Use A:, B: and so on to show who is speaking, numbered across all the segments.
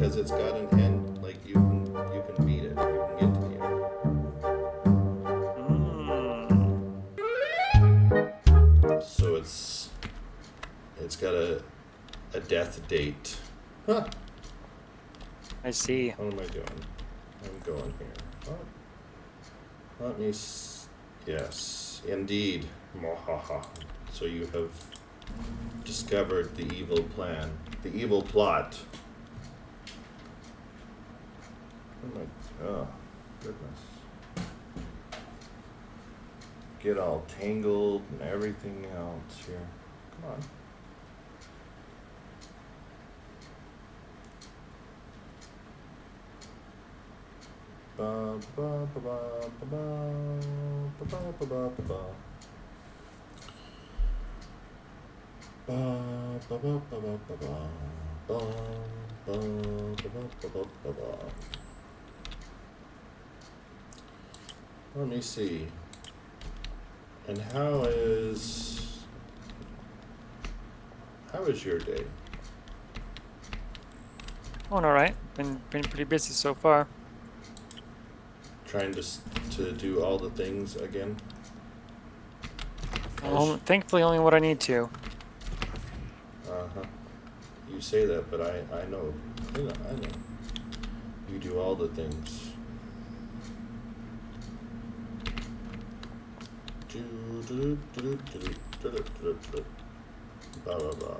A: because it's got an end. Like you can beat it. You can get to the end. So it's got a death date. Huh.
B: I see.
A: What am I doing? I'm going here. Oh. Let me. Yes, indeed. Mwahaha. So you have discovered the evil plan, the evil plot. Oh, goodness. Get all tangled and everything else here. Come on. Ba ba ba ba ba ba ba ba ba ba ba. Ba ba ba ba ba ba ba ba ba ba ba ba ba. Let me see. And how is your day?
B: Going all right. Been pretty busy so far.
A: Trying to do all the things again?
B: Thankfully, only what I need to.
A: Uh-huh. You say that, but I know. I know. You do all the things. Ba ba ba.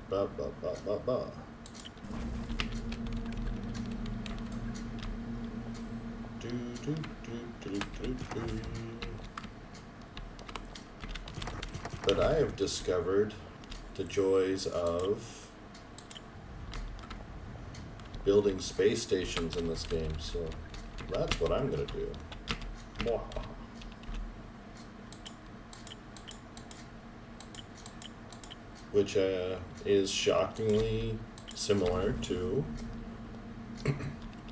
A: Ba ba ba ba ba. But I have discovered the joys of building space stations in this game, so that's what I'm gonna do. Mwahaha. Which is shockingly similar to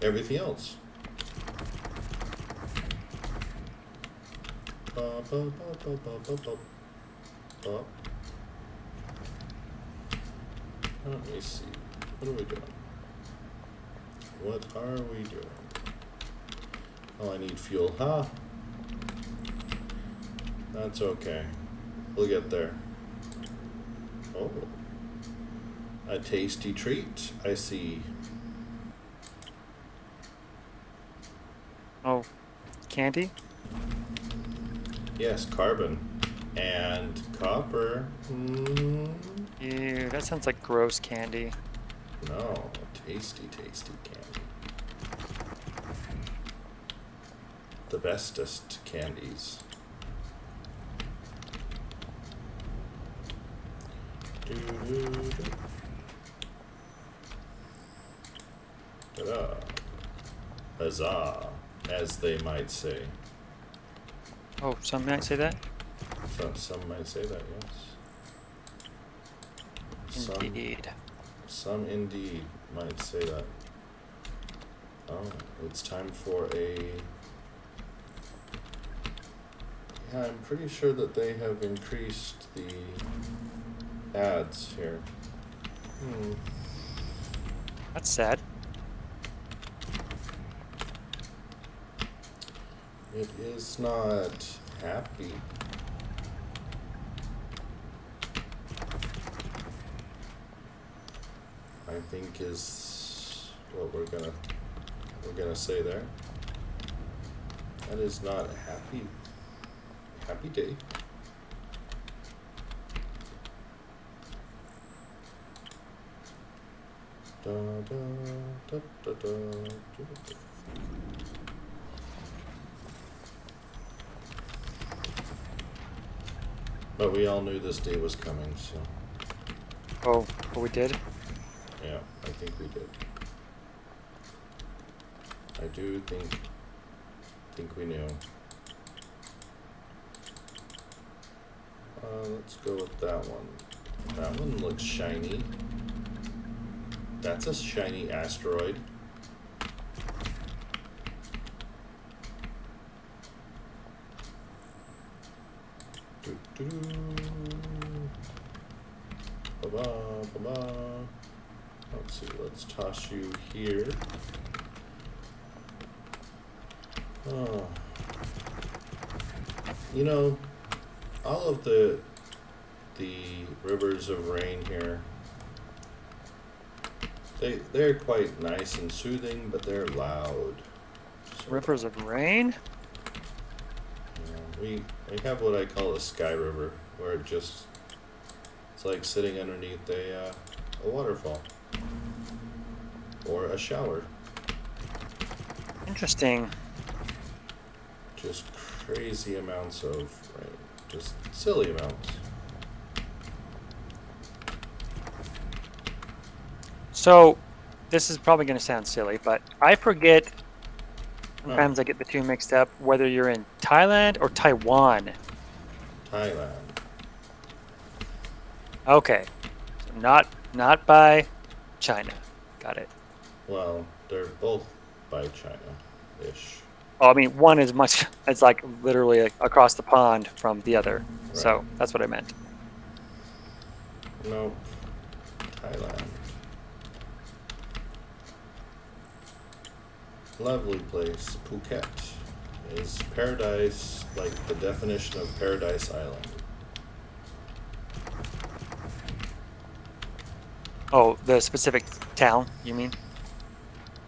A: everything else. Ba, ba, ba, ba, ba, ba, ba. Ba. Let me see. What are we doing? What are we doing? Oh, I need fuel. Huh? That's okay. We'll get there. Oh. A tasty treat, I see.
B: Oh, candy?
A: Yes, carbon. And copper.
B: Ew, that sounds like gross candy.
A: No, tasty, tasty candy. The bestest candies. Ta-da. Huzzah, as they might say.
B: Oh, some might say that?
A: Some might say that, yes.
B: Indeed.
A: Some indeed might say that. Oh, it's time for a... Yeah, I'm pretty sure that they have increased the ads here.
B: That's sad.
A: It is not happy. I think is what we're gonna say there. That is not a happy day. Da, da, da, da, da, da. But we all knew this day was coming, so.
B: Oh, we did?
A: Yeah, I think we did. I do think we knew. Let's go with that one. That one looks shiny. That's a shiny asteroid. Ba-ba, ba-ba. Let's see, let's toss you here. Oh. You know, all of the rivers of rain here, they're quite nice and soothing, but they're loud. So,
B: Rivers of rain?
A: we have what I call a sky river, where it's like sitting underneath a waterfall or a shower.
B: Interesting.
A: Just crazy amounts of rain, just silly amounts.
B: So, this is probably going to sound silly, but I forget, sometimes I get the two mixed up, whether you're in Thailand or Taiwan.
A: Thailand.
B: Okay. So not by China. Got it.
A: Well, they're both by China-ish.
B: Oh, I mean, one is much, it's like literally across the pond from the other.
A: Right.
B: So, that's what I meant.
A: Nope. Thailand. Lovely place. Phuket is paradise, like the definition of Paradise Island.
B: Oh, the specific town, you mean?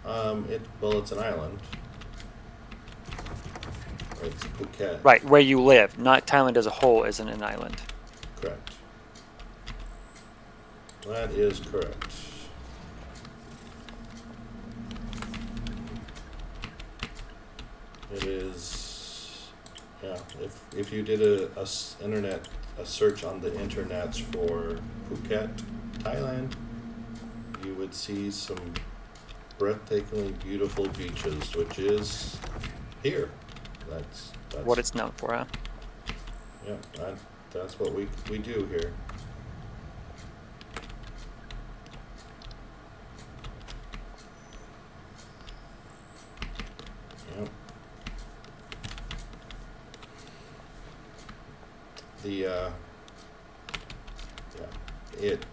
A: Well, it's an island. It's Phuket.
B: Right, where you live. Not Thailand as a whole isn't an island.
A: Correct. That is correct. It is, yeah. If you did a search on the internets for Phuket, Thailand, you would see some breathtakingly beautiful beaches, which is here. That's
B: What it's known for, huh?
A: yeah. That's what we do here. Yep.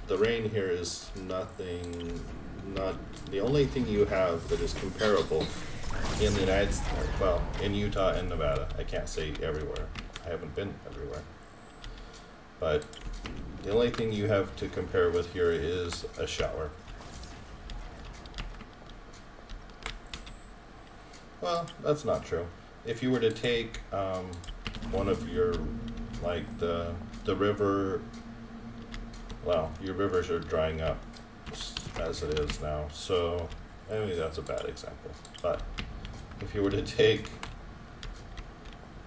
A: The rain here is nothing. Not the only thing you have that is comparable in the United States. Well, in Utah and Nevada. I can't say everywhere. I haven't been everywhere. But the only thing you have to compare with here is a shower. Well, that's not true. If you were to take one of your, like the river, well, your rivers are drying up as it is now, so maybe that's a bad example. But if you were to take,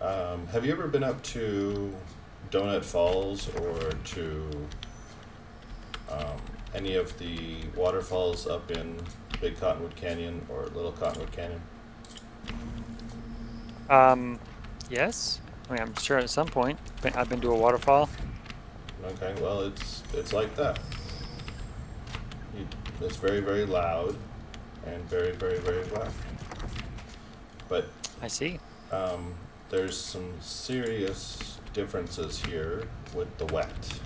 A: have you ever been up to Donut Falls or to any of the waterfalls up in Big Cottonwood Canyon or Little Cottonwood Canyon?
B: Yes. I mean, I'm sure at some point. I've been to a waterfall.
A: Okay, well, it's like that. It's very, very loud and very, very, very wet. But
B: I see.
A: there's some serious differences here with the wet.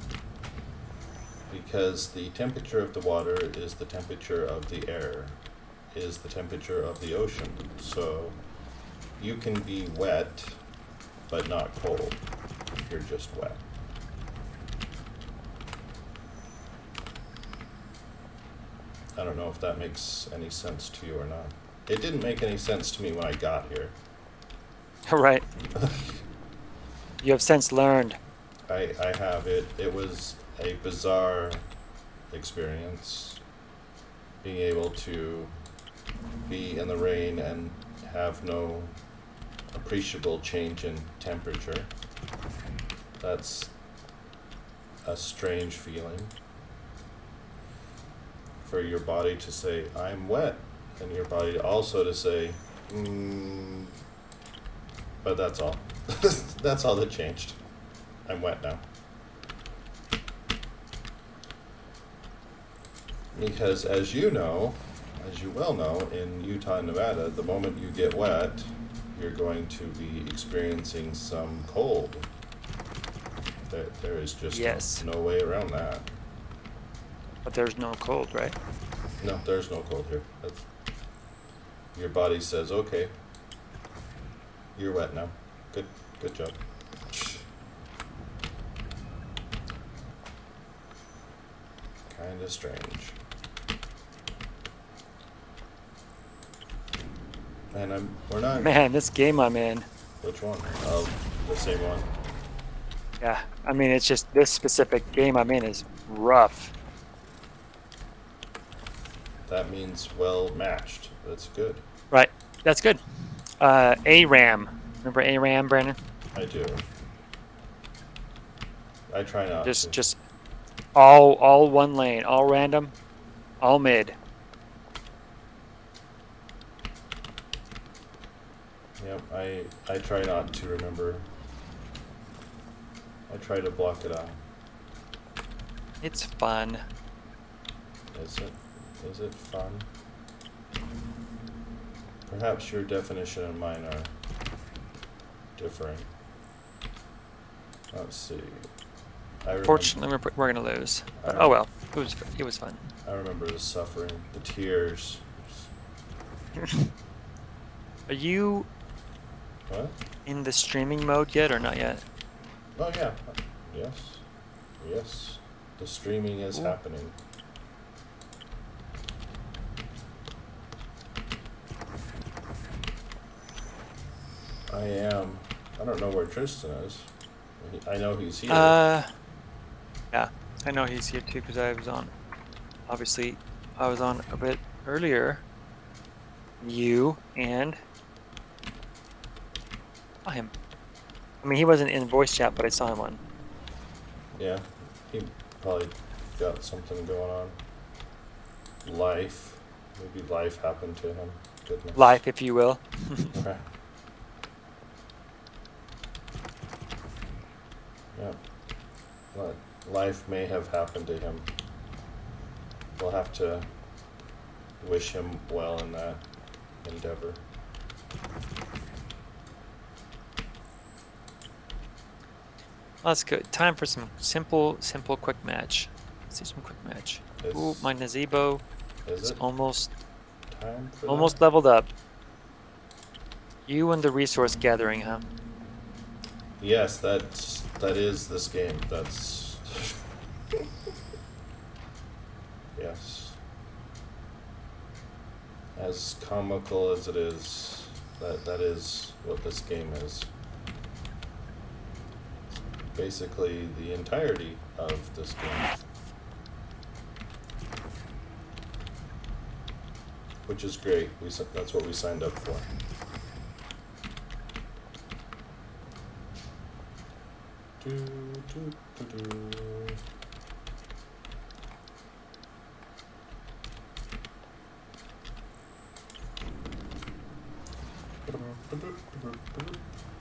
A: Because the temperature of the water is the temperature of the air, is the temperature of the ocean. So you can be wet, but not cold. You're just wet. I don't know if that makes any sense to you or not. It didn't make any sense to me when I got here.
B: Right. You have since learned.
A: I have it. It was a bizarre experience being able to be in the rain and have no appreciable change in temperature. That's a strange feeling. For your body to say, I'm wet, and your body also to say, but that's all. That's all that changed. I'm wet now. Because as you well know, in Utah and Nevada, the moment you get wet, you're going to be experiencing some cold. There is just
B: Yes.
A: no way around that.
B: But there's no cold, right?
A: No, there's no cold here. Your body says, okay, you're wet now. Good job. Kinda strange. And we're not.
B: Man, this game I'm in.
A: Which one? Oh, the same one.
B: Yeah, I mean, it's just this specific game I'm in is rough.
A: That means well matched. That's good.
B: Right, that's good. ARAM. Remember ARAM, Brandon?
A: I do. I try not to.
B: Just all one lane, all random, all mid.
A: Yep, I try not to remember. I try to block it out.
B: It's fun.
A: Is it? Is it fun? Perhaps your definition and mine are differing. Let's see.
B: Fortunately, we're gonna lose. But, oh well, it was fun.
A: I remember the suffering, the tears.
B: Are you
A: What?
B: in the streaming mode yet or not yet?
A: Oh yeah. Yes. Yes. The streaming is happening. I am. I don't know where Tristan is. I know he's here.
B: Yeah, I know he's here too because I was on. Obviously, I was on a bit earlier. You and saw him. I mean, he wasn't in voice chat, but I saw him on.
A: Yeah, he probably got something going on. Life. Maybe life happened to him. Goodness.
B: Life, if you will.
A: Okay. Yep. But life may have happened to him. We'll have to wish him well in that endeavor.
B: That's good. Time for some simple, quick match. Let's see some quick match. Ooh, my Nazebo is almost
A: time for
B: almost leveled up. You and the resource gathering, huh?
A: Yes, that is this game. That's yes. As comical as it is, that is what this game is. Basically the entirety of this game. Which is great. That's what we signed up for.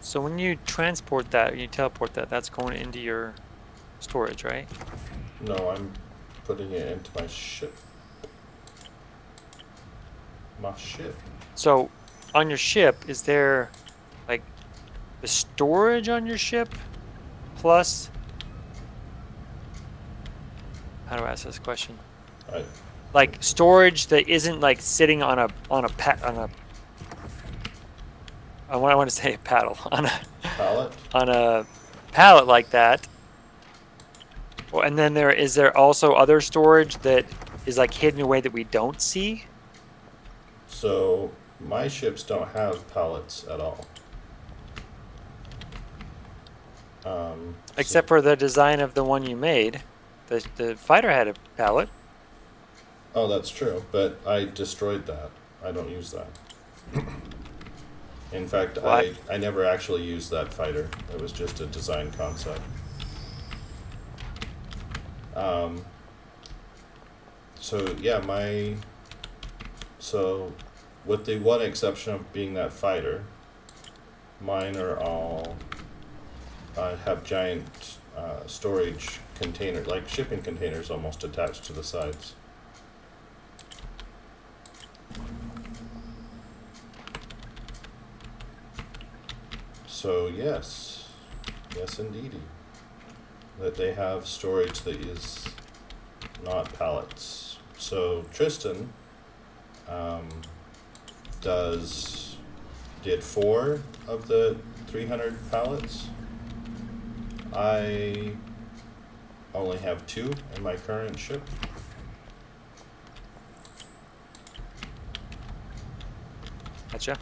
B: So when you transport that, you teleport that, that's going into your storage, right?
A: No, I'm putting it into my ship. My ship.
B: So on your ship, is there like the storage on your ship plus, how do I ask this question? Like storage that isn't like sitting on a I want to say a paddle on a
A: pallet?
B: On a pallet like that. Well, and then is there also other storage that is like hidden away that we don't see?
A: So my ships don't have pallets at all.
B: Except for the design of the one you made. The fighter had a pallet.
A: Oh, that's true, but I destroyed that. I don't use that. In fact, I never actually used that fighter. It was just a design concept. So yeah, so with the one exception of being that fighter, mine are all have giant storage container, like shipping containers almost attached to the sides. So yes indeedy, that they have storage that is not pallets. So Tristan did 4 of the 300 pallets. I only have 2 in my current ship.
B: Gotcha.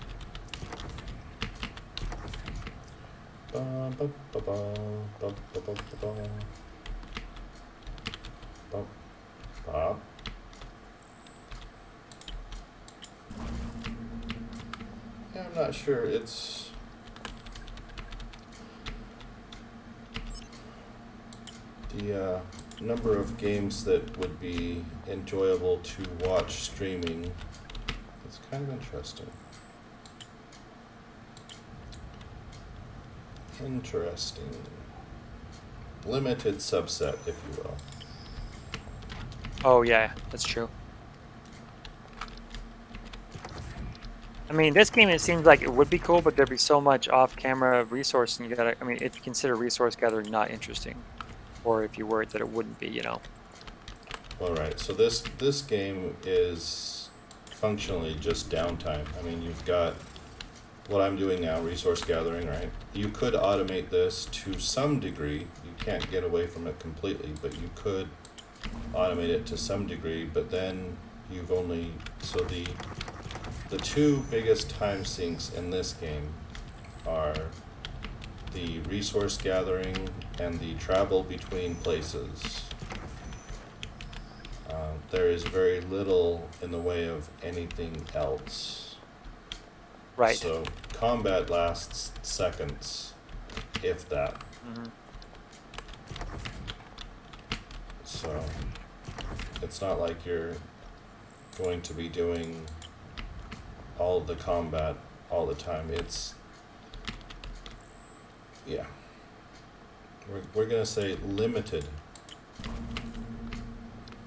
A: Bob. Yeah, I'm not sure. It's the number of games that would be enjoyable to watch streaming. It's kind of interesting. Interesting. Limited subset, if you will.
B: Oh yeah, that's true. I mean, this game, it seems like it would be cool, but there'd be so much off-camera resource, and you gotta, I mean, if you consider resource gathering not interesting, or if you're worried that it wouldn't be, you know.
A: Alright, so this game is functionally just downtime. I mean, you've got what I'm doing now, resource gathering, right? You could automate this to some degree. You can't get away from it completely, but you could automate it to some degree, but then you've only, so the 2 biggest time sinks in this game are the resource gathering and the travel between places. There is very little in the way of anything else.
B: Right.
A: So combat lasts seconds, if that.
B: Mm-hmm.
A: So it's not like you're going to be doing all of the combat all the time. It's, yeah. We're gonna say limited.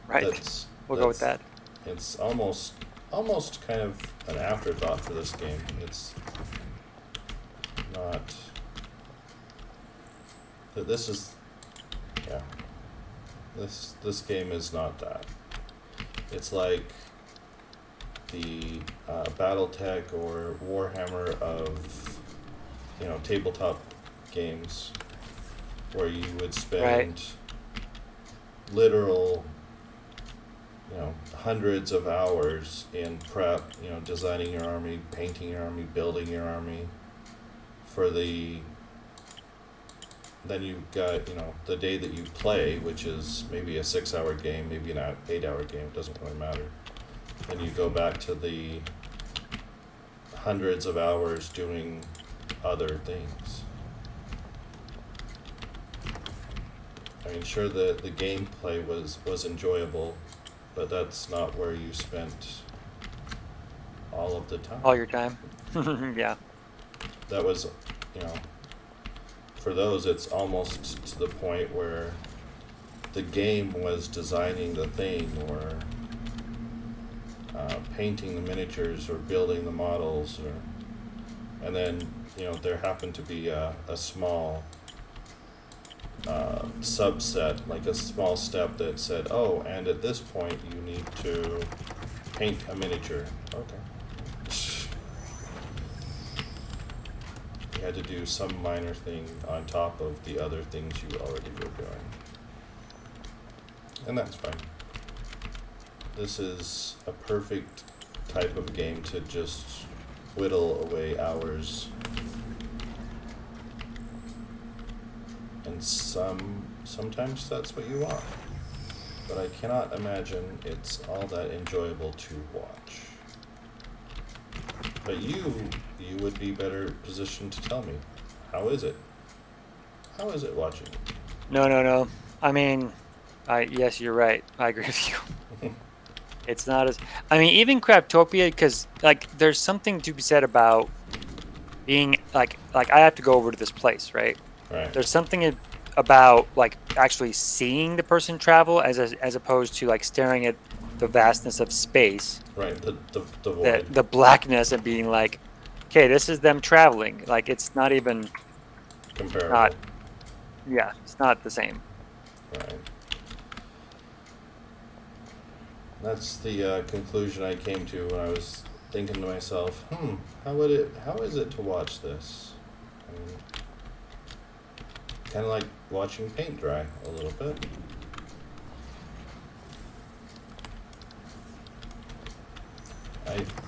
B: Right. We'll go with that.
A: It's almost kind of an afterthought for this game. It's not. This is, yeah. This game is not that. It's like the BattleTech or Warhammer of, you know, tabletop games, where you would spend literal, you know, hundreds of hours in prep, you know, designing your army, painting your army, building your army, for the, then you've got, you know, the day that you play, which is maybe a 6-hour game, maybe an 8-hour game, it doesn't really matter. Then you go back to the hundreds of hours doing other things. I mean, sure, the gameplay was enjoyable, but that's not where you spent all of the time.
B: All your time. Yeah.
A: That was, you know, for those, it's almost to the point where the game was designing the thing, or painting the miniatures, or building the models, or, and then, you know, there happened to be a small subset, like a small step that said, oh, and at this point you need to paint a miniature. Okay. You had to do some minor thing on top of the other things you already were doing. And that's fine. This is a perfect type of game to just whittle away hours. And sometimes that's what you want. But I cannot imagine it's all that enjoyable to watch. But you would be better positioned to tell me. How is it? How is it watching?
B: No. I mean, yes, you're right. I agree with you. It's not as, I mean, even Craptopia, because like there's something to be said about being like I have to go over to this place, right?
A: Right.
B: There's something about like actually seeing the person travel as opposed to like staring at the vastness of space.
A: Right. The void.
B: The blackness, and being like, okay, this is them traveling. Like it's not even
A: comparable.
B: Yeah, it's not the same.
A: Right. That's the conclusion I came to when I was thinking to myself, how is it to watch this? I mean, kind of like watching paint dry a little bit.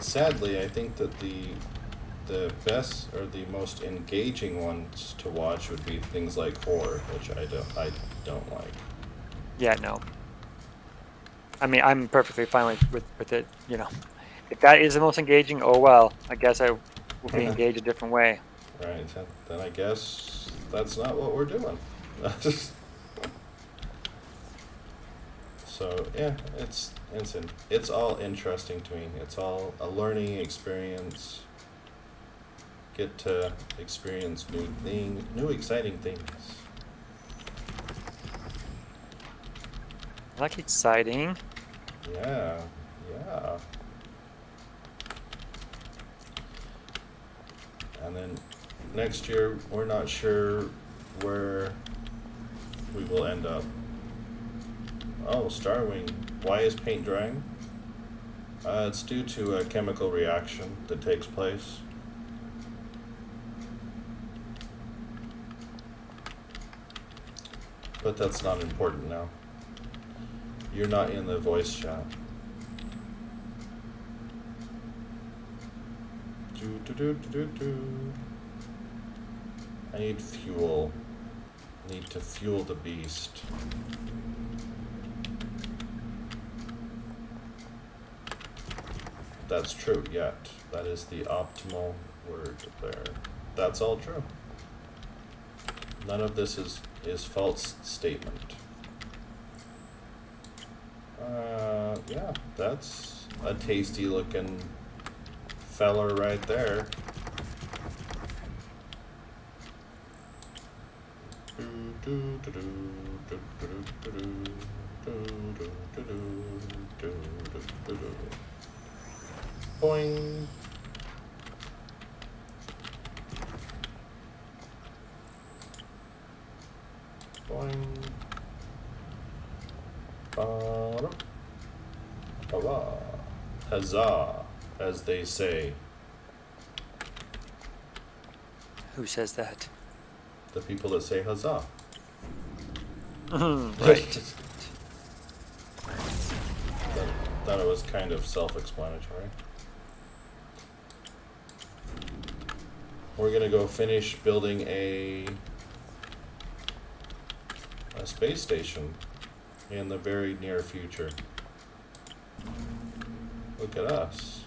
A: Sadly, I think that the best or the most engaging ones to watch would be things like horror, which I don't like.
B: Yeah, no. I mean, I'm perfectly fine with it. You know, if that is the most engaging, oh well. I guess I will be engaged a different way.
A: Right, then I guess that's not what we're doing. So yeah, it's all interesting to me. It's all a learning experience. Get to experience new exciting things.
B: Like exciting.
A: Yeah, yeah. And then next year, we're not sure where we will end up. Oh, Starwing. Why is paint drying? It's due to a chemical reaction that takes place. But that's not important now. You're not in the voice chat. I need fuel. I need to fuel the beast. That's true, yet. That is the optimal word there. That's all true. None of this is false statement. Yeah, that's a tasty looking feller right there. Boing. Boing. Hurrah. Huzzah, as they say.
B: Who says that?
A: The people that say huzzah.
B: Right.
A: Thought it was kind of self-explanatory. We're gonna go finish building a space station in the very near future. Look at us.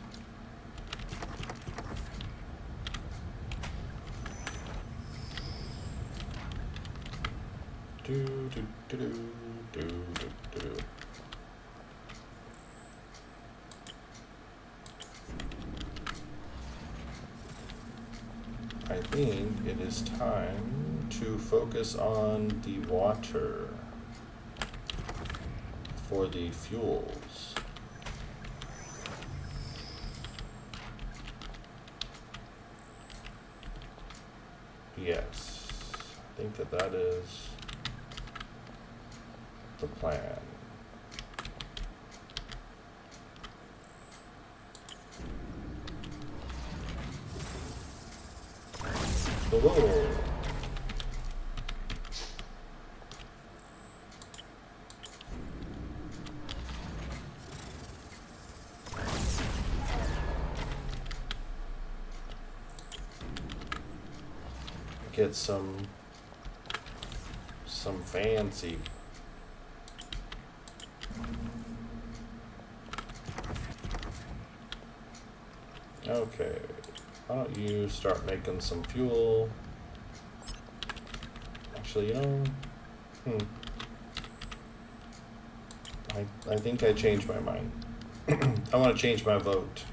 A: Do do do do do do do. I think it is time to focus on the water for the fuels. Yes, I think that is the plan. Whoa. Get some fancy. Okay, why don't you start making some fuel? Actually, I think I changed my mind. I want to change my vote.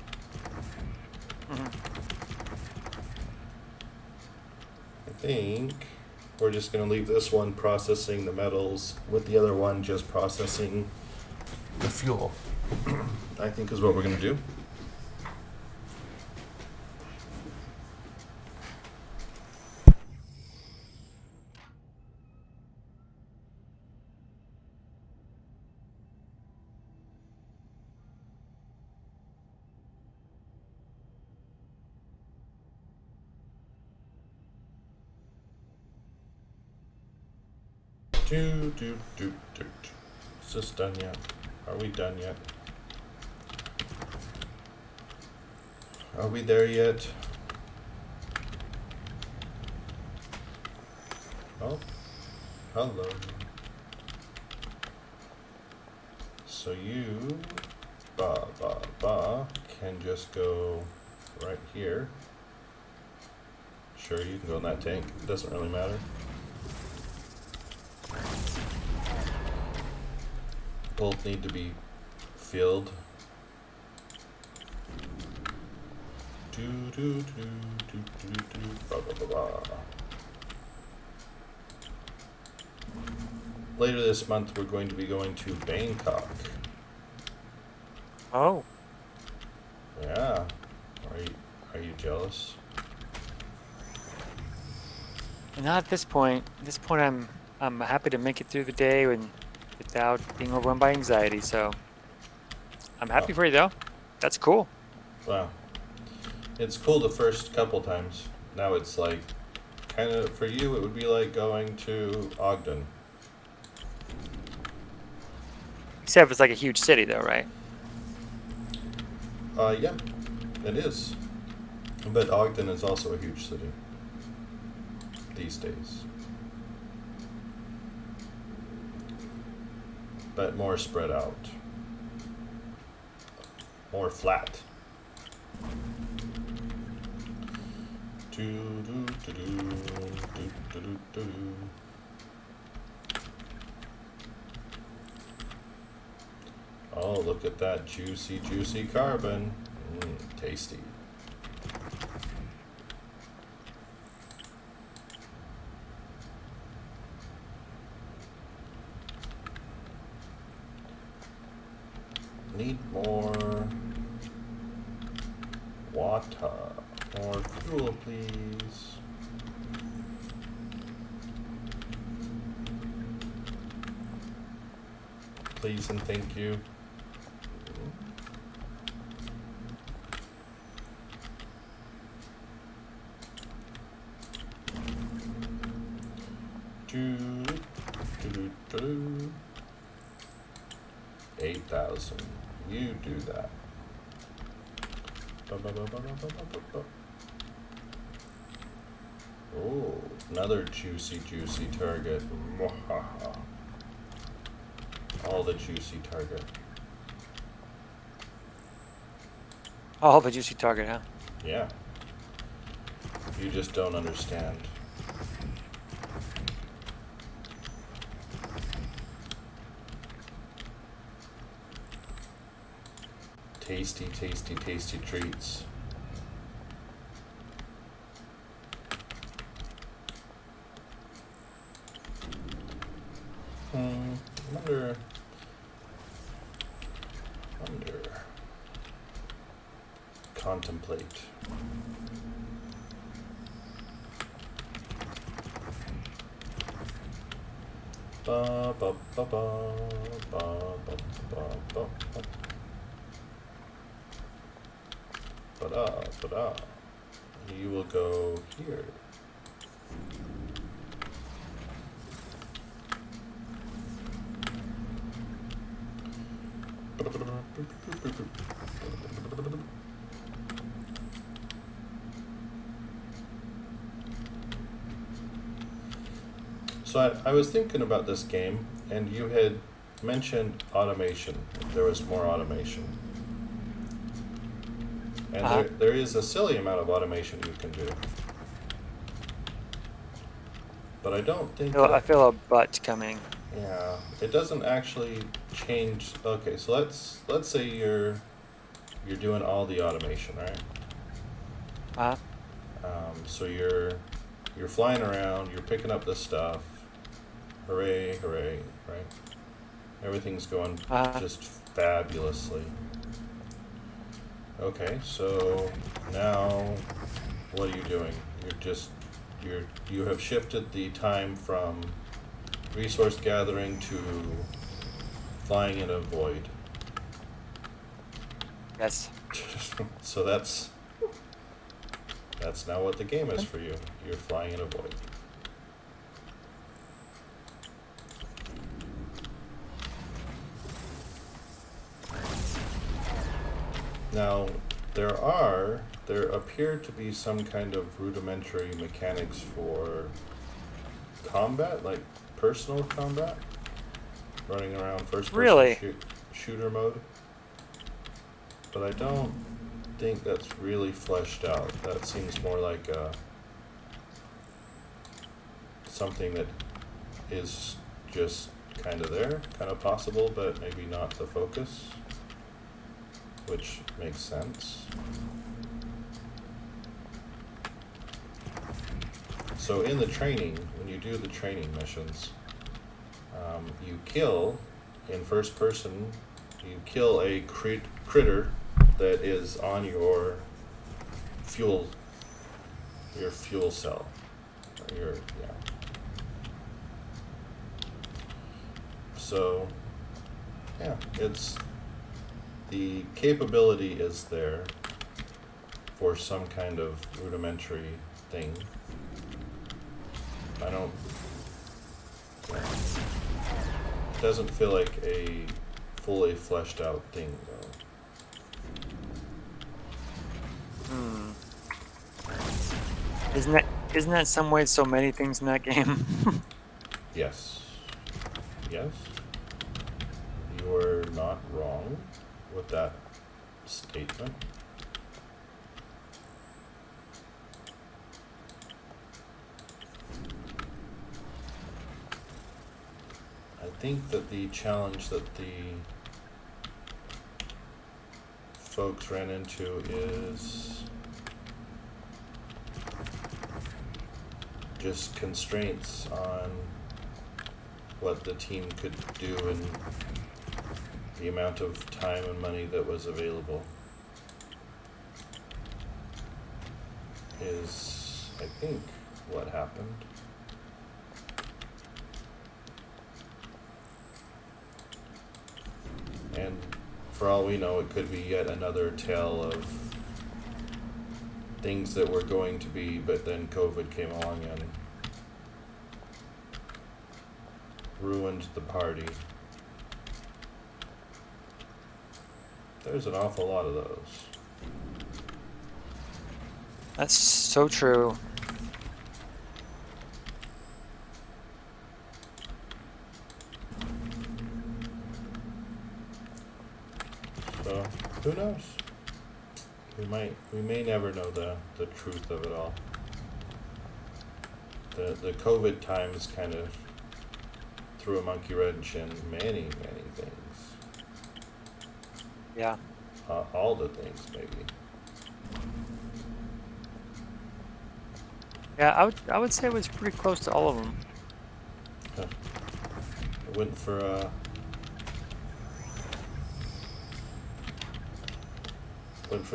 A: I think we're just going to leave this one processing the metals with the other one just processing the fuel. I think is what we're going to do. Is this done yet? Are we done yet? Are we there yet? Oh, hello. So you, can just go right here. Sure, you can go in that tank. It doesn't really matter. Both need to be filled. Later this month, we're going to be going to Bangkok.
B: Oh.
A: Yeah. Are you jealous?
B: Not at this point. At this point, I'm happy to make it through the day without being overrun by anxiety. So I'm happy for you, though. That's cool.
A: Wow. It's cool the first couple times. Now it's like, kind of, for you, it would be like going to Ogden.
B: Except it's like a huge city, though, right?
A: Yeah, it is. But Ogden is also a huge city these days. But more spread out. More flat. Oh, look at that juicy, juicy carbon. Tasty. Need more water. More fuel, please. Please and thank you. Do, do, do, do. 8,000. You do that. Oh, another juicy, juicy target. All the juicy target.
B: Oh, the juicy target, huh?
A: Yeah. You just don't understand. Tasty, tasty, tasty treats. Wonder. Contemplate. Ba ba ba ba ba ba ba ba. Ba-da. You will go here. So I was thinking about this game, and you had mentioned automation. There was more automation. And there is a silly amount of automation you can do. But I don't think
B: I feel a butt coming.
A: Yeah, it doesn't actually change. Okay, so let's say you're doing all the automation, right? So you're flying around, you're picking up this stuff. Hooray, hooray, right? Everything's going just fabulously. Okay, so now what are you doing? You have shifted the time from resource gathering to flying in a void.
B: Yes.
A: So that's now what the game is for you. You're flying in a void. Now, there appear to be some kind of rudimentary mechanics for combat, like personal combat, running around first-person
B: Really?
A: shooter mode. But I don't think that's really fleshed out. That seems more like something that is just kind of there, kind of possible, but maybe not the focus, which makes sense. So in the training, when you do the training missions, you kill, in first person, you kill a critter that is on your fuel cell. So, yeah, the capability is there for some kind of rudimentary thing. It doesn't feel like a fully fleshed out thing, though.
B: Isn't that some ways so many things in that game?
A: Yes. You are not wrong with that statement. I think that the challenge that the folks ran into is just constraints on what the team could do and the amount of time and money that was available is, I think, what happened. And for all we know, it could be yet another tale of things that were going to be, but then COVID came along and ruined the party. There's an awful lot of those.
B: That's so true.
A: So, who knows? We may never know the truth of it all. The COVID times kind of threw a monkey wrench in many things.
B: Yeah.
A: All the things, maybe.
B: Yeah, I would say it was pretty close to all of them.
A: I went for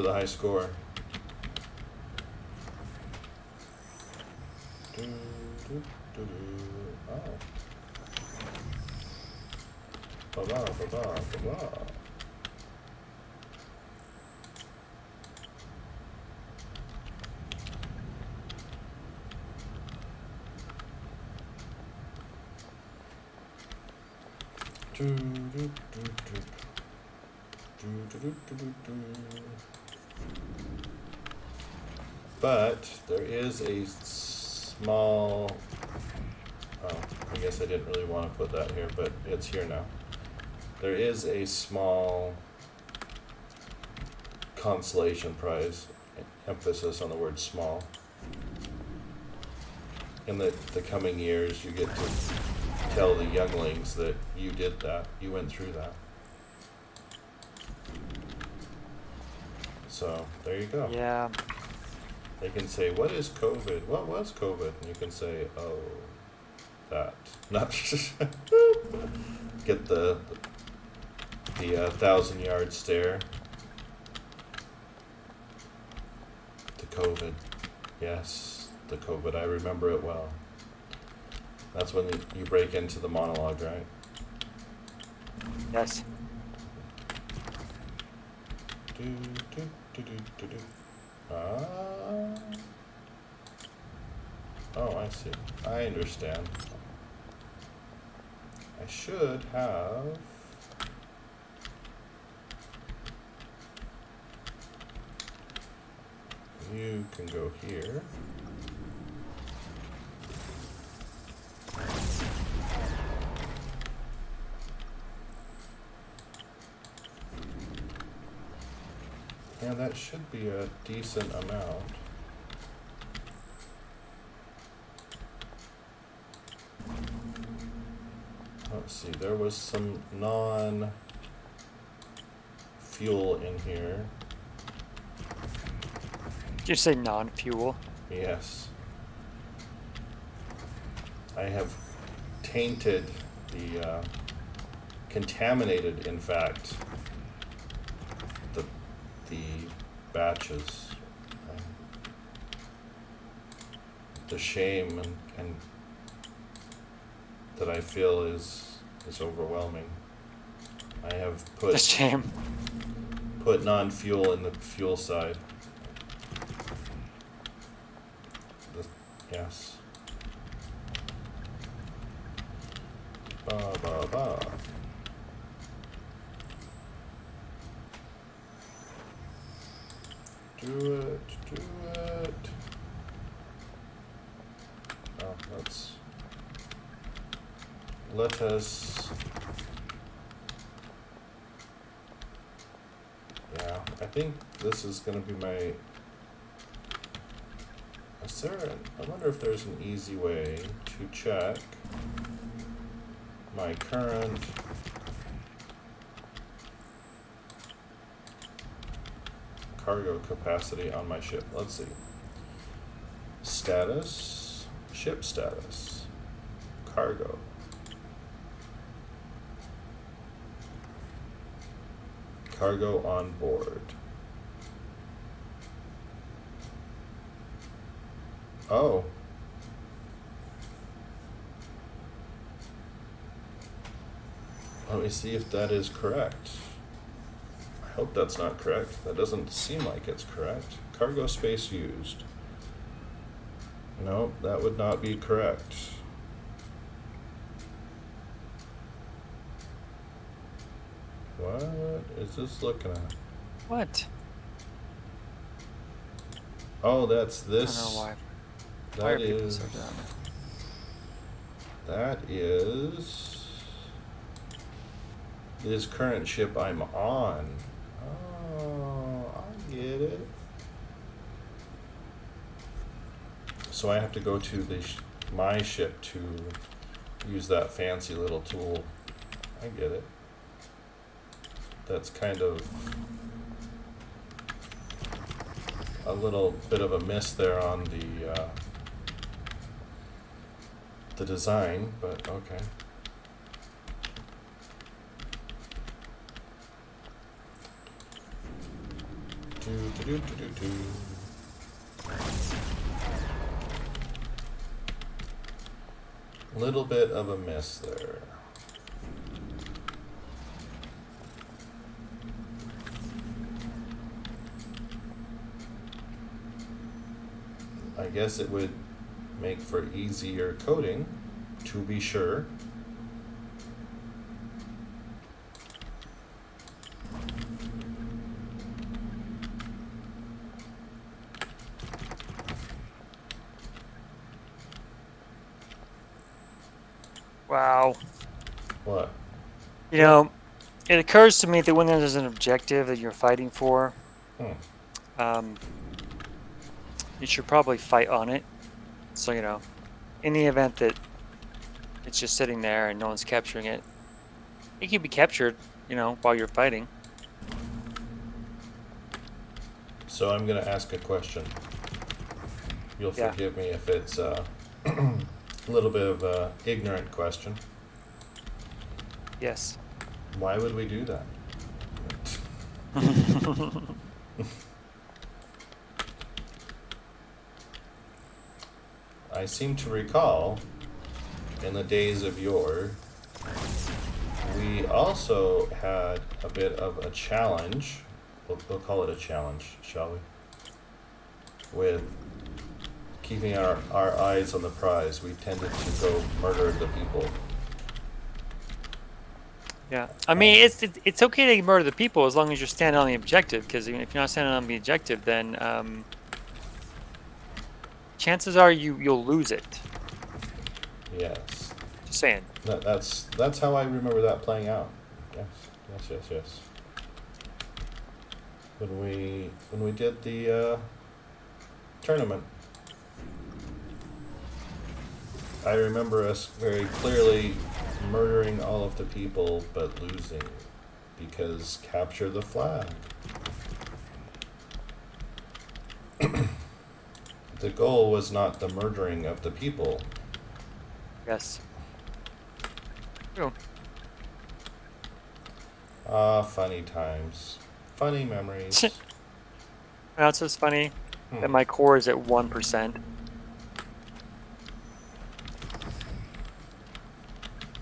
A: the high score. Oh. Ba-ba. But there is a small, I guess I didn't really want to put that here, but it's here now. There is a small consolation prize, emphasis on the word small. In the coming years, you get to tell the younglings that you did that, you went through that. So, there you go.
B: Yeah.
A: They can say, what is COVID? What was COVID? And you can say, oh, that. Not get the 1,000-yard stare. The COVID. Yes, the COVID. I remember it well. That's when you break into the monologue, right?
B: Yes.
A: Oh, I see. I understand. I should have You can go here. Yeah, that should be a decent amount. Let's see, there was some non-fuel in here.
B: Did you say non-fuel?
A: Yes. I have tainted the, contaminated, in fact, the batches. The shame and that I feel is overwhelming. I have
B: The shame.
A: put non-fuel in the fuel side. Yes. Ba ba ba. Do it, do it. Oh, let us. Yeah, I think this is gonna be my. I wonder if there's an easy way to check my current cargo capacity on my ship. Let's see. Status, ship status, cargo. Cargo on board. Oh. Let me see if that is correct. I hope that's not correct. That doesn't seem like it's correct. Cargo space used. No, that would not be correct. What is this looking at?
B: What?
A: Oh, that's this.
B: I don't know why.
A: That
B: Why are people
A: is.
B: so dumb?
A: That is this current ship I'm on. Oh, I get it. So I have to go to my ship to use that fancy little tool. I get it. That's kind of a little bit of a miss there on the design, but okay. Little bit of a miss there. I guess it would make for easier coding, to be sure.
B: Wow.
A: What?
B: You know, it occurs to me that when there's an objective that you're fighting for, you should probably fight on it. So, you know, in the event that it's just sitting there and no one's capturing it, it can be captured, you know, while you're fighting.
A: So I'm going to ask a question. You'll forgive me if it's a little bit of an ignorant question.
B: Yes.
A: Why would we do that? I seem to recall, in the days of yore, we also had a bit of a challenge. We'll call it a challenge, shall we? With keeping our eyes on the prize. We tended to go murder the people.
B: Yeah, I mean, it's okay to murder the people as long as you're standing on the objective, because even if you're not standing on the objective, then chances are you'll lose it.
A: Yes.
B: Just saying.
A: That's how I remember that playing out. Yes. When we did the tournament, I remember us very clearly murdering all of the people but losing because capture the flag. The goal was not the murdering of the people.
B: Yes. True.
A: Ah, funny times. Funny memories.
B: Now it's just funny that my core is at 1%.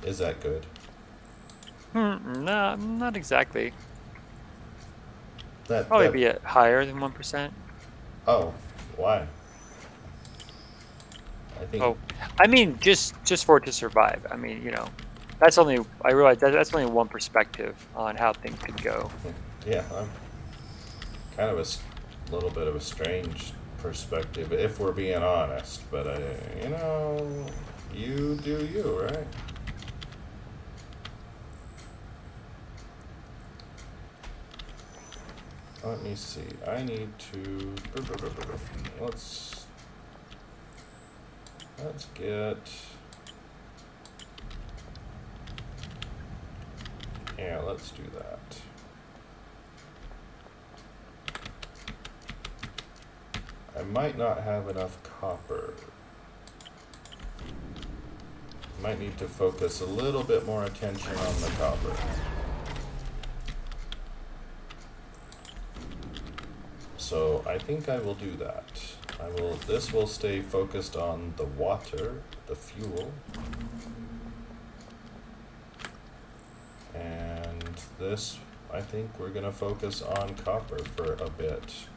A: Is that good?
B: No, not exactly.
A: That
B: Probably be at higher than 1%.
A: Oh, why? I think
B: Oh, I mean, just for it to survive. I mean, that's only. I realize that's only one perspective on how things could go.
A: yeah, I'm kind of little bit of a strange perspective if we're being honest, but you do you, right? Let me see. I need to let's get yeah, let's do that. I might not have enough copper. Might need to focus a little bit more attention on the copper. So I think I will do that. This will stay focused on the water, the fuel. And this, I think we're gonna focus on copper for a bit.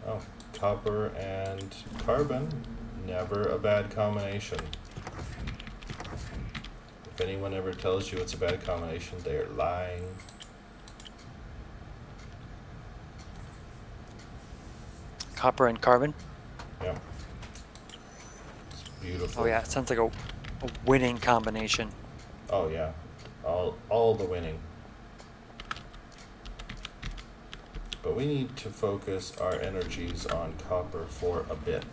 A: Oh, copper and carbon, never a bad combination. If anyone ever tells you it's a bad combination, they are lying.
B: Copper and carbon.
A: Yeah. It's beautiful.
B: Oh yeah, it sounds like a winning combination.
A: Oh yeah, all the winning. But we need to focus our energies on copper for a bit.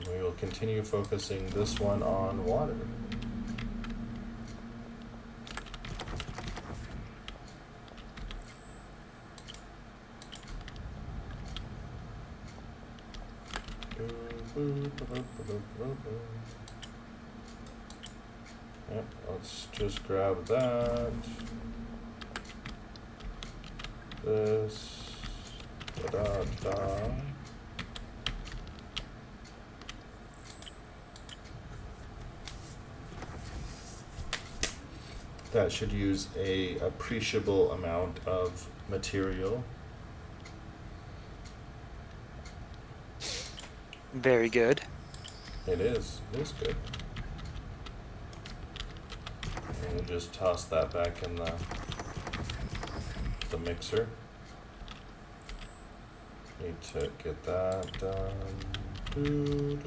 A: We will continue focusing this one on water. Yep, let's just grab that. This. Da-da-da. That should use a appreciable amount of material.
B: Very good.
A: It is good. And we'll just toss that back in the mixer. Need to get that done. And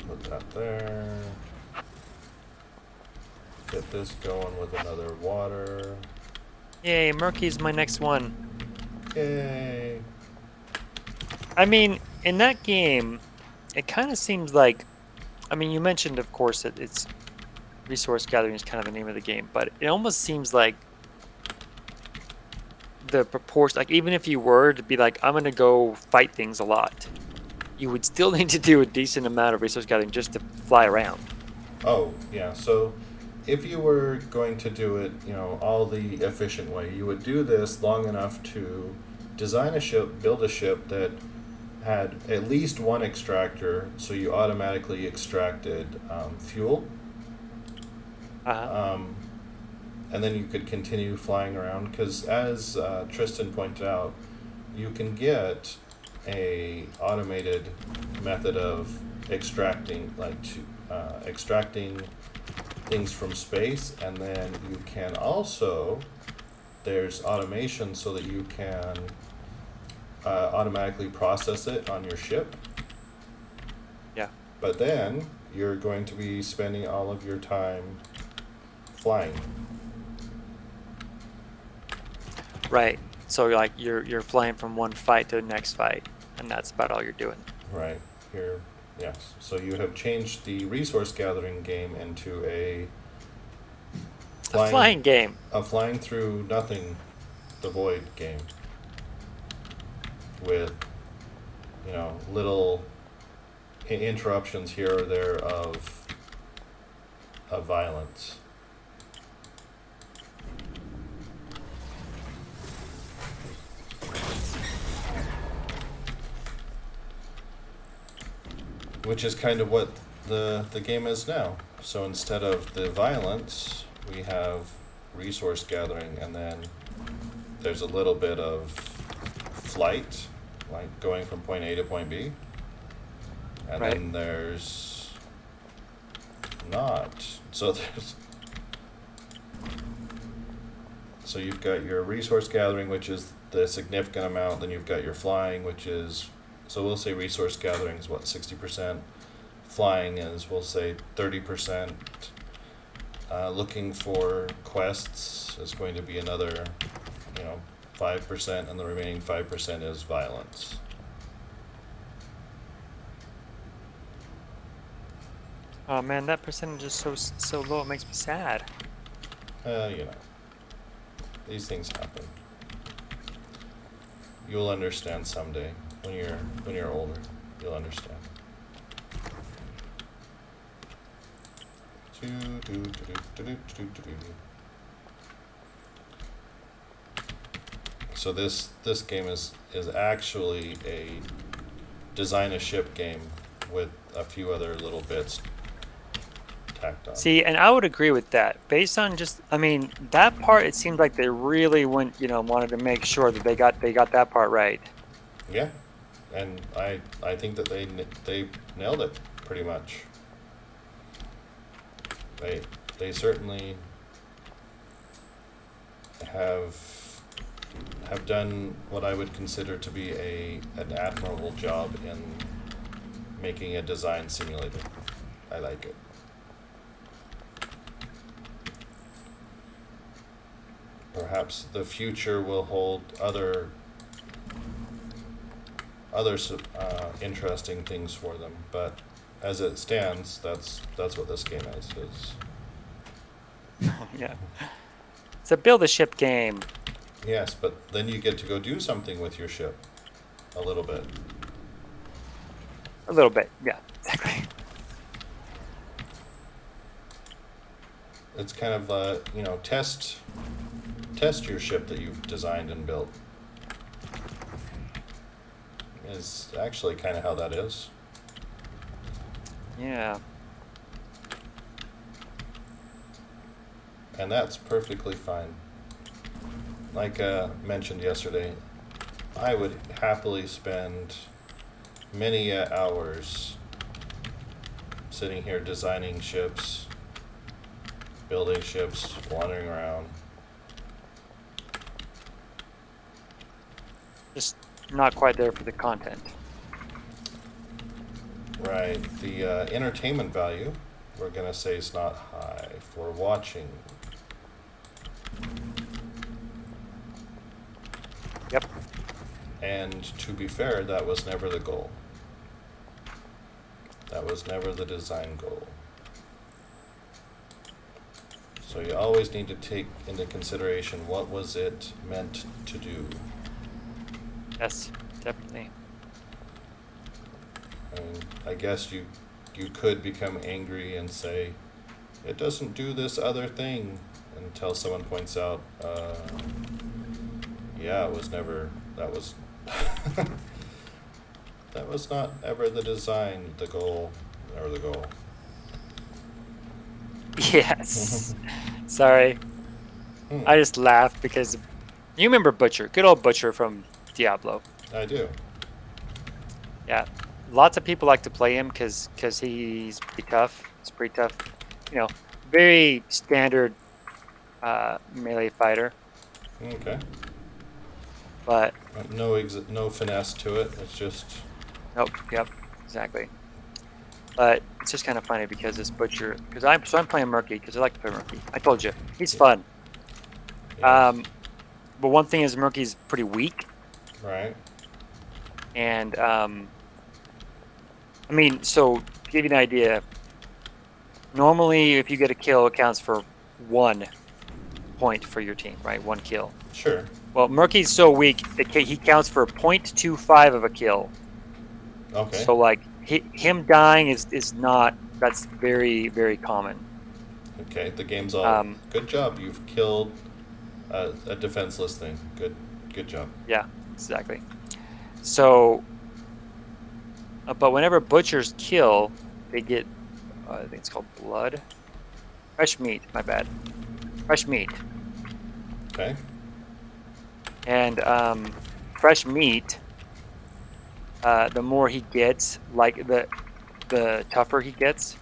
A: put that there. Get this going with another water.
B: Yay, Murky's my next one.
A: Yay.
B: I mean, in that game, it kind of seems like, I mean, you mentioned, of course, that it's resource gathering is kind of the name of the game, but it almost seems like the proportion, like even if you were to be like, I'm going to go fight things a lot, you would still need to do a decent amount of resource gathering just to fly around.
A: Oh, yeah, so if you were going to do it, all the efficient way, you would do this long enough to design a ship, build a ship that had at least one extractor, so you automatically extracted fuel.
B: Uh-huh.
A: And then you could continue flying around, because as Tristan pointed out, you can get a automated method of extracting, extracting things from space, and then you can also, there's automation so that you can automatically process it on your ship.
B: Yeah.
A: But then you're going to be spending all of your time flying.
B: Right. So like you're flying from one fight to the next fight, and that's about all you're doing.
A: Right. Yes. So you have changed the resource gathering game into a
B: Flying game.
A: A flying through nothing, the void game. With, little interruptions here or there of violence. Which is kind of what the game is now. So instead of the violence, we have resource gathering, and then there's a little bit of flight, like going from point A to point B. And
B: right.
A: Then there's not. So you've got your resource gathering, which is the significant amount, then you've got your flying, which is, so we'll say resource gathering is 60%, flying is, we'll say 30%, looking for quests is going to be another, 5%, and the remaining 5% is violence.
B: Oh man, that percentage is so low. It makes me sad.
A: These things happen. You'll understand someday. When you're older, you'll understand. So this game is actually a design a ship game with a few other little bits tacked on.
B: See, and I would agree with that. Based on that part, it seemed like they really wanted to make sure that they got that part right.
A: Yeah, and I think that they nailed it pretty much. They certainly have done what I would consider to be an admirable job in making a design simulator. I like it. Perhaps the future will hold other interesting things for them, but as it stands, that's what this game is.
B: Yeah, it's a build a ship game.
A: Yes, but then you get to go do something with your ship, a little bit.
B: A little bit, yeah, exactly.
A: It's kind of test your ship that you've designed and built. Is actually kind of how that is.
B: Yeah.
A: And that's perfectly fine. Like mentioned yesterday, I would happily spend many hours sitting here designing ships, building ships, wandering around.
B: Just not quite there for the content.
A: Right. The entertainment value, we're going to say, is not high for watching.
B: Yep.
A: And to be fair, that was never the goal. That was never the design goal. So you always need to take into consideration what was it meant to do.
B: Yes, definitely.
A: I mean, I guess you could become angry and say, it doesn't do this other thing, until someone points out, yeah, it was never, that was that was not ever the design, the goal, or the goal.
B: Yes. Sorry. I just laughed because you remember Butcher, good old Butcher from Diablo.
A: I do.
B: Yeah, lots of people like to play him because he's pretty tough. He's pretty tough. You know, very standard melee fighter.
A: Okay.
B: But
A: No finesse to it. It's just.
B: nope. Yep. Exactly. But it's just kind of funny because this butcher. Because I'm playing Murky because I like to play Murky. I told you he's
A: Yeah.
B: fun.
A: Yes.
B: But one thing is Murky's pretty weak,
A: Right.
B: and I mean, so to give you an idea, normally if you get a kill, it counts for 1 point for your team, right? 1 kill.
A: Sure.
B: Well, Murky's so weak that he counts for 0.25 of a kill.
A: Okay.
B: So like him dying is not. That's very very common.
A: Okay. The game's all.
B: Um,
A: Good job. You've killed a defenseless thing. Good. Good job.
B: yeah, exactly. So, but whenever butchers kill, they get. I think it's called blood. Fresh meat. My bad. Fresh meat.
A: Okay.
B: And fresh meat. The more he gets, like the tougher he gets.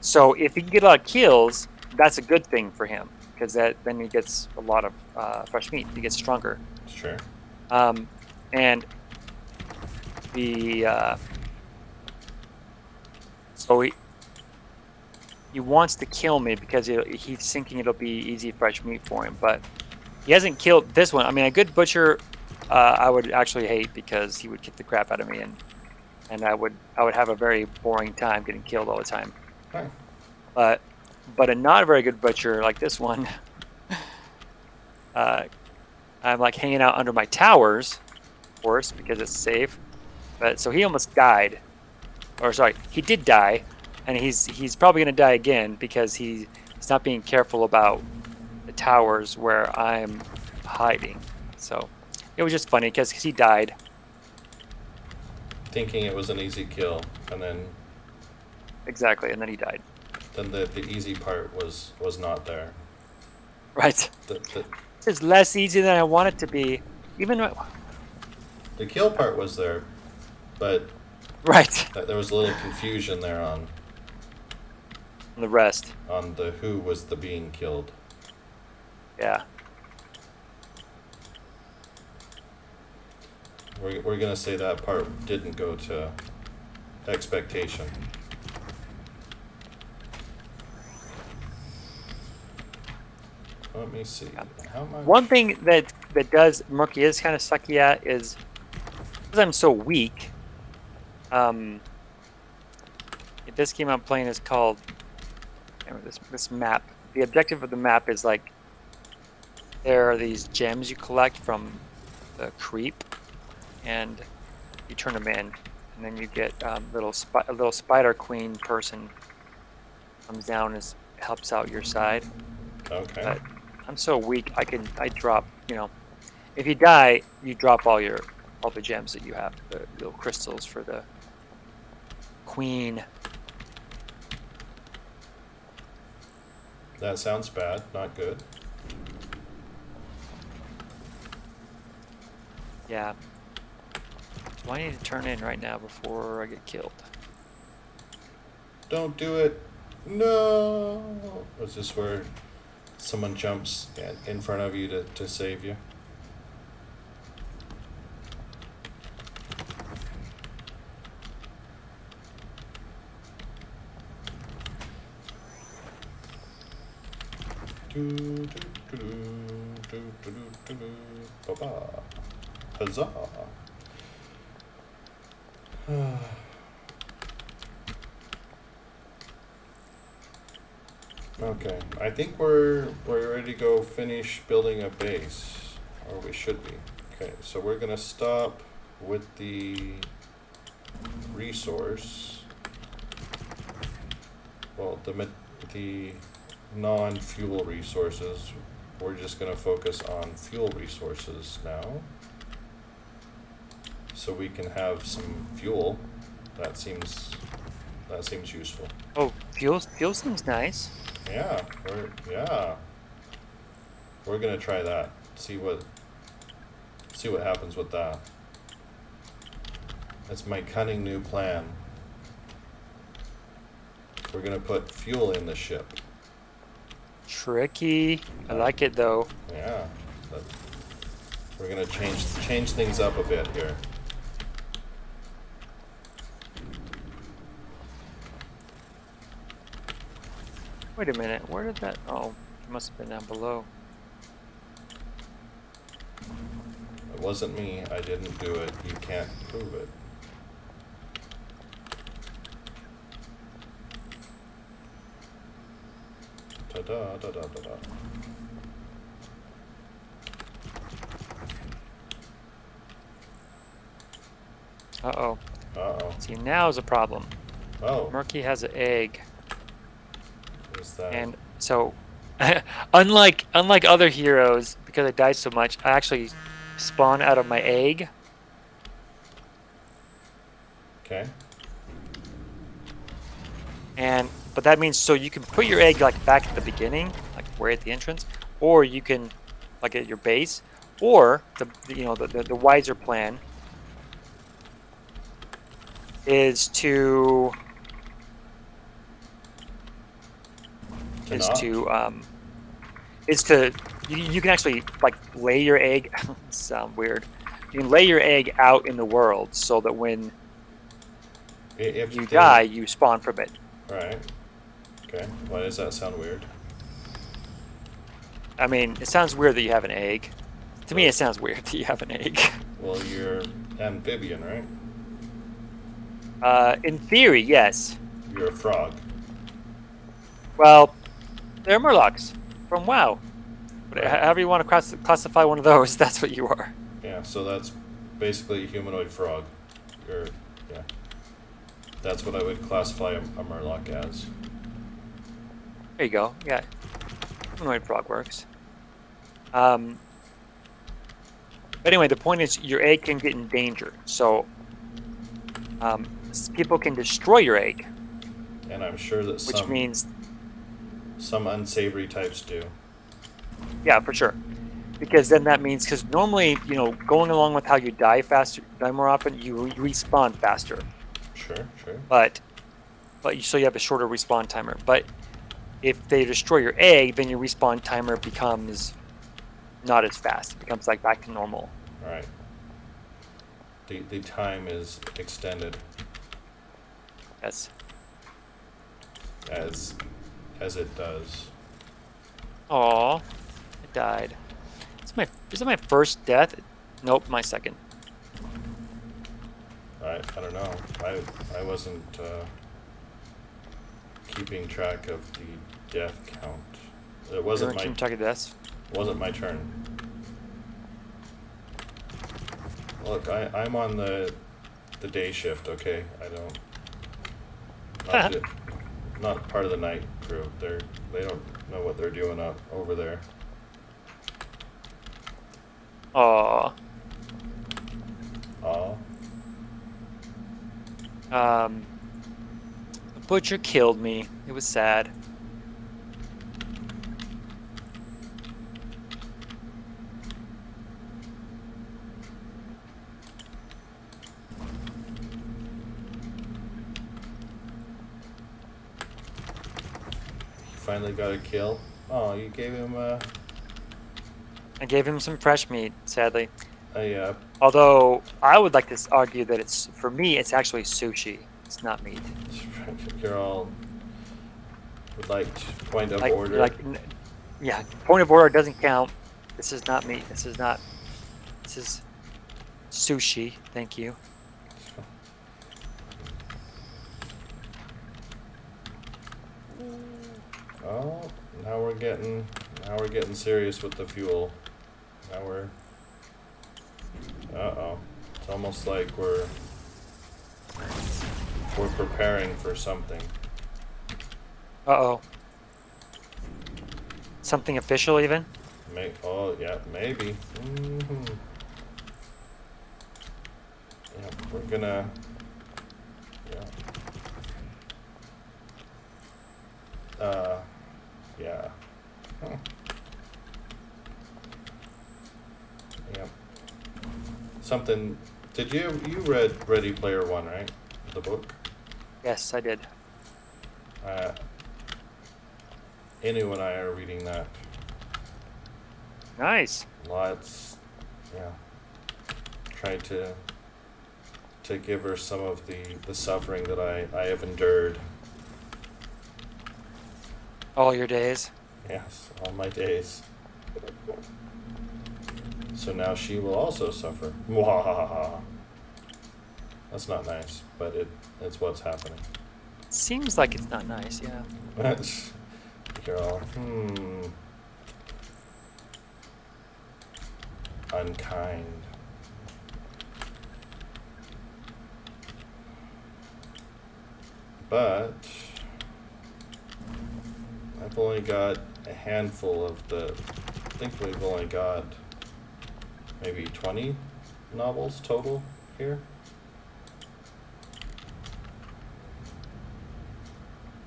B: So if he can get a lot of kills, that's a good thing for him because then he gets a lot of fresh meat. He gets stronger.
A: Sure.
B: And the so he wants to kill me because he's thinking it'll be easy fresh meat for him, but he hasn't killed this one. I mean, a good butcher, I would actually hate because he would kick the crap out of me, and I would have a very boring time getting killed all the time.
A: Right.
B: But a not very good butcher like this one, I'm like hanging out under my towers, of course, because it's safe. But so he almost died, or sorry, he did die, and he's probably gonna die again because he's not being careful about the towers where I'm hiding. So it was just funny because he died.
A: Thinking it was an easy kill, and then
B: Exactly, and then he died.
A: the easy part was not there.
B: Right.
A: The
B: It's less easy than I want it to be. Even
A: the kill part was there, but
B: right.
A: there was a little confusion there on
B: The rest.
A: the who was the being killed.
B: Yeah.
A: We're gonna say that part didn't go to expectation. Let me see. How much?
B: One thing that does Murky is kind of sucky at is because I'm so weak. This game I'm playing is called this map. The objective of the map is like there are these gems you collect from the creep, and you turn them in, and then you get a little spider queen person comes down and helps out your side.
A: Okay.
B: But I'm so weak. I drop. If you die, you drop all the gems that you have, the little crystals for the queen.
A: That sounds bad. Not good.
B: Yeah. So I need to turn in right now before I get killed.
A: Don't do it. No. Was this where someone jumps in front of you to save you? Ba-ba. Huzzah. Okay, I think we're ready to go finish building a base, or we should be. Okay, so we're gonna stop with the resource. Well, the non-fuel resources. We're just gonna focus on fuel resources now, so we can have some fuel. That seems useful.
B: Oh, fuel seems nice.
A: Yeah, we're gonna try that. See what happens with that. That's my cunning new plan. We're gonna put fuel in the ship.
B: Tricky. I like it though.
A: Yeah. But we're gonna change things up a bit here.
B: Wait a minute. Where did that? Oh, it must have been down below.
A: It wasn't me. I didn't do it. You can't prove it. Ta-da, da-da-da-da.
B: Uh-oh.
A: Uh-oh.
B: See, now is a problem.
A: Oh.
B: Murky has an egg.
A: What's that?
B: And so, unlike other heroes, because I died so much, I actually spawn out of my egg.
A: Okay.
B: But that means so you can put your egg like back at the beginning, like right at the entrance, or you can like at your base, or the wiser plan is to you can actually like lay your egg. Sound weird. You can lay your egg out in the world so that when
A: If
B: you die, you spawn from it.
A: Right. Okay. Why does that sound weird?
B: I mean, it sounds weird that you have an egg. To me, it sounds weird that you have an egg.
A: Well, you're amphibian,
B: right? In theory, yes.
A: You're a frog.
B: Well, they're murlocs from WoW.
A: Right.
B: However you want to classify one of those, that's what you are.
A: Yeah, so that's basically a humanoid frog. Yeah. That's what I would classify a murloc as.
B: There you go. Yeah. Humanoid frog works. But anyway, the point is your egg can get in danger. So people can destroy your egg.
A: And I'm sure that
B: which means
A: some unsavory types do.
B: Yeah, for sure. Because then that means, because normally, going along with how you die more often, you respawn faster.
A: Sure.
B: But so you have a shorter respawn timer. But if they destroy your egg, then your respawn timer becomes not as fast. It becomes like back to normal.
A: Right. The time is extended.
B: Yes.
A: As it does.
B: Aw, I died. Is it my first death? Nope, my second.
A: I don't know. I wasn't keeping track of the death count. It wasn't my
B: keeping track of deaths?
A: Wasn't my turn. Look, I'm on the day shift. Okay, not part of the night crew. They don't know what they're doing over there.
B: Aw. The butcher killed me. It was sad.
A: Finally got a kill. Oh, you gave him
B: I gave him some fresh meat, sadly.
A: a
B: Although I would like to argue that for me it's actually sushi. It's not meat.
A: You're all would like point of order.
B: Yeah, point of order doesn't count. This is not meat. This is sushi. Thank you.
A: Oh, now we're getting serious with the fuel. Now we're it's almost like we're preparing for something.
B: Something official even?
A: Yeah, maybe. Mm-hmm. Yeah, we're gonna yeah. Huh. Yep. Something Did you read Ready Player One, right? The book.
B: Yes, I did.
A: Inu and I are reading that.
B: Nice.
A: Lots, yeah. Trying to give her some of the suffering that I have endured.
B: All your days.
A: Yes, all my days. So now she will also suffer. Mwahaha. That's not nice, but it's what's happening.
B: Seems like it's not nice, yeah.
A: You're all, unkind. But I've only got a handful of I think we've only got maybe 20 novels total here.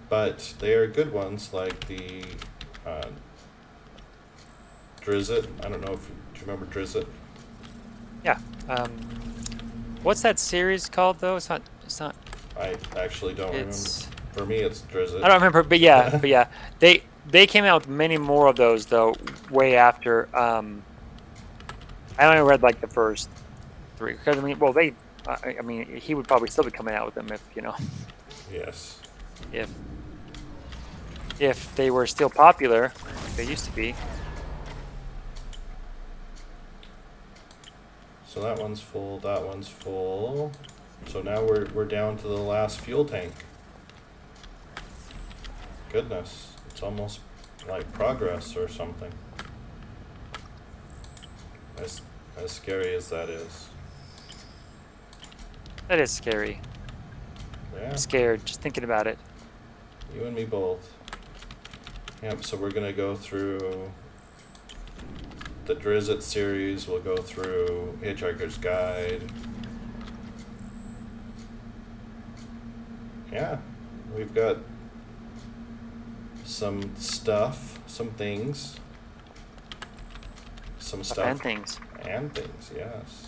A: But they are good ones, like the Drizzt. I don't know do you remember Drizzt?
B: Yeah. What's that series called though? It's not.
A: I actually don't remember. For me, it's Drizzt.
B: I don't remember, but yeah, they came out with many more of those though, way after. I only read like the first 3 because I mean, well, I mean, he would probably still be coming out with them if
A: Yes.
B: If they were still popular, like they used to be.
A: So that one's full. That one's full. So now we're down to the last fuel tank. Goodness, it's almost like progress or something. As scary as that is.
B: That is scary.
A: Yeah.
B: I'm scared just thinking about it.
A: You and me both. Yep, so we're gonna go through the Drizzt series, we'll go through Hitchhiker's Guide. Yeah, we've got some stuff, some things. Some stuff.
B: And things.
A: And things, yes.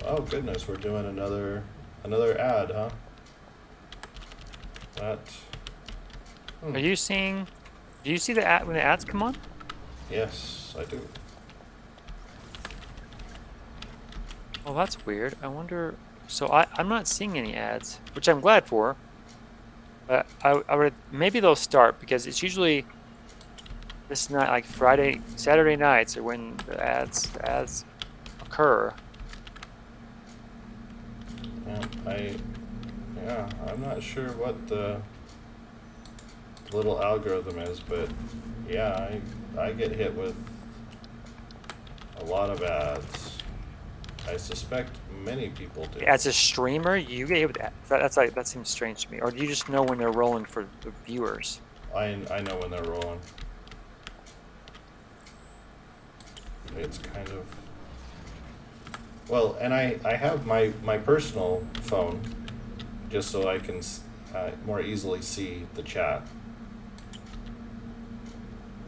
A: Oh goodness, we're doing another ad, huh? That.
B: Are you seeing? Do you see the ad when the ads come on?
A: Yes, I do.
B: Well, that's weird. I wonder. So I'm not seeing any ads, which I'm glad for. But I would maybe they'll start because it's usually this night, like Saturday nights, are when the ads occur.
A: Yeah, I'm not sure what the little algorithm is, but yeah, I get hit with a lot of ads. I suspect many people do.
B: As a streamer, you get hit with ads. That seems strange to me. Or do you just know when they're rolling for the viewers?
A: I know when they're rolling. It's kind of. Well, and I have my personal phone just so I can more easily see the chat.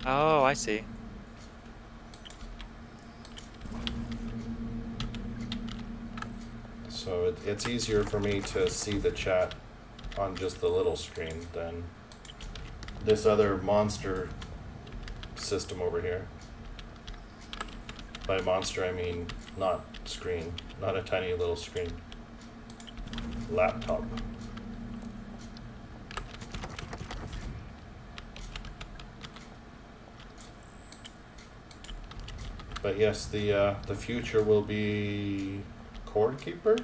B: Oh, I see.
A: So it's easier for me to see the chat on just the little screen than this other monster system over here. By monster, I mean not screen, not a tiny little screen. Laptop. But yes, the future will be Cord Keeper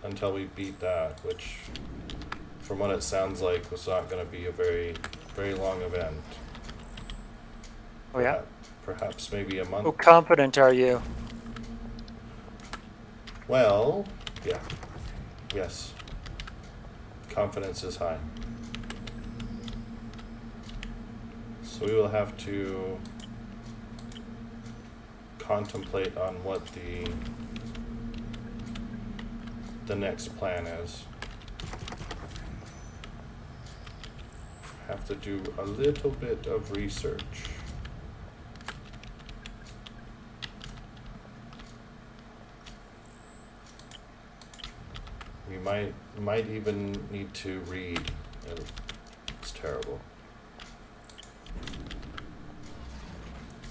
A: until we beat that, which from what it sounds like was not going to be a very, very long event.
B: Oh yeah?
A: Perhaps maybe a month.
B: How confident are you?
A: Well, yeah. Yes. Confidence is high. So we will have to contemplate on what the next plan is. Have to do a little bit of research. We might even need to read. It's terrible.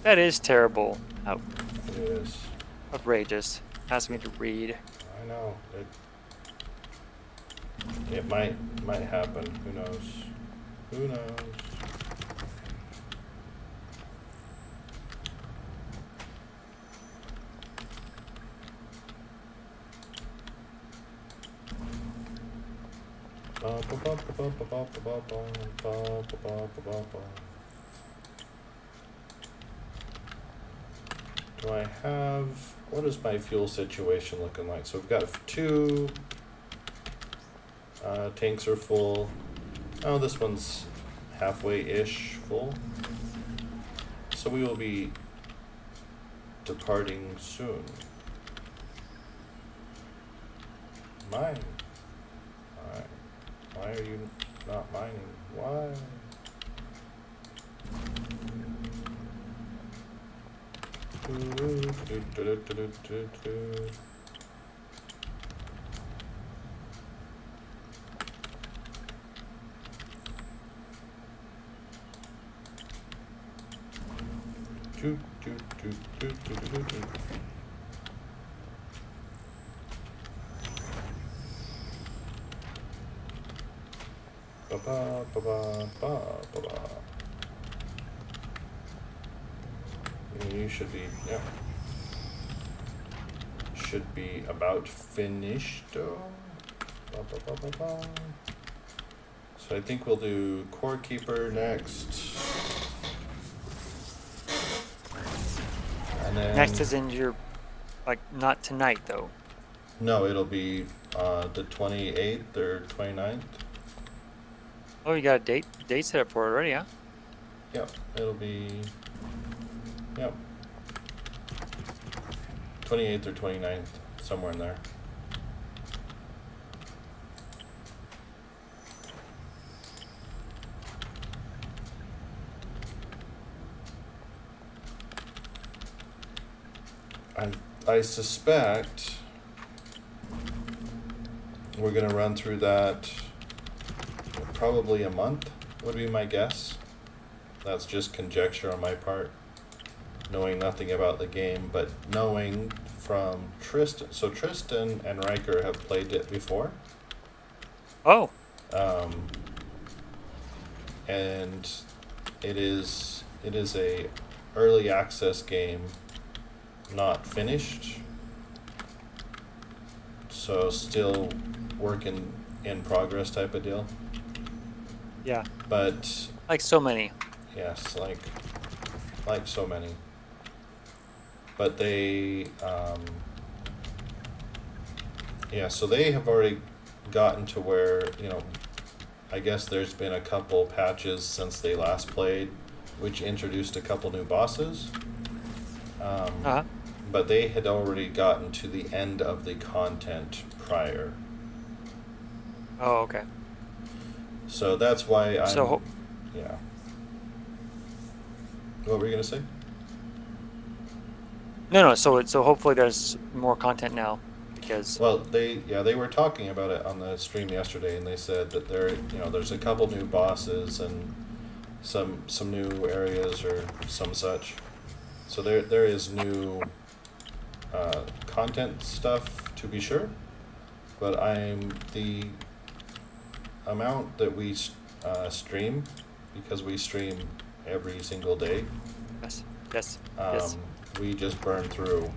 B: That is terrible. How
A: It is.
B: outrageous. Ask me to read.
A: I know. It might happen. Who knows? Who knows? Do I have, what is my fuel situation looking like? So we've got 2 tanks are full. Oh, this one's halfway-ish full. So we will be departing soon. Mine. Alright. Why are you not mining? Why? You should be, yeah. Should be about finished. So I think we'll do Core Keeper next. And then
B: Next is in your, like, not tonight though.
A: no, it'll be the 28th or 29th.
B: Oh, you got a date set up for it already, huh?
A: Yep, it'll be, yep, 28th or 29th, somewhere in there. I suspect we're gonna run through that probably a month would be my guess. That's just conjecture on my part, knowing nothing about the game, but knowing from Tristan. So Tristan and Riker have played it before.
B: Oh.
A: And it is a early access game, not finished. So still work in progress type of deal.
B: Yeah.
A: But
B: like so many.
A: Yes, like so many. But they, yeah, so they have already gotten to where, I guess there's been a couple patches since they last played, which introduced a couple new bosses.
B: Uh-huh.
A: But they had already gotten to the end of the content prior.
B: Oh, okay.
A: So that's why I'm...
B: So
A: yeah. What were you going to say?
B: No. So hopefully there's more content now, because
A: Well, they were talking about it on the stream yesterday, and they said that there's a couple new bosses and some new areas or some such. So there is new content stuff to be sure, but the amount that we stream, because we stream every single day.
B: Yes.
A: We just burn through,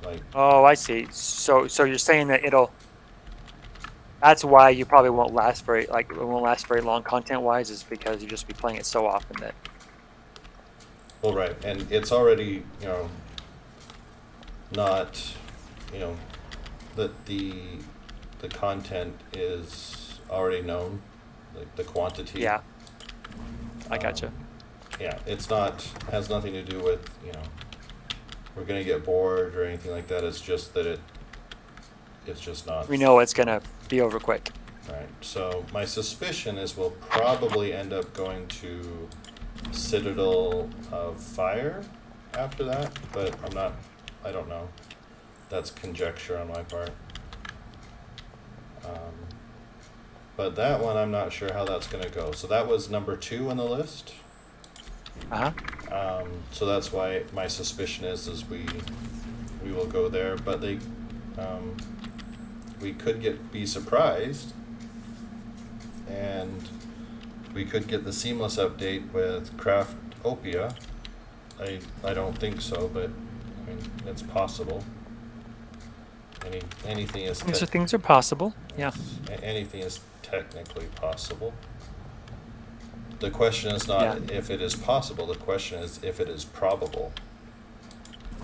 A: like.
B: Oh, I see. So you're saying that that's why you probably won't last very long content wise, is because you just be playing it so often that.
A: Well, right, and it's already, not, that the content is already known, like the quantity.
B: Yeah. I gotcha.
A: Yeah, has nothing to do with, we're gonna get bored or anything like that. It's just that it's just not.
B: We know it's gonna be over quick.
A: Right. So my suspicion is we'll probably end up going to Citadel of Fire after that, but I don't know. That's conjecture on my part. But that one, I'm not sure how that's going to go. So that was number 2 on the list. So that's why my suspicion is we will go there. But we could be surprised, and we could get the seamless update with Craftopia. I don't think so, but I mean it's possible. Anything is.
B: Things are possible. Yeah.
A: Anything is technically possible. The question is not if it is possible. The question is if it is probable.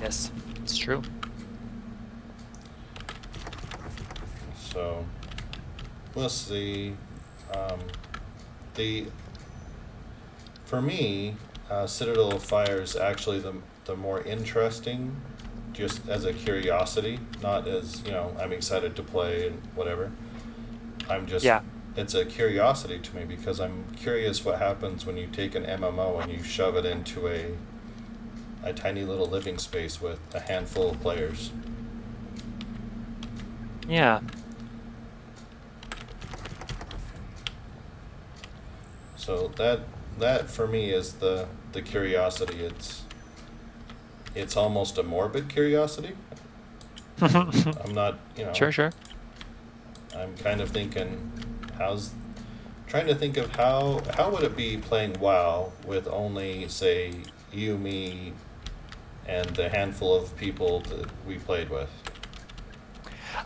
B: Yes, it's true.
A: So we'll see. For me, Citadel of Fire is actually the more interesting, just as a curiosity, not as, I'm excited to play and whatever. It's a curiosity to me because I'm curious what happens when you take an MMO and you shove it into a tiny little living space with a handful of players.
B: Yeah.
A: So that for me is the curiosity. It's almost a morbid curiosity. I'm not,
B: Sure.
A: I'm kind of thinking, trying to think of how would it be playing WoW with only, say, you, me, and the handful of people that we played with.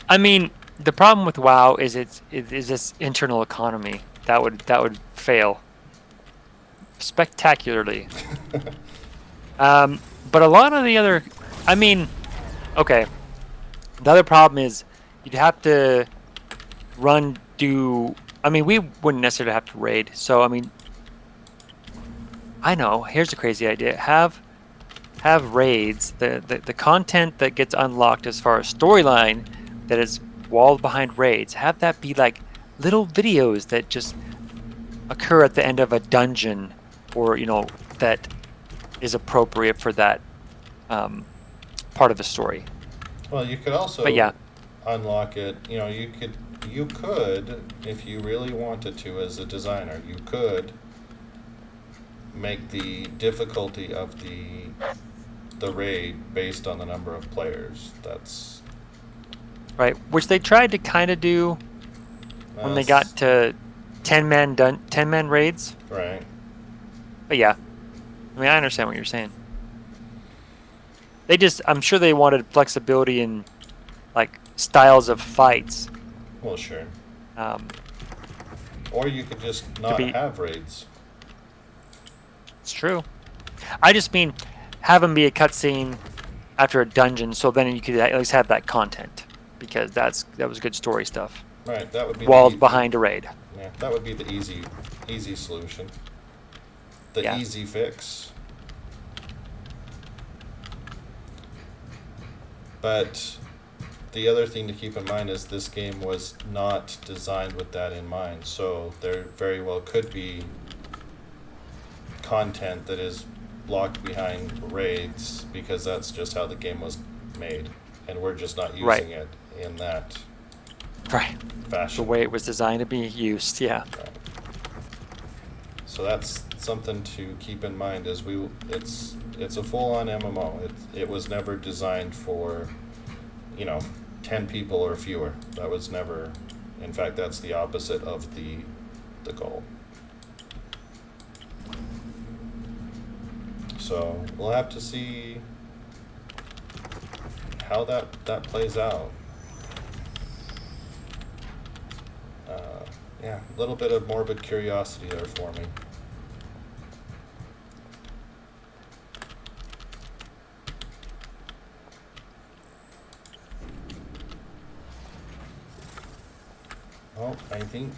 B: I mean, the problem with WoW is it is this internal economy that would fail spectacularly. But a lot of the other, okay. The other problem is you'd have to we wouldn't necessarily have to raid. So, I know, here's a crazy idea. Have raids, the content that gets unlocked as far as storyline that is walled behind raids, have that be like little videos that just occur at the end of a dungeon, or, that is appropriate for that part of the story.
A: Well, you could also unlock it. You could, if you really wanted to, as a designer, you could make the difficulty of the raid based on the number of players. That's
B: right, which they tried to kind of do when they got to 10-man raids.
A: Right.
B: But yeah, I understand what you're saying. I'm sure they wanted flexibility in like styles of fights.
A: Well, sure. Or you could just not have raids.
B: It's true. I just mean have them be a cutscene after a dungeon, so then you could at least have that content, because that was good story stuff.
A: Right, that would be
B: walled behind a raid.
A: Yeah, that would be the easy solution. The easy fix. But the other thing to keep in mind is this game was not designed with that in mind. So there very well could be content that is locked behind raids because that's just how the game was made. And we're just not using it in that fashion.
B: The way it was designed to be used, yeah.
A: Right. So that's something to keep in mind is it's a full-on MMO. It was never designed for 10 people or fewer. That was never, in fact, that's the opposite of the goal. So we'll have to see how that plays out. A little bit of morbid curiosity there for me. Well, I think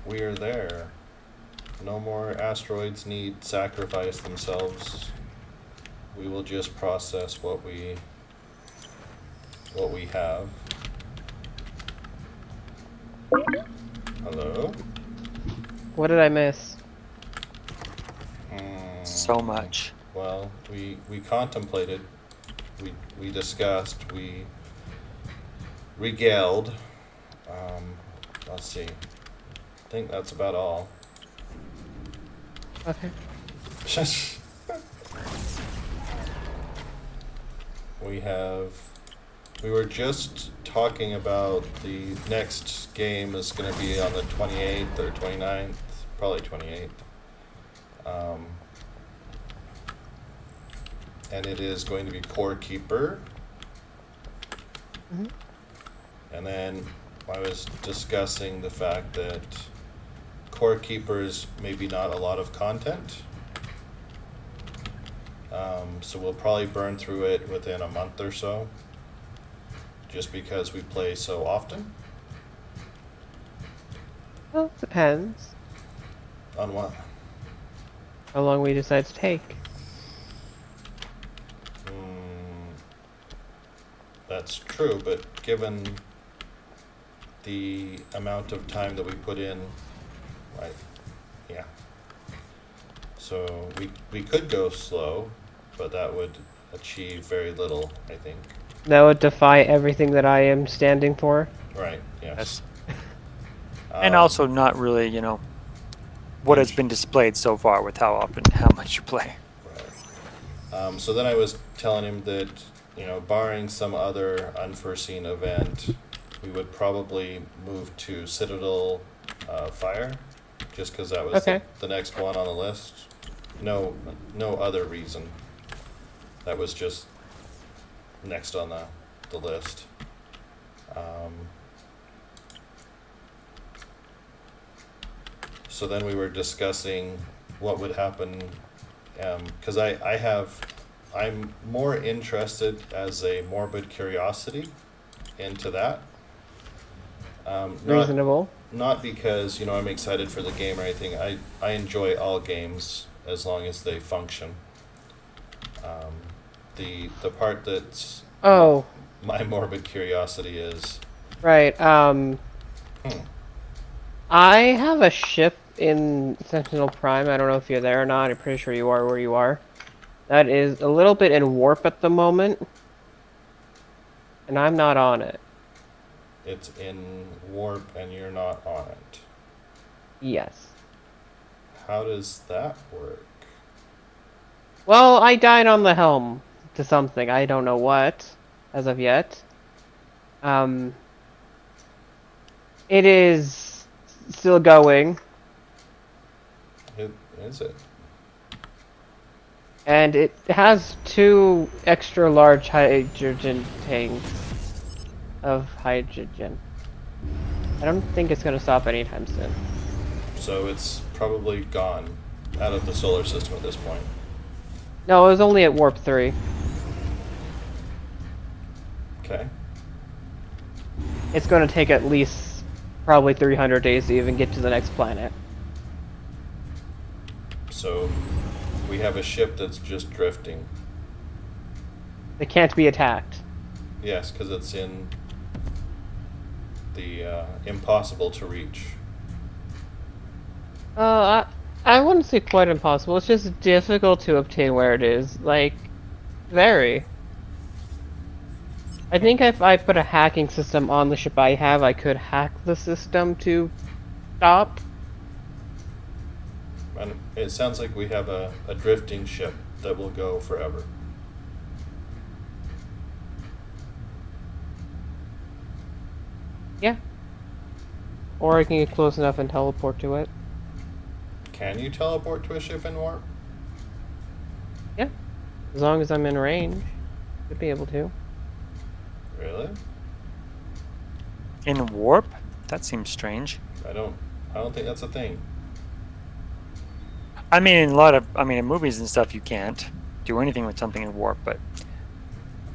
A: we are there. No more asteroids need sacrifice themselves. We will just process what we have. Hello?
C: What did I miss?
B: So much.
A: Well, we contemplated, we discussed, we regaled. Let's see. I think that's about all.
C: Okay.
A: We were just talking about the next game is going to be on the 28th or 29th, probably 28th. And it is going to be Core Keeper.
C: Mm-hmm.
A: And then I was discussing the fact that Core Keeper is maybe not a lot of content. So we'll probably burn through it within a month or so, just because we play so often.
C: Well, depends.
A: On what?
C: How long we decide to take.
A: That's true, but given the amount of time that we put in, right? Yeah. So we could go slow, but that would achieve very little, I think.
C: That would defy everything that I am standing for.
A: Right, yes.
B: And also not really, what has been displayed so far with how often, how much you play.
A: Right. So then I was telling him that, barring some other unforeseen event, we would probably move to Citadel Fire, just because that was the next one on the list. No other reason. That was just next on the list. So then we were discussing what would happen, because I'm more interested as a morbid curiosity into that.
C: Reasonable.
A: Not because, I'm excited for the game or anything. I enjoy all games as long as they function. The part that's my morbid curiosity is...
C: Right, I have a ship in Sentinel Prime. I don't know if you're there or not. I'm pretty sure you are where you are. That is a little bit in warp at the moment. And I'm not on it.
A: It's in warp and you're not on it.
C: Yes.
A: How does that work?
C: Well, I died on the helm to something. I don't know what, as of yet. It is still going.
A: Is it?
C: And it has 2 extra large hydrogen tanks of hydrogen. I don't think it's going to stop anytime soon.
A: So it's probably gone out of the solar system at this point.
C: No, it was only at warp 3.
A: Okay.
C: It's going to take at least probably 300 days to even get to the next planet.
A: So we have a ship that's just drifting.
C: It can't be attacked.
A: Yes, because it's in the impossible to reach.
C: I wouldn't say quite impossible. It's just difficult to obtain where it is. Like, very. I think if I put a hacking system on the ship I have, I could hack the system to stop.
A: And it sounds like we have a drifting ship that will go forever.
C: Yeah. Or I can get close enough and teleport to it.
A: Can you teleport to a ship in warp?
C: Yeah. As long as I'm in range. Should be able to.
A: Really?
B: In warp? That seems strange.
A: I don't think that's a thing.
B: I mean, in movies and stuff, you can't do anything with something in warp, but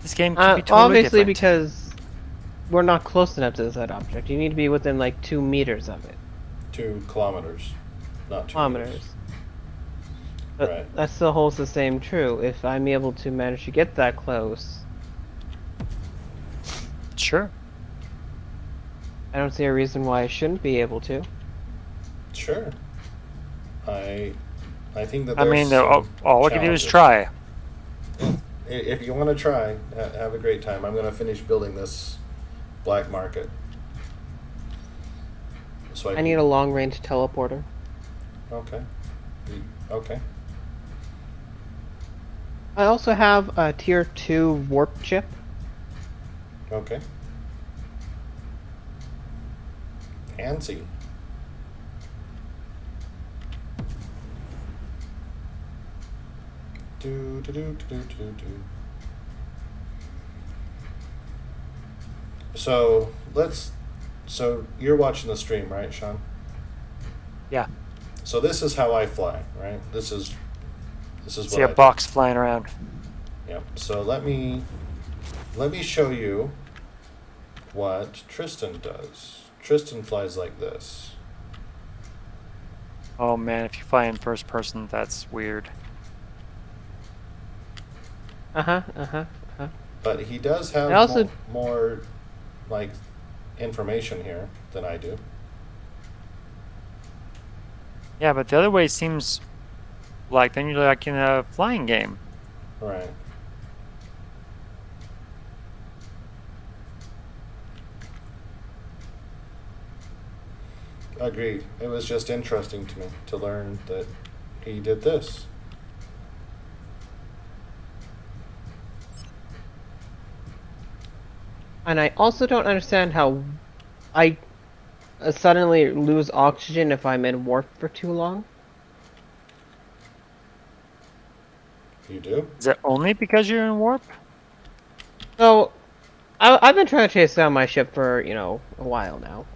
B: this game could be totally
C: obviously
B: different.
C: because we're not close enough to that object. You need to be within like 2 meters of it.
A: 2 kilometers, not 2
C: Kilometers.
A: meters.
C: But
A: Right.
C: that still holds the same true. If I'm able to manage to get that close,
B: Sure.
C: I don't see a reason why I shouldn't be able to.
A: Sure. I think that
B: I
A: there's
B: mean,
A: some
B: all we can do is
A: challenges.
B: try.
A: If you want to try, have a great time. I'm going to finish building this black market. So
C: I need a long-range teleporter.
A: Okay. Okay.
C: I also have a tier 2 warp chip.
A: Okay. Fancy. So so you're watching the stream, right, Sean?
B: Yeah.
A: So this is how I fly, right? This is
B: See
A: what
B: a
A: I
B: box flying around.
A: do. Yeah. So let me show you what Tristan does. Tristan flies like this.
B: Oh man, if you fly in first person, that's weird.
A: But he does have
C: I also
A: more like information here than I do.
B: Yeah, but the other way seems like then you're like in a flying game.
A: Right. Agreed. It was just interesting to me to learn that he did this.
C: And I also don't understand how I suddenly lose oxygen if I'm in warp for too long.
A: You do?
B: Is it only because you're in warp?
C: So, I've been trying to chase down my ship for, a while now.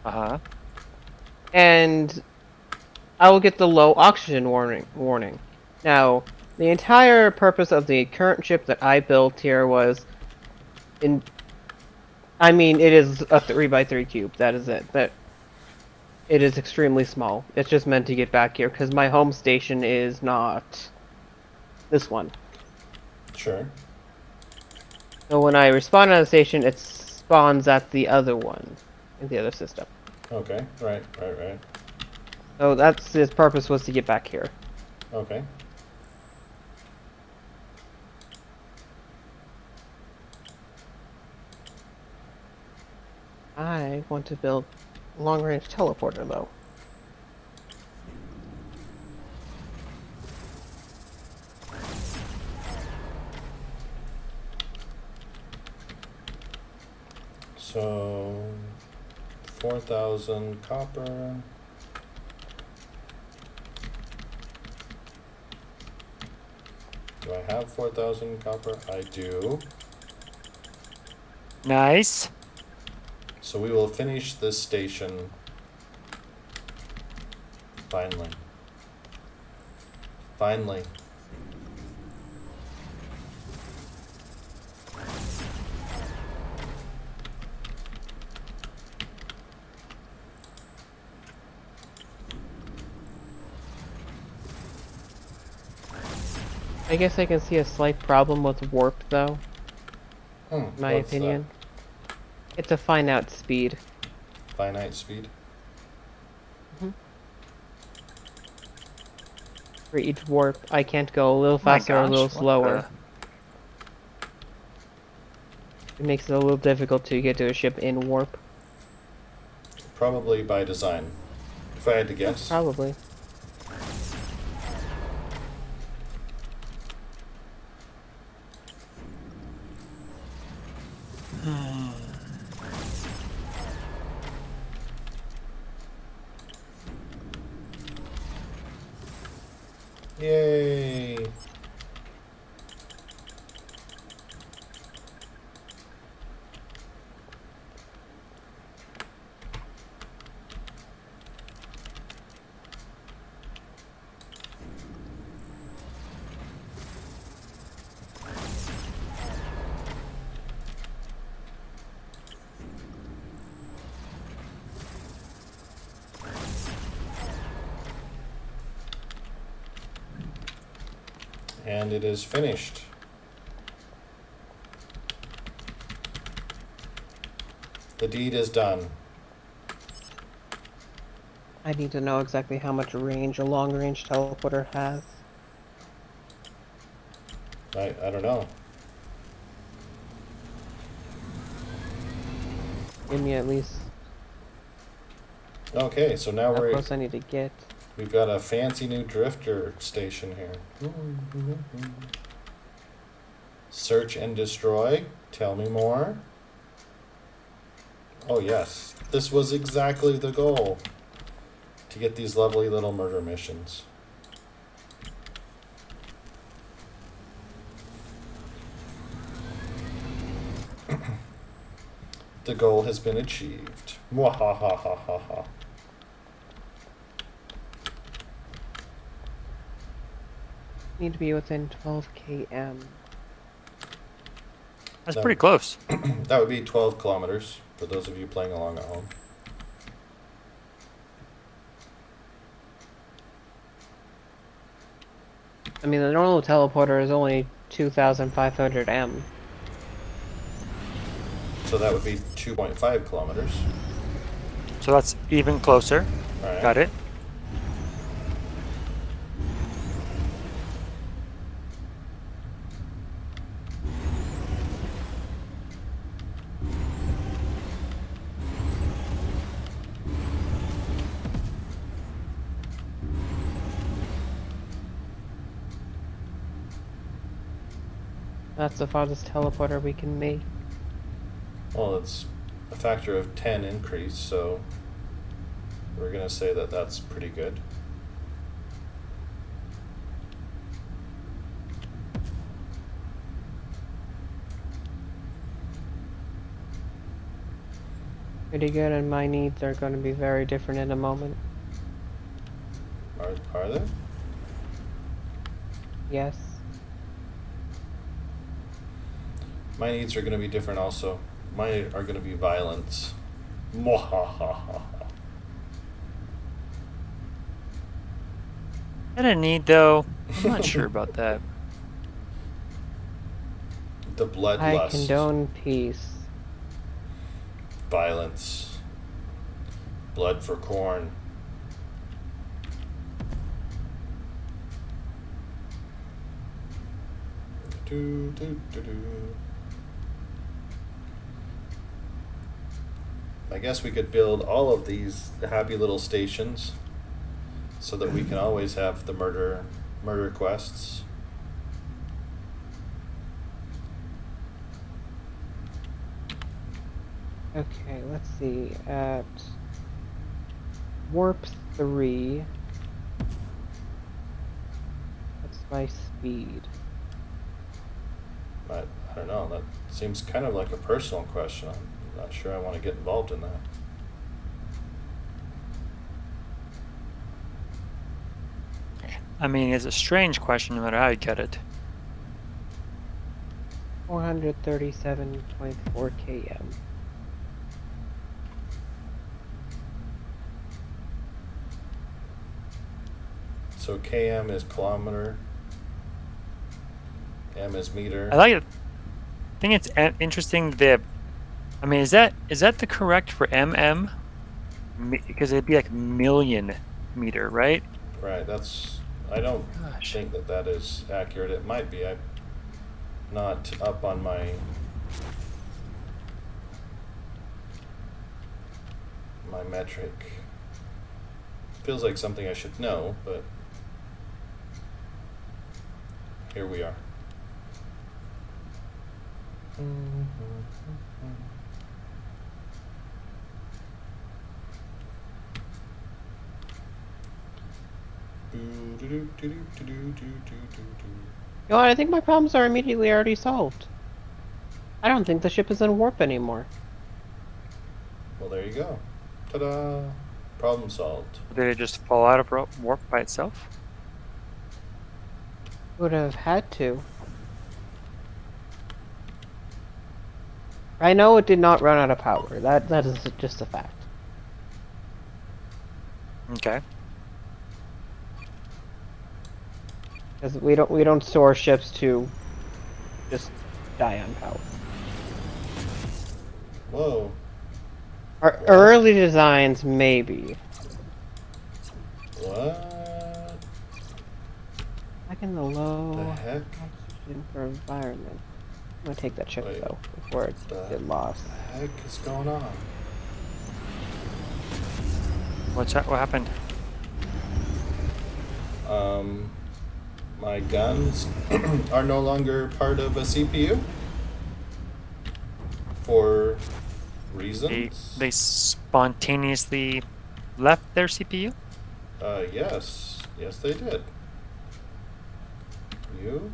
B: Uh-huh.
C: And I will get the low oxygen warning. Now, the entire purpose of the current ship that I built here was I mean, it is a 3x3 cube, that is it. But it is extremely small. It's just meant to get back here, because my home station is not this one.
A: Sure.
C: So when I respawn at a station, it spawns at the other one, in the other system.
A: Okay. Right.
C: So that's its purpose, was to get back here.
A: Okay.
C: I want to build a long-range teleporter, though.
A: So 4,000 copper. Do I have 4,000 copper? I do.
B: Nice.
A: So we will finish this station finally. Finally.
C: I guess I can see a slight problem with warp, though. In my
A: What's
C: opinion. It's a finite speed.
A: that? Finite speed?
C: For each warp, I can't go a little
B: Oh my
C: faster or a little
B: gosh, what
C: slower. It makes it a little difficult to get to a ship in warp.
A: Probably by design. If I had to guess.
C: Probably.
A: Yay! And it is finished. The deed is done.
C: I need to know exactly how much range a long-range teleporter has.
A: I don't know.
C: Give me at least
A: Okay, so now
C: how
A: we're
C: close I need to get.
A: we've got a fancy new drifter station here. Search and destroy. Tell me more. Oh yes, this was exactly the goal. To get these lovely little murder missions. The goal has been achieved. Mwahahahaha.
C: Need to be within 12 km.
B: That's
A: No.
B: pretty close.
A: That would be 12 kilometers for those of you playing along at home.
C: I mean, the normal teleporter is only 2,500 m.
A: So that would be 2.5 kilometers.
B: So that's even closer.
A: All right.
B: Got it.
C: That's the farthest teleporter we can make.
A: Well, it's a factor of 10 increase, so we're going to say that that's pretty good.
C: Pretty good, and my needs are going to be very different in a moment.
A: Are they?
C: Yes.
A: My needs are going to be different also. Mine are going to be violence. Mwahahaha.
B: And a need though. I'm not sure about that.
A: The
C: I
A: bloodlust.
C: condone peace.
A: Violence. Blood for corn. Do, do, do, do. I guess we could build all of these happy little stations so that we can always have the murder quests.
C: Okay, let's see. At warp 3, what's my speed?
A: But I don't know, that seems kind of like a personal question. I'm not sure I want to get involved in that.
B: I mean, it's a strange question no matter how you get it.
C: 437.4 km.
A: So km is kilometer, m is meter.
B: I like it. I think it's interesting that, I mean, is that the correct for mm? Because it'd be like million meter, right?
A: Right, that's, I don't
B: Gosh.
A: think that that is accurate. It might be. I'm not up on my metric. Feels like something I should know, but here we are.
C: You know what, I think my problems are immediately already solved. I don't think the ship is in warp anymore.
A: Well, there you go. Ta-da! Problem solved.
B: Did it just fall out of warp by itself?
C: Would have had to. I know it did not run out of power. That is just a fact.
B: Okay.
C: Because we don't store ships to just die on power.
A: Whoa.
C: Our
A: What?
C: early designs, maybe.
A: What
C: Back in the
A: the
C: low
A: heck?
C: oxygen for environment. I'm gonna take that ship
A: Wait,
C: though before it
A: the
C: get lost.
A: heck is going on?
B: What's that? What happened?
A: My guns are no longer part of a CPU for reasons.
B: They spontaneously left their CPU.
A: Yes, yes, they did. You?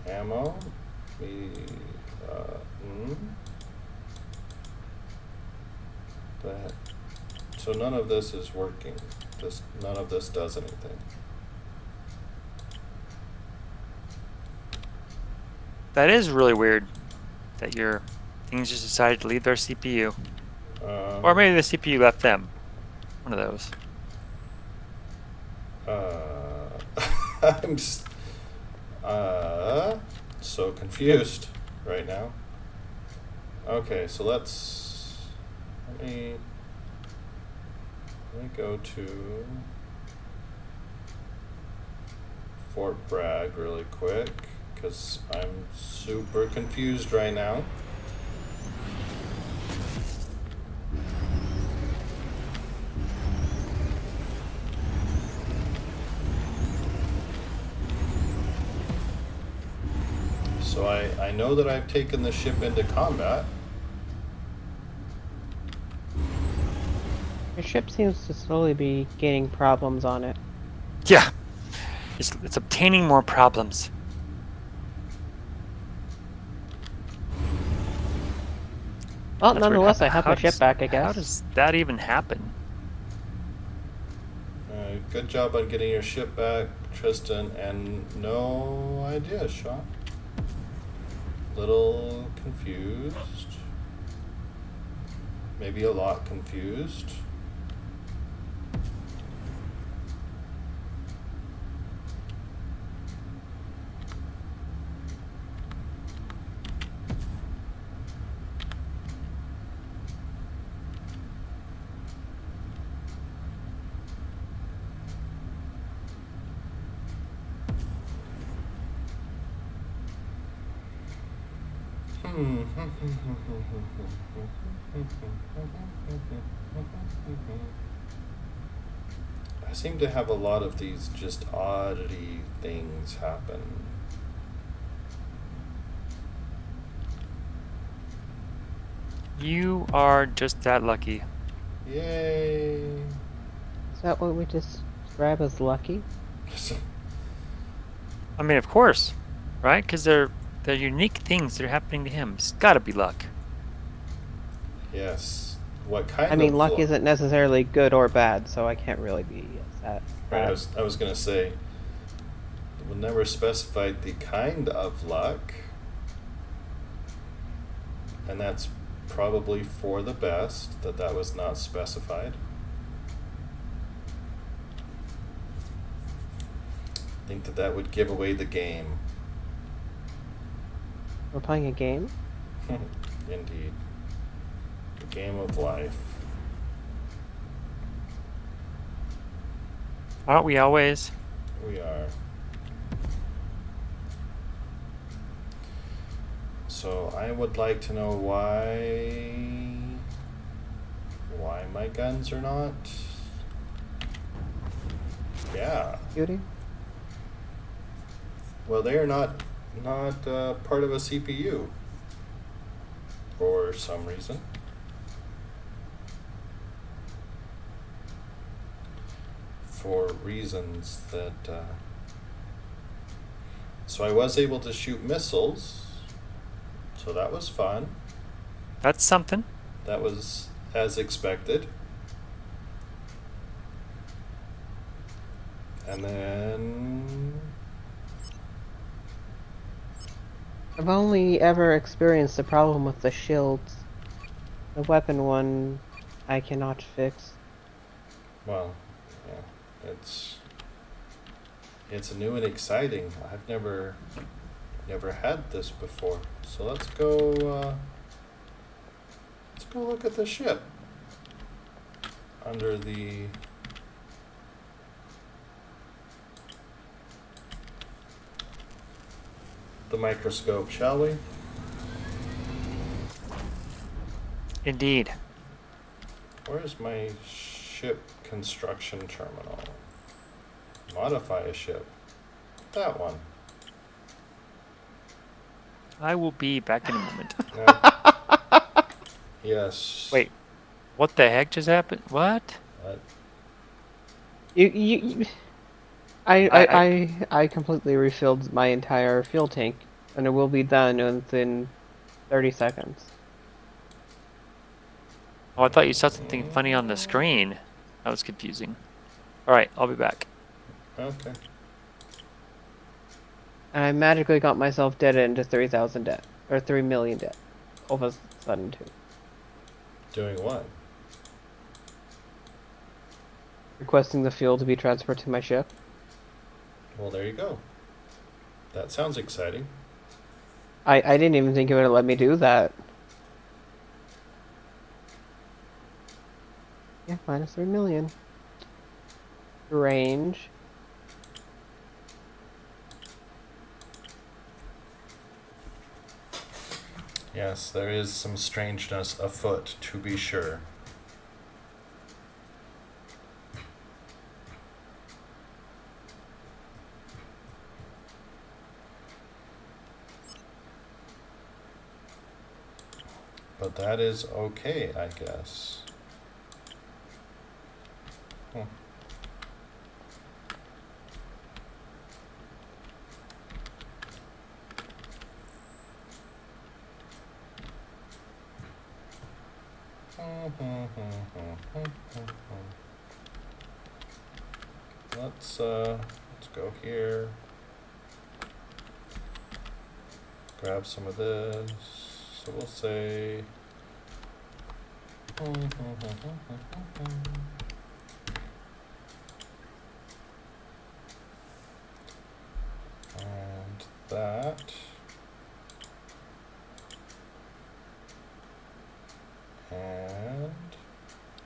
A: Ammo? Me? Hmm? The heck? So none of this is working. None of this does anything.
B: That is really weird. That your things just decided to leave their CPU, or maybe the CPU left them. One of those.
A: I'm just, so confused right now. Okay, so let me go to Fort Bragg really quick, because I'm super confused right now. So I know that I've taken the ship into combat.
C: Your ship seems to slowly be gaining problems on it.
B: Yeah, it's obtaining more problems.
C: Well,
B: That's weird.
C: nonetheless, I have
B: How
C: my ship
B: does-
C: back, I guess.
B: How does that even happen?
A: Good job on getting your ship back, Tristan, and no idea, Sean. Little confused. Maybe a lot confused. I seem to have a lot of these just oddity things happen.
B: You are just that lucky.
A: Yay!
C: Is that what we just describe as lucky?
B: I mean, of course, right? Because they're unique things that are happening to him. It's got to be luck.
A: Yes. What kind
C: I mean,
A: of
C: luck isn't necessarily good or bad, so I can't really be upset.
A: Right, I was gonna say, we never specified the kind of luck, and that's probably for the best that that was not specified. I think that that would give away the game.
C: We're playing a game?
A: Indeed. The game of life.
B: Aren't we always?
A: We are. So I would like to know why my guns are not. Yeah.
C: Shooting?
A: Well, they are not part of a CPU for some reason. For reasons that. So I was able to shoot missiles, so that was fun.
B: That's something.
A: That was as expected. And then.
C: I've only ever experienced a problem with the shields. The weapon one I cannot fix.
A: Well, yeah, it's. It's new and exciting. I've never had this before. So let's go look at the ship under the microscope, shall we?
B: Indeed.
A: Where's my ship construction terminal? Modify a ship. That one.
B: I will be back in a moment.
A: Yes.
B: Wait, what the heck just happened? What?
C: You I completely refilled my entire fuel tank, and it will be done within 30 seconds.
B: Oh, I thought you saw something funny on the screen. That was confusing. All right, I'll be back.
A: Okay.
C: And I magically got myself dead into 3,000 debt. Or 3 million debt. All of a sudden, too.
A: Doing what?
C: Requesting the fuel to be transferred to my ship.
A: Well, there you go. That sounds exciting.
C: I didn't even think it would let me do that. Yeah, minus 3 million. Range.
A: Yes, there is some strangeness afoot, to be sure. But that is okay, I guess. Hmm. Let's go here. Grab some of this. So we'll say and that. And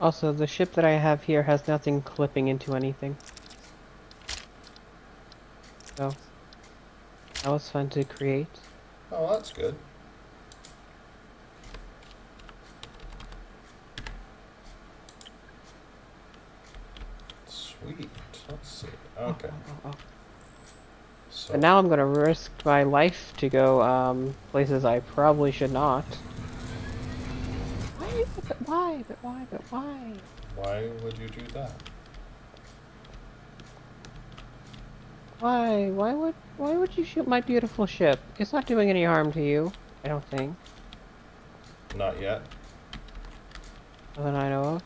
C: Also, the ship that I have here has nothing clipping into anything. So, that was fun to create.
A: oh, that's good. Sweet. Let's see. Okay.
C: Oh.
A: So
C: But now I'm gonna risk my life to go places I probably should not. Why? But why?
A: why would you do that?
C: Why? Why would you shoot my beautiful ship? It's not doing any harm to you, I don't think.
A: Not yet.
C: That I know of.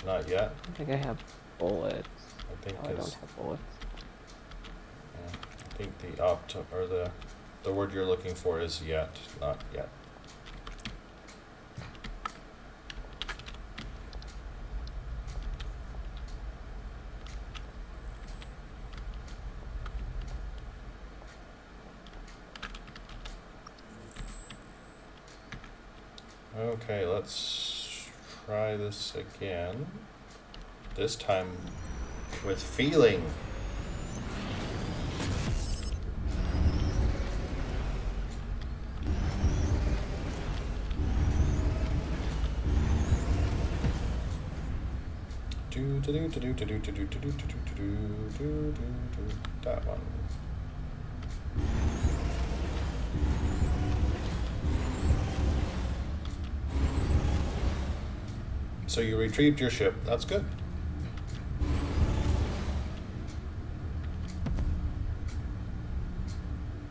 A: Not yet.
C: I don't think I have bullets.
A: I think
C: I don't have bullets.
A: I think the word you're looking for is yet, not yet. Okay, let's try this again. This time with feeling. That one. So you retrieved your ship. That's good.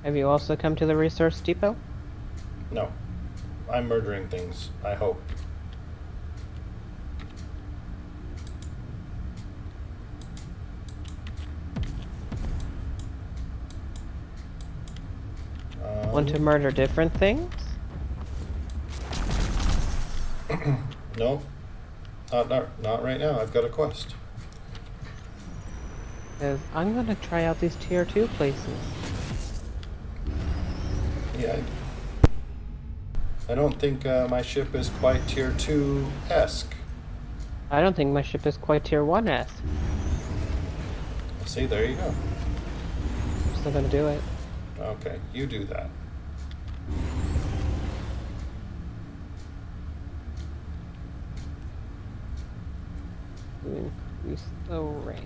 C: Have you also come to the resource depot?
A: No. I'm murdering things, I hope.
C: Want to murder different things?
A: No. Not right now. I've got a quest.
C: Because I'm gonna try out these tier 2 places.
A: Yeah. I don't think my ship is quite tier 2-esque.
C: I don't think my ship is quite tier 1s.
A: See, there you go.
C: I'm still gonna do it.
A: Okay, you do that.
C: To increase the range.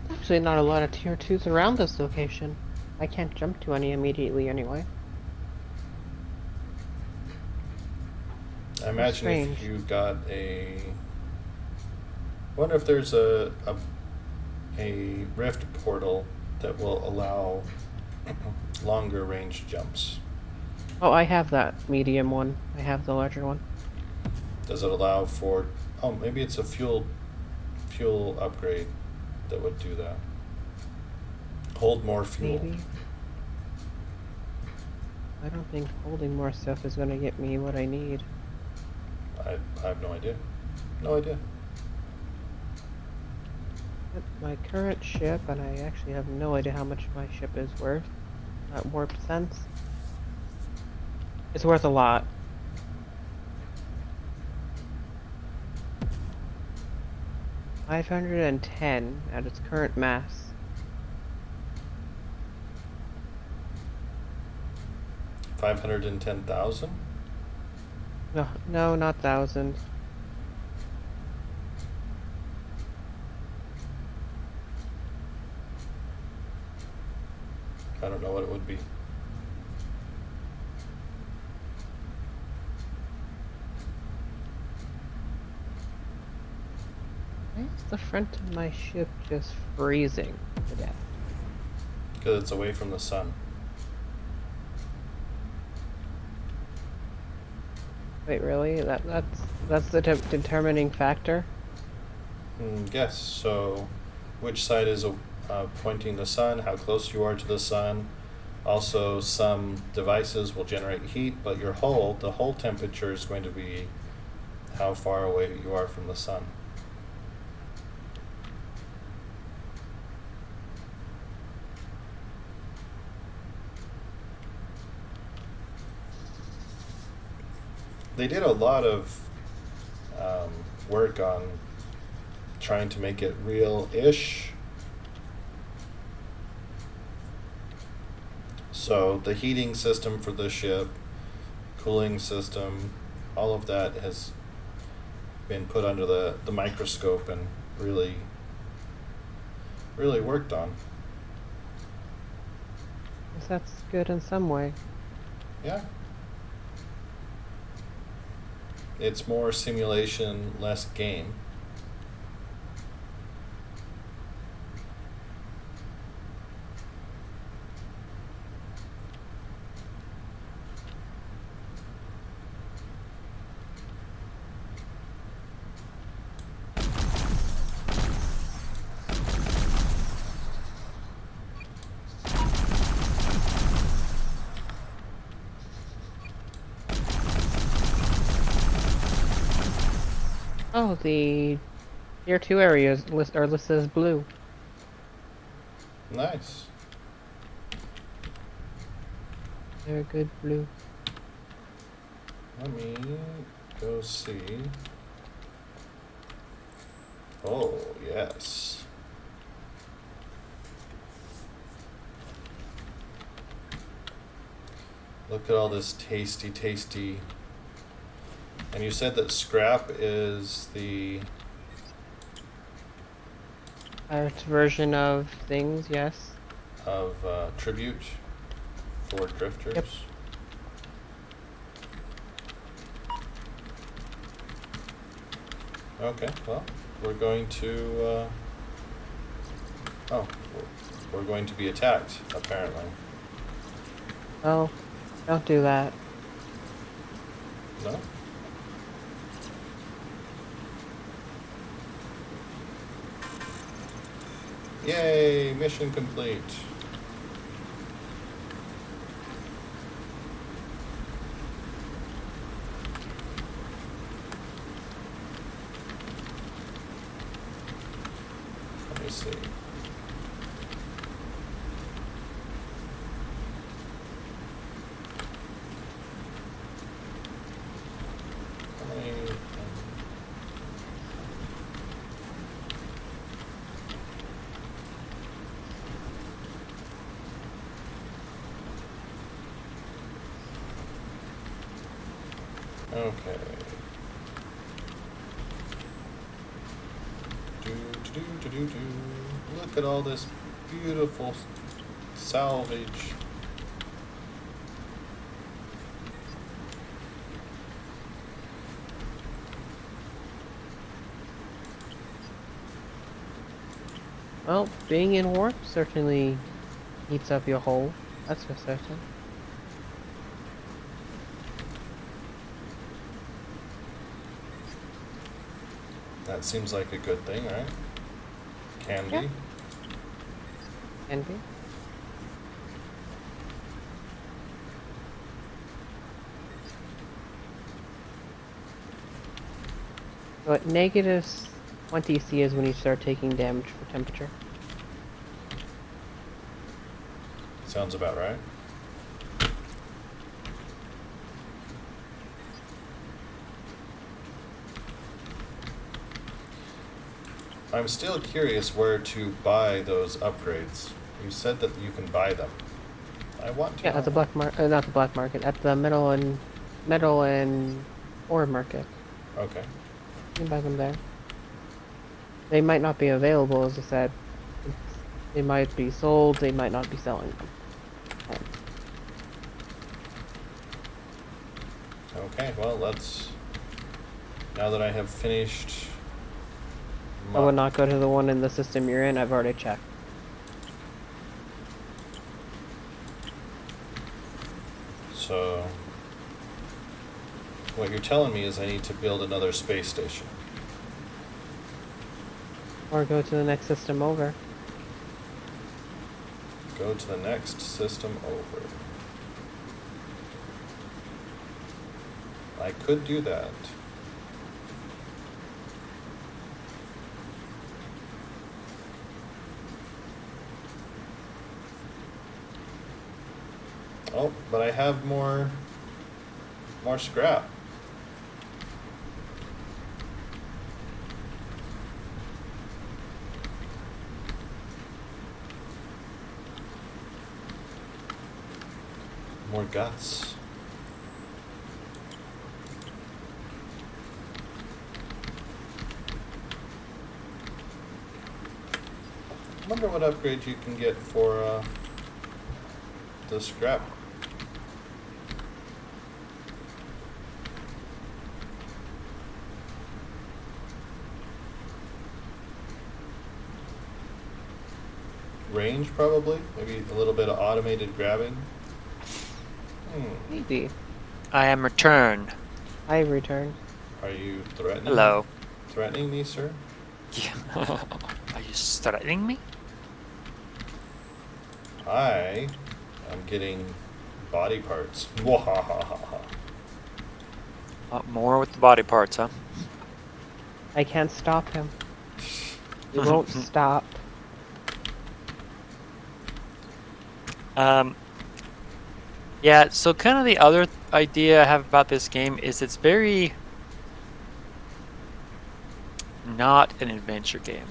C: Actually, not a lot of tier 2s around this location. I can't jump to any immediately anyway.
A: I imagine
C: strange.
A: if you got a. Wonder if there's a rift portal that will allow longer range jumps.
C: Oh, I have that medium one. I have the larger one.
A: Does it allow for? Oh, maybe it's a fuel upgrade that would do that. Hold more fuel.
C: Maybe. I don't think holding more stuff is gonna get me what I need.
A: I have no idea. No idea.
C: But my current ship, and I actually have no idea how much my ship is worth. At warp sense. It's worth a lot. $510 at its current mass.
A: $510,000.
C: No, no, not thousand.
A: I don't know what it would be.
C: Why is the front of my ship just freezing to death?
A: Because it's away from the sun.
C: Wait, really? That's the determining factor?
A: Yes. So, which side is pointing the sun? How close you are to the sun? Also, some devices will generate heat, but the whole temperature is going to be how far away you are from the sun. They did a lot of work on trying to make it real-ish. So the heating system for the ship, cooling system, all of that has been put under the microscope and really worked on.
C: Guess that's good in some way.
A: Yeah. It's more simulation, less game.
C: Oh, the tier 2 areas are listed as blue.
A: Nice.
C: They're good blue.
A: Let me go see. Oh, yes. Look at all this tasty. And you said that scrap is the...
C: Its version of things, yes.
A: of tribute for drifters.
C: Yep.
A: Okay, well, we're going to... we're going to be attacked, apparently.
C: Oh, don't do that.
A: No? Yay! Mission complete. Let me see. Okay. Do. Look at all this beautiful salvage.
C: Well, being in warp certainly heats up your hull. That's for certain.
A: That seems like a good thing, right? Can
C: Yeah.
A: be.
C: Can be. What negative 20C is when you start taking damage for temperature.
A: Sounds about right. I'm still curious where to buy those upgrades. You said that you can buy them. I want to.
C: Yeah, at the black market, not the black market, at the metal and ore market.
A: Okay.
C: You can buy them there. They might not be available, as I said. They might be sold, they might not be selling them.
A: Okay, well, let's... Now that I have finished...
C: I would not go to the one in the system you're in, I've already checked.
A: So... What you're telling me is I need to build another space station.
C: Or go to the next system over.
A: Go to the next system over. I could do that. Oh, but I have more scrap. More guts. I wonder what upgrade you can get for the scrap. Range, probably? Maybe a little bit of automated grabbing?
C: Maybe.
B: I am returned.
C: I return.
A: Are you threatening?
B: Hello.
A: Threatening me, sir?
B: Are you threatening me?
A: I am getting body parts. Mwahahaha.
B: More with the body parts, huh?
C: I can't stop him. He won't stop.
B: Yeah, so kind of the other idea I have about this game is it's very not an adventure game.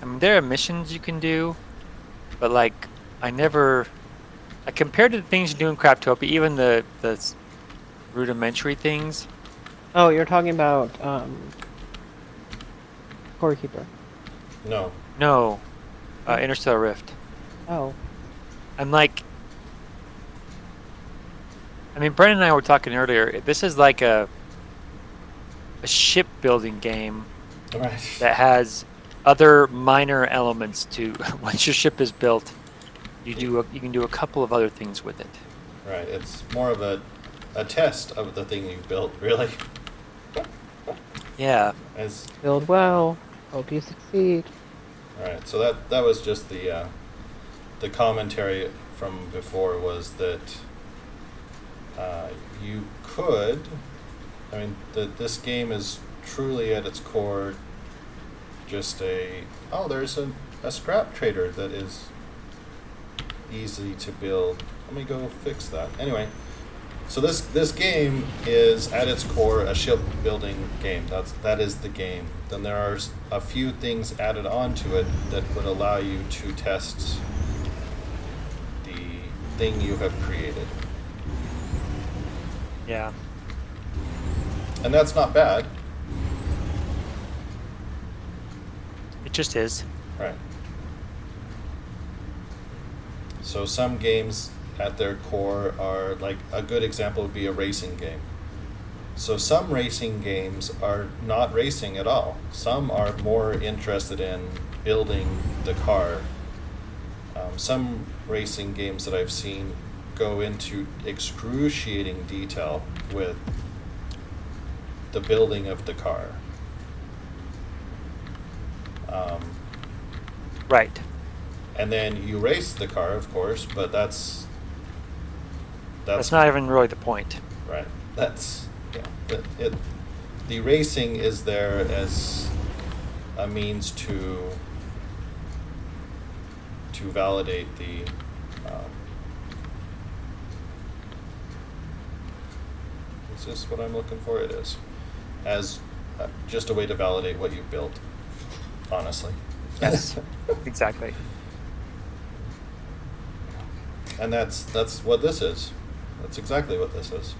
B: I mean, there are missions you can do, but like, compared to the things you do in Craftopia, even the rudimentary things.
C: Oh, you're talking about Core Keeper.
A: No.
B: No, Interstellar Rift.
C: Oh.
B: I'm like, I mean, Brennan and I were talking earlier. This is like a shipbuilding game
A: Right.
B: that has other minor elements to. Once your ship is built, you can do a couple of other things with it.
A: Right. It's more of a test of the thing you built, really.
B: Yeah.
A: As
C: Build well. Hope you succeed.
A: All right. So that was just the commentary from before was that you could. I mean, this game is truly at its core just there's a scrap trader that is easy to build. Let me go fix that. Anyway, so this game is at its core a shipbuilding game. That is the game. Then there are a few things added onto it that would allow you to test the thing you have created.
B: Yeah.
A: And that's not bad.
B: It just is.
A: Right. So some games at their core are like a good example would be a racing game. So some racing games are not racing at all. Some are more interested in building the car. Some racing games that I've seen go into excruciating detail with the building of the car.
B: Right.
A: And then you race the car, of course, but that's
B: not even really the point.
A: right. That's the racing is there as a means to validate the is this what I'm looking for? It is as just a way to validate what you've built, honestly.
B: Yes. Exactly.
A: And that's what this is. That's exactly what this is.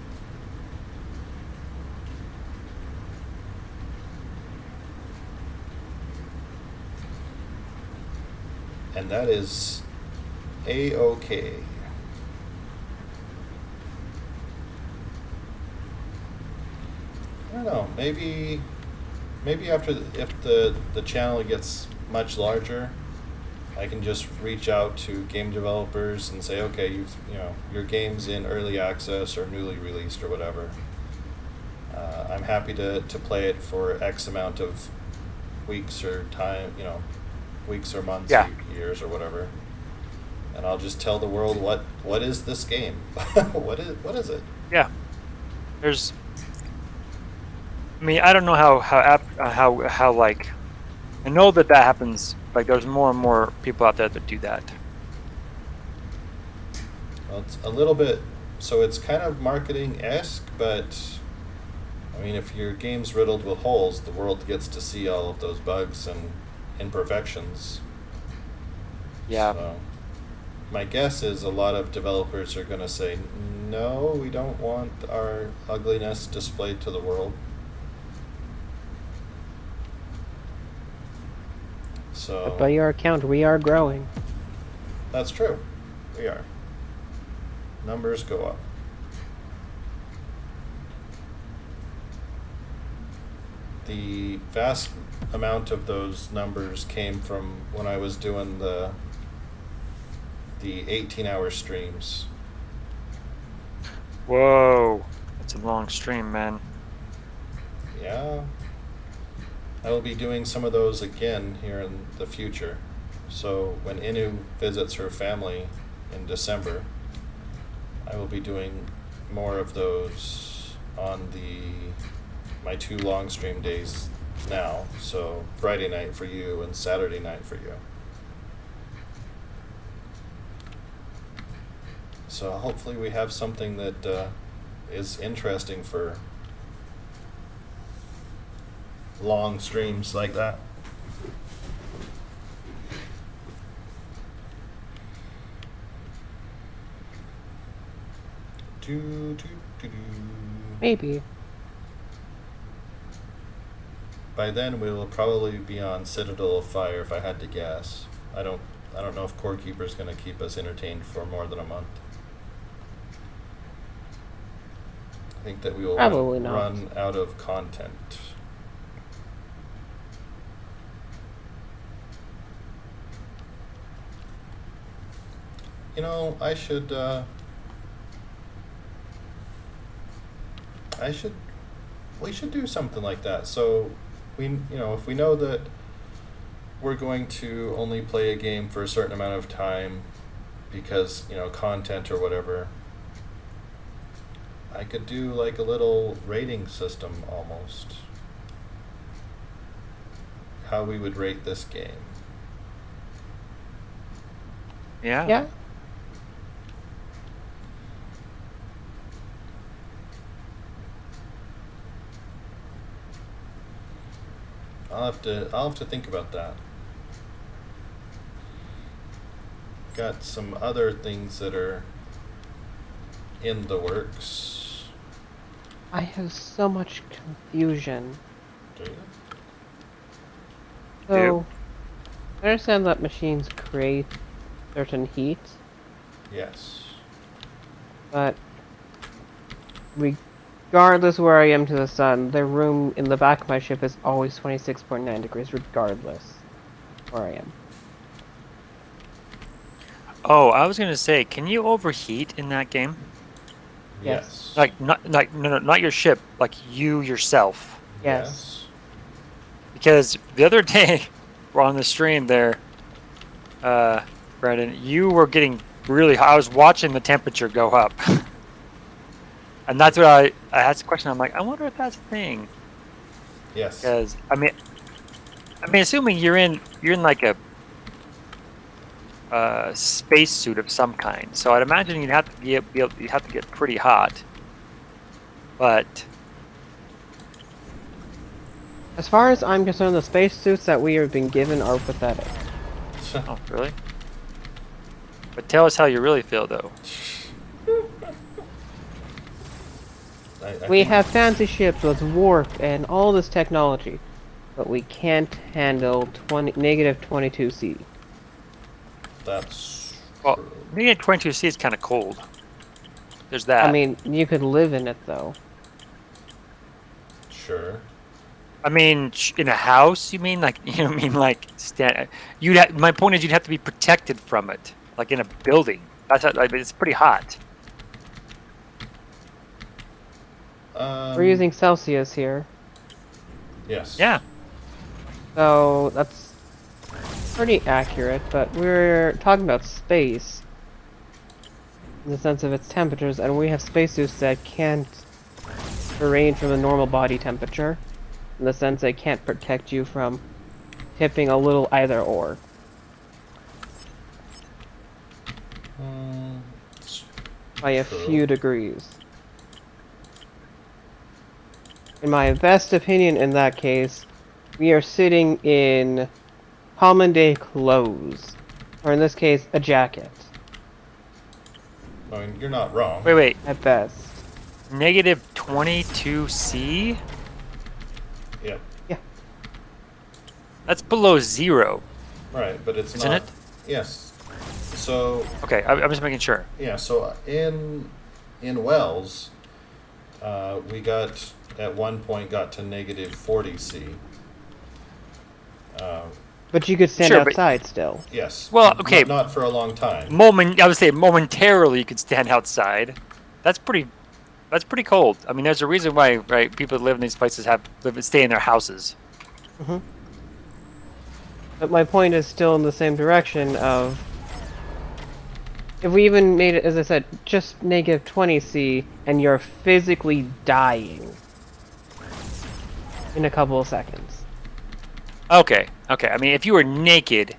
A: And that is A-OK. I don't know, maybe after if the channel gets much larger, I can just reach out to game developers and say, okay, your game's in early access or newly released or whatever. I'm happy to play it for X amount of weeks or time, weeks or months,
B: Yeah.
A: years or whatever. And I'll just tell the world what is this game? what is it?
B: Yeah. I don't know how like, I know that happens. Like, there's more and more people out there that do that.
A: Well, it's a little bit, so it's kind of marketing-esque, but I mean, if your game's riddled with holes, the world gets to see all of those bugs and imperfections.
B: Yeah.
A: So my guess is a lot of developers are going to say, no, we don't want our ugliness displayed to the world. So
C: But by your account, we are growing.
A: that's true. We are. Numbers go up. The vast amount of those numbers came from when I was doing the 18-hour streams.
B: Whoa. That's a long stream, man.
A: Yeah. I will be doing some of those again here in the future. So when Inu visits her family in December, I will be doing more of those on my 2 long stream days now. So Friday night for you and Saturday night for you. So hopefully we have something that is interesting for long streams like that.
C: Maybe.
A: By then we will probably be on Citadel of Fire if I had to guess. I don't know if Core Keeper's going to keep us entertained for more than a month. I think that we will
C: Probably not.
A: run out of content. we should do something like that. So if we know that we're going to only play a game for a certain amount of time because, content or whatever, I could do like a little rating system almost. How we would rate this game.
B: Yeah.
C: Yeah.
A: I'll have to think about that. Got some other things that are in the works.
C: I have so much confusion.
A: Do you?
C: So, I understand that machines create certain heat,
A: Yes.
C: but regardless where I am to the sun, the room in the back of my ship is always 26.9 degrees, regardless where I am.
B: Oh, I was gonna say, can you overheat in that game?
C: Yes.
B: Like, not your ship, like you yourself.
C: Yes.
B: Because the other day, we're on the stream there, Brandon, you were getting really hot. I was watching the temperature go up. And that's what I asked the question. I'm like, I wonder if that's a thing.
A: Yes.
B: Because I mean, assuming you're in like a space suit of some kind, so I'd imagine you'd have to you'd have to get pretty hot. But
C: As far as I'm concerned, the spacesuits that we have been given are pathetic.
B: oh, really? But tell us how you really feel, though.
A: I
C: We
A: think-
C: have fancy ships with warp and all this technology, but we can't handle negative 22C.
A: That's
B: Well,
A: true.
B: being at 22C is kind of cold. There's that.
C: I mean, you could live in it though.
A: Sure.
B: I mean, in a house, you mean? Like, you know, what I mean, like, my point is, you'd have to be protected from it, like in a building. That's how, I mean, it's pretty hot.
C: We're using Celsius here,
A: Yes.
B: Yeah.
C: so that's pretty accurate, but we're talking about space in the sense of its temperatures, and we have spacesuits that can't range from the normal body temperature, in the sense they can't protect you from tipping a little either or.
A: It's
C: By a
A: true.
C: few degrees. In my best opinion, in that case, we are sitting in common day clothes, or in this case, a jacket,
A: I mean, you're not wrong.
B: Wait.
C: at best.
B: Negative 22C?
A: Yep.
B: That's below zero,
A: Right, but it's
B: isn't
A: not.
B: it?
A: Yes. So
B: Okay, I'm just making sure.
A: yeah. So in Wells, we got at one point got to negative 40C.
C: But you could stand
B: Sure, but-
C: outside still.
A: Yes.
B: Well, okay.
A: Not for a long time.
B: I would say momentarily you could stand outside. That's pretty cold. I mean, there's a reason why, right? People that live in these places stay in their houses.
C: But my point is still in the same direction of... If we even made it, as I said, just negative 20C, and you're physically dying in a couple of seconds.
B: Okay. I mean, if you were naked,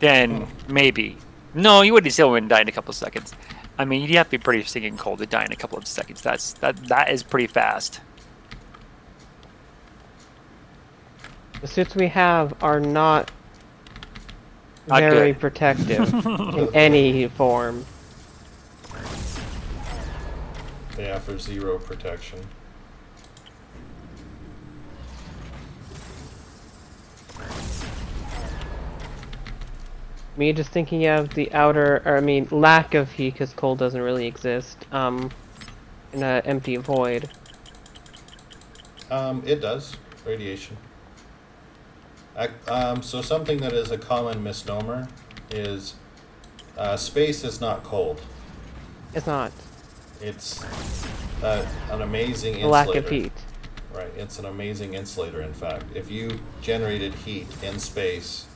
B: then maybe. No, you wouldn't still die in a couple of seconds. I mean, you'd have to be pretty stinking cold to die in a couple of seconds. That is pretty fast.
C: The suits we have are not
B: Not
C: very
B: good.
C: protective in any form.
A: They offer zero protection.
C: Me just thinking of the lack of heat, because cold doesn't really exist, in an empty void.
A: It does. Radiation. So something that is a common misnomer is space is not cold.
C: It's not.
A: It's an amazing
C: The
A: insulator.
C: lack of heat.
A: Right. It's an amazing insulator, in fact. If you generated heat in space,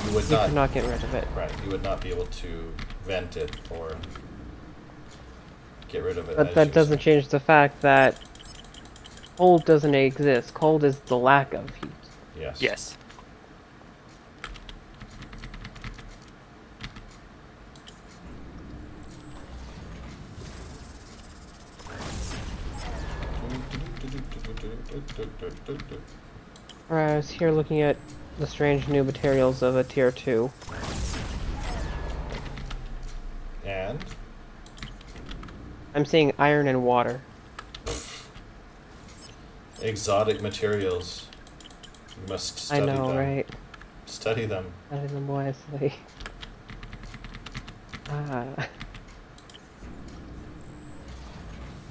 A: You would
C: You
A: not.
C: cannot get rid of it.
A: Right. You would not be able to vent it or get rid of it.
C: But
A: as
C: that
A: you
C: doesn't
A: say.
C: change the fact that cold doesn't exist. Cold is the lack of heat.
A: Yes.
B: Yes.
C: I was here looking at the strange new materials of a tier 2.
A: And
C: I'm seeing iron and water.
A: exotic materials. You must
C: I
A: study
C: know,
A: them.
C: right?
A: Study them.
C: That is wisely. Ah.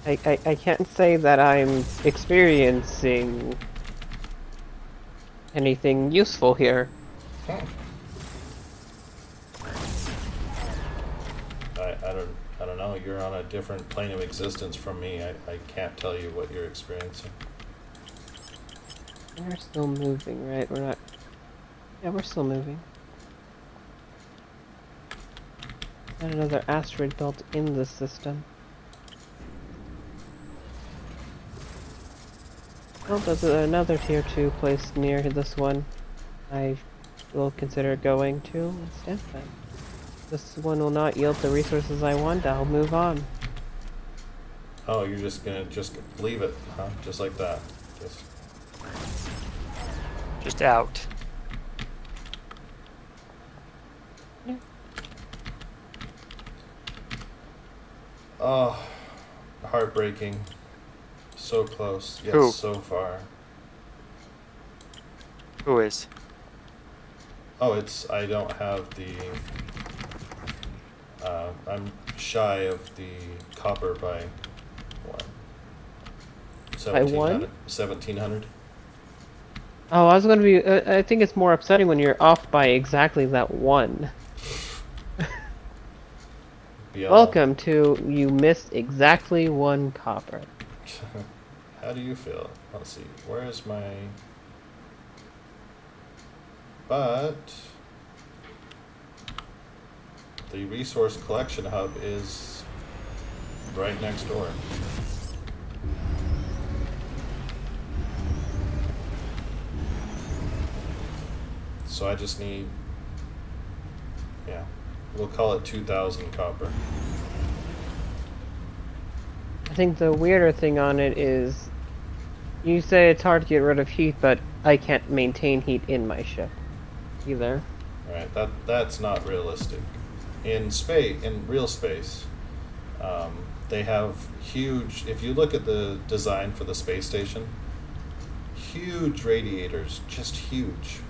C: I can't say that I'm experiencing anything useful here.
A: Hmm. I don't know. You're on a different plane of existence from me. I can't tell you what you're experiencing.
C: We're still moving, right? We're not... Yeah, we're still moving. Got another asteroid belt in the system. Oh, there's another tier 2 place near this one. I will consider going to instead then. This one will not yield the resources I want, I'll move on.
A: Oh, you're just gonna leave it, huh? Just like that.
B: Just out.
C: Yeah.
A: Oh, heartbreaking. So close, yet
B: Who?
A: so far.
B: Who is?
A: Oh, I don't have the, I'm shy of the copper by, what?
C: By one?
A: 1700?
C: Oh, I was gonna be... I think it's more upsetting when you're off by exactly that one. Welcome to... You missed exactly 1 copper.
A: How do you feel? Let's see, where is my... But... the resource collection hub is right next door. So I just need, yeah, we'll call it 2,000 copper.
C: I think the weirder thing on it is... You say it's hard to get rid of heat, but I can't maintain heat in my ship. Either.
A: Right, that's not realistic. In real space, they have huge, if you look at the design for the space station, huge radiators, just huge.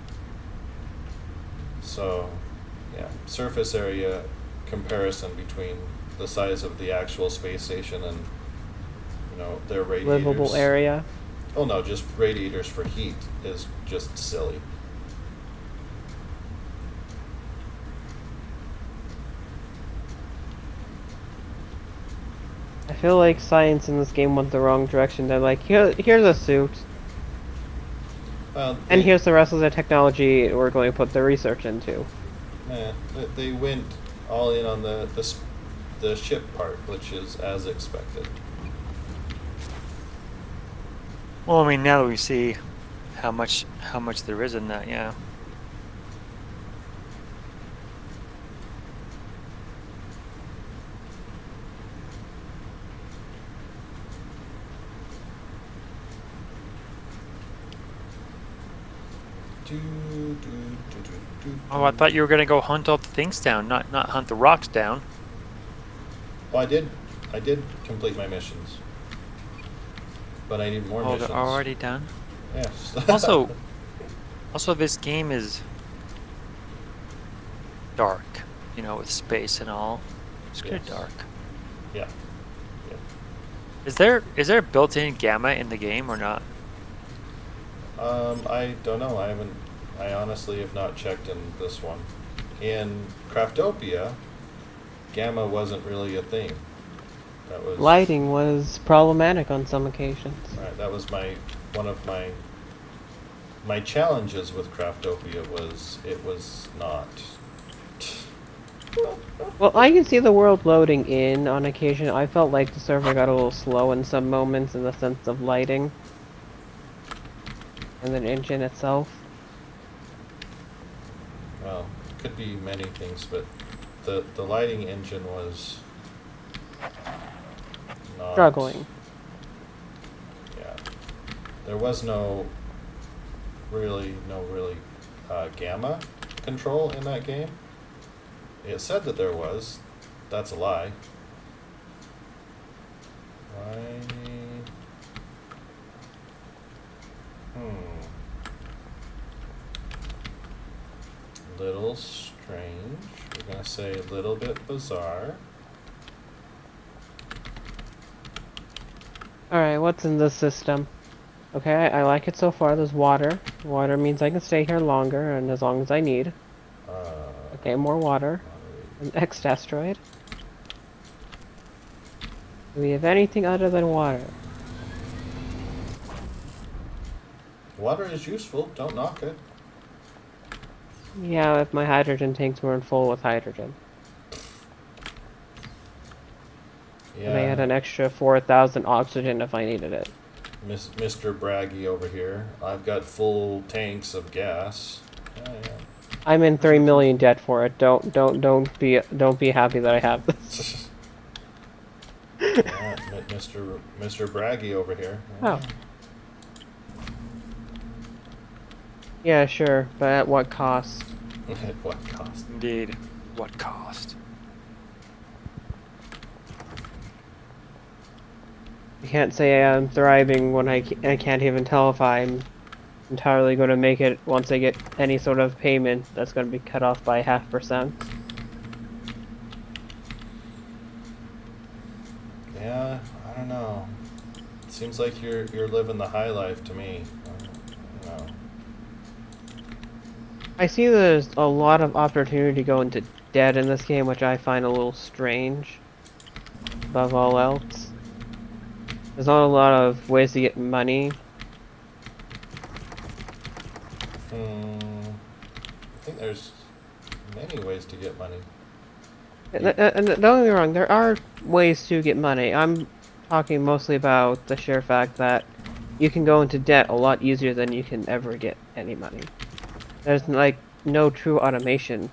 A: So, yeah, surface area comparison between the size of the actual space station and, their radiators.
C: Livable area.
A: Oh no, just radiators for heat is just silly.
C: I feel like science in this game went the wrong direction. They're like, here's a suit, and here's the rest of the technology we're going to put the research into.
A: They went all in on the ship part, which is as expected.
B: Well, I mean, now that we see how much there is in that, yeah. Oh, I thought you were gonna go hunt all the things down, not hunt the rocks down.
A: Well, I did complete my missions, but I need more
B: Oh,
A: missions.
B: they're already done.
A: Yes.
B: Also, this game is dark, with space and all. It's kind of
A: Yes.
B: dark.
A: Yeah.
B: Is there built-in gamma in the game or not?
A: I don't know. I honestly have not checked in this one. In Craftopia, gamma wasn't really a thing. That was
C: Lighting was problematic on some occasions.
A: right. That was one of my my challenges with Craftopia was it was not.
C: Well, I can see the world loading in on occasion. I felt like the server got a little slow in some moments in the sense of lighting. And the engine itself.
A: Well, it could be many things, but the lighting engine was not
C: Struggling.
A: Yeah, there was no really gamma control in that game. It said that there was. That's a lie. Why? Little strange. We're gonna say a little bit bizarre.
C: Alright, what's in this system? Okay, I like it so far. There's water. Water means I can stay here longer and as long as I need. Okay, more water. An X-asteroid. Do we have anything other than water?
A: Water is useful. Don't knock it.
C: Yeah, if my hydrogen tanks weren't full with hydrogen. And I had an
A: Yeah,
C: extra 4,000 oxygen if I needed it.
A: Mr. Braggy over here. I've got full tanks of gas. Yeah.
C: I'm in 3 million debt for it. Don't be happy that I have this.
A: Yeah, Mr. Braggy over here.
C: Oh. Yeah, sure, but at what cost?
A: At what cost?
B: Indeed. What cost?
C: You can't say I'm thriving when I can't even tell if I'm entirely going to make it once I get any sort of payment that's going to be cut off by 0.5%.
A: Yeah, I don't know. It seems like you're living the high life to me. I don't know.
C: I see there's a lot of opportunity to go into debt in this game, which I find a little strange. Above all else. There's not a lot of ways to get money.
A: I think there's many ways to get money.
C: And don't get me wrong, there are ways to get money. I'm talking mostly about the sheer fact that you can go into debt a lot easier than you can ever get any money. There's like no true automation.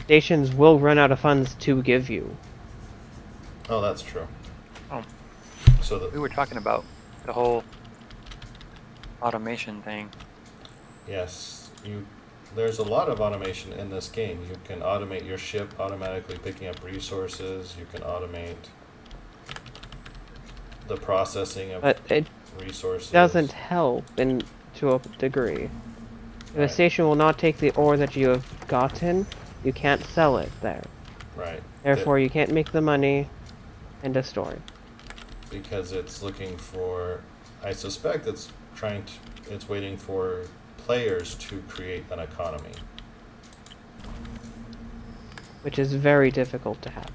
C: Stations will run out of funds to give you.
A: Oh, that's true.
B: Oh,
A: So
B: we were talking about the whole automation thing.
A: yes, there's a lot of automation in this game. You can automate your ship automatically picking up resources. You can automate the processing of
C: But it
A: resources.
C: doesn't help to a degree. If a station will not take the ore that you have gotten, you can't sell it there.
A: Right.
C: Therefore, you can't make the money. End of story.
A: Because it's looking for, I suspect it's it's waiting for players to create an economy.
C: Which is very difficult to happen.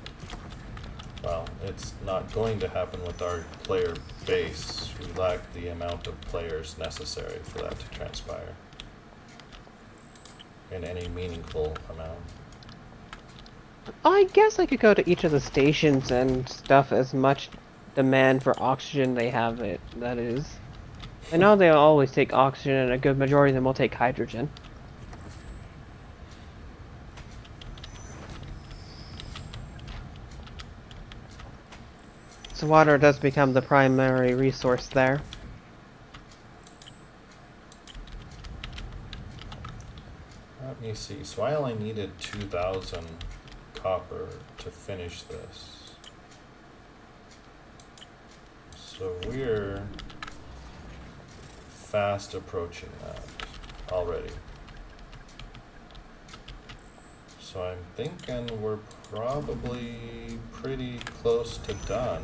A: Well, it's not going to happen with our player base. We lack the amount of players necessary for that to transpire in any meaningful amount.
C: I guess I could go to each of the stations and stuff as much demand for oxygen they have it, that is. I know they always take oxygen and a good majority of them will take hydrogen. So water does become the primary resource there.
A: Let me see. So I only needed 2,000 copper to finish this. So we're fast approaching that already. So I'm thinking we're probably pretty close to done.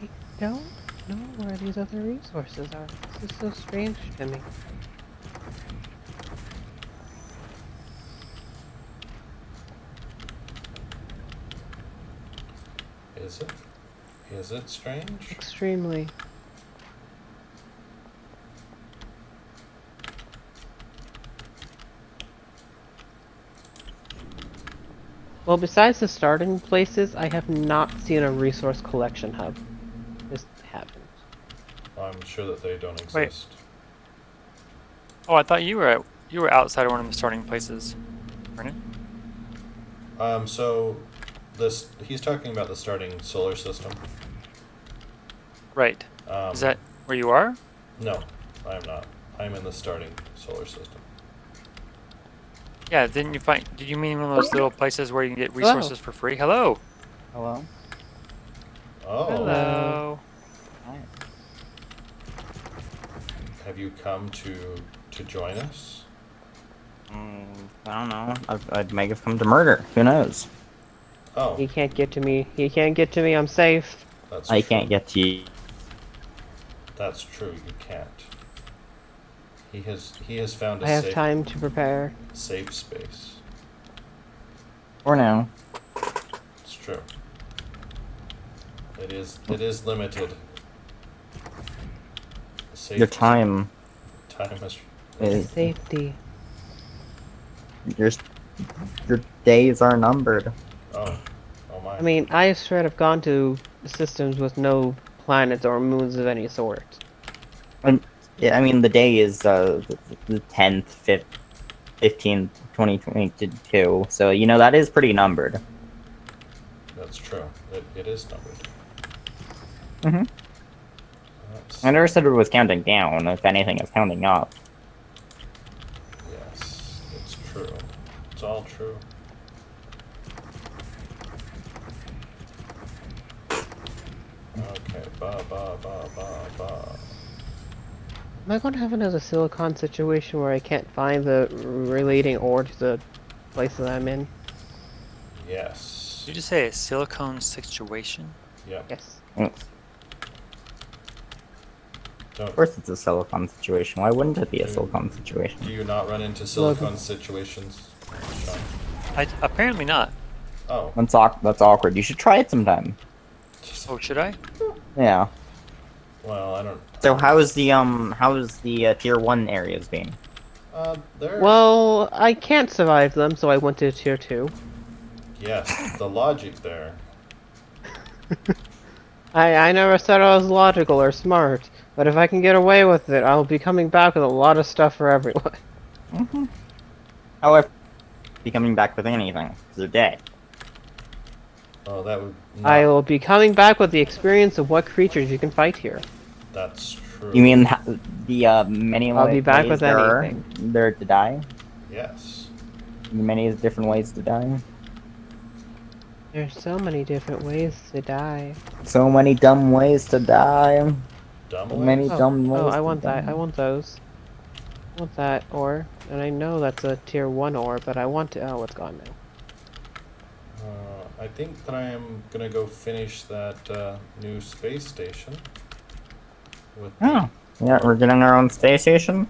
C: I don't know where these other resources are. This is so strange to me.
A: Is it? Is it strange?
C: Extremely. Well, besides the starting places, I have not seen a resource collection hub. Just haven't.
A: I'm sure that they don't
B: Wait.
A: exist.
B: Oh, I thought you were outside of one of the starting places, weren't it?
A: So he's talking about the starting solar system.
B: Right.
A: Um,
B: Is that where you are?
A: No, I am not. I'm in the starting solar system.
B: Yeah. Didn't you find? Did you mean one of those little places where you can get
C: Hello.
B: resources for free? Hello.
D: Hello?
A: Oh,
B: Hello.
D: Hi.
A: have you come to join us?
D: I don't know. I might have come to murder. Who knows?
A: Oh,
C: He can't get to me. He can't get to me. I'm safe.
A: that's
D: I
A: true.
D: can't get to you.
A: That's true. You can't. He has found a
C: I have
A: safe
C: time to prepare.
A: safe space.
D: For now.
A: It's true. It is limited. Safe
D: Your time
A: time is
D: is
C: Safety.
D: your your days are numbered.
A: oh my.
C: I mean, I straight have gone to systems with no planets or moons of any sort.
D: And yeah, I mean the day is the 10th, 15th, 2022. So you know that is pretty numbered.
A: That's true. It is numbered.
D: Mm-hmm.
A: That's,
D: I never said it was counting down. If anything, it's counting up.
A: yes, it's true. It's all true. Okay, ba ba ba ba ba.
C: Am I going to have another silicon situation where I can't find the relating ore to the place that I'm in?
A: Yes.
B: Did you just say a silicone situation?
A: Yeah.
C: Yes.
D: Of
A: Don't.
D: course, it's a silicon situation. Why wouldn't it be a
A: Do-
D: silicon situation?
A: Do you not run into silicon situations, Sean?
B: Apparently not.
A: Oh.
D: That's awkward. You should try it sometime.
B: Oh, should I?
D: Yeah.
A: Well, I don't.
D: So how's the tier 1 areas being?
A: There.
C: Well, I can't survive them, so I went to tier 2.
A: Yes, the logic there.
C: I never said I was logical or smart, but if I can get away with it, I'll be coming back with a lot of stuff for everyone.
D: Mm-hmm. However, be coming back with anything, because they're dead.
A: Oh, that would. Not,
C: I will be coming back with the experience of what creatures you can fight here.
A: That's true.
D: You mean the many
C: I'll be back
D: ways
C: with
D: there
C: anything.
D: are there to die?
A: Yes.
D: Many different ways to die.
C: There's so many different ways to die.
D: So many dumb ways to die.
A: Dumb
D: So
A: ways?
D: many dumb ways.
C: Oh, I
D: to
C: want that.
D: die.
C: I want those. I want that ore. And I know that's a tier 1 ore, but I want to. Oh, it's gone now.
A: I think that I am gonna go finish that new space station. With
D: Oh, yeah, we're getting our own space station.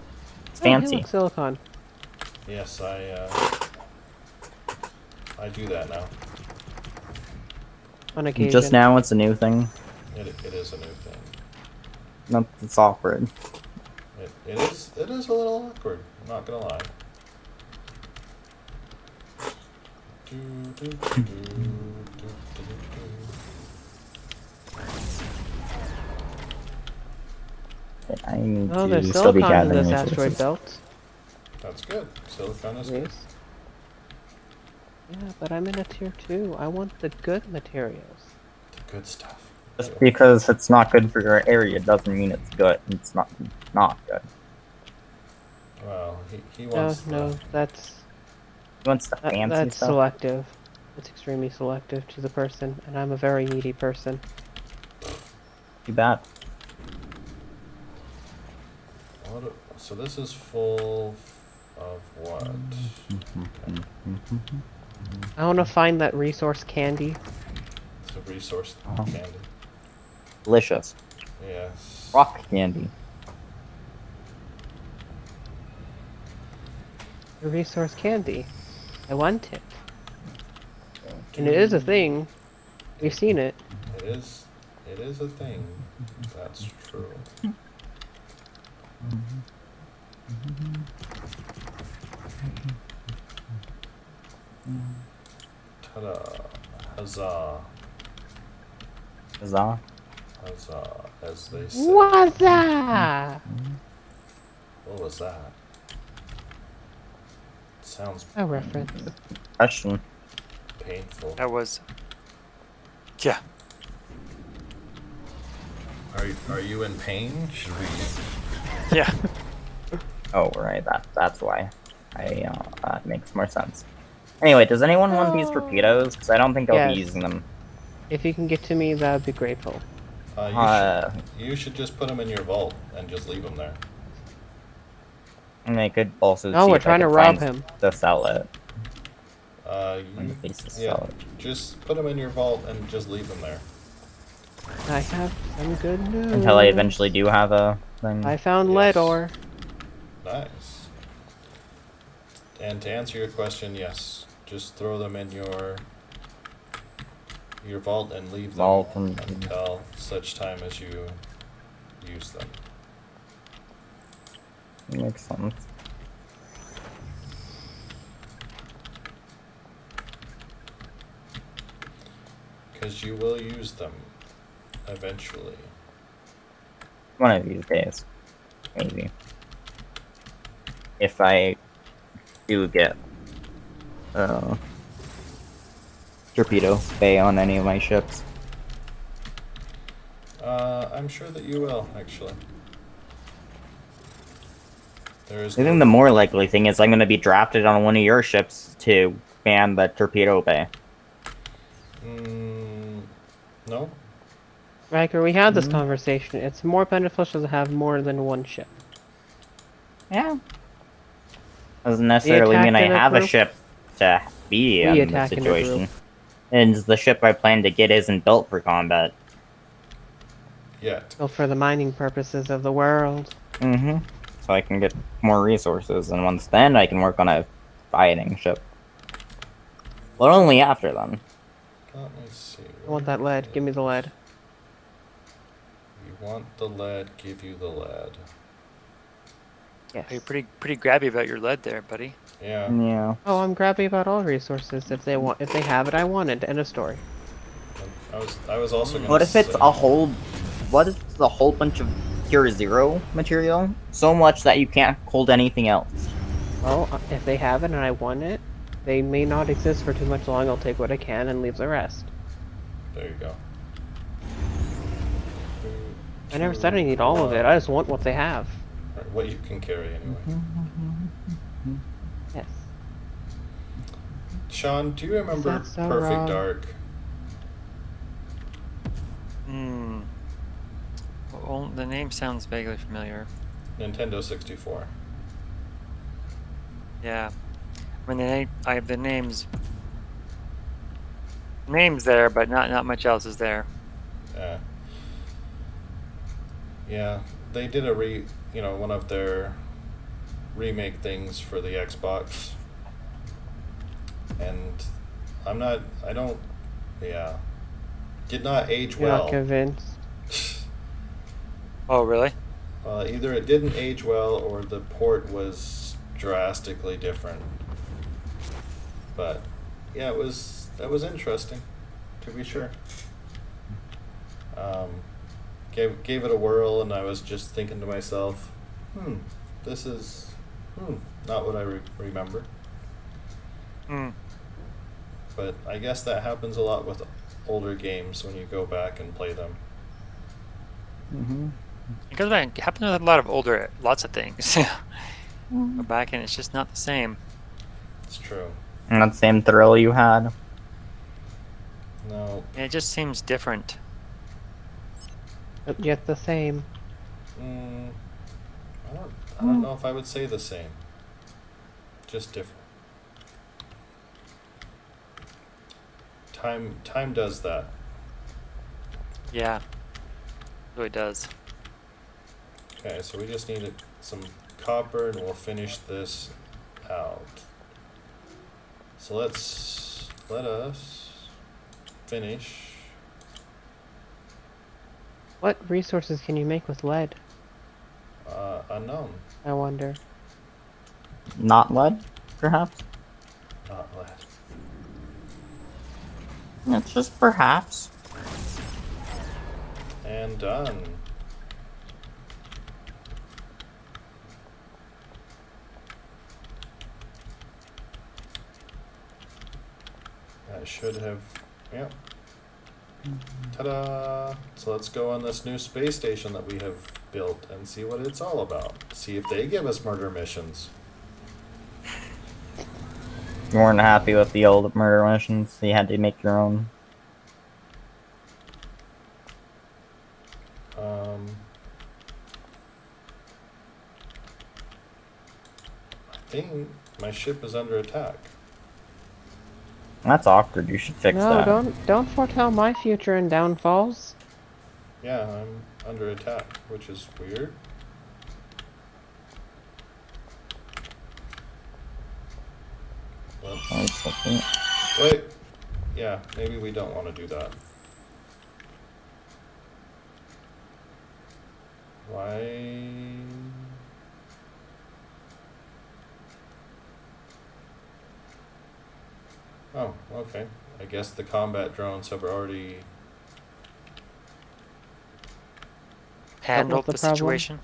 D: It's
C: Oh, hey,
D: fancy.
C: look, silicon.
A: Yes, I do that now.
C: On occasion.
D: Just now, it's a new thing.
A: It is a new thing.
D: No, it's awkward.
A: It is a little awkward. I'm not gonna lie. Do, do, do, do, do, do.
D: I need
C: Oh,
D: to
C: there's
D: still be
C: silicon in
D: gathering
C: this asteroid
D: resources.
C: belt.
A: That's good. Silicon is good.
C: Yes. Yeah, but I'm in a tier 2. I want the good materials.
A: The good stuff.
D: Just because it's not good for your area doesn't mean it's good. It's not good.
A: Well, he
C: No,
A: wants
C: no, that's
D: He wants the fancy
C: that's
D: stuff.
C: selective. It's extremely selective to the person, and I'm a very needy person.
D: Too bad.
A: So this is full of what?
C: I want to find that resource candy.
A: It's a resource
D: Oh.
A: candy.
D: Delicious.
A: Yes.
D: Rock candy.
C: The resource candy. I want it. And it is a thing. We've seen it.
A: It is. It is a thing. That's true. Ta-da. Huzzah.
D: Huzzah.
A: Huzzah, as they say.
C: What's that?
A: What was that? Sounds
C: A reference.
D: Question.
A: painful.
B: That was. Yeah.
A: Are you in pain? Should we?
B: Yeah.
D: Oh, right. That's why. That makes more sense. Anyway, does anyone want these torpedoes? Because I don't think I'll be
C: Yes.
D: using them.
C: If you can get to me, that would be grateful.
A: You should just put them in your vault and just leave them there.
D: And I could also
C: No,
D: see
C: we're
D: if I
C: trying to
D: could
C: rob
D: find
C: him.
D: the sell it.
A: You,
D: Places
A: yeah,
D: sell it.
A: just put them in your vault and just leave them there.
C: I have some good news.
D: Until I eventually do have a thing.
C: I found
A: Yes.
C: lead ore.
A: Nice. And to answer your question, yes, just throw them in your vault and leave them
D: Vault and-
A: until such time as you use them.
D: Makes sense.
A: Because you will use them eventually.
D: One of these days. Maybe. If I do get torpedo bay on any of my ships.
A: I'm sure that you will, actually. There is
D: I think the more likely thing is I'm going to be drafted on one of your ships to ban the torpedo bay.
A: No?
C: Riker, we had this conversation. It's more beneficial to have more than one ship.
D: Yeah. Doesn't necessarily mean I
C: attacked in a
D: have a
C: group?
D: ship to be
C: We
D: in the
C: attack in a
D: situation.
C: group.
D: And the ship I plan to get isn't built for combat.
A: Yet.
C: Well, for the mining purposes of the world.
D: Mm-hmm. So I can get more resources, and once then I can work on a fighting ship. But only after then.
A: Let me see.
C: I want that lead. Give me the lead.
A: You want the lead, give you the lead.
C: Yes.
B: You're pretty grabby about your lead there, buddy.
A: Yeah.
D: Yeah.
C: Oh, I'm grabby about all resources. If they have it, I want it. End of story.
A: I was also gonna
D: What if it's
A: say-
D: a whole... What if it's a whole bunch of pure zero material? So much that you can't hold anything else.
C: Well, if they have it and I want it, they may not exist for too much long. I'll take what I can and leave the rest.
A: There you go.
C: I never said I need all of it. I just want what they have.
A: Right, what you can carry anyway.
C: Yes.
A: Sean, do you remember
C: that so
A: Perfect
C: wrong?
A: Dark?
B: Well, the name sounds vaguely familiar.
A: Nintendo 64.
B: Yeah. I mean, I have the names there, but not much else is there.
A: Yeah. Yeah, they did one of their remake things for the Xbox. And did not age
C: You're
A: well.
C: not convinced.
B: Oh, really?
A: Either it didn't age well or the port was drastically different. But yeah, that was interesting, to be sure. Gave it a whirl, and I was just thinking to myself, this is not what I remember. But I guess that happens a lot with older games when you go back and play them.
B: It goes back. It happens with a lot of lots of things. Go back and it's just not the same.
A: It's true.
D: And that same thrill you had.
A: No.
B: It just seems different.
C: But yet the same.
A: I don't know if I would say the same. Just different. Time does that.
B: Yeah. It really does.
A: Okay, so we just need some copper and we'll finish this out. So let us finish
C: What resources can you make with lead?
A: Unknown.
C: I wonder.
D: Not lead, perhaps.
A: Not lead.
D: It's just perhaps.
A: And done. That should have, yep. Ta-da! So let's go on this new space station that we have built and see what it's all about. See if they give us murder missions.
D: You weren't happy with the old murder missions, so you had to make your own.
A: I think my ship is under attack.
D: That's awkward. You should fix
C: No,
D: that.
C: don't foretell my future and downfalls.
A: Yeah, I'm under attack, which is weird. Wait. Yeah, maybe we don't want to do that. Why? Oh, okay. I guess the combat drones have already...
B: Handled
C: the
B: the
C: problem?
B: situation.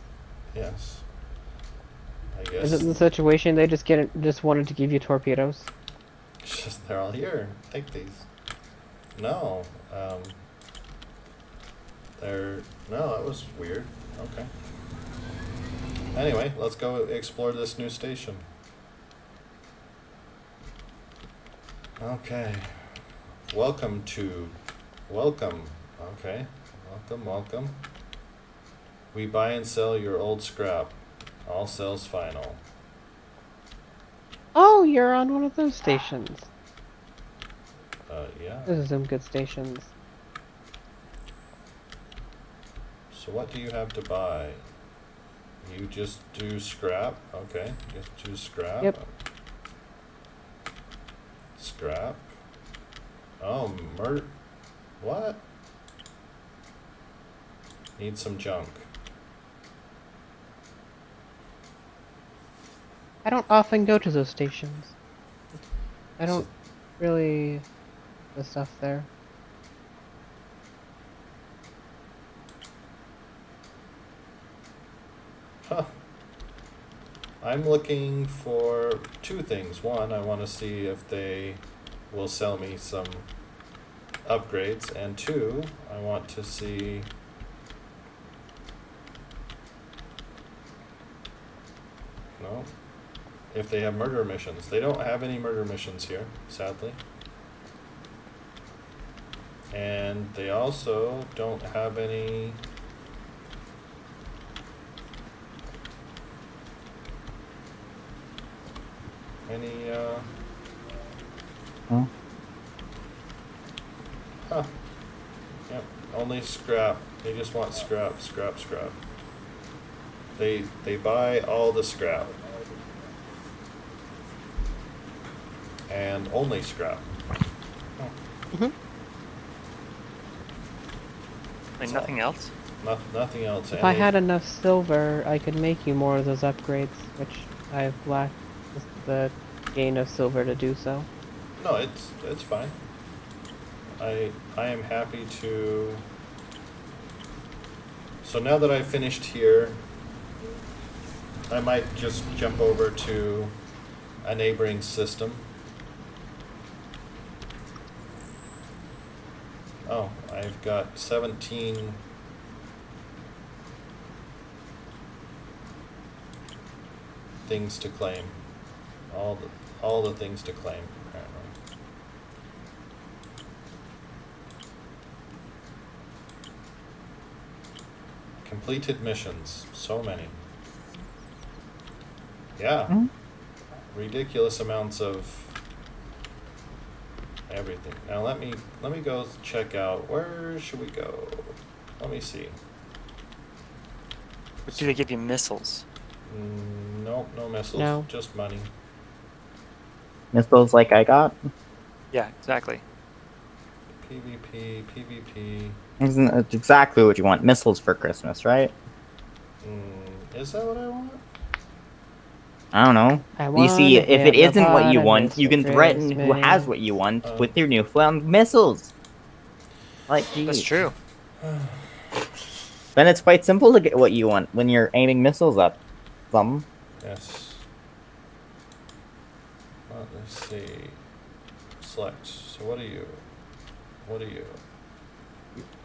A: Yes. I
C: Is it
A: guess
C: the situation they just wanted to give you torpedoes?
A: it's just they're all here. Take these. No. No, that was weird. Okay. Anyway, let's go explore this new station. Okay. Welcome. Okay. Welcome. We buy and sell your old scrap. All sales final.
C: Oh, you're on one of those stations.
A: Yeah.
C: Those are some good stations.
A: So what do you have to buy? You just do scrap? Okay. Just do scrap?
C: Yep.
A: Scrap? Oh, what? Need some junk.
C: I don't often go to those stations. I don't really the stuff there.
A: Huh. I'm looking for two things. One, I want to see if they will sell me some upgrades. And two, I want to see... No. If they have murder missions. They don't have any murder missions here, sadly. And they also don't have any...
D: Huh?
A: Huh. Yep, only scrap. They just want scrap. They buy all the scrap. And only scrap.
C: Mm-hmm.
B: Like nothing else.
A: Nothing else.
C: If I had enough silver, I could make you more of those upgrades, which I've lacked the gain of silver to do so.
A: No, it's fine. I am happy to... So now that I've finished here, I might just jump over to a neighboring system. Oh, I've got 17 things to claim. All the things to claim, apparently. Completed missions. So many. Yeah.
D: Hmm?
A: Ridiculous amounts of everything. Now let me go check out. Where should we go? Let me see.
B: Or do they give you missiles?
A: Nope, no missiles.
C: No.
A: Just money.
D: Missiles like I got.
B: Yeah, exactly.
A: PvP.
D: Isn't it exactly what you want? Missiles for Christmas, right?
A: Is that what I want?
D: I don't know.
C: I
D: You see,
C: want a
D: if it
C: ham, a
D: isn't what
C: pot,
D: you
C: a
D: want, you
C: Mr.
D: can threaten who has
C: Christmas.
D: what you want
A: Oh.
D: with your newfound missiles. Like,
B: That's
D: geez.
B: true.
D: Then it's quite simple to get what you want when you're aiming missiles at them.
A: Yes. Well, let's see. Select. So what are you? What are you?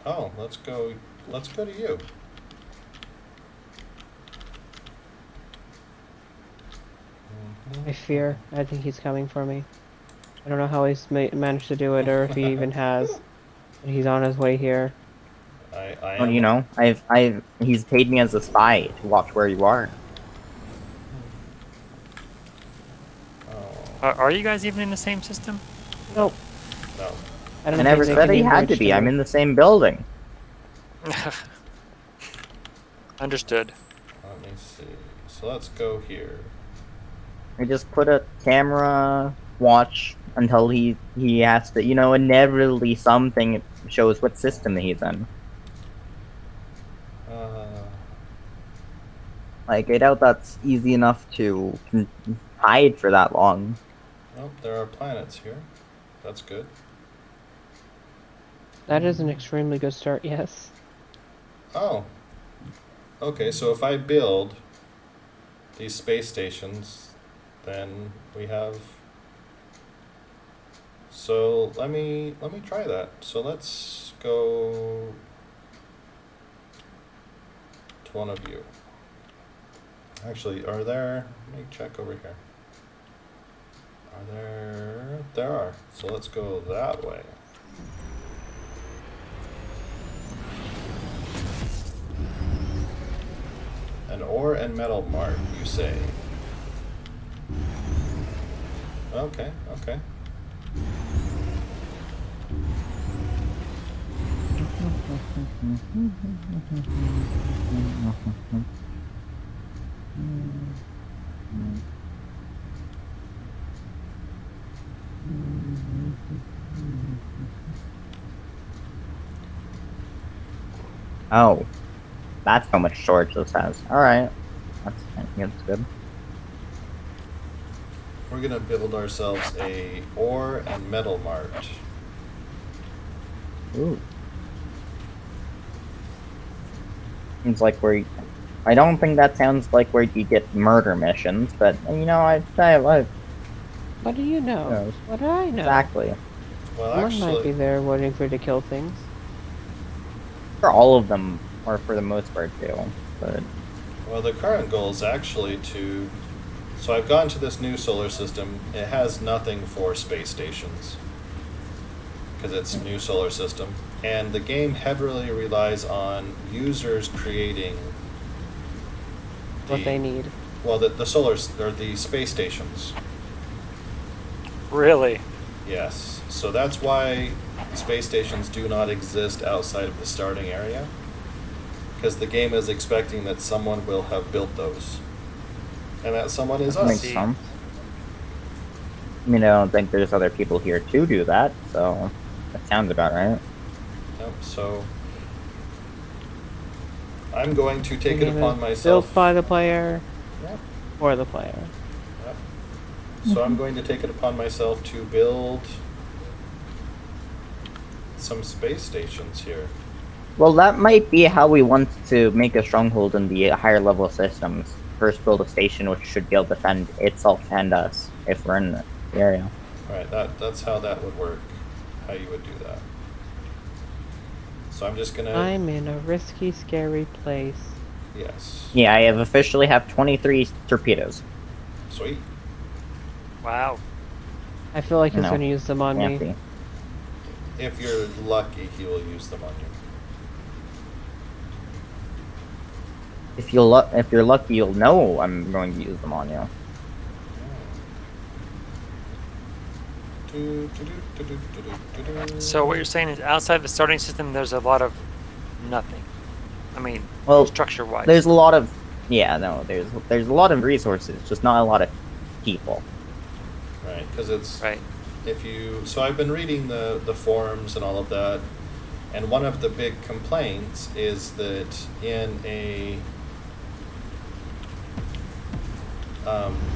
A: Oh, let's go. Let's go to you.
C: I fear. I think he's coming for me. I don't know how he's managed to do it, or if he even has. But he's on his way here.
A: I
D: Well,
A: am.
D: you know, he's paid me as a spy to watch where you are.
A: Oh,
B: Are you guys even in the same system?
C: Nope.
A: no.
C: I don't
D: I never
C: think they
D: said
C: can
D: he
C: even
D: had to
C: reach
D: be. I'm
C: me.
D: in the same building.
B: Understood.
A: Let me see. So let's go here.
D: I just put a camera watch until he has to, you know, inevitably something shows what system he's in. Like, I doubt that's easy enough to hide for that long.
A: Well, there are planets here. That's good.
C: That is an extremely good start, yes.
A: Oh. Okay, so if I build these space stations, then we have. So let me try that. So let's go to one of you. Actually, are there? Let me check over here. Are there? There are. So let's go that way. An ore and metal mart, you say? Okay, okay.
D: Oh, that's how much storage this has. Alright. That's good.
A: We're gonna build ourselves a ore and metal mart.
D: Ooh. Seems like I don't think that sounds like where you get murder missions, but, you know, I
C: What do you know?
D: Yes.
C: What do I know?
D: exactly.
A: Well,
C: Someone might be
A: actually,
C: there waiting for you to kill things.
D: For all of them, or for the most part, too. But
A: well, the current goal is actually to. So I've gone to this new solar system. It has nothing for space stations because it's a new solar system, and the game heavily relies on users creating
C: What they need.
A: Well, the solar or the space stations.
B: Really?
A: Yes. So that's why space stations do not exist outside of the starting area. Because the game is expecting that someone will have built those. And that someone is
D: that makes
A: us.
B: See.
D: sense. I mean, I don't think there's other people here to do that, so that sounds about right.
A: Yep, so I'm going to take
C: The
A: it
C: game
A: upon
C: is
A: myself.
C: Built by the player,
A: Yep,
C: for the player.
A: yep. So I'm going to take it upon myself to build some space stations here.
D: Well, that might be how we want to make a stronghold in the higher level systems. First, build a station which should be able to defend itself and us if we're in the area.
A: Right, that's how that would work. How you would do that. So I'm just gonna.
C: I'm in a risky, scary place.
A: Yes.
D: Yeah, I have officially have 23 torpedoes.
A: Sweet.
B: Wow.
C: I feel like he's
D: No.
C: gonna use them on me.
D: Empty.
A: If you're lucky, he will use them on you.
D: If you're lucky, you'll know I'm going to use them on you.
B: So what you're saying is outside the starting system, there's a lot of nothing. I mean,
D: Well,
B: structure-wise.
D: there's a lot of there's a lot of resources, just not a lot of people.
A: Right, because it's
B: Right.
A: if you. So I've been reading the forums and all of that, And one of the big complaints is that in a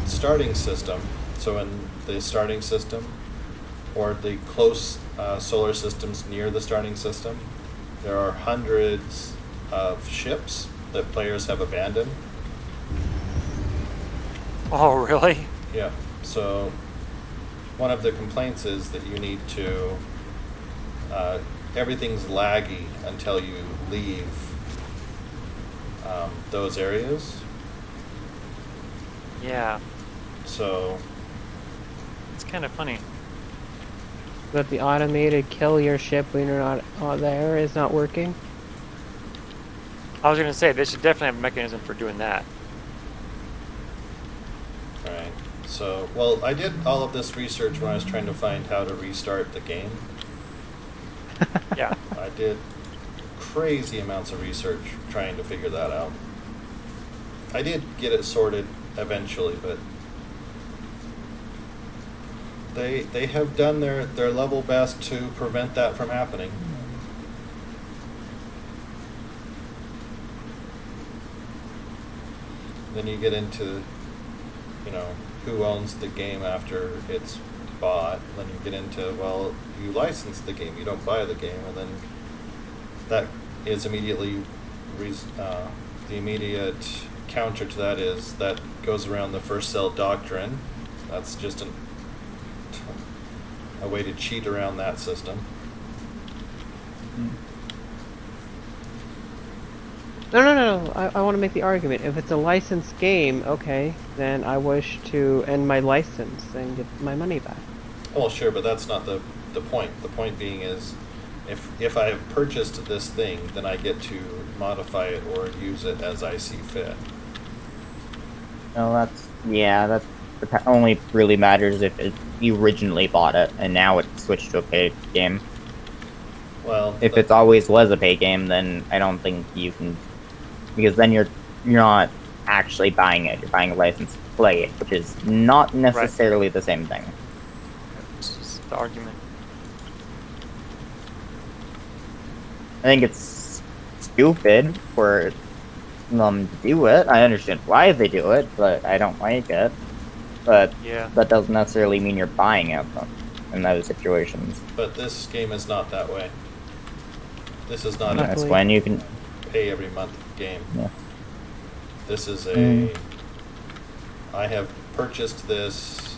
A: starting system, so in the starting system, or the close solar systems near the starting system, there are hundreds of ships that players have abandoned.
B: Oh, really?
A: Yeah, so one of the complaints is that you need to, everything's laggy until you leave those areas.
B: Yeah,
A: So,
B: it's kind of funny.
C: That the automated kill your ship when you're not there is not working.
B: I was gonna say they should definitely have a mechanism for doing that.
A: right, so, well, I did all of this research when I was trying to find how to restart the game.
B: Yeah.
A: I did crazy amounts of research trying to figure that out. I did get it sorted eventually, but they have done their level best to prevent that from happening. Then you get into, you know, who owns the game after it's bought. Then you get into, well, you license the game, you don't buy the game, and then that is immediately the immediate counter to that is that goes around the first sell doctrine. That's just a way to cheat around that system.
C: No. I want to make the argument. If it's a licensed game, okay, then I wish to end my license and get my money back.
A: Well, sure, but that's not the point. The point being is, if I have purchased this thing, then I get to modify it or use it as I see fit.
D: No, that only really matters if you originally bought it and now it's switched to a paid game.
A: Well,
D: If it's always was a paid game, then I don't think you can, because then you're not actually buying it. You're buying a license to play it, which is not necessarily the same thing.
B: This is the argument.
D: I think it's stupid for them to do it. I understand why they do it, but I don't like it. But
B: Yeah.
D: that doesn't necessarily mean you're buying it in those situations.
A: but this game is not that way. This is not
D: That's
A: a
D: when you can.
A: pay every month game.
D: Yeah.
A: This is a.
D: Mm.
A: I have purchased this,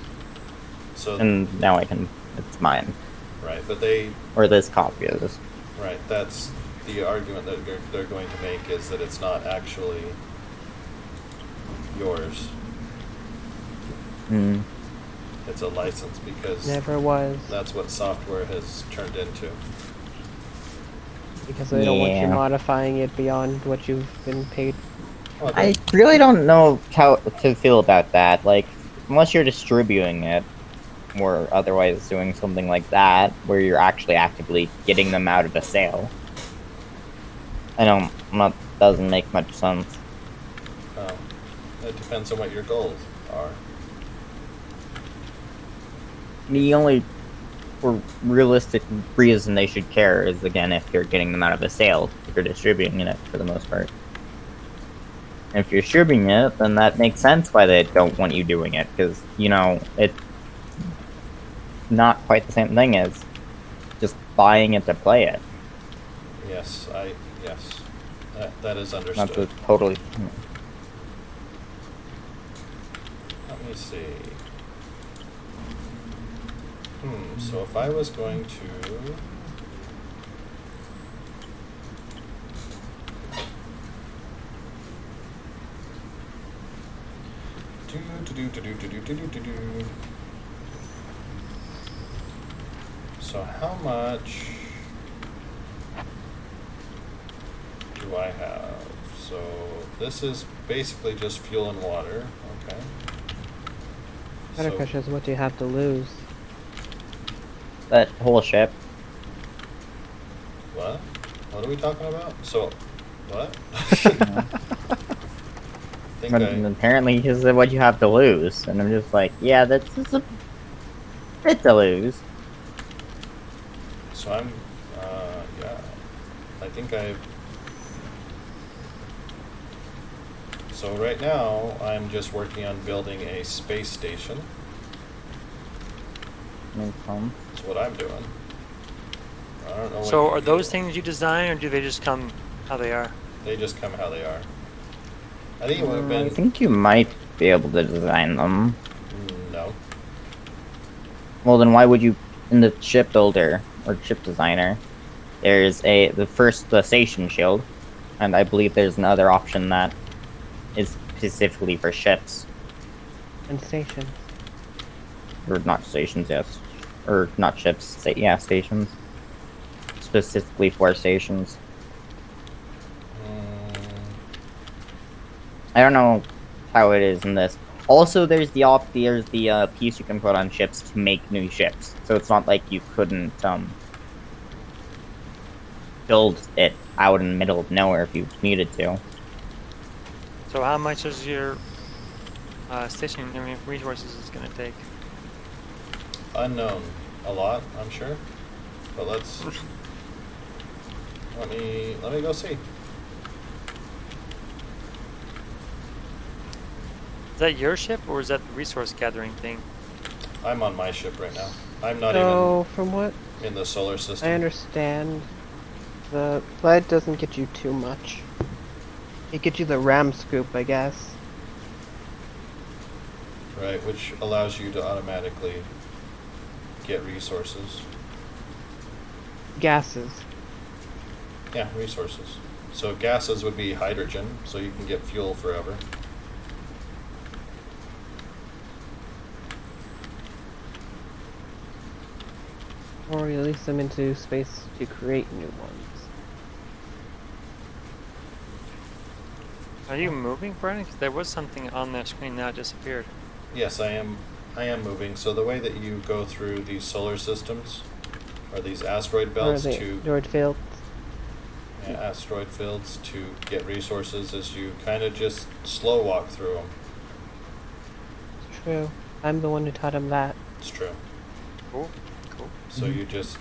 A: so
D: And now I can. It's mine.
A: right, but they
D: Or this copy is.
A: right. That's the argument that they're going to make is that it's not actually yours.
D: Mm.
A: It's a license because
C: Never was.
A: that's what software has turned into.
C: Because they don't want you
D: Yeah.
C: modifying it beyond what you've been paid.
A: Well,
D: I really don't know how to feel about that. Like, unless you're distributing it, or otherwise doing something like that, where you're actually actively getting them out of a sale. That doesn't make much sense.
A: It depends on what your goals are.
D: The only realistic reason they should care is, again, if you're getting them out of a sale, if you're distributing it for the most part. And if you're distributing it, then that makes sense why they don't want you doing it, because, it's not quite the same thing as just buying it to play it.
A: Yes, that is understood.
D: That's a totally...
A: Let me see. So if I was going to... So how much do I have? So this is basically just fuel and water. Okay.
C: Better
A: So-
C: question is what do you have to lose?
D: That whole ship.
A: What? What are we talking about? So, what? think
D: But
A: I,
D: apparently, he said what you have to lose, and I'm just like, yeah, that's a bit to lose.
A: so I'm, yeah. I think I... So right now, I'm just working on building a space station.
D: No problem.
A: That's what I'm doing. I don't know what
B: So
A: you
B: are those
A: do.
B: things you design, or do they just come how they are?
A: They just come how they are. I think it would have been...
D: I think you might be able to design them.
A: No.
D: Well, then why would you, in the ship builder or ship designer, there's the station shield, and I believe there's another option that is specifically for ships,
C: And stations.
D: or not stations, yes, or not ships. Yeah, stations, specifically for stations. I don't know how it is in this. Also, there's the piece you can put on ships to make new ships. So it's not like you couldn't build it out in the middle of nowhere if you needed to.
B: So how much is your station? I mean, resources is going to take?
A: Unknown. A lot, I'm sure. But let me go see.
B: Is that your ship, or is that the resource gathering thing?
A: I'm on my ship right now. I'm not
C: So, from what
A: even in the solar system.
C: I understand, the sled doesn't get you too much. It gets you the ram scoop, I guess.
A: Right, which allows you to automatically get resources.
C: Gases.
A: Yeah, resources. So gases would be hydrogen, so you can get fuel forever.
C: Or release them into space to create new ones.
B: Are you moving, Brian? 'Cause there was something on the screen now disappeared.
A: Yes, I am moving. So the way that you go through these solar systems, or these asteroid belts
C: Droid field.
A: asteroid fields to get resources, is you kind of just slow walk through them.
C: It's true. I'm the one who taught him that.
A: It's true.
B: Cool. Cool.
A: So you just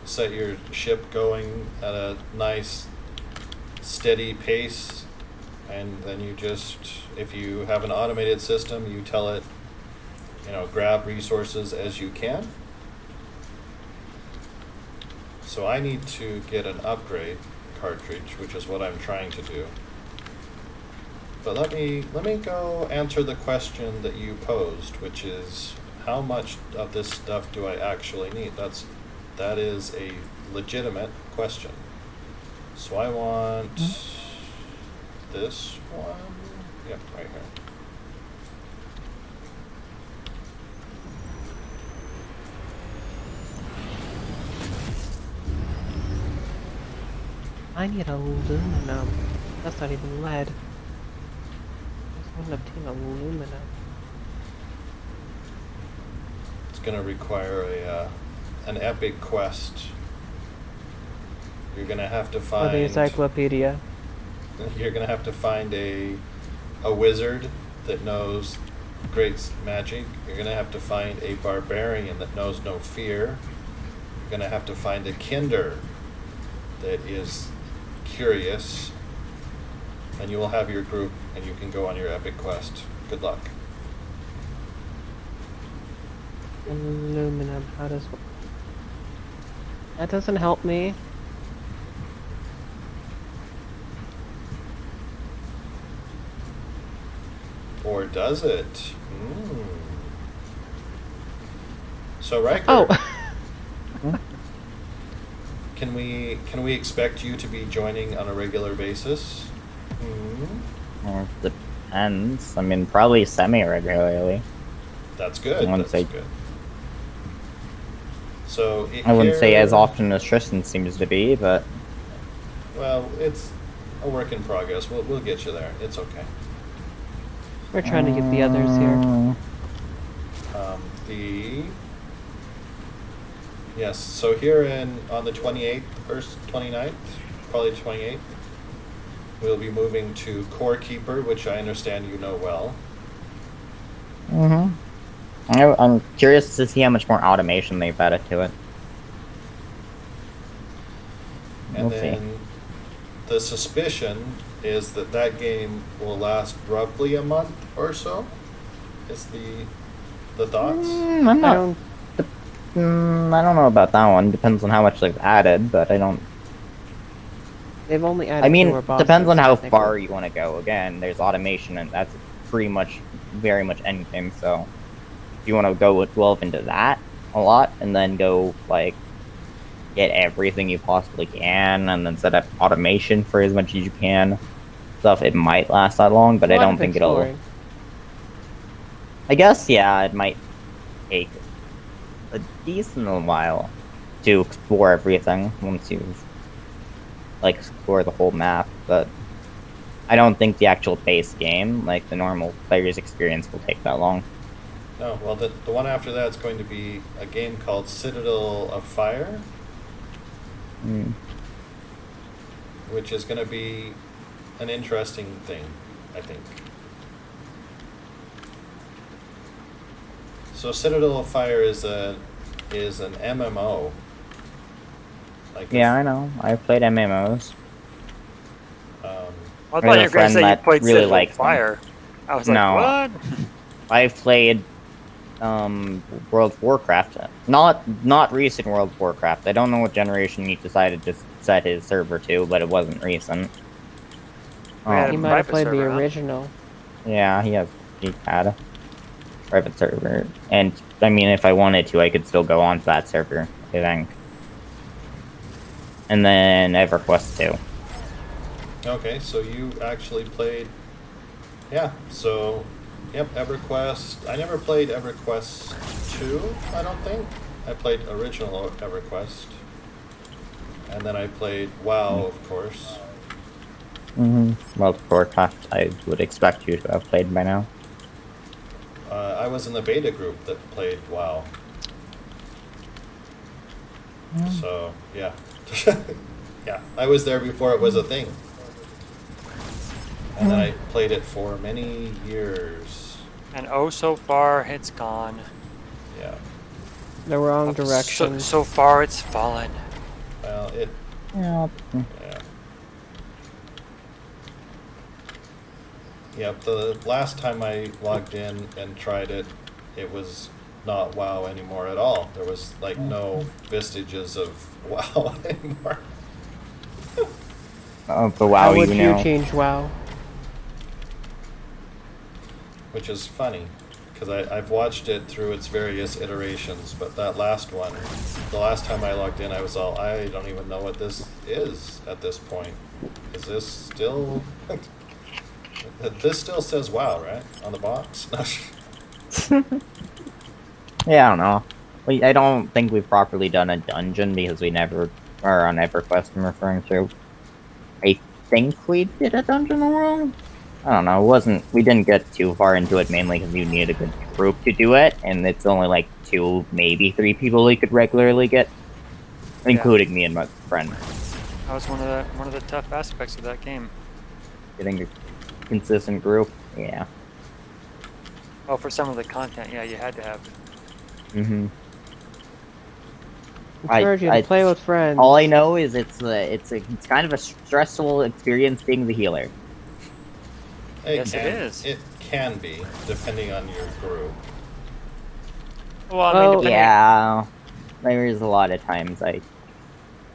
A: set your ship going at a nice, steady pace, and then you just, if you have an automated system, you tell it, grab resources as you can. So I need to get an upgrade cartridge, which is what I'm trying to do. But let me go answer the question that you posed, which is, how much of this stuff do I actually need? That is a legitimate question. So I want this one. Yep, right here.
C: I need aluminum. That's not even lead. I just want to obtain aluminum.
A: It's going to require an epic quest. You're going to have to
C: Or
A: find...
C: the encyclopedia.
A: You're going to have to find a wizard that knows great magic. You're going to have to find a barbarian that knows no fear. You're going to have to find a kinder that is curious. And you will have your group, and you can go on your epic quest. Good luck.
C: Aluminum. How does... That doesn't help me.
A: Or does it? So Riker,
C: Oh!
A: can we expect you to be joining on a regular basis?
D: Well, it depends. I mean, probably semi-regularly.
A: That's good.
D: I wouldn't
A: That's
D: say-
A: good. So
D: I wouldn't say as
A: here-
D: often as Tristan seems to be, but
A: Well, it's a work in progress. We'll get you there. It's okay.
C: We're trying to get the others here.
A: Yes. So here on the 28th or 29th, probably 28th, we'll be moving to Core Keeper, which I understand you know well.
D: I'm curious to see how much more automation they've added to it.
A: And
D: We'll
A: then the suspicion is that that game will last roughly a month or so. Is the thoughts?
D: I'm
C: I
D: not.
C: don't.
D: I don't know about that one. Depends on how much they've added, but I don't.
C: They've only added
D: I mean,
C: 2 more bosses.
D: depends on how
C: technically.
D: far you want to go. Again, there's automation, and that's pretty much, very much endgame. So, if you want to go delve into that a lot, and then go like get everything you possibly can, and then set up automation for as much as you can, stuff, it might last that long. But
C: A
D: I
C: lot
D: don't
C: of
D: think
C: exploring.
D: it'll. I guess yeah, it might take a decent while to explore everything once you've like explore the whole map, but I don't think the actual base game, like the normal player's experience, will take that long.
A: No, well, the one after that is going to be a game called Citadel of Fire,
D: Mm.
A: which is going to be an interesting thing, I think. So Citadel of Fire is an MMO. Like
D: Yeah, I know. I've played MMOs.
A: um,
B: I
D: I
B: thought
D: have
B: you
D: a
B: were going to
D: friend
B: say you
D: that
B: played
D: really
B: Citadel
D: likes them.
B: Fire. I was
D: No.
B: like, what?
D: I've played World of Warcraft. Not recent World of Warcraft. I don't know what generation he decided to set his server to, but it wasn't recent.
B: We had
C: He
B: a
C: might have
B: private
C: played the
B: server, huh?
C: original.
D: Yeah, he had a private server, and I mean, if I wanted to, I could still go onto that server, I think. And then EverQuest 2.
A: okay, so you actually played. Yeah, so, yep, EverQuest. I never played EverQuest 2, I don't think. I played original EverQuest. And then I played WoW, of course.
D: World of Warcraft, I would expect you to have played by now.
A: I was in the beta group that played WoW. So, yeah. Yeah, I was there before it was a thing. And then I played it for many years.
B: And oh, so far it's gone.
A: Yeah.
C: The wrong
B: Up
C: direction.
B: So far it's fallen.
A: Well, it.
D: Yeah.
A: Yeah. Yep, the last time I logged in and tried it, it was not WoW anymore at all. There was like no vestiges of WoW anymore.
D: Of the WoW
C: How would
D: you
C: you
D: know.
C: change WoW?
A: Which is funny, because I've watched it through its various iterations, but that last one, the last time I logged in, I was all, I don't even know what this is at this point. Is this still... This still says WoW, right? On the box?
D: Yeah, I don't know. I don't think we've properly done a dungeon because we never are on EverQuest I'm referring to. I think we did a dungeon wrong. I don't know. It wasn't. We didn't get too far into it mainly because you needed a good group to do it, and it's only like 2, maybe 3 people we could regularly get, including me and my friend.
B: That was one of the tough aspects of that game.
D: Getting a consistent group, yeah.
B: Oh, for some of the content, yeah, you had to have.
C: Encourage you to play with friends.
D: All I know is it's kind of a stressful experience being the healer.
B: Yes, it is.
A: It can be, depending on your group.
B: Well, I mean,
C: Well,
B: depending-
D: Yeah, there is a lot of times I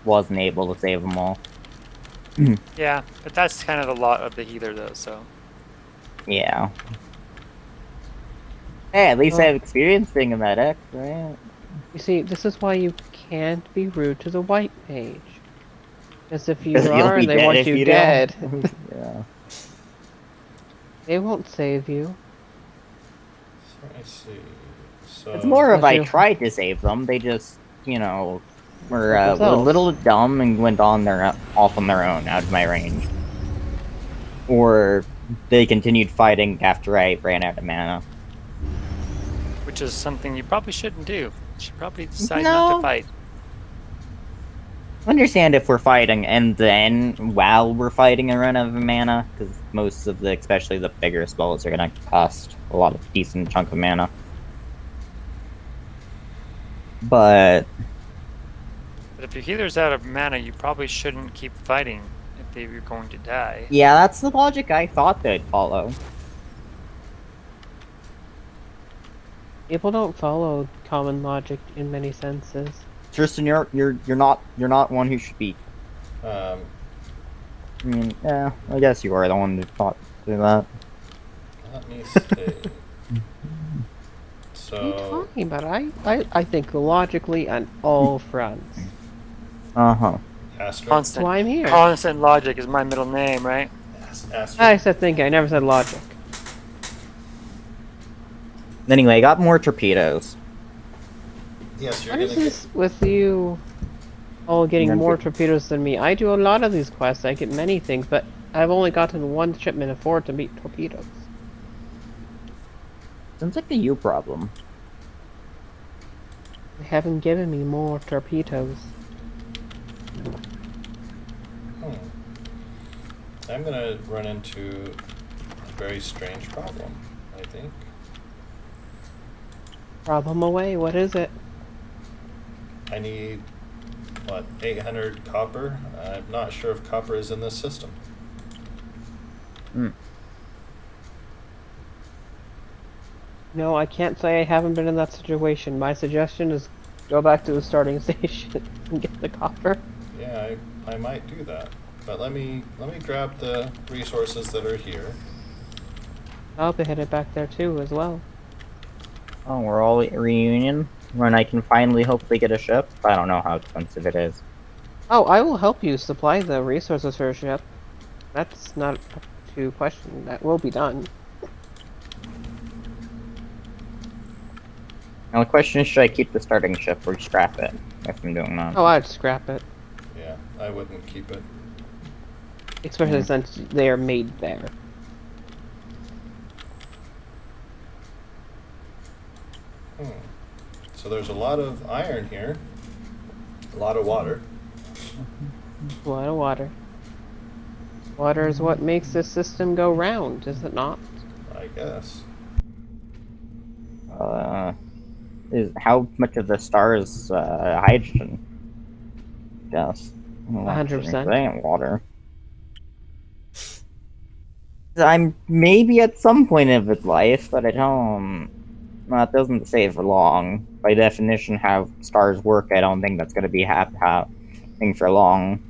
D: wasn't able to save them all.
B: Yeah, but that's kind of the lot of the healer, though. So
D: Yeah. Hey, at least I
C: Well-
D: have experience being a medic, right?
C: You see, this is why you can't be rude to the white mage. Because if you
D: 'Cause you'll
C: are
D: be
C: and they
D: dead
C: want
D: if
C: you
D: you
C: dead,
D: don't. Yeah.
C: they won't save you.
A: So I see. So
D: It's more of
C: Unless
D: I
C: you-
D: tried to save them. They just, were a
C: themselves.
D: little dumb and went off on their own out of my range. Or they continued fighting after I ran out of mana.
B: which is something you probably shouldn't do. You should probably decide not
D: No.
B: to fight.
D: Understand if we're fighting and then while we're fighting and run out of mana, because most of especially the bigger spells are gonna cost a lot of decent chunk of mana. But
B: But if your healer's out of mana, you probably shouldn't keep fighting. that you're going to die.
D: Yeah, that's the logic I thought they'd follow.
C: People don't follow common logic in many senses.
D: Tristan, you're not one who should be.
A: Um,
D: I mean, yeah, I guess you are the one who thought to do that.
A: let me see.
C: What are you
A: So,
C: talking about? I think logically on all fronts.
D: Uh-huh.
A: Astrid.
C: That's why I'm here.
B: Constant logic is my middle name, right?
A: Astrid.
C: I said thinking, I never said logic.
D: Anyway, I got more torpedoes.
A: Yes, you're
C: What
A: gonna
C: is
A: get.
C: this with you all getting
D: You're
C: more
D: gonna
C: torpedoes than me? I do a lot of these quests, I get many things, but I've only gotten one shipment of 4 to meet torpedoes.
D: Sounds like a you problem.
C: They haven't given me more torpedoes.
A: I'm gonna run into a very strange problem, I think.
C: Problem away, what is it?
A: I need, what, 800 copper? I'm not sure if copper is in this system.
C: No, I can't say I haven't been in that situation. My suggestion is go back to the starting station and get the copper.
A: Yeah, I might do that. But let me grab the resources that are here.
C: I'll be headed back there too as well.
D: Oh, we're all at reunion when I can finally hopefully get a ship. I don't know how expensive it is.
C: Oh, I will help you supply the resources for a ship. That's not up to question. That will be done.
D: Now the question is, should I keep the starting ship or scrap it if I'm doing that?
C: Oh, I'd scrap it.
A: Yeah, I wouldn't keep it.
C: Especially since they are made there.
A: So there's a lot of iron here. A lot of water.
C: A lot of water. Water is what makes this system go round, is it not?
A: I guess.
D: Is how much of the star is hydrogen? Yes.
C: 100%.
D: They ain't water. I'm maybe at some point of its life, but I don't. Well, it doesn't say for long. By definition, how stars work, I don't think that's going to be happening for long.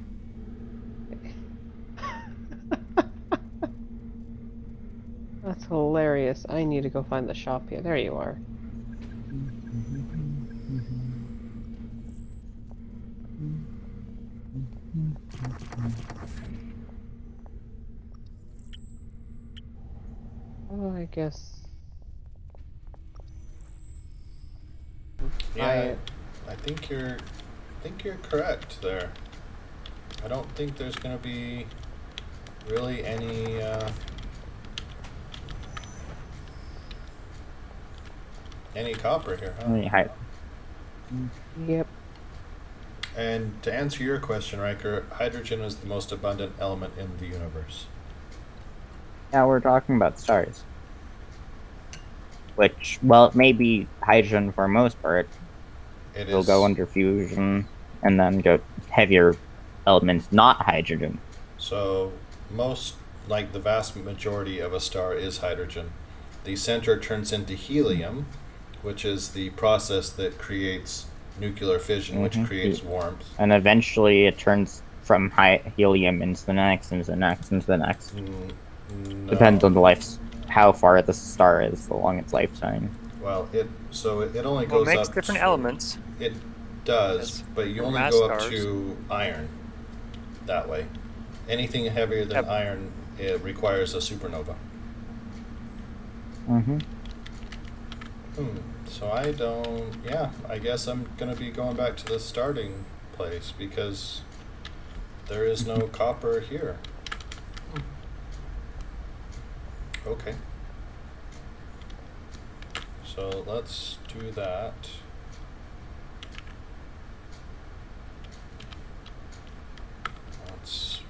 C: That's hilarious. I need to go find the shop here. There you are. Oh, I guess.
A: Yeah, I think you're correct there. I don't think there's gonna be really any copper here, huh?
C: Yep.
A: And to answer your question, Riker, hydrogen is the most abundant element in the universe.
D: Yeah, we're talking about stars. Which, well, it may be hydrogen for most part. It'll go under fusion and then go heavier elements, not hydrogen.
A: So most, like the vast majority of a star is hydrogen. The center turns into helium, which is the process that creates nuclear fission, which creates warmth.
D: And eventually it turns from helium into the next, into the next, into the next.
A: No.
D: Depends on the life, how far the star is along its lifetime.
A: Well, it only
B: Well,
A: goes
B: it makes
A: up
B: different
A: to,
B: elements.
A: It does,
B: Yes.
A: but you
B: For
A: only
B: mass
A: go up
B: stars.
A: to iron that way. Anything heavier than
B: Yep.
A: iron, it requires a supernova. So I don't. Yeah, I guess I'm gonna be going back to the starting place because there is no copper here. Okay. So let's do that. Let's.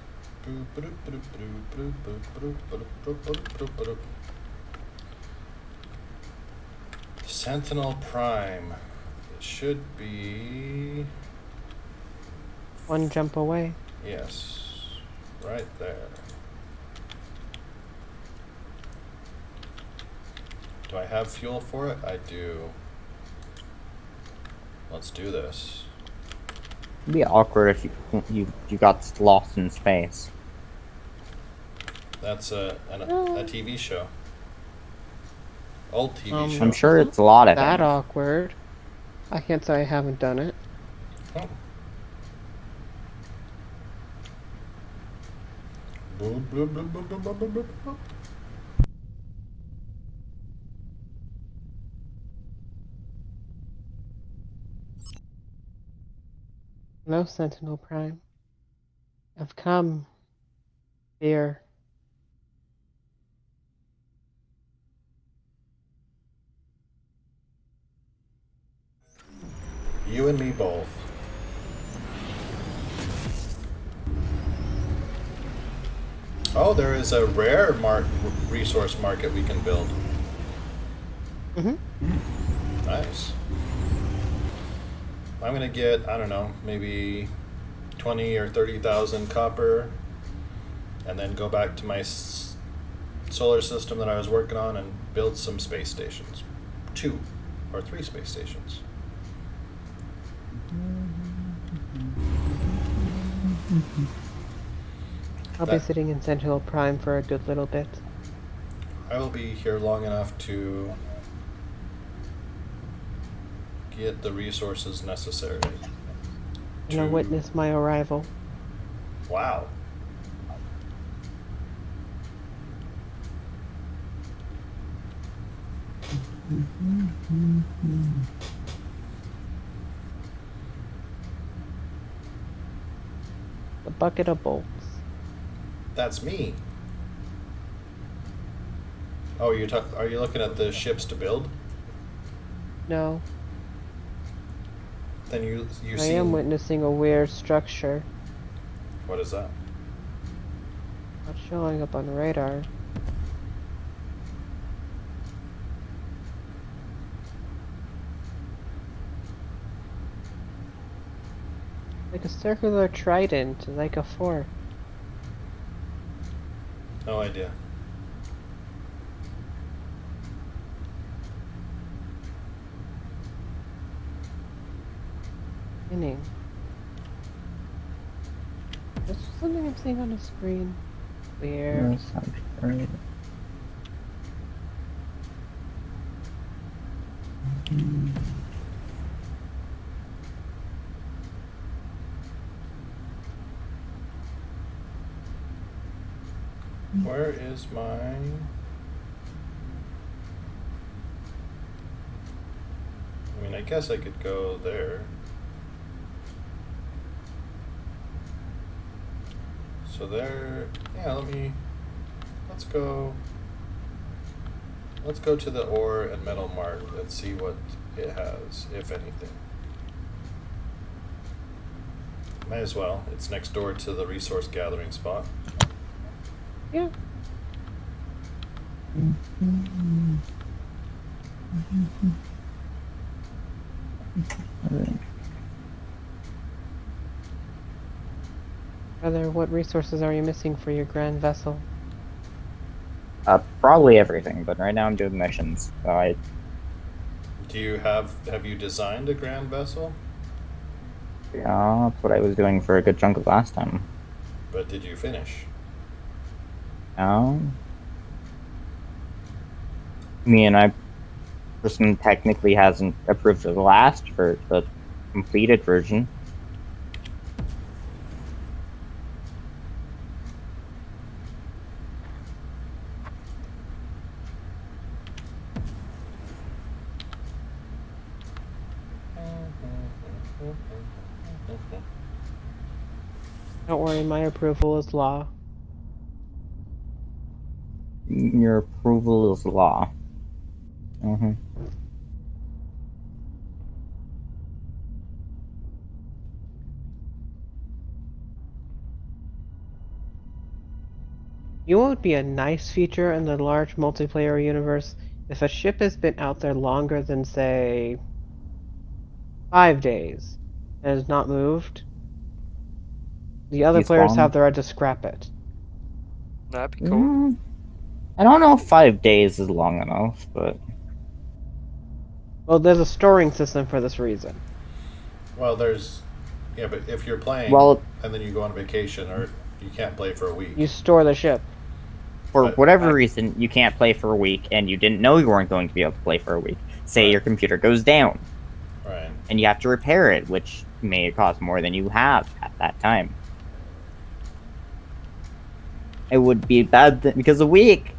A: Sentinel Prime. It should be.
C: One jump away.
A: Yes. right there. Do I have fuel for it? I do. Let's do this.
D: It'd be awkward if you got lost in space.
A: That's a TV show. Old TV show.
D: I'm sure it's a lot of
C: That
D: things.
C: awkward. I can't say I haven't done it.
A: Oh. Boop, boop, boop, boop, boop, boop, boop, boop.
C: No, Sentinel Prime. I've come here.
A: You and me both. Oh, there is a rare resource market we can build. Nice. I'm gonna get, I don't know, maybe 20 or 30,000 copper, and then go back to my solar system that I was working on and build some space stations. 2 or 3 space stations.
C: I'll be sitting in Sentinel Prime for a good little bit.
A: I will be here long enough to get the resources necessary.
C: And I'll witness my arrival.
A: Wow.
C: The bucket of bolts.
A: That's me. Oh, are you looking at the ships to build?
C: No,
A: Then you
C: I
A: see.
C: am witnessing a weird structure.
A: What is that?
C: Not showing up on the radar. Like a circular trident, like a fork.
A: No idea.
C: Inning. This is something I'm seeing on the screen. Weird.
A: Where is my... I mean, I guess I could go there. So there... Yeah, let's go to the ore and metal mart and see what it has, if anything. Might as well. It's next door to the resource gathering spot.
C: Yeah. What resources are you missing for your grand vessel?
D: Probably everything, but right now I'm doing missions. So
A: Have you designed a grand vessel?
D: yeah, that's what I was doing for a good chunk of last time.
A: But did you finish?
D: Me and I person technically hasn't approved of the last for the completed version.
C: Don't worry, my approval is law.
D: Your approval is law.
C: You know what would be a nice feature in the large multiplayer universe? If a ship has been out there longer than, say, 5 days and has not moved, The other players
D: Despawn.
C: have the right to scrap it.
B: That'd be cool.
D: I don't know if 5 days is long enough, but
C: Well, there's a storing system for this reason.
A: Well, there's, yeah, but if you're playing
D: Well-
A: and then you go on vacation, or you can't play for a week.
C: You store the ship.
D: for
A: But
D: whatever
B: I-
D: reason you can't play for a week and you didn't know you weren't going to be able to play for a week. Say
A: Right.
D: your computer goes down
A: Right.
D: and you have to repair it, which may cost more than you have at that time. It would be bad because a week,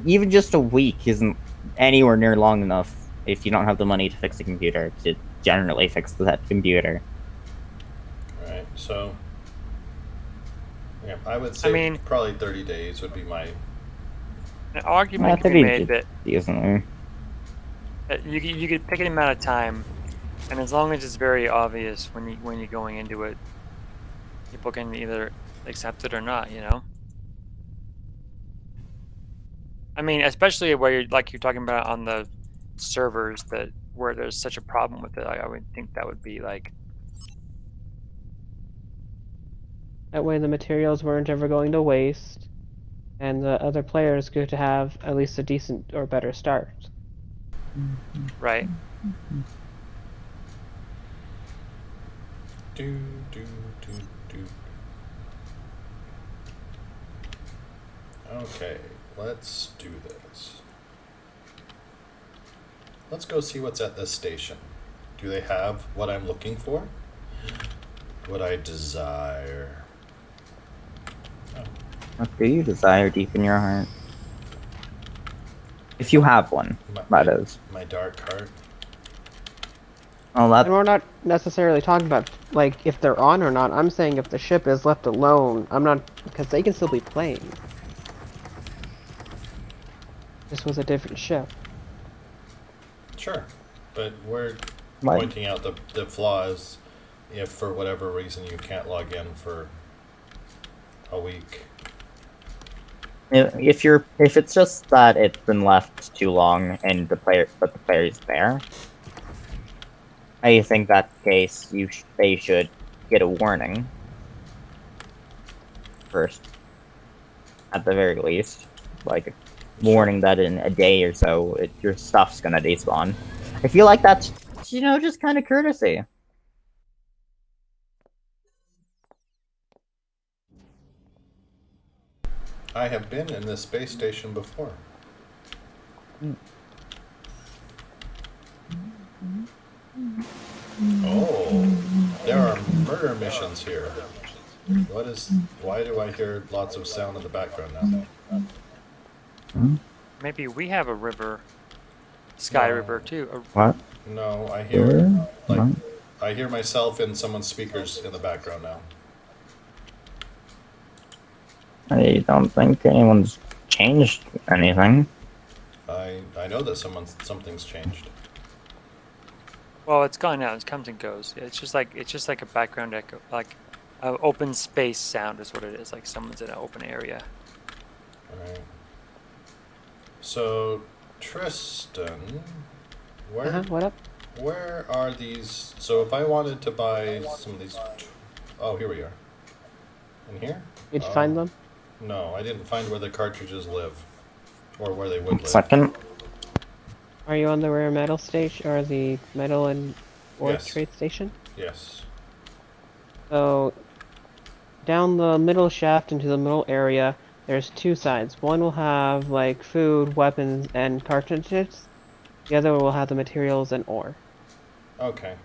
D: even just a week, isn't anywhere near long enough if you don't have the money to fix a computer to generally fix that computer.
A: Right. So, yeah, I would say
B: mean-
A: probably 30 days would be my.
B: An argument could be made that
D: Isn't
B: you could pick an amount of time, and as long as it's very obvious when you're going into it, people can either accept it or not. You know. I mean, especially where you're talking about on the servers that where there's such a problem with it. I would think that would be like,
C: That way the materials weren't ever going to waste, and the other players could have at least a decent or better start.
B: right?
A: Do, do, do, do. Okay, let's do this. Let's go see what's at this station. Do they have what I'm looking for? What I desire.
D: What do you desire deep in your heart? If you have one, that is.
A: My dark heart.
D: Well,
C: And
D: that
C: we're not necessarily talking about like if they're on or not. I'm saying if the ship is left alone. I'm not, because they can still be playing. This was a different ship.
A: Sure, but we're
D: Right.
A: pointing out the flaws if for whatever reason you can't log in for a week.
D: if it's just that it's been left too long and the player's there, I think that's the case. They should get a warning first, at the very least, like a warning that in a day or so your stuff's gonna despawn. I feel like that's just kind of courtesy.
A: I have been in this space station before. Oh, there are murder missions here. Why do I hear lots of sound in the background now?
B: Maybe we have a river, Sky
A: No.
B: River too.
D: What?
A: No, I hear I hear myself in someone's speakers in the background now.
D: I don't think anyone's changed anything.
A: I know that something's changed.
B: Well, it's gone now. It comes and goes. It's just like a background echo, like open space sound is what it is. Like someone's in an open area.
A: Alright. So Tristan, where
C: What up?
A: where are these? So if I wanted to buy some of these, oh, here we are. In here?
C: Did you
A: Oh.
C: find them?
A: No, I didn't find where the cartridges live, or where they would live.
D: Second,
C: Are you on the rare metal station or the metal and ore
A: Yes.
C: trade station?
A: Yes.
C: So, down the middle shaft into the middle area, there's two sides. One will have like food, weapons, and cartridges. The other will have the materials and ore.
A: Okay,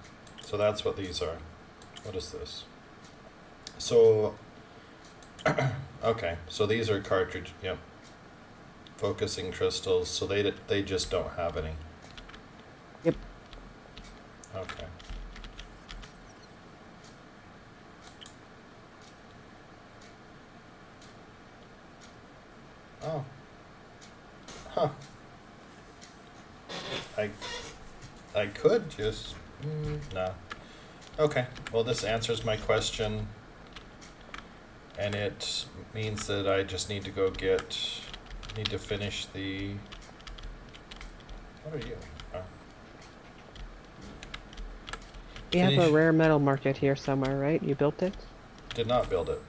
A: so that's what these are. What is this? So, okay, so these are cartridge. Yep. Focusing crystals. So they just don't have any.
C: Yep.
A: Okay. Oh. Huh. I could just no. Okay. Well, this answers my question, and it means that I just need to go need to finish the. What are you? Oh.
C: We have a
A: Finish-
C: rare metal market here somewhere, right? You built it?
A: did not build it.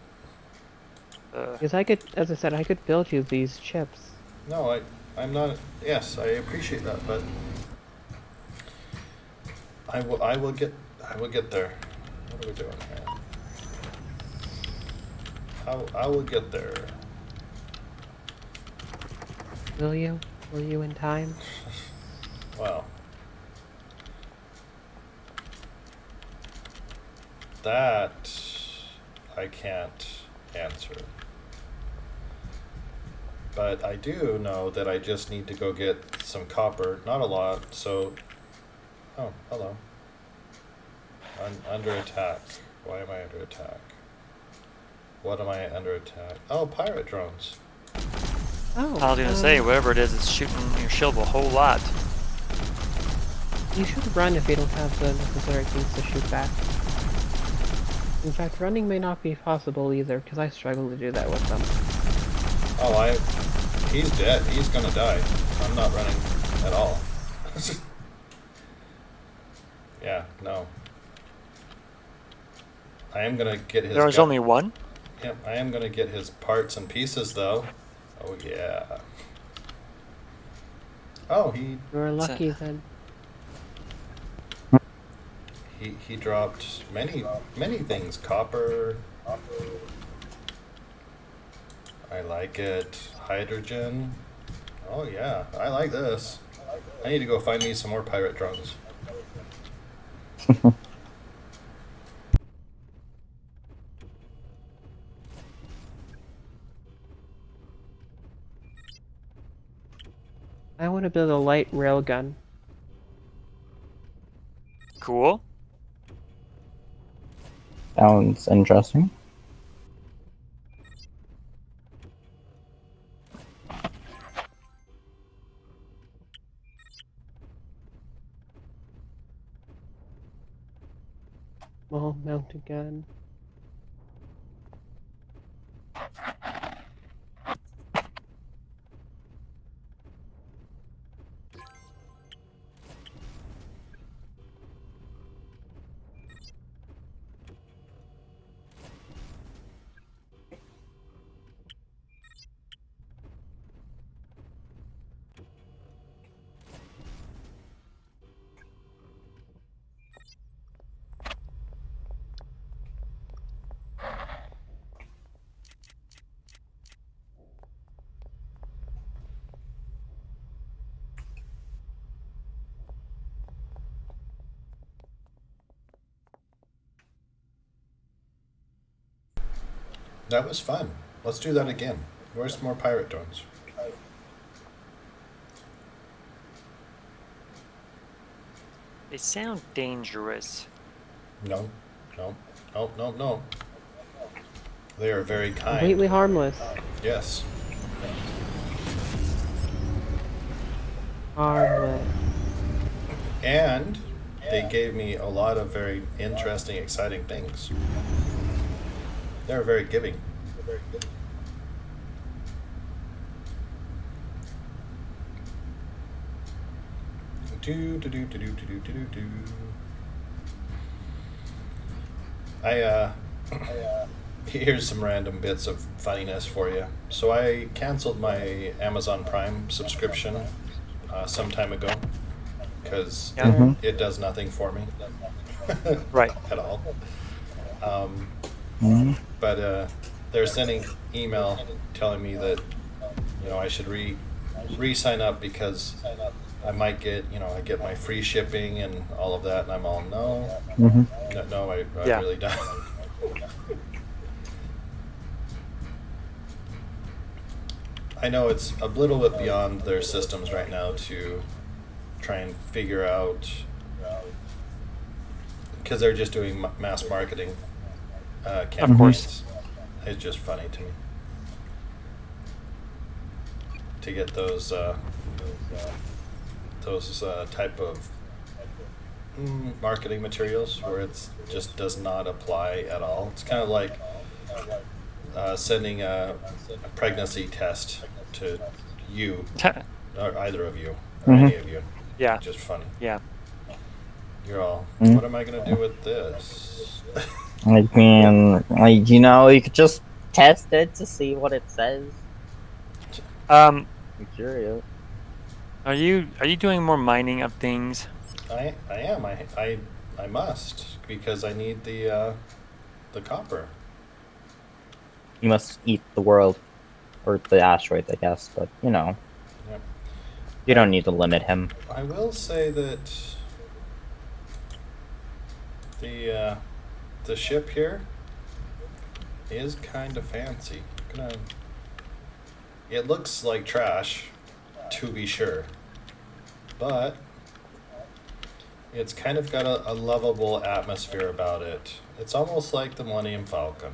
C: Because I could, as I said, I could build you these chips.
A: No, I'm not. Yes, I appreciate that, but I will get there. What are we doing here? I will get there.
C: Will you? Will you in time?
A: Well, that I can't answer. But I do know that I just need to go get some copper. Not a lot, so... Oh, hello. Under attack. Why am I under attack? What am I under attack? Oh, pirate drones.
C: Oh.
B: I was gonna say, whatever it is, it's shooting your shield a whole lot.
C: You should run if you don't have the necessary things to shoot back. In fact, running may not be possible either, because I struggle to do that with them.
A: Oh, he's dead. He's gonna die. I'm not running at all. Yeah, no. I am gonna get his...
B: There was only one?
A: Yep, I am gonna get his parts and pieces, though. Oh, yeah. Oh,
C: You're lucky then.
A: he dropped many things. Copper. I like it. Hydrogen. Oh, yeah. I like this. I need to go find me some more pirate drones.
C: I want to build a light railgun.
B: Cool.
D: Sounds interesting.
C: Small mounted gun.
A: That was fun. Let's do that again. Where's more pirate drones?
B: They sound dangerous.
A: No. They are very kind.
C: Completely harmless.
A: Yes.
C: Harmless.
A: And they gave me a lot of very interesting, exciting things. They're very giving. Here's some random bits of funniness for you. So I canceled my Amazon Prime subscription some time ago because
B: Yeah.
A: it does nothing for me.
B: Right.
A: At all. But they're sending email telling me that I should re-sign up because I might get I get my free shipping and all of that, and I'm all no, I
B: Yeah.
A: really don't. I know it's a little bit beyond their systems right now to try and figure out, because they're just doing mass marketing campaigns.
B: Of course.
A: It's just funny to me to get those type of marketing materials where it's just does not apply at all. It's kind of like sending a pregnancy test to you, or either of you, or any of you.
B: Yeah.
A: Just funny.
B: Yeah.
A: You're all, what am I going to do with this?
D: I mean, like, you know, you could just test it to see what it says.
B: Um,
D: I'm curious.
B: are you doing more mining of things?
A: I am. I must because I need the copper.
D: You must eat the world. Or the asteroid, I guess, but, you know,
A: Yep.
D: you don't need to limit him.
A: I will say that the uh, the ship here is kind of fancy. Gonna, it looks like trash, to be sure, but it's kind of got a lovable atmosphere about it. It's almost like the Millennium Falcon.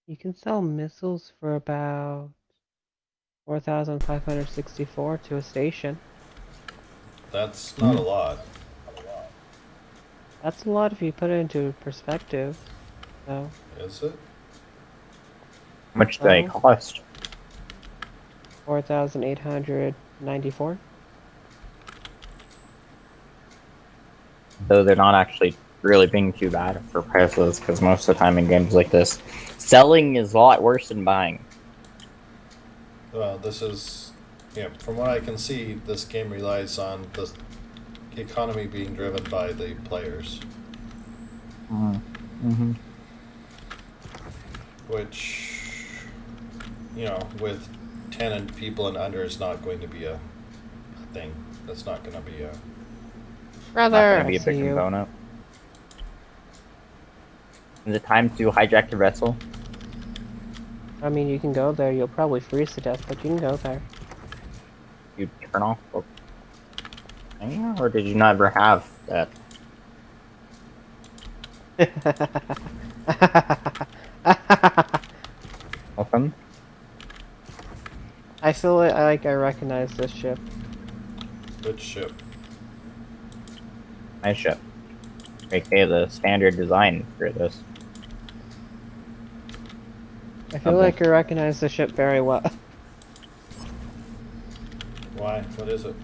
C: You can sell missiles for about 4,564 to a station.
A: That's not a lot.
C: That's a lot if you put it into perspective. So,
A: Is it?
D: How much do they
C: oh,
D: cost?
C: 4,894.
D: Though they're not actually really being too bad for prices, because most of the time in games like this, selling is a lot worse than buying.
A: Well, this is, from what I can see, this game relies on the economy being driven by the players,
D: Mm-hmm.
A: which, with 10 and people and under is not going to be a thing. That's not going to be a.
D: Not
C: Brother,
D: going to
C: I
D: be a
C: see
D: big
C: you.
D: component. Is it time to hijack the vessel?
C: I mean, you can go there. You'll probably freeze to death, but you can go there.
D: You turn off the thing, or did you never have that? Open?
C: I feel like I recognize this ship.
A: Which ship?
D: Nice ship. Okay, the standard design for this.
C: I feel
D: Okay.
C: like I recognize the ship very well.
A: Why? What is it?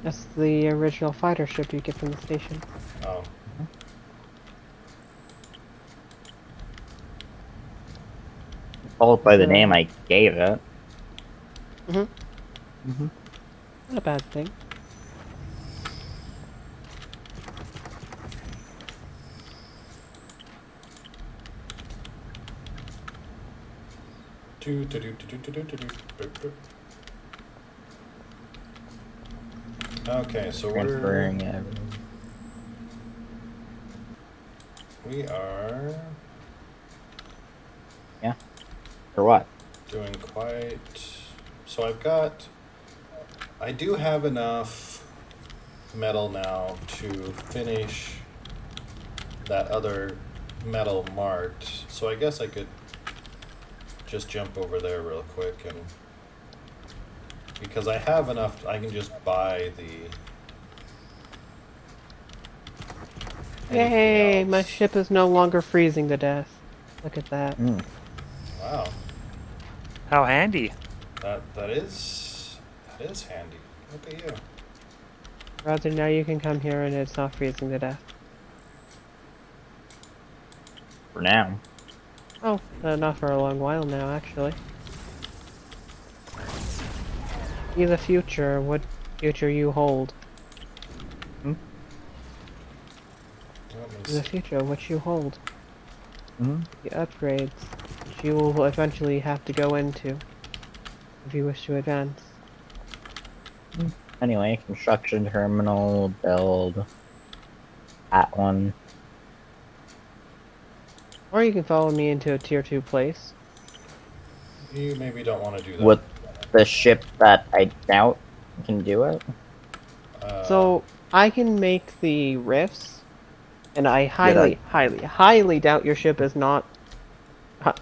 C: That's the original fighter ship you get from the station.
A: Oh.
D: Followed by the name I gave it.
C: Not a bad thing.
A: Okay, so
D: Transferring everything.
A: we are
D: Yeah. For what?
A: doing quite. So I do have enough metal now to finish that other metal marked. So I guess I could just jump over there real quick and because I have enough, I can just buy the.
C: Yay!
A: anything
C: My
A: else.
C: ship is no longer freezing to death. Look at that.
A: Wow,
B: How handy.
A: that is handy. Look at you.
C: Rather, now you can come here and it's not freezing to death.
D: For now.
C: Oh, not for a long while now, actually. See the future. What future you hold?
A: Let me
C: In the
A: see.
C: future, what you hold.
D: Mm-hmm.
C: The upgrades, which you will eventually have to go into if you wish to advance.
D: Anyway, construction terminal, build that one.
C: Or you can follow me into a tier 2 place.
A: You maybe don't want to do that.
D: With the ship that I doubt can do it.
C: So, I can make the rifts, and I
D: Yeah,
C: highly doubt your ship is not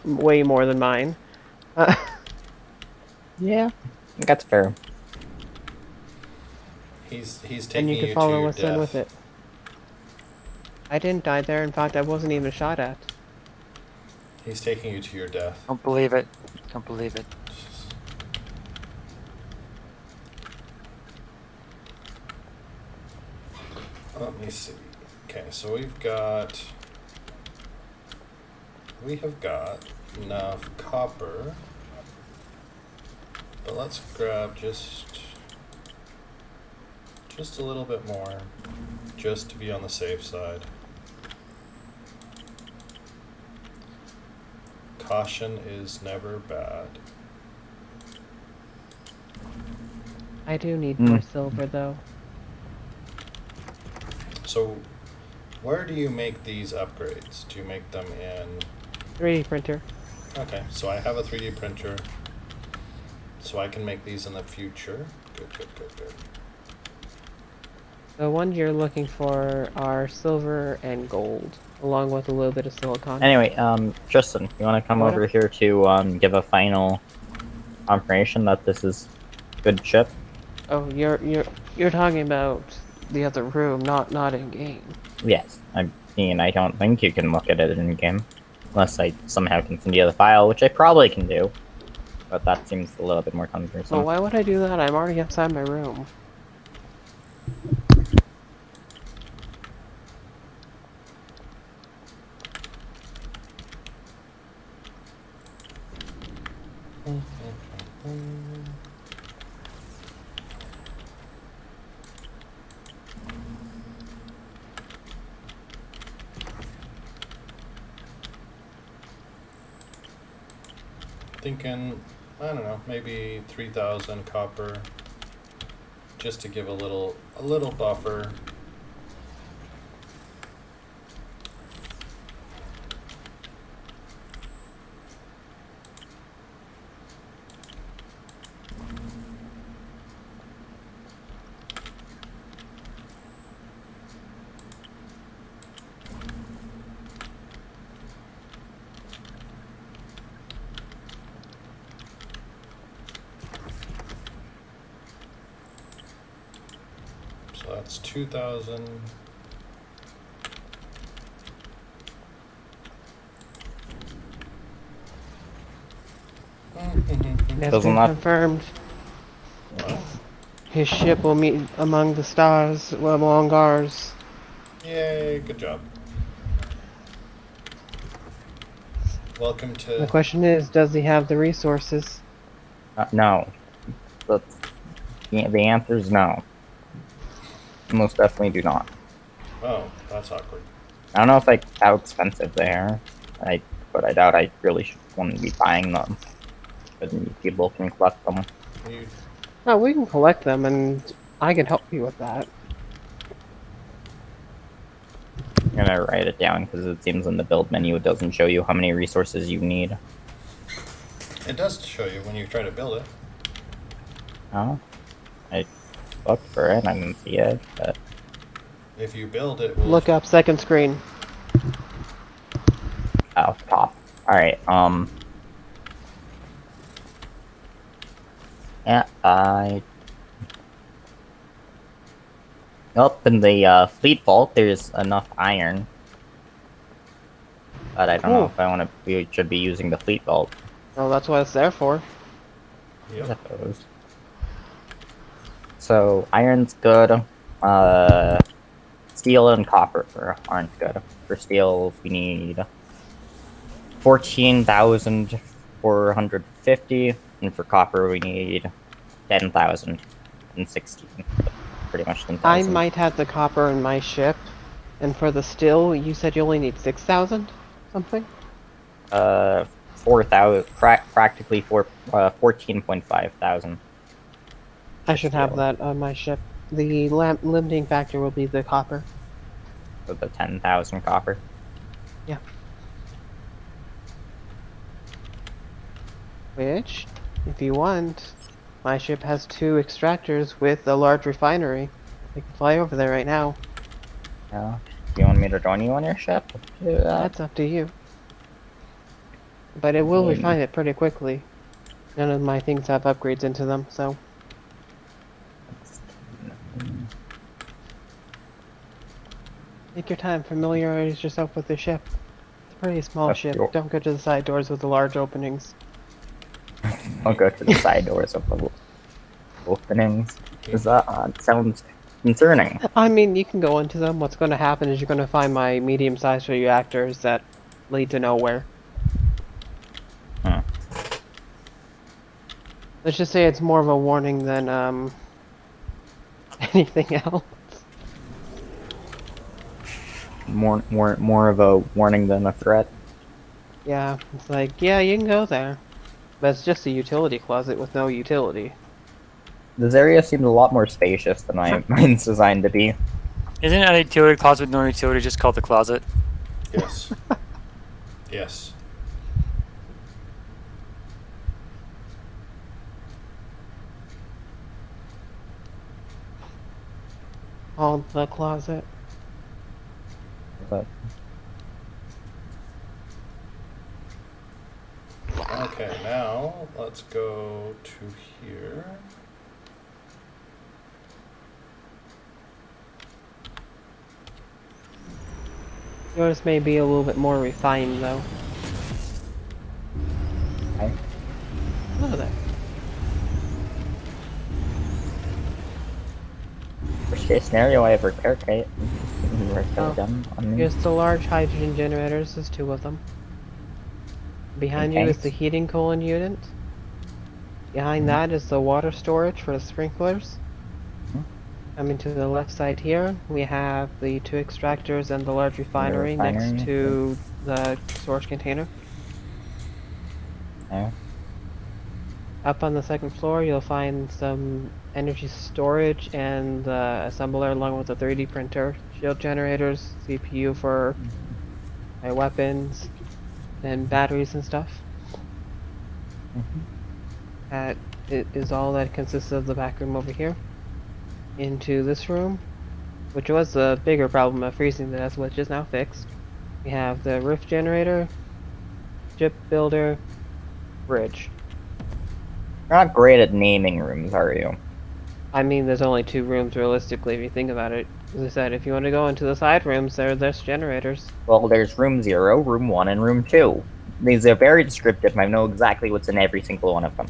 C: way more than mine.
D: Yeah, that's fair.
A: He's
C: And
A: taking
C: you
A: you
C: could
A: to
C: follow
A: your
C: us in with
A: death.
C: it. I didn't die there. In fact, I wasn't even shot at.
A: He's taking you to your death.
B: Don't believe it. Don't believe it.
A: Let me see. Okay, so we have got enough copper, but let's grab just a little bit more, just to be on the safe side. Caution is never bad.
C: I do need more silver, though.
A: So, where do you make these upgrades? Do you make them in...
C: 3D printer.
A: Okay, so I have a 3D printer, so I can make these in the future. Good, good, good, good.
C: The ones you're looking for are silver and gold, along with a little bit of silicon.
D: Anyway, Tristan, you want to come
C: What
D: over
C: up?
D: here to give a final confirmation that this is good ship?
C: Oh, you're talking about the other room, not in game.
D: Yes. I mean, I don't think you can look at it in game, unless I somehow can send you the file, which I probably can do. But that seems a little bit more
C: Well,
D: cumbersome.
C: why would I do that? I'm already outside my room.
A: Thinking, I don't know, maybe 3,000 copper, just to give a little buffer. So that's 2,000.
C: That's
D: Doesn't
C: been
D: that-
C: confirmed.
A: What?
C: His ship will meet among the stars, well, among ours.
A: Yay, good job. Welcome
C: The
A: to...
C: question is, does he have the resources?
D: No. The answer is no. Most definitely do not.
A: Oh, that's awkward.
D: I don't know if how expensive they are, but I doubt I really wouldn't be buying them. But people can collect them.
A: You,
C: Oh, we can collect them, and I can help you with that.
D: I'm gonna write it down because it seems in the build menu it doesn't show you how many resources you need.
A: it does show you when you try to build it.
D: Oh, I looked for it. I didn't see it, but
A: If you build it, will
C: Look up second screen.
D: oh, top. All right. Yeah, up in the fleet vault, there's enough iron. But I don't know
C: Ooh.
D: if we should be using the fleet vault.
C: Well, that's what it's there for.
D: I
A: Yep.
D: suppose. So iron's good. Steel and copper aren't good. For steel, we need 14,450, and for copper, we need 10,016. Pretty much 10,000.
C: I might have the copper in my ship, and for the steel, you said you only need 6,000 something.
D: 4,000, practically 14.5 thousand.
C: I should have that on my ship. The limiting factor will be the copper.
D: So the 10,000 copper.
C: Yeah. Which, if you want, my ship has 2 extractors with a large refinery. I can fly over there right now.
D: Yeah. Do you want me to join you on your ship? Do that.
C: That's up to you. but it will
A: Hmm.
C: refine it pretty quickly. None of my things have upgrades into them, so take your time, familiarize yourself with the ship. It's a pretty small
D: That's
C: ship.
D: cool.
C: Don't go to the side doors with the large openings.
D: I'll go to the side doors of the openings. Is that sounds concerning?
C: I mean, you can go into them. What's going to happen is you're going to find my medium-sized reactors that lead to nowhere.
D: Hmm.
C: Let's just say it's more of a warning than anything else.
D: More of a warning than a threat.
C: Yeah, it's like, yeah, you can go there. But it's just a utility closet with no utility.
D: This area seems a lot more spacious than mine's designed to be.
B: Isn't a utility closet with no utility just called the closet?
A: Yes. Yes.
C: Called the closet.
D: But
A: Okay, now let's go to here.
C: Yours may be a little bit more refined, though.
D: okay.
C: Look at that.
D: Worst case scenario, I have repair kit.
C: Oh,
D: Done on me.
C: Here's the large hydrogen generators. There's 2 of them. Behind you is
D: Okay.
C: the heating coolant unit. Behind that is the water storage for the sprinklers.
D: Mhm.
C: Coming to the left side here, we have the 2 extractors and the large refinery next
D: refinery,
C: to the storage container.
D: Yeah.
C: Up on the 2nd floor, you'll find some energy storage and the assembler along with the 3D printer, shield generators, CPU for my weapons, and batteries and stuff.
D: Mhm.
C: That is all that consists of the back room over here. Into this room, which was the bigger problem of freezing to death, which is now fixed. We have the rift generator, ship builder, bridge.
D: You're not great at naming rooms, are you?
C: I mean, there's only 2 rooms realistically if you think about it. As I said, if you want to go into the side rooms, there's generators.
D: Well, there's room 0, room 1, and room 2. These are very descriptive, and I know exactly what's in every single one of them.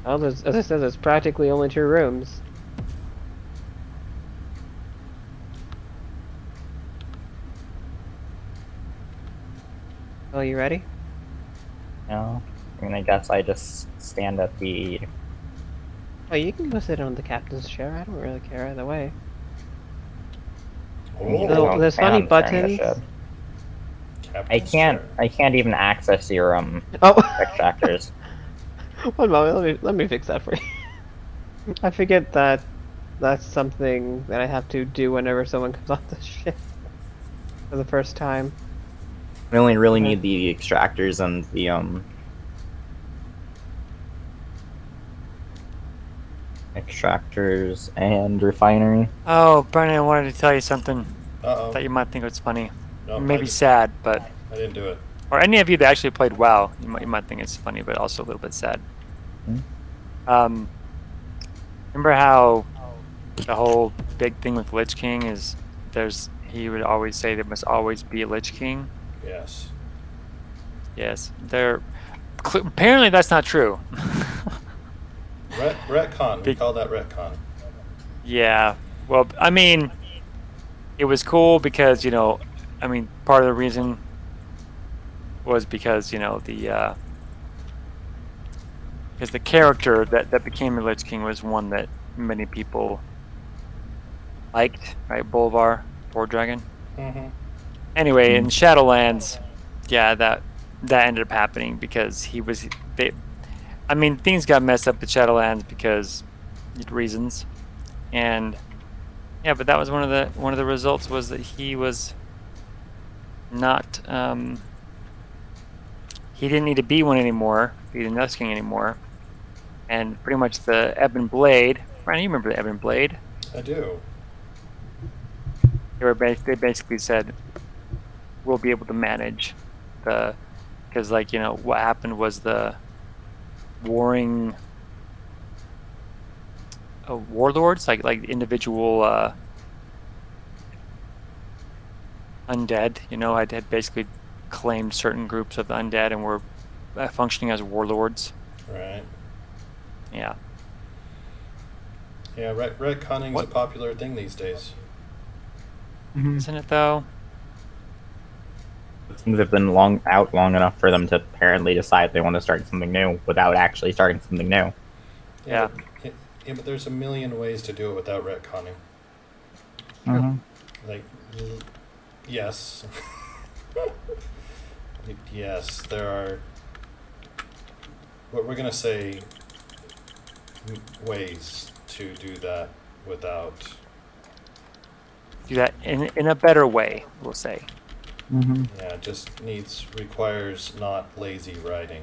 C: Well, as I said, there's practically only 2 rooms. Oh, you ready?
D: No? I mean, I guess I just stand at the...
C: Oh, you can go sit on the captain's chair. I don't really care either way.
A: Oh,
C: There's funny
D: I'm staring at the
C: buttons.
D: ship.
A: Captain's chair.
D: I can't even access your,
C: Oh!
D: extractors.
C: One moment, let me fix that for you. I forget that that's something that I have to do whenever someone comes on the ship for the first time.
D: We only really
C: Okay.
D: need the extractors and the, extractors and refinery.
B: Oh, Brennan, I wanted to tell you something
A: Uh-oh.
B: that you might think was funny.
A: No,
B: Maybe sad, but...
A: I didn't do it.
B: Or any of you that actually played WoW, you might think it's funny, but also a little bit sad. Remember how the whole big thing with Lich King is he would always say there must always be a Lich King?
A: Yes.
B: Yes. Apparently that's not true.
A: Retcon. We
B: Big-
A: call that retcon.
B: Yeah. Well, I mean, it was cool because, part of the reason was because, because the character that became the Lich King was one that many people liked, right? Bolvar, Boar Dragon.
A: Mm-hmm.
B: Anyway, in Shadowlands, yeah, that ended up happening because things got messed up at Shadowlands because reasons, and yeah, but that was one of the results was that he was not he didn't need to be one anymore, be the Lich King anymore, and pretty much the Ebon Blade. Ryan, you remember the Ebon Blade?
A: I do.
B: They basically said we'll be able to manage the because like what happened was the warring warlords, like individual undead, had basically claimed certain groups of the undead and were functioning as warlords.
A: Right.
B: Yeah.
A: Yeah, retconning is a
B: What?
A: popular thing these days.
B: Isn't it though?
D: It seems to have been long enough for them to apparently decide they want to start something new without actually starting something new.
B: Yeah.
A: But there's a million ways to do it without retconning.
D: Mm-hmm.
A: Like, yes. Yes, there are, what we're going to say, ways to do that without.
B: Do that in a better way, we'll say.
D: Mm-hmm.
A: Yeah, it just requires not lazy writing.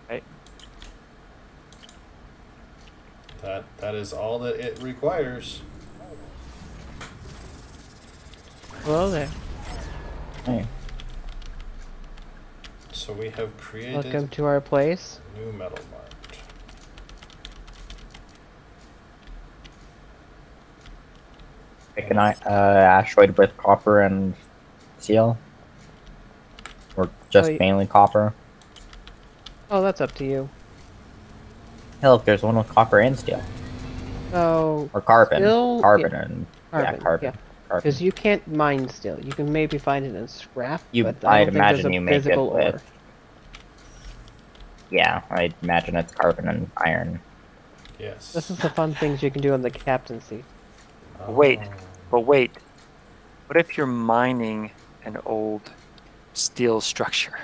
B: Right.
A: That is all that it requires.
C: Hello there.
D: Hey.
A: So we have created
C: Welcome to our place.
A: new metal mart.
D: Pick an asteroid with copper and steel, or just
C: Wait.
D: mainly copper.
C: Oh, that's up to you.
D: Hey, look, there's one with copper and steel,
C: So,
D: or carbon,
C: Still-
D: carbon
C: yeah,
D: and
C: carbon,
D: carbon.
C: yeah.
D: Carbon.
C: because you can't mine still. You can maybe find it in scrap, but I
D: I'd
C: don't think
D: imagine
C: there's
D: you
C: a
D: make it
C: physical ore.
D: with. Yeah, I'd imagine it's carbon and iron.
A: Yes.
C: This is the fun things you can do on the captain seat.
B: Wait.
A: Oh.
B: But wait, what if you're mining an old steel structure?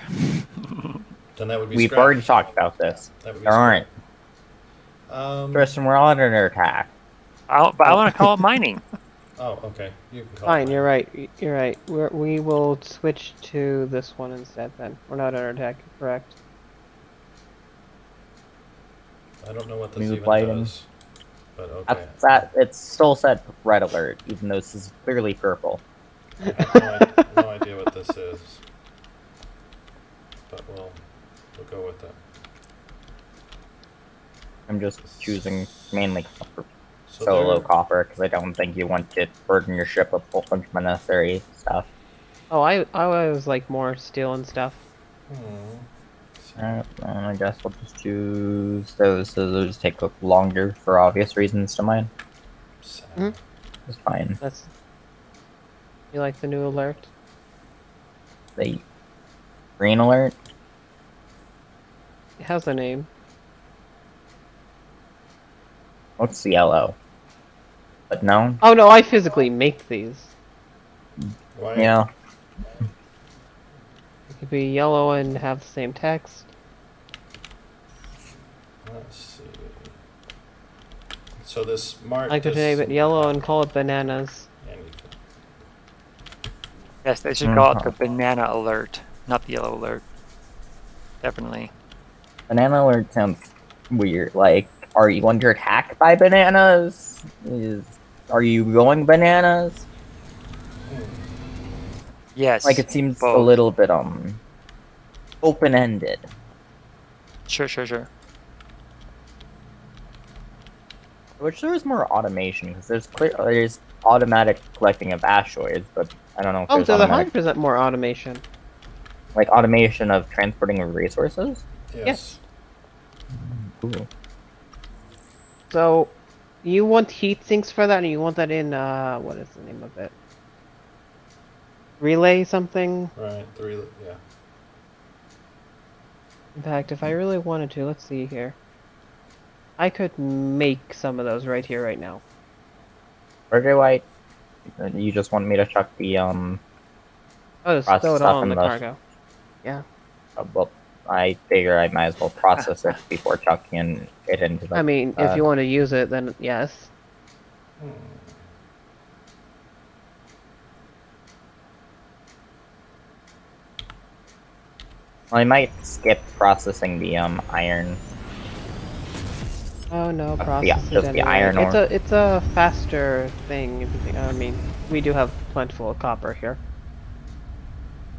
A: Then that would be
D: We've
A: scrap.
D: already talked about this.
A: That would be
D: There aren't.
A: scrap.
D: Tristan, we're on under attack.
B: But I want to call it mining.
A: Oh, okay. You can call
C: Fine,
A: it
C: you're
A: mine.
C: right. You're right. We will switch to this one instead. Then we're not under attack. Correct.
A: I don't know what this
D: Smooth
A: even
D: lighting.
A: does. But okay.
D: That's that. It's still set red alert, even though this is clearly purple.
A: I have no idea what this is. But we'll go with it.
D: I'm just choosing mainly copper,
A: So
D: solo
A: there-
D: copper, because I don't think you want to burden your ship with a whole bunch of unnecessary stuff.
C: Oh, I was like more steel and stuff.
D: Alright, I guess we'll just choose those, so they'll just take longer for obvious reasons to mine.
C: Mhm.
D: It's fine.
C: That's. You like the new alert?
D: The green alert?
C: It has a name.
D: What's the yellow? But no?
C: Oh no, I physically make these.
A: Why?
D: Yeah.
C: It could be yellow and have the same text.
A: Let's see. So this mart.
C: I could
A: does
C: name it
A: some-
C: yellow and call it bananas.
A: And you can-
B: Yes, they should call it the banana alert, not the yellow alert. Definitely.
D: Banana alert sounds weird. Like, are you under attack by bananas? Are you going bananas?
B: Yes.
D: Like, it seems a
B: both.
D: little bit, open-ended.
B: Sure.
D: Which there's more automation, because there's automatic collecting of asteroids, but I don't know if
C: Oh,
D: there's
C: there's
D: automatic,
C: 100% more automation.
D: like, automation of transporting of resources.
A: Yes.
D: Cool.
C: So, you want heat sinks for that, and you want that in, what is the name of it? Relay something?
A: Right. Yeah.
C: In fact, if I really wanted to, let's see here. I could make some of those right here, right now.
D: RJ White, you just want me to chuck the,
C: Oh, just
D: Process
C: throw it
D: stuff
C: all in
D: in
C: the
D: the-
C: cargo. Yeah.
D: well, I figure I might as well process it before chucking it into the...
C: I mean, if you want to use it, then yes.
D: I might skip processing the, iron.
C: Oh no,
D: yeah,
C: process it
D: just the
C: anyway.
D: iron ore.
C: It's a faster thing. If you think, I mean, we do have plentiful of copper here.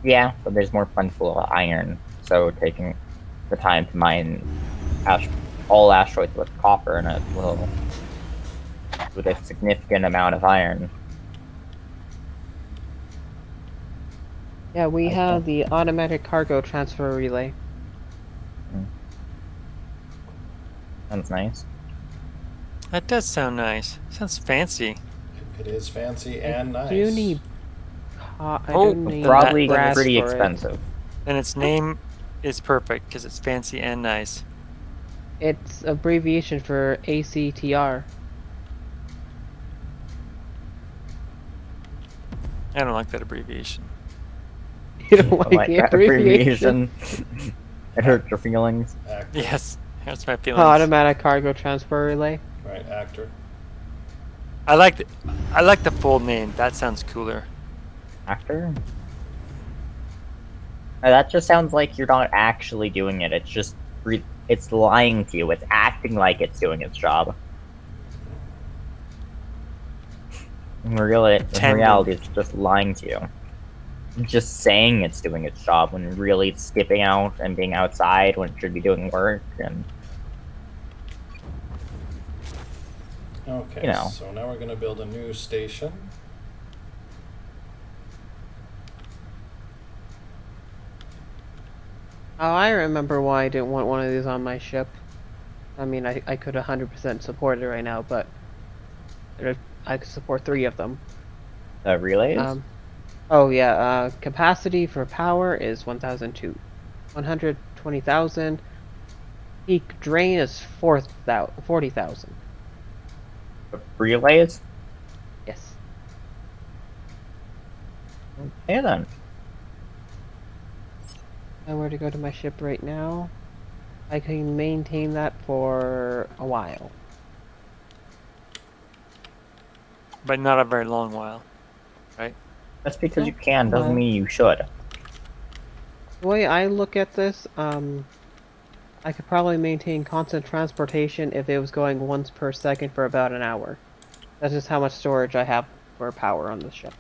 D: Yeah, but there's more plentiful iron, so taking the time to mine all asteroids with copper in it will, with a significant amount of iron.
C: Yeah, we
D: I
C: have
D: think.
C: the automatic cargo transfer relay.
D: Sounds nice.
B: That does sound nice. Sounds fancy.
A: It is fancy
C: I
A: and
C: do
A: nice.
C: need. I
B: Oh,
C: do
D: But
C: need
B: then that
D: probably
B: then
C: brass
B: it's
D: pretty
C: for it.
D: expensive.
B: then its name is perfect because it's fancy and nice.
C: It's abbreviation for ACTR.
B: I don't like that abbreviation.
C: You don't like
D: Like
C: the
D: that
C: abbreviation?
D: abbreviation. It hurts your feelings.
A: Actor.
B: Yes, that's my feelings.
C: Automatic cargo transfer relay.
A: Right, actor.
B: I like the full name. That sounds cooler.
D: Actor? That just sounds like you're not actually doing it. It's just it's lying to you. It's acting like it's doing its job. In
B: Pretending.
D: reality, it's just lying to you. Just saying it's doing its job when really it's skipping out and being outside when it should be doing work. And
A: Okay,
D: You know.
A: so now we're going to build a new station.
C: Oh, I remember why I didn't want one of these on my ship. I mean, I could 100% support it right now, but I could support 3 of them.
D: relays.
C: Oh yeah, capacity for power is 1,002. 120,000. Peak drain is 40,000.
D: Relays.
C: Yes.
D: Okay then.
C: I were to go to my ship right now, I can maintain that for a while.
B: But not a very long while.
D: Just because
C: No,
D: you can doesn't
C: well.
D: mean you should.
C: The way I look at this, I could probably maintain constant transportation if it was going once per second for about an hour. That's just how much storage I have for power on the ship.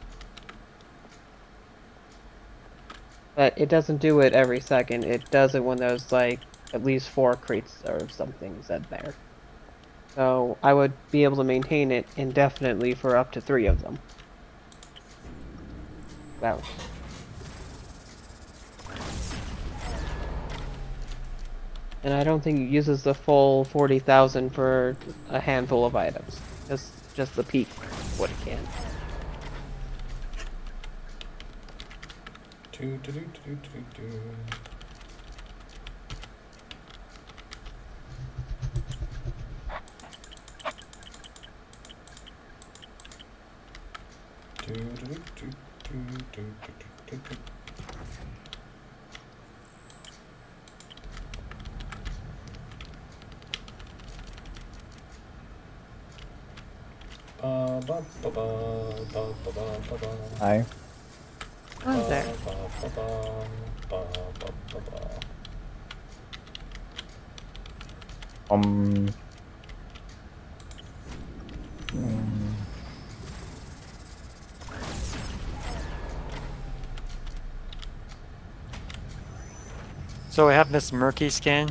C: But it doesn't do it every second. It does it when there's like at least 4 crates or something set there. So I would be able to maintain it indefinitely for up to 3 of them. Wow. And I don't think it uses the full 40,000 for a handful of items. Just the peak, what it can.
A: Do, do, do, do, do, do. Do, do, do, do, do, do, do, do, do. Ba, ba, ba, ba, ba, ba, ba, ba, ba.
D: Hi.
C: Oh, there.
A: Ba, ba, ba, ba, ba, ba, ba.
D: Um.
B: So I have this murky scan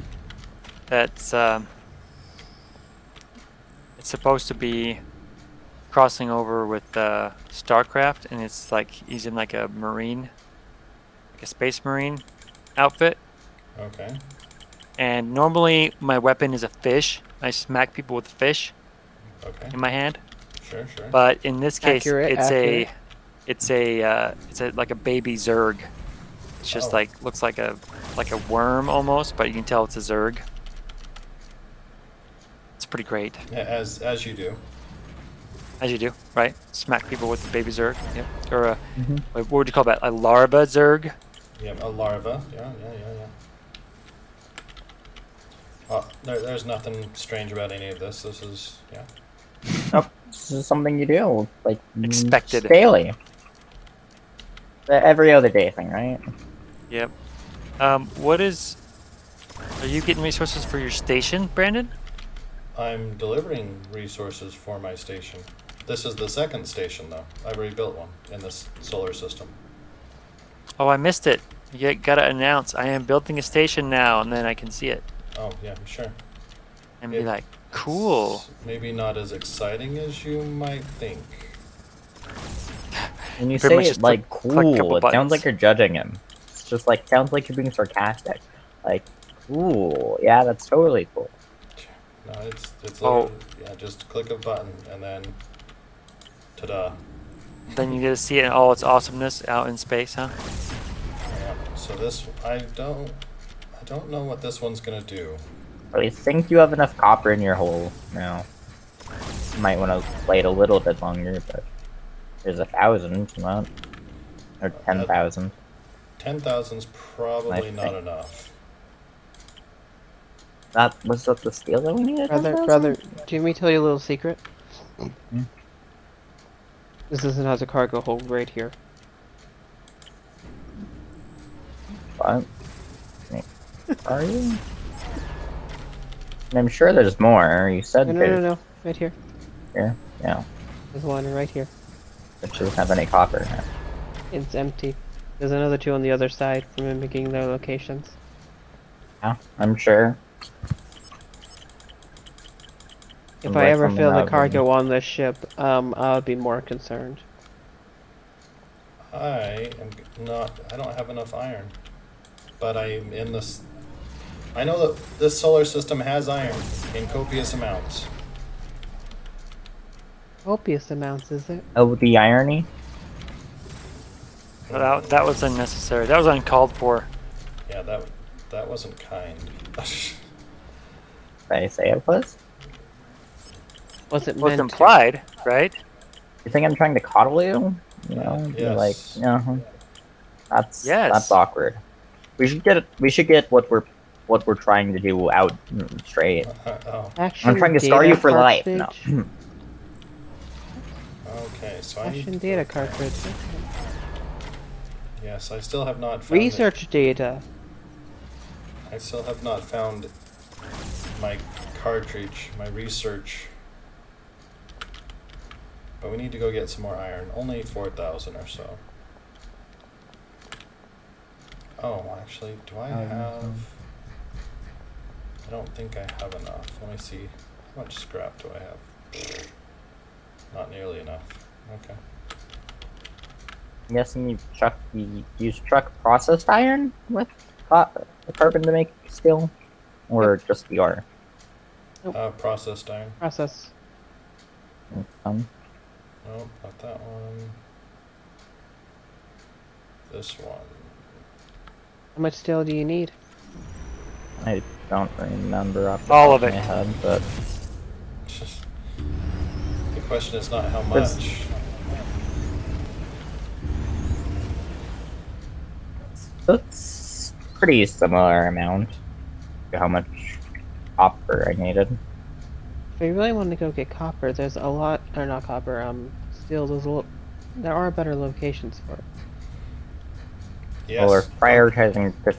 B: that's it's supposed to be crossing over with StarCraft, and it's like he's in like a marine, like a space marine outfit.
A: Okay.
B: And normally my weapon is a fish. I smack people with a fish
A: Okay.
B: in my hand.
A: Sure, sure.
B: But in this case,
C: Accurate, accurate.
B: it's a like a baby Zerg. It's just
A: Oh.
B: like looks like a worm almost, but you can tell it's a Zerg. It's pretty great,
A: Yeah, as you do.
B: as you do, right? Smack people with the baby Zerg. Yep. Or a
D: Mhm.
B: what would you call that? A larva Zerg.
A: Yeah, a larva. Yeah. Oh, there's nothing strange about any of this. This is, yeah.
D: Nope. This is something you do, like
B: Expected.
D: just daily. The every other day thing, right?
B: Yep. What is? Are you getting resources for your station, Brandon?
A: I'm delivering resources for my station. This is the second station, though. I've already built one in this solar system.
B: Oh, I missed it. You gotta announce, I am building a station now, and then I can see it.
A: Oh, yeah, sure.
B: And be
A: It-
B: like, cool.
A: It's maybe not as exciting as you might think.
D: When you
B: Pretty much
D: say
B: just
D: it like
B: click a couple
D: cool, it sounds like
B: buttons.
D: you're judging him. It's just like sounds like you're being sarcastic. Like, cool. Yeah, that's totally cool.
A: No, it's
B: Oh.
A: literally, yeah, just click a button and then, ta-da.
B: Then you get to see it in all its awesomeness out in space, huh?
A: Yeah, so this, I don't know what this one's gonna do.
D: I think you have enough copper in your hole now. You might want to play it a little bit longer, but there's 1,000, not or 10,000.
A: 10,000's probably
D: I
A: not
D: think-
A: enough.
D: That was that the steel that we needed.
C: Brother,
D: 10,000?
C: brother, do you want me to tell you a little secret?
D: Hmm?
C: This isn't has a cargo hold right here.
D: What? Are you? I'm sure there's more. You said
C: No,
D: there's
C: no, right here.
D: here. Yeah,
C: There's one right here.
D: which doesn't have any copper in it.
C: It's empty. There's another two on the other side for mimicking their locations.
D: Yeah, I'm sure.
C: If
D: Sounds
C: I
D: like
C: ever
D: something
C: fill the
D: that would-
C: cargo on this ship, I would be more concerned.
A: I don't have enough iron. But I'm in this, I know that this solar system has iron in copious amounts.
C: Copious amounts, is it?
D: Oh, the irony.
B: But that was unnecessary. That was uncalled for.
A: Yeah, that wasn't kind.
D: Did I say it was?
C: Was it
B: Well, it's
C: meant to?
B: implied, right?
D: You think I'm trying to coddle you? You know, be like,
A: Yes.
D: that's
B: Yes.
D: awkward. We should get what we're trying to do out straight.
A: Oh,
C: Action
D: I'm trying to scar
C: data
D: you for life. No.
C: cartridge?
A: okay, so I
C: Action
A: need,
C: data cartridge.
A: yes, I still have not found
C: Research data.
A: I still have not found my cartridge, my research. But we need to go get some more iron. Only 4,000 or so. Oh, actually, do I have... I don't think I have enough. Let me see. How much scrap do I have? Not nearly enough. Okay.
D: I'm guessing you use truck processed iron with the carbon to make steel, or just the ore.
A: Processed iron.
C: Process.
A: Nope, not that one. This one.
C: How much steel do you need?
D: I don't remember off the
B: All
D: top
B: of
D: my
B: it.
D: head, but
A: The question is not how
D: It's-
A: much.
D: that's pretty similar amount to how much copper I needed.
C: If you really want to go get copper, there's a lot, or not copper, steel, there are better locations for it.
A: Yes.
D: Well, we're prioritizing
A: Go.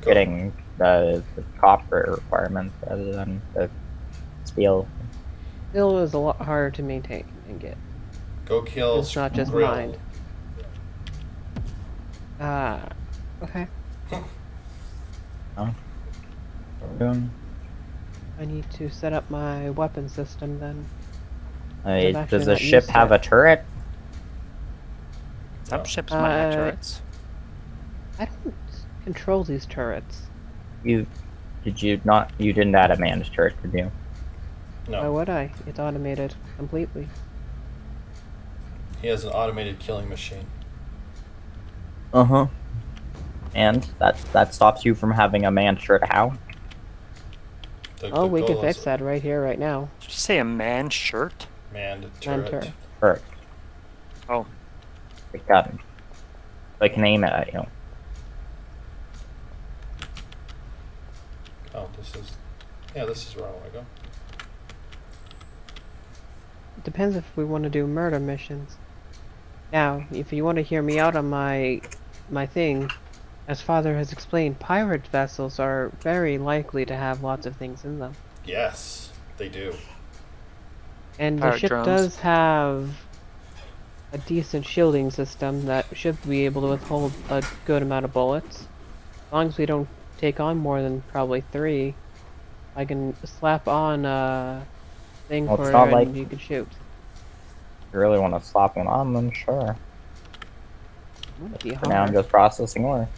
D: getting the copper requirements rather than the steel.
C: Steel is a lot harder to maintain and get.
A: Go kill
C: It's not just
A: Grill.
C: mined. Ah, okay.
D: Doing.
C: I need to set up my weapon system then.
D: Does
C: actually
D: the
C: not
D: ship
C: used to
D: have
C: it.
D: a turret?
B: Some
A: No.
B: ships might have
C: Uh,
B: turrets.
C: I don't control these turrets.
D: You didn't add a manned turret, did you?
C: Why
A: No,
C: would I? It's automated completely.
A: he has an automated killing machine.
D: Uh-huh. And that stops you from having a manned turret how?
C: Oh, we can
A: goal
C: fix
A: is
C: that right here, right now.
B: Did you say a man shirt?
A: Manned
C: Man
A: turret.
C: turret.
D: Turret.
B: Oh.
D: Like that. I can aim it at you.
A: Oh, this is where I want to go.
C: It depends if we want to do murder missions. Now, if you want to hear me out on my thing, as Father has explained, pirate vessels are very likely to have lots of things in them.
A: Yes, they do.
C: And the
B: Pirate
C: ship
B: drones.
C: does have a decent shielding system that should be able to withhold a good amount of bullets. As long as we don't take on more than probably 3, I can slap on a thing
D: Well,
C: for
D: it's
C: it
D: not
C: and
D: like-
C: you can shoot.
D: If you really want to slap one on, then sure.
C: Might be
D: For now, I'm
C: hard.
D: just processing ore.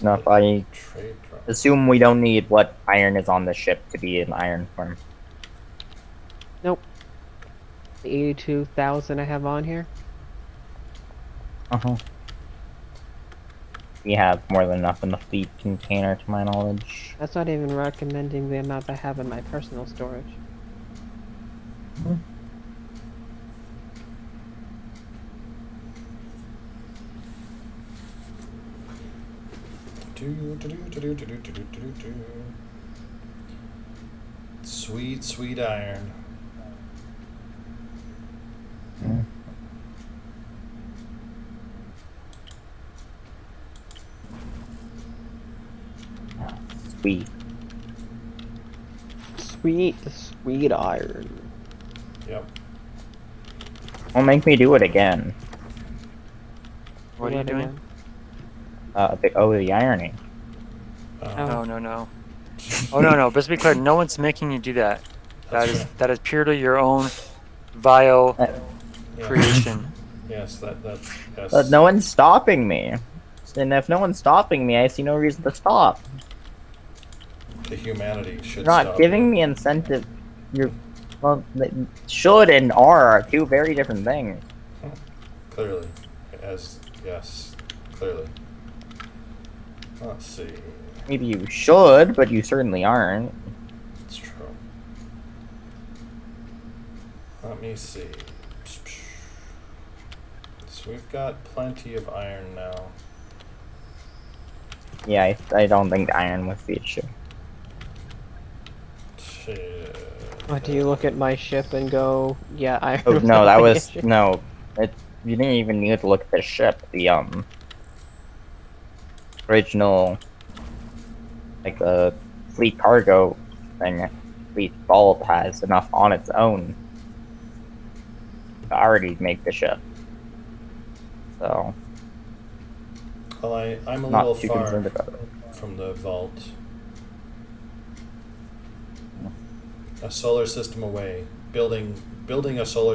D: Now, if I
A: Trade drop.
D: assume we don't need what iron is on the ship to be in iron form.
C: Nope. The 82,000 I have on here.
D: Uh-huh. We have more than enough in the fleet container, to my knowledge.
C: That's not even recommending the amount I have in my personal storage.
A: Sweet, sweet iron.
D: Sweet.
C: Sweet, sweet iron.
A: Yep.
D: Won't make me do it again.
B: What are you doing?
C: Again.
D: The ironing.
B: No, no, no. Oh no. But to be clear, no one's making you do that.
A: That's
B: That is purely your own vile
A: Yeah.
B: creation.
A: Yes, yes.
D: But no one's stopping me. And if no one's stopping me, I see no reason to stop.
A: The humanity should
D: You're not
A: stop
D: giving
A: you.
D: me incentive. You're... Well, should and are two very different things.
A: Clearly. Yes, clearly. Let's see.
D: Maybe you should, but you certainly aren't.
A: It's true. Let me see. So we've got plenty of iron now.
D: Yeah, I don't think iron was the issue.
A: Shit.
C: What, do you look at my ship and go, yeah, iron
D: Oh
C: was
D: no,
C: the
D: that
C: big
D: was
C: issue?
D: no. You didn't even need to look at the ship. The original, like the fleet cargo thing, fleet vault has enough on its own to already make the ship. So
A: Well, I'm a
D: not
A: little
D: too
A: far
D: concerned about it.
A: from the vault. A solar system away. Building a or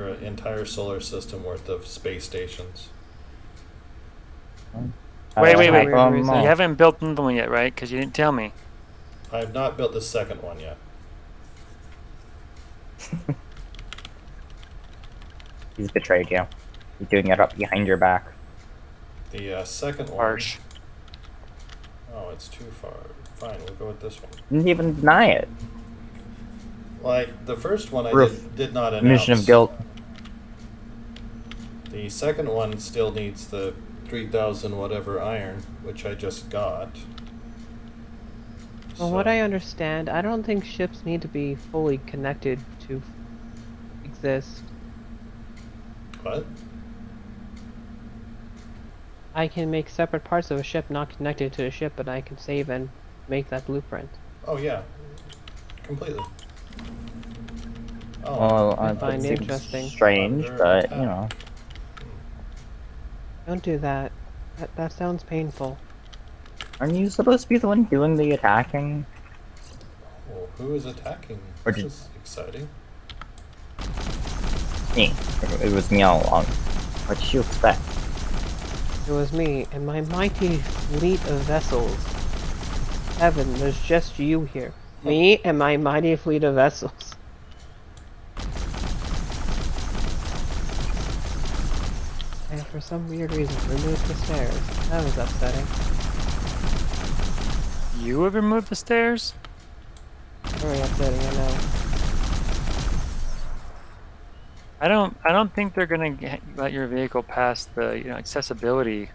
A: an entire solar system worth of space stations.
B: Wait.
C: You
B: You haven't built another one yet, right? Because you didn't tell me.
A: I have not built the second one yet.
D: He's betrayed you. He's doing it up behind your back.
A: The second one.
B: Harsh.
A: Oh, it's too far. Fine, we'll go with this one.
D: Didn't even deny it.
A: Like the first one, I
D: Proof.
A: did not announce.
D: Admission of guilt.
A: The second one still needs the 3,000 whatever iron, which I just got.
C: From what I understand, I don't think ships need to be fully connected to exist.
A: What?
C: I can make separate parts of a ship not connected to a ship, but I can save and make that blueprint.
A: Oh yeah, completely. Oh,
D: Well,
C: I
D: that
C: find
D: seems
C: interesting.
D: strange,
A: Under
D: but
A: attack.
D: you know.
C: Don't do that. That sounds painful.
D: Aren't you supposed to be the one doing the attacking?
A: well, who is attacking?
D: Or
A: This
D: did-
A: is exciting.
D: Me. It was me all along. What did you expect?
C: It was me and my mighty fleet of vessels. Heaven, there's just you here. Me and my mighty fleet of vessels. And for some weird reason, removed the stairs. That was upsetting.
B: You would remove the stairs?
C: Very upsetting, I know.
B: I don't think they're gonna let your vehicle pass the accessibility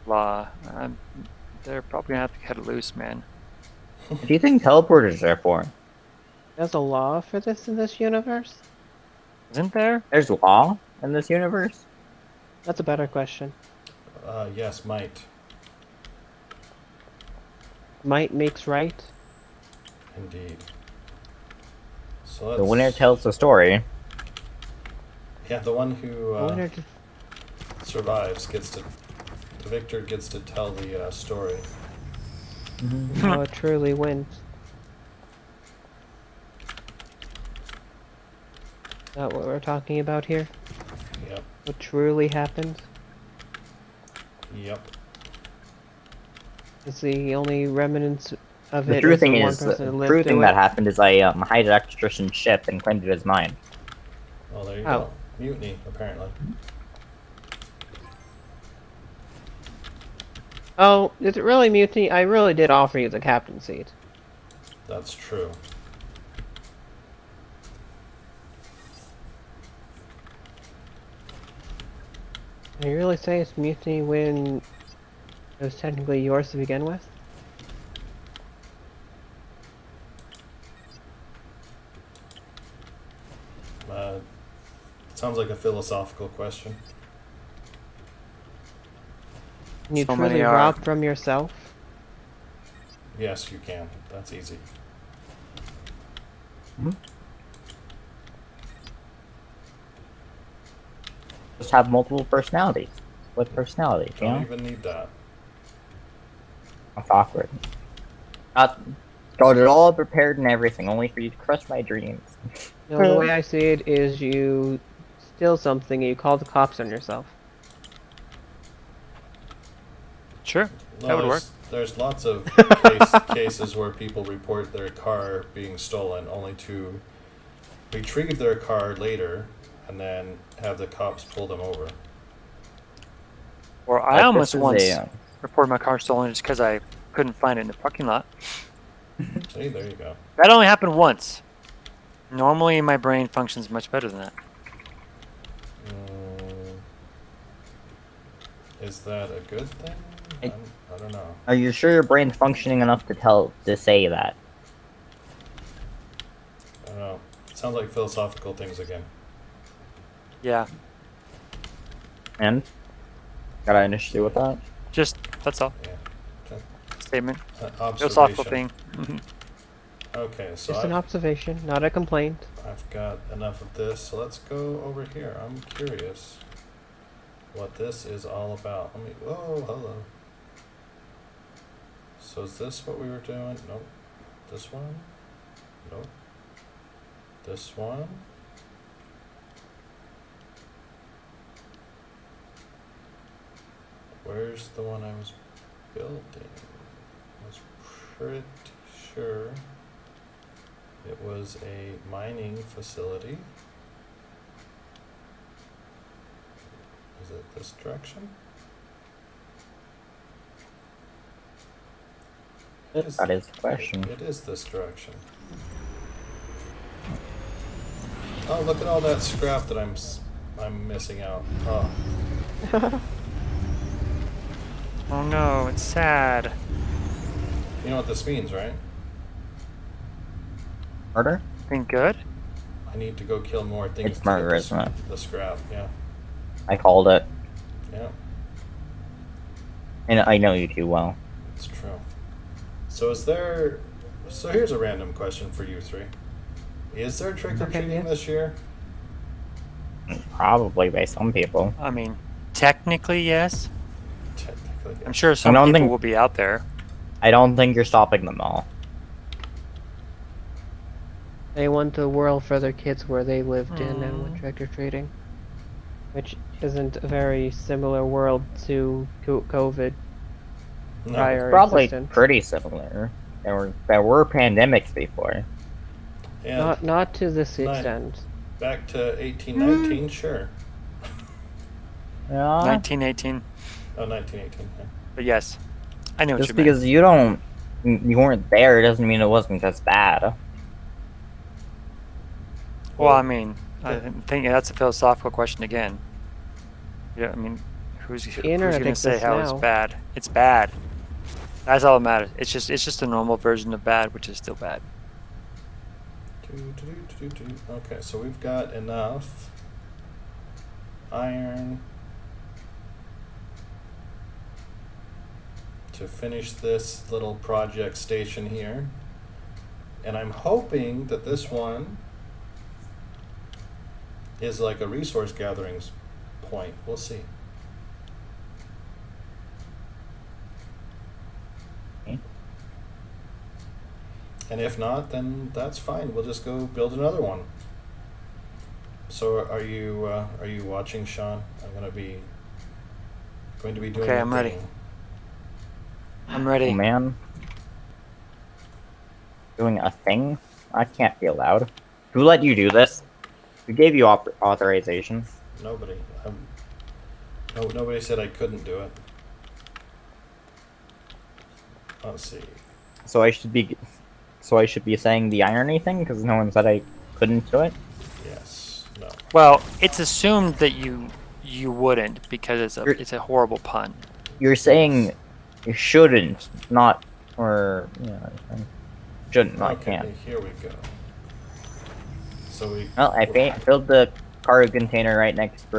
B: law. They're probably gonna have to cut it loose, man.
D: What do you think teleporters are there for?
C: There's a law for this in this universe?
B: Isn't there?
D: There's law in this universe?
C: That's a better question.
A: Yes, might.
C: might makes right.
A: Indeed. So let's...
D: The winner tells the story.
A: Yeah, the one who
C: The winner just
A: survives gets to... The victor gets to tell the story.
C: how it truly wins. Is that what we're talking about here?
A: Yep.
C: What truly happened?
A: Yep.
C: Is the only remnants of
D: The
C: it
D: true
C: is the
D: thing
C: one
D: is,
C: person
D: the
C: who lived
D: true
C: through
D: thing
C: it?
D: that happened is I hijacked Tristan's ship and claimed it as mine.
A: Well, there you
C: Oh.
A: go. Mutiny, apparently.
C: Oh, is it really mutiny? I really did offer you the captain seat.
A: That's true.
C: Can you really say it's mutiny when it was technically yours to begin with?
A: Sounds like a philosophical question.
C: Can you
B: So many
C: truly
B: are.
C: rob from yourself?
A: Yes, you can. That's easy.
D: Just have multiple personalities. With personalities, you
A: Don't
D: know?
A: even need that.
D: That's awkward. Not got it all prepared and everything, only for you to crush my dreams.
C: No, the way I see it is you steal something and you call the cops on yourself.
B: Sure,
A: No,
B: that would work.
A: There's lots of cases where people report their car being stolen only to retrieve their car later and then have the cops pull them over.
B: Or I
D: Like,
B: almost
D: this is
B: once
D: a,
B: reported my car stolen just because I couldn't find it in the parking lot.
A: See, there you go.
B: That only happened once. Normally, my brain functions much better than that.
A: Is that a good thing? I don't know.
D: Are you sure your brain's functioning enough to say that?
A: I don't know. It sounds like philosophical things again.
B: Yeah,
D: And? Got an issue with that?
B: just that's all.
A: Yeah. Okay.
B: Statement.
A: Observation.
B: Philosophical thing.
A: Okay, so
C: Just an observation, not a complaint.
A: I've got enough of this, so let's go over here. I'm curious what this is all about. Let me. Whoa, hello. So is this what we were doing? Nope. This one? Nope. This one? Where's the one I was building? I was pretty sure it was a mining facility. Is it this direction?
D: That is the question.
A: It is this direction. Oh, look at all that scrap that I'm missing out. Oh,
B: Oh no, it's sad.
A: you know what this means, right?
D: Murder?
B: Think good?
A: I need to go kill more things.
D: It's
A: to get
D: murder,
A: this-
D: isn't it?
A: The scrap, yeah,
D: I called it.
A: yeah,
D: And I know you too well.
A: it's true. So is there? So here's a random question for you three. Is there trick or treating
C: yeah.
A: this year?
D: Probably by some people.
B: I mean, technically yes.
A: Technically,
B: I'm sure some
D: don't
B: people
D: think-
B: will be out there.
D: I don't think you're stopping them all.
C: They want the world for their kids where they lived in and went trick-or-treating. Which isn't a very similar world to COVID
A: No.
C: prior
D: Probably
C: existence.
D: pretty similar. There were pandemics before.
A: Yeah,
C: Not to this
A: Nine.
C: extent.
A: back to 1819, sure.
D: Yeah.
B: 1918.
A: Oh, 1918. Yeah.
B: But yes, I know what
D: Just
B: you meant.
D: because you weren't there doesn't mean it wasn't as bad.
B: Well, I mean, I think that's a philosophical question again. Yeah, I mean, who's
C: internet
B: going to say
C: exists
B: how
C: now.
B: it's bad? It's bad. That's all that matters. It's just a normal version of bad, which is still bad.
A: Okay, so we've got enough iron to finish this little project station here. And I'm hoping that this one is like a resource gathering point. We'll see.
D: Okay.
A: And if not, then that's fine. We'll just go build another one. So are you watching, Sean? I'm going to be doing.
B: Okay,
A: a
B: I'm ready.
A: thing.
B: I'm ready.
D: Oh man. Doing a thing? I can't be allowed. Who let you do this? Who gave you authorization?
A: Nobody. Nobody said I couldn't do it. Let's see.
D: So I should be saying the irony thing because no one said I couldn't do it.
A: Yes. No.
B: Well, it's assumed that you wouldn't because
D: You're-
B: it's a horrible pun.
D: You're saying you shouldn't, not or shouldn't, not
A: Okay.
D: can't.
A: Here we go. So we.
D: Well, I filled the cargo container right next to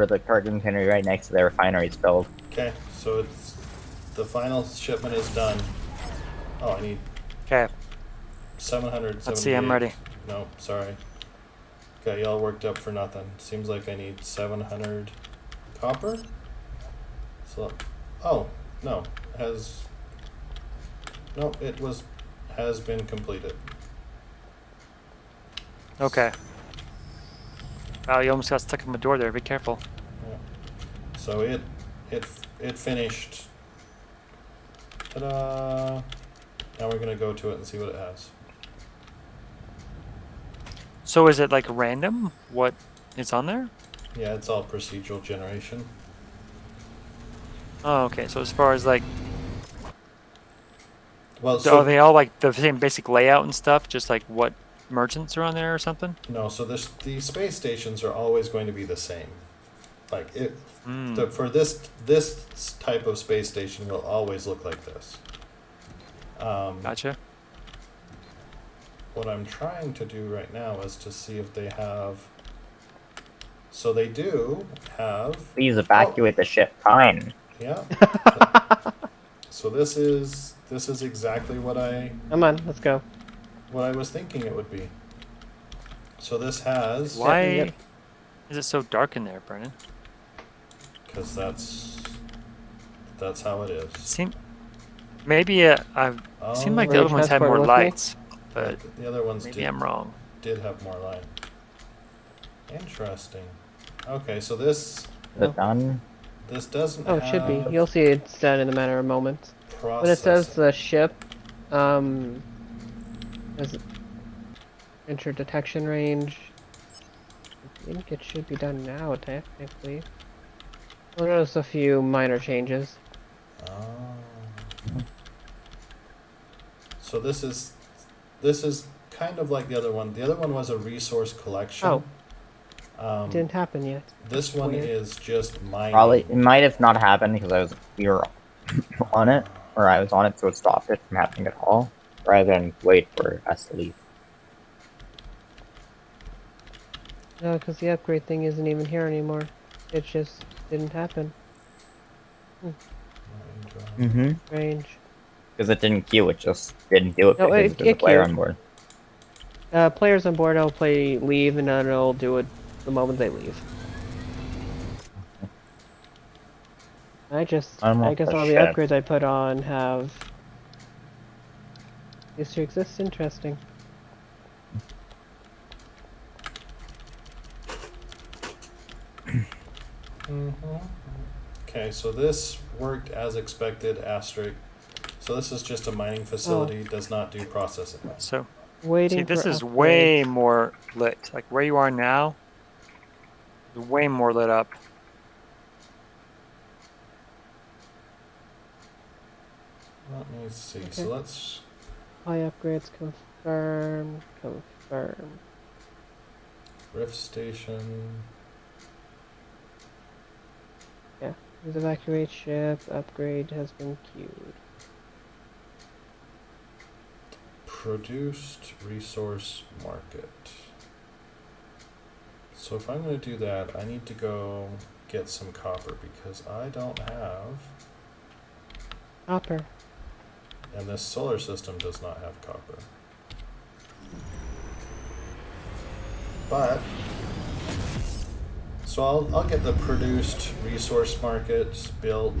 D: the refinery's filled.
A: Okay. So it's the final shipment is done. Oh, I need
B: Okay,
A: 700.
B: let's see. I'm ready.
A: No, sorry. Got y'all worked up for nothing. Seems like I need 700 copper. So, oh no, has been completed.
B: Okay. Wow, you almost got stuck in my door there. Be careful.
A: Yeah. So it finished. Ta-da! Now we're gonna go to it and see what it has.
B: So is it like random? What is on there?
A: Yeah, it's all procedural generation.
B: Oh, okay. So as far as like,
A: Well,
B: are
A: so
B: they all like the same basic layout and stuff? Just like what merchants are on there or something?
A: no, so the space stations are always going to be the same. Like
B: Mm.
A: for this type of space station will always look like this.
B: Gotcha.
A: What I'm trying to do right now is to see if they have. So they do have.
D: Please evacuate the ship. Fine.
A: Yeah. So this is exactly what I
C: Come on, let's go.
A: was thinking it would be. So this has.
B: Why
C: Yep.
B: is it so dark in there, Brennan?
A: Because that's how it is.
B: Maybe I've seemed like
C: Were
B: the
C: you
B: other ones had more
C: transporting with me?
B: lights, but
A: the other ones
B: maybe I'm wrong.
A: did have more light. Interesting. Okay, so this
D: Is it done?
A: doesn't
C: Oh, it should be.
A: have
C: You'll see it's done in a matter of moments. When it says
A: processing.
C: the ship, is enter detection range. I think it should be done now, technically. We'll notice a few minor changes.
A: Oh. So this is kind of like the other one. The other one was a resource collection.
C: Oh.
A: Um,
C: It didn't happen yet.
A: this one
C: weird.
A: is just mining.
D: Probably it might have not happened because we were on it, or I was on it, so it stopped it from happening at all, rather than wait for us to leave.
C: No, because the upgrade thing isn't even here anymore. It just didn't happen.
D: Mm-hmm.
C: Strange.
D: Because it didn't queue, it just didn't do it
C: No,
D: because
C: it
D: there's a player
C: queued.
D: on board.
C: Players on board will leave, and then it'll do it the moment they leave. I guess
D: I'm
C: all
D: off
C: the
D: the
C: upgrades I put on have used to exist. Interesting.
A: Okay, so this worked as expected. Asterisk. So this is just a mining facility. Does not do processing.
B: So
C: Waiting
B: see, this
C: for
B: is way
C: upgrades.
B: more lit. Like where you are now, is way more lit up.
A: Let me see.
C: Okay.
A: So let's.
C: High upgrades confirmed. Confirmed.
A: Rift station.
C: Yeah. Please evacuate ship. Upgrade has been queued.
A: Produced resource market. So if I'm going to do that, I need to go get some copper because I don't have.
C: Copper.
A: And this solar system does not have copper. But, so I'll get the produced resource markets built.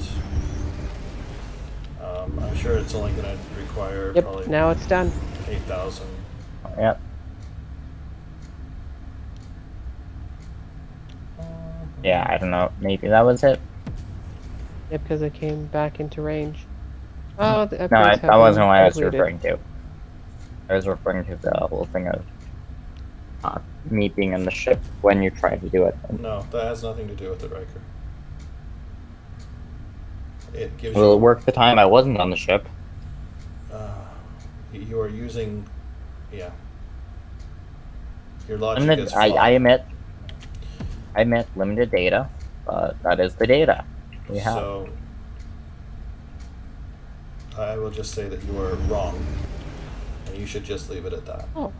A: I'm sure it's only going to require
C: Yep,
A: probably
C: now it's done.
A: 8,000.
D: Yep. Yeah, I don't know. Maybe that was it.
C: Yep, because it came back into range. Oh, the
D: No,
C: upgrades
D: that
C: have
D: wasn't
C: been
D: what I was
C: completed.
D: referring to. I was referring to the whole thing of me being in the ship when you try to do it.
A: No, that has nothing to do with it, Riker. It gives
D: Will it
A: you.
D: work the time I wasn't on the ship?
A: You are using. Yeah. Your logic is
D: I
A: flawed.
D: admit limited data, but that is the data we have.
A: So, I will just say that you are wrong, and you should just leave it at that.
C: Oh,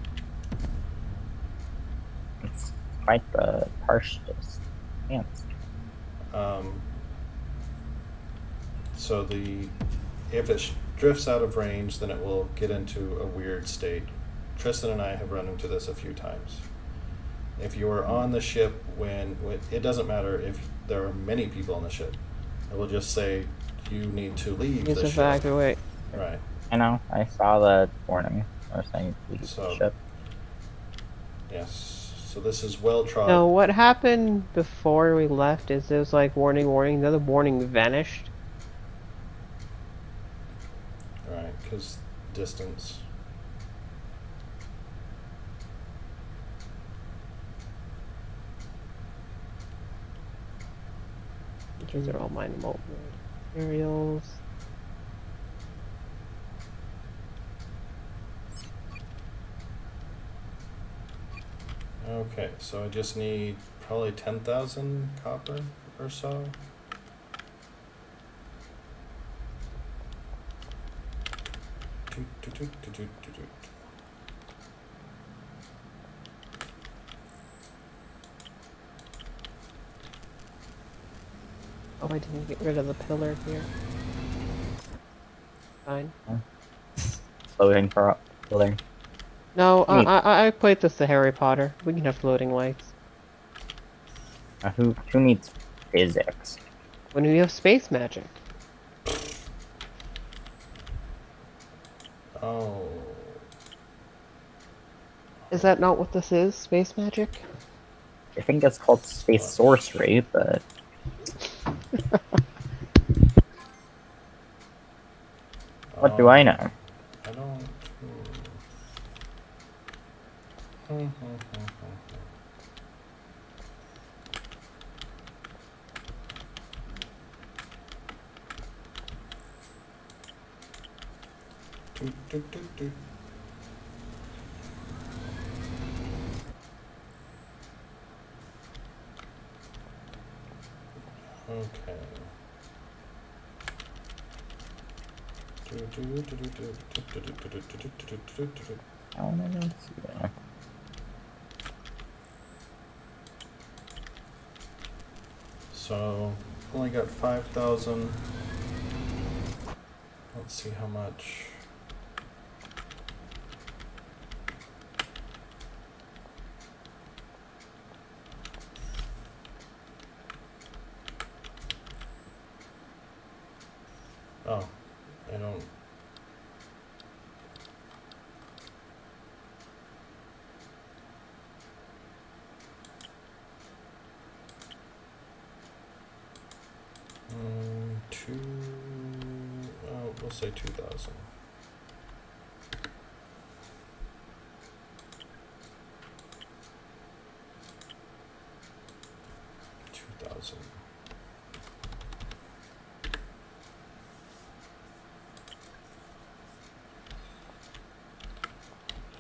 D: It's quite the harsh stance.
A: So if it drifts out of range, then it will get into a weird state. Tristan and I have run into this a few times. If you are on the ship when it doesn't matter if there are many people on the ship, it will just say you need to leave
C: please
A: the ship.
C: evacuate.
A: Right.
D: I know. I saw the warning. I was saying leave the
A: So
D: ship.
A: yes. So this is well trod.
C: No, what happened before we left is it was like warning, warning. Then the warning vanished.
A: Right, because distance.
C: These are all mineable materials.
A: Okay, so I just need probably 10,000 copper or so.
C: Oh, I didn't get rid of the pillar here. Fine.
D: Floating for floating.
C: No,
D: Neat.
C: I played this to Harry Potter. We can have floating lights.
D: Who needs physics?
C: When we have space magic.
A: Oh.
C: Is that not what this is? Space magic?
D: I think it's called space sorcery, but what do I know?
A: I don't. Okay.
D: Oh, I don't see that.
A: So, only got 5,000. Let's see how much. Oh, I don't. We'll say 2,000.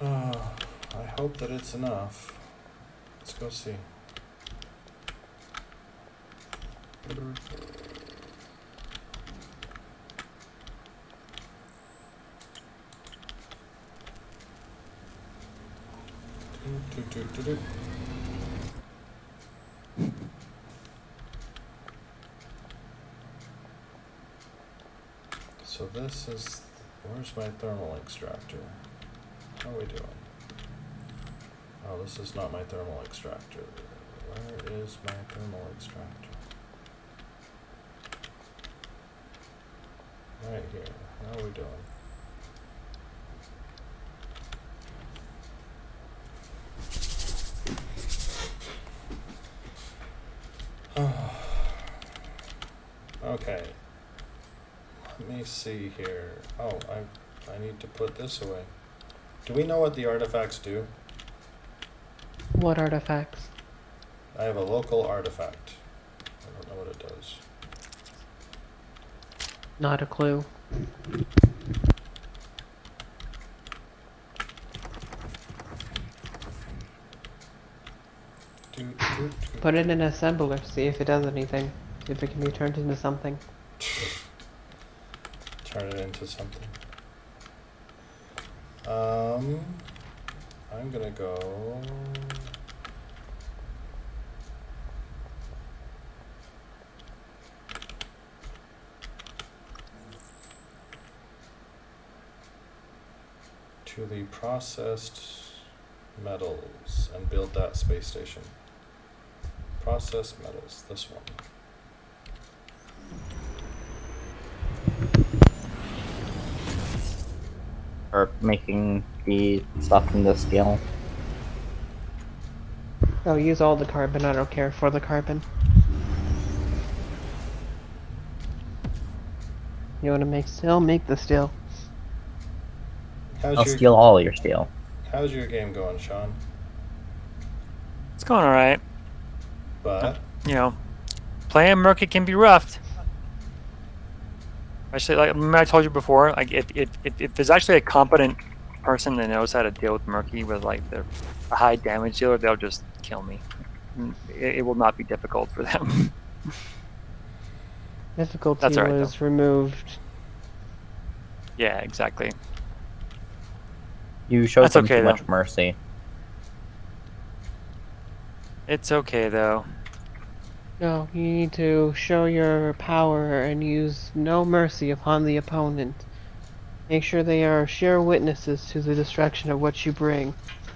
A: I hope that it's enough. Let's go see. So this is Where's my thermal extractor? How are we doing? Oh, this is not my thermal extractor. Where is my thermal extractor? Right here. How are we doing? Okay. Let me see here. Oh, I need to put this away. Do we know what the artifacts do?
C: What artifacts?
A: I have a local artifact. I don't know what it does.
C: Not a clue. Put it in an assembler, see if it does anything. See if it can be turned into something.
A: Turn it into something. I'm gonna go. To the processed metals and build that space station. Processed metals, this one.
D: Or making the stuff into steel.
C: Oh, use all the carbon, I don't care for the carbon. You wanna make steel? Make the steel.
D: I'll steal all your steel.
A: How's your game going, Sean?
B: It's going all right.
A: But
B: You know, playing Murky can be rough. Actually, like remember I told you before, like if there's actually a competent person that knows how to deal with Murky with like a high damage dealer, they'll just kill me. It will not be difficult for them.
C: Difficulty
B: That's all right,
C: was removed.
B: Yeah, exactly.
D: You showed
B: That's
D: them
B: okay,
D: too
B: though.
D: much mercy.
B: It's okay though.
C: No, you need to show your power and use no mercy upon the opponent. Make sure they are sheer witnesses to the destruction of what you bring.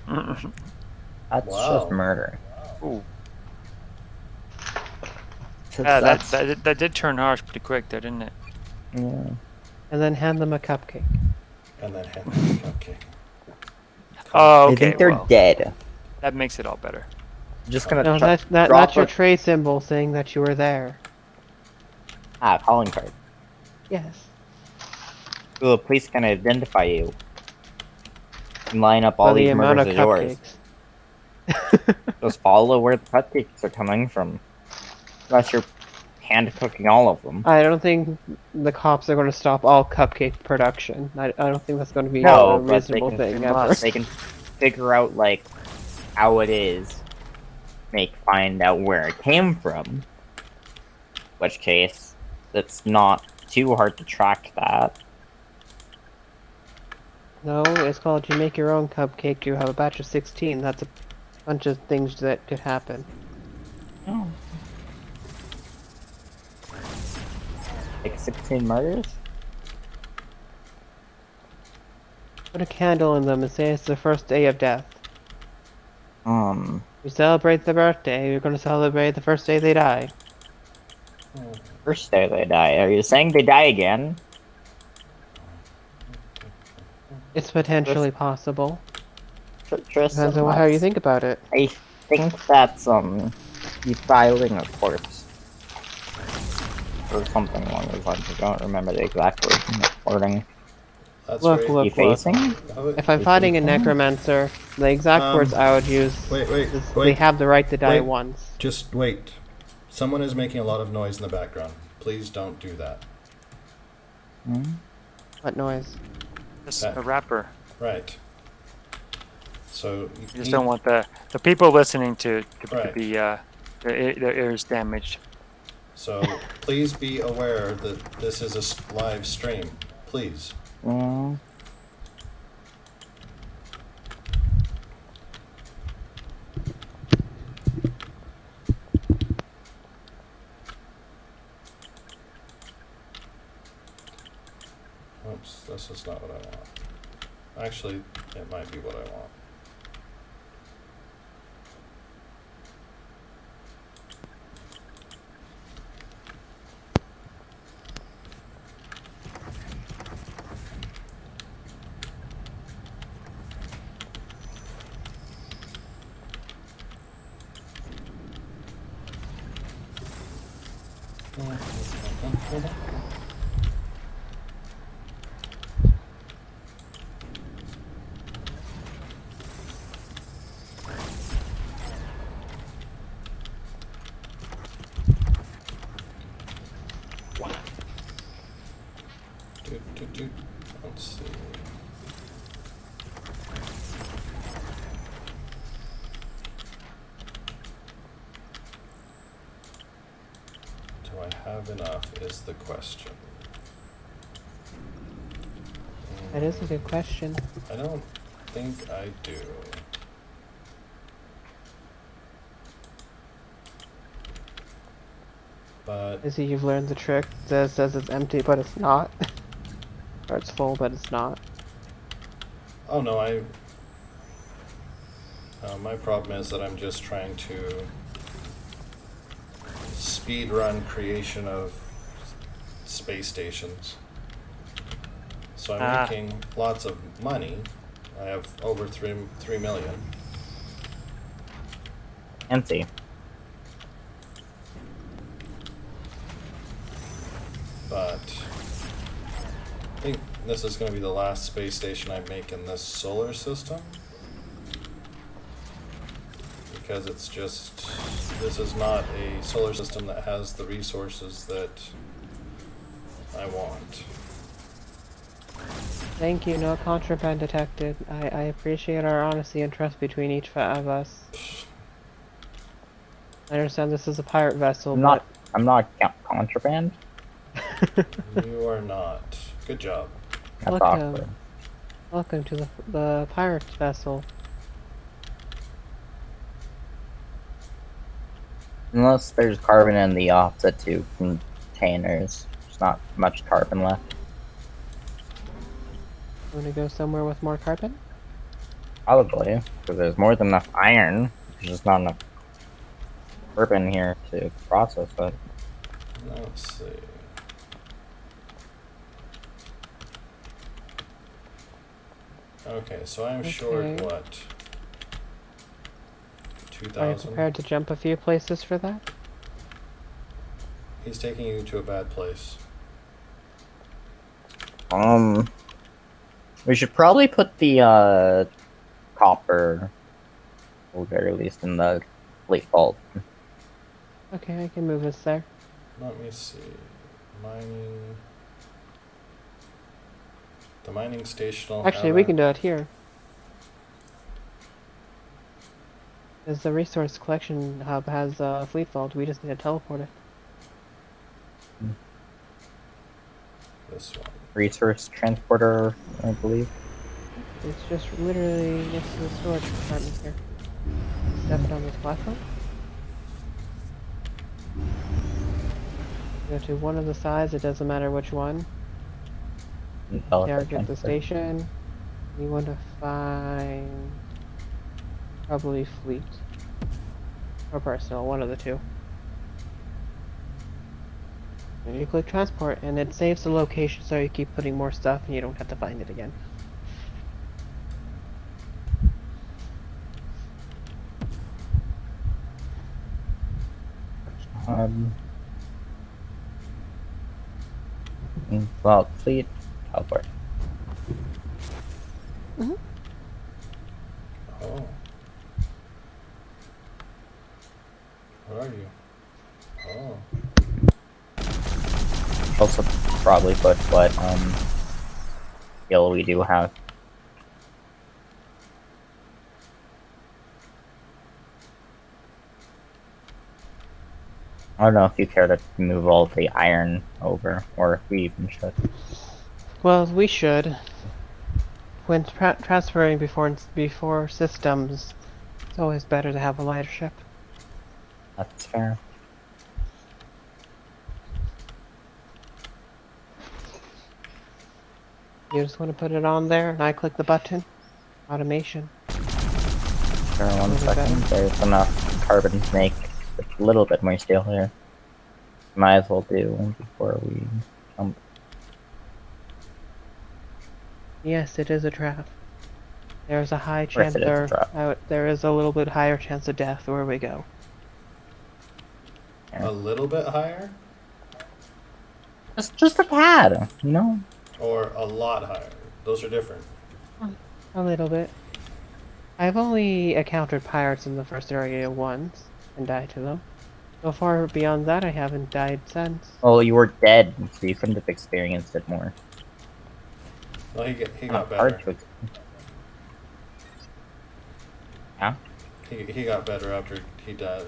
D: That's
A: Wow.
D: just murder.
B: Ooh.
D: So that's,
B: That did turn harsh pretty quick there, didn't it?
D: yeah.
C: And then hand them a cupcake.
A: and then hand them the cupcake.
B: Oh, okay.
D: I think they're
B: well,
D: dead.
B: that makes it all better.
D: I'm just gonna
C: No,
D: drop
C: that's your
D: it.
C: trade symbol saying that you were there.
D: Calling card.
C: Yes.
D: So the police can identify you. And line up
C: By
D: all
C: the
D: these
C: amount
D: murders
C: of
D: as yours.
C: cupcakes.
D: Just follow where the cupcakes are coming from. Unless you're hand cooking all of them.
C: I don't think the cops are going to stop all cupcake production. I don't think that's going to be
D: No,
C: a
D: but they
C: reasonable
D: can-
C: thing
B: They
C: ever.
B: must.
D: They can figure out like how it is. Find out where it came from. Which case, it's not too hard to track that.
C: No, it's called you make your own cupcake. You have a batch of 16. That's a bunch of things that could happen.
D: Oh. Like 16 murders?
C: Put a candle in them and say it's the first day of death. You celebrate the birthday, you're going to celebrate the first day they die.
D: First day they die. Are you saying they die again?
C: It's potentially possible.
D: Tristan,
C: Depends on how you think about it.
D: I think that's, defiling a corpse. Or something along those lines. I don't remember the exact wording.
A: That's
C: Look,
A: right.
C: look.
D: Defacing?
C: If I'm fighting a necromancer, the exact words I would use
A: Wait,
C: is they
A: wait.
C: have the right to die
A: Wait.
C: once.
A: Just wait. Someone is making a lot of noise in the background. Please don't do that.
C: What noise?
B: Just a rapper.
A: Right. So
B: You just don't want the people listening to
A: Right.
B: be their ears damaged.
A: So please be aware that this is a live stream. Please. Oops, this is That's not what I want. Actually, it might be what I want. Let's see. Do I have enough is the question.
C: That is a good question.
A: I don't think I do. But
C: Izzy, you've learned the trick that says it's empty, but it's not. Or it's full, but it's not.
A: oh no, my problem is that I'm just trying to speed run creation of space stations. So I'm making lots of money. I have over 3 million.
D: Empty.
A: But I think this is going to be the last space station I make in this solar system. Because it's just, this is not a solar system that has the resources that I want.
C: Thank you, no contraband detected. I appreciate our honesty and trust between each of us. I understand this is a pirate vessel,
D: I'm not contraband.
A: You are not. Good job.
D: That's
C: Welcome.
D: awkward.
C: Welcome to the pirate vessel.
D: Unless there's carbon in the opposite two containers, there's not much carbon left.
C: Want to go somewhere with more carbon?
D: Probably, because there's more than enough iron. There's just not enough carbon here to process it.
A: Let's see. Okay, so I'm short
C: Okay.
A: what?
C: Are you
A: 2,000?
C: prepared to jump a few places for that?
A: He's taking you to a bad place.
D: We should probably put the copper, or very least in the fleet vault.
C: Okay, I can move us there.
A: Let me see. Mining. The mining station will
C: Actually,
A: have
C: we
A: a-
C: can do it here. Because the resource collection hub has a fleet vault, we just need to teleport it.
A: This one.
D: Resource transporter, I believe.
C: It's just literally next to the storage compartment here. Step it on this platform. Go to one of the sides, it doesn't matter which one. Target the station. You want to find probably fleet or personal, one of the two. And you click transport and it saves the location so you keep putting more stuff and you don't have to find it again.
D: Well, fleet, teleport.
C: Mm-hmm.
A: Oh. Where are you? Oh.
D: Also, probably put what skill we do have. I don't know if you care to move all the iron over, or if we even should.
C: Well, we should. When transferring before systems, it's always better to have a lighter ship.
D: That's fair.
C: You just want to put it on there, and I click the button. Automation.
D: Sure, one
C: Really
D: second.
C: better.
D: There's enough carbon to make a little bit more steel here. Might as well do before we jump.
C: Yes, it is a trap. There's a high
D: course
C: chance
D: it is a trap.
C: there is a little bit higher chance of death where we go.
A: A little bit higher?
D: Just a tad, you know?
A: Or a lot higher? Those are different.
C: A little bit. I've only encountered pirates in the first area once and died to them. So far beyond that, I haven't died since.
D: Well, you were dead, so you couldn't have experienced it more.
A: Well, he got
D: Not
A: better.
D: hard to Yeah?
A: He got better after he died.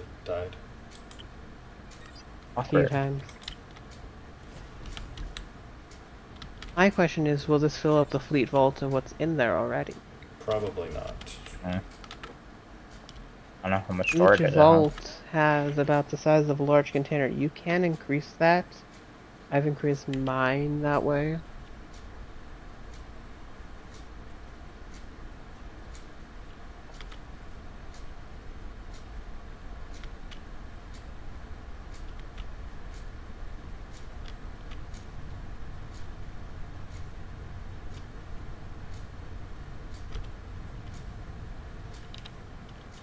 C: A few times. My question is, will this fill up the fleet vault of what's in there already?
A: Probably not.
D: I don't know how much storage
C: Each
D: it has.
C: vault has about the size of a large container. You can increase that. I've increased mine that way.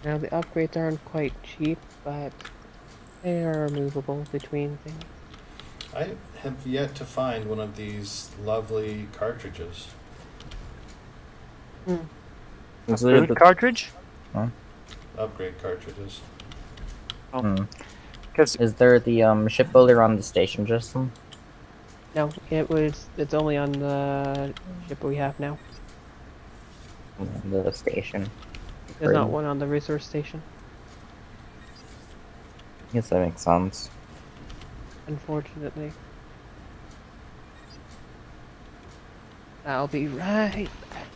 C: Now the upgrades aren't quite cheap, but they are movable between things.
A: I have yet to find one of these lovely cartridges.
D: Is it
B: Food cartridge?
A: Upgrade cartridges.
B: Because
D: Is there the shipbuilder on the station, Justin?
C: No, it's only on the ship we have now.
D: The station.
C: There's not
D: Great.
C: one on the resource station,
D: Yes, that makes sense.
C: unfortunately. I'll be right back.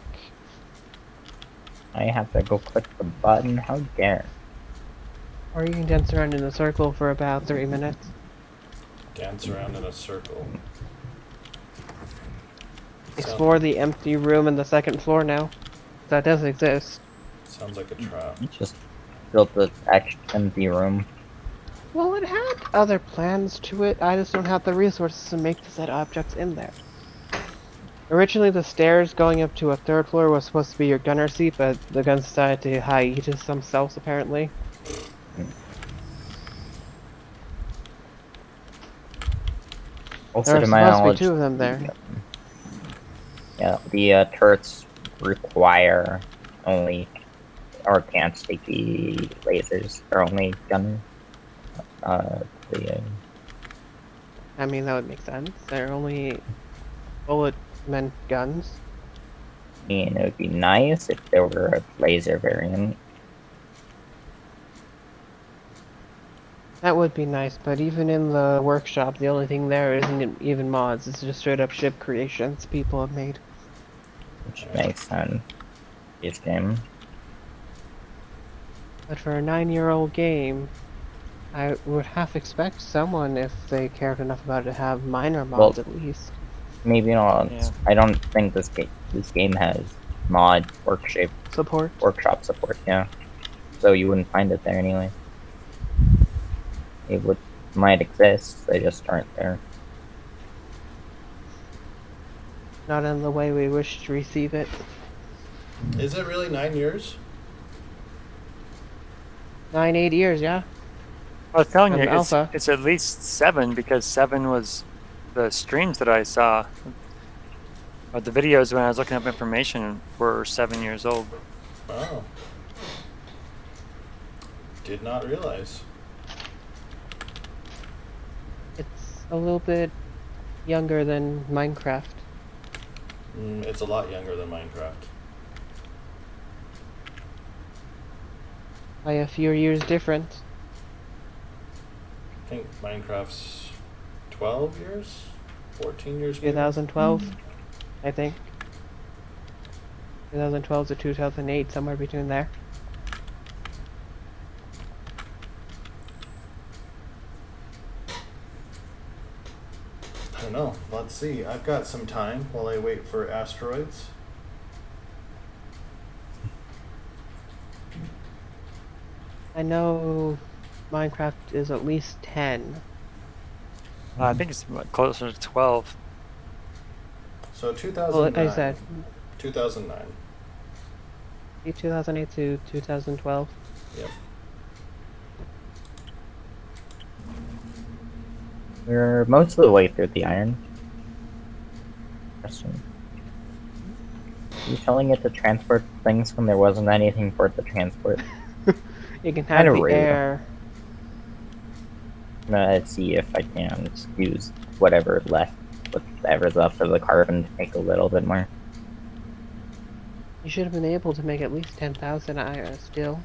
D: I have to go click the button. How dare.
C: Or you can dance around in a circle for about 3 minutes.
A: Dance around in a circle.
C: Explore the empty room in the second floor now. That does exist.
A: Sounds like a trap.
D: Just built the empty room.
C: Well, it had other plans to it. I just don't have the resources to make the said objects in there. Originally, the stairs going up to a third floor was supposed to be your gunner seat, but the guns decided to hiatus themselves, apparently.
D: Also,
C: There are
D: to my
C: supposed to be
D: knowledge,
C: 2 of them there.
D: the turrets require only, or can't take the lasers. They're only gunner. The
C: I mean, that would make sense. They're only bullet-meant guns.
D: I mean, it would be nice if there were a laser variant.
C: That would be nice, but even in the workshop, the only thing there isn't even mods. It's just straight up ship creations people have made.
D: Which makes sense. This game.
C: But for a 9-year-old game, I would half expect someone, if they cared enough about it, to have minor mods at least.
D: Maybe not.
B: Yeah.
D: I don't think this game has mod
C: Support.
D: workshop support. Yeah, so you wouldn't find it there anyway. It might exist. They just aren't there.
C: Not in the way we wish to receive it.
A: Is it really 9 years?
C: 8 years, yeah.
B: I was telling
C: From
B: you,
C: alpha.
B: it's at least 7 because 7 was the streams that I saw. But the videos when I was looking up information were 7 years old.
A: Wow. Did not realize.
C: It's a little bit younger than Minecraft.
A: It's a lot younger than Minecraft.
C: By a few years different.
A: I think Minecraft's 12 years? 14 years maybe?
C: 2012, I think. 2012 to 2008, somewhere between there.
A: I don't know. Let's see. I've got some time while I wait for asteroids.
C: I know Minecraft is at least 10.
B: I think it's closer to 12.
A: So
C: Well,
A: 2009.
C: I said
A: 2009.
C: 2008 to 2012.
A: Yep.
D: We're most of the way through the iron. Question. Are you telling it to transport things when there wasn't anything for it to transport?
C: You can have
D: Kinda
C: the
D: rude.
C: air.
D: I'm gonna see if I can just use whatever's left of the carbon to make a little bit more.
C: You should have been able to make at least 10,000 iron steel.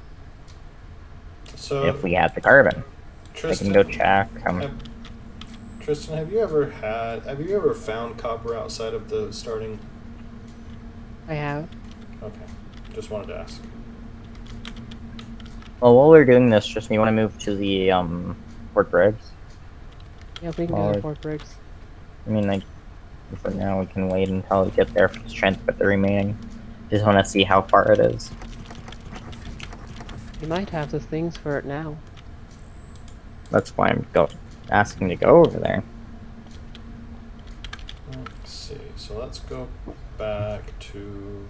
A: So
D: If we had the carbon.
A: Tristan,
D: I can go check.
A: Tristan, have you ever found copper outside of the starting?
C: I have.
A: Okay, just wanted to ask.
D: Well, while we're doing this, just you want to move to the port rigs.
C: Yeah, we can go to Fort Briggs.
D: I mean, like, for now we can wait until we get there to transport the remaining. Just want to see how far it is.
C: You might have the things for it now.
D: That's why I'm asking to go over there.
A: Let's see. So let's go back to.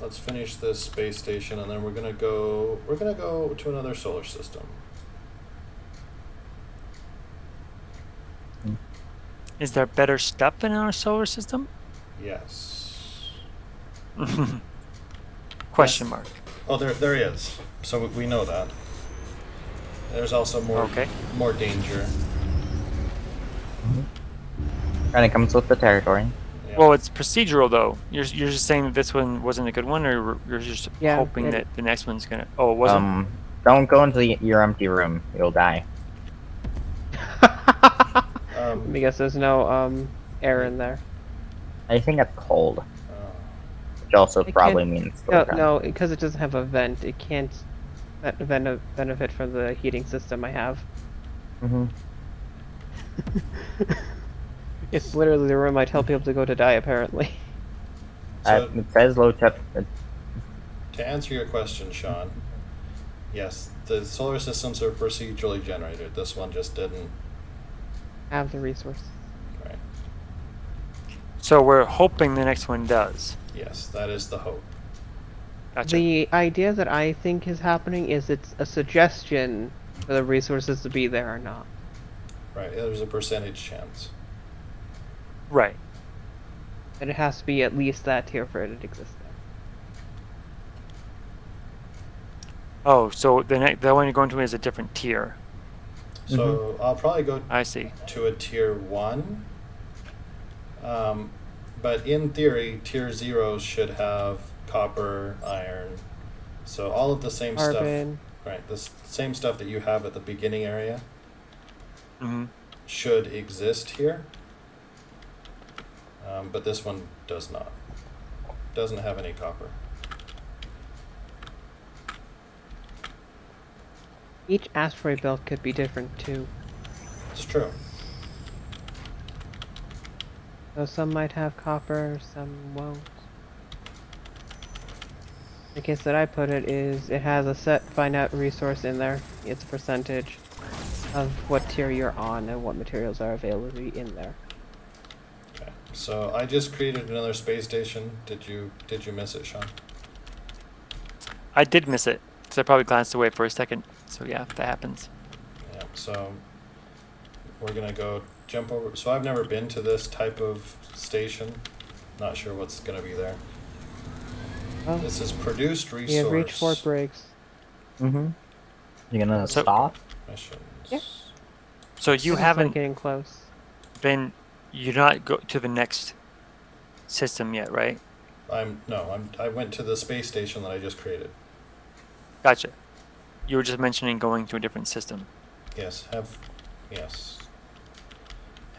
A: Let's finish this space station, and then we're gonna go to another solar system.
B: Is there better stuff in our solar system?
A: Yes.
B: Question
A: Yes.
B: mark.
A: Oh, there is. So we know that. There's also more danger.
D: And it comes with the territory.
A: Yeah.
B: Well, it's procedural though. You're just saying that this one wasn't a good one, or you're just hoping that the next one's gonna. Oh, it wasn't.
D: Don't go into your empty room. You'll die.
C: Because there's no air in there.
D: I think it's cold, which also probably means
C: no, because it doesn't have a vent. It can't benefit from the heating system I have. It's literally the room I tell people to go to die. Apparently.
A: So,
D: it says low temp.
A: to answer your question, Sean, yes, the solar systems are procedurally generated. This one just didn't.
C: Have the resource.
A: Right.
B: So we're hoping the next one does.
A: Yes, that is the hope.
B: Gotcha.
C: The idea that I think is happening is it's a suggestion for the resources to be there or not.
A: Right. There's a percentage chance.
B: Right.
C: And it has to be at least that tier for it to exist.
B: Oh, so the one you're going to is a different tier.
A: So I'll probably go
B: I see.
A: to a tier 1. But in theory, tier 0s should have copper, iron. So all of the same
C: Carbon.
A: stuff. Right. The same stuff that you have at the beginning area should exist here. But this one does not. Doesn't have any copper.
C: Each asteroid belt could be different too.
A: It's true.
C: So some might have copper, some won't. The case that I put it is it has a set finite resource in there. It's a percentage of what tier you're on and what materials are available in there.
A: Okay. So I just created another space station. Did you miss it, Sean?
B: I did miss it, so I probably glanced away for a second. So yeah, that happens.
A: Yeah. So we're gonna jump over. So I've never been to this type of station. Not sure what's gonna be there.
C: Well,
A: This is produced resource.
C: you have reached Fort Briggs.
D: You gonna stop?
A: Missions.
C: Yeah.
B: So you
C: It's like
B: haven't
C: getting close.
B: been. You're not go to the next system yet, right?
A: I went to the space station that I just created.
B: Gotcha. You were just mentioning going to a different system.
A: Yes.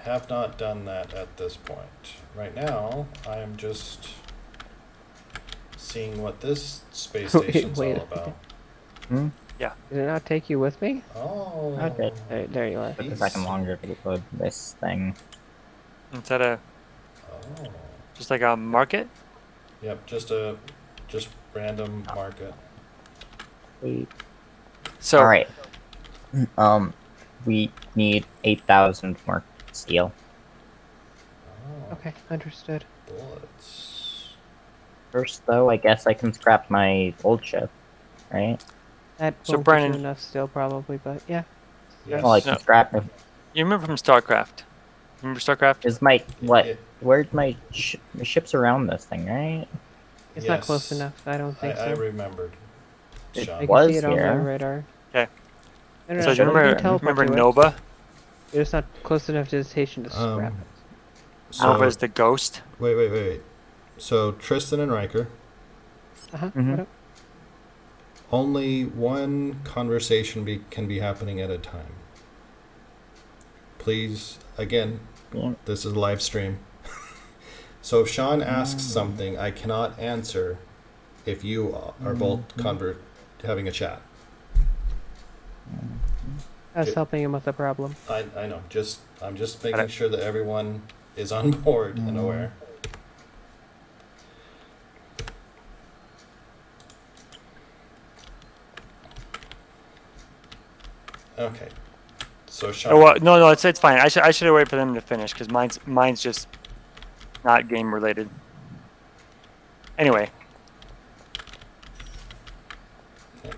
A: Have not done that at this point. Right now, I am just seeing what this space station's
C: Wait
A: all about.
C: Did it not take you with me?
A: Oh.
D: Okay.
C: There you are.
D: Took a second longer to load this thing.
B: Is that
A: Oh.
B: just like a market?
A: Yep, just random market.
D: Wait.
B: So
D: All right. We need 8,000 more steel.
A: Oh.
C: Okay, understood.
A: Bullets.
D: First, though, I guess I can scrap my old ship, right?
C: That
B: So,
C: won't get you
B: Brennan-
C: enough still, probably, but yeah.
A: Yes.
D: Well, I can
B: No.
D: scrap it.
B: you remember from StarCraft? Remember StarCraft?
D: Is my what?
A: It-
D: Where's my ship's around this thing, right?
C: It's not close
A: Yes.
C: enough. I don't think
A: I
C: so.
A: remembered.
D: It
A: Sean.
C: I can
D: was
C: see it on the
D: here.
C: radar.
B: Okay.
C: No, no,
B: So
C: no,
B: do you
C: you
B: remember
C: can teleport
B: remember
C: to it.
B: Nova?
C: You're just not close enough to the station to scrap
A: Um,
C: it.
A: So
B: Nova is the ghost.
A: wait. So Tristan and Riker,
D: Mhm.
C: What up?
A: only one conversation can be happening at a time. Please, again,
D: Yeah.
A: this is a live stream. So if Sean asks something, I cannot answer if you are both having a chat.
C: I was
A: Okay.
C: helping him with the problem.
A: I know. I'm just
B: Got
A: making
B: it.
A: sure that everyone is on board and aware. Okay. So Sean.
B: Oh, well, no, it's fine. I should have waited for them to finish because mine's just not game related. Anyway,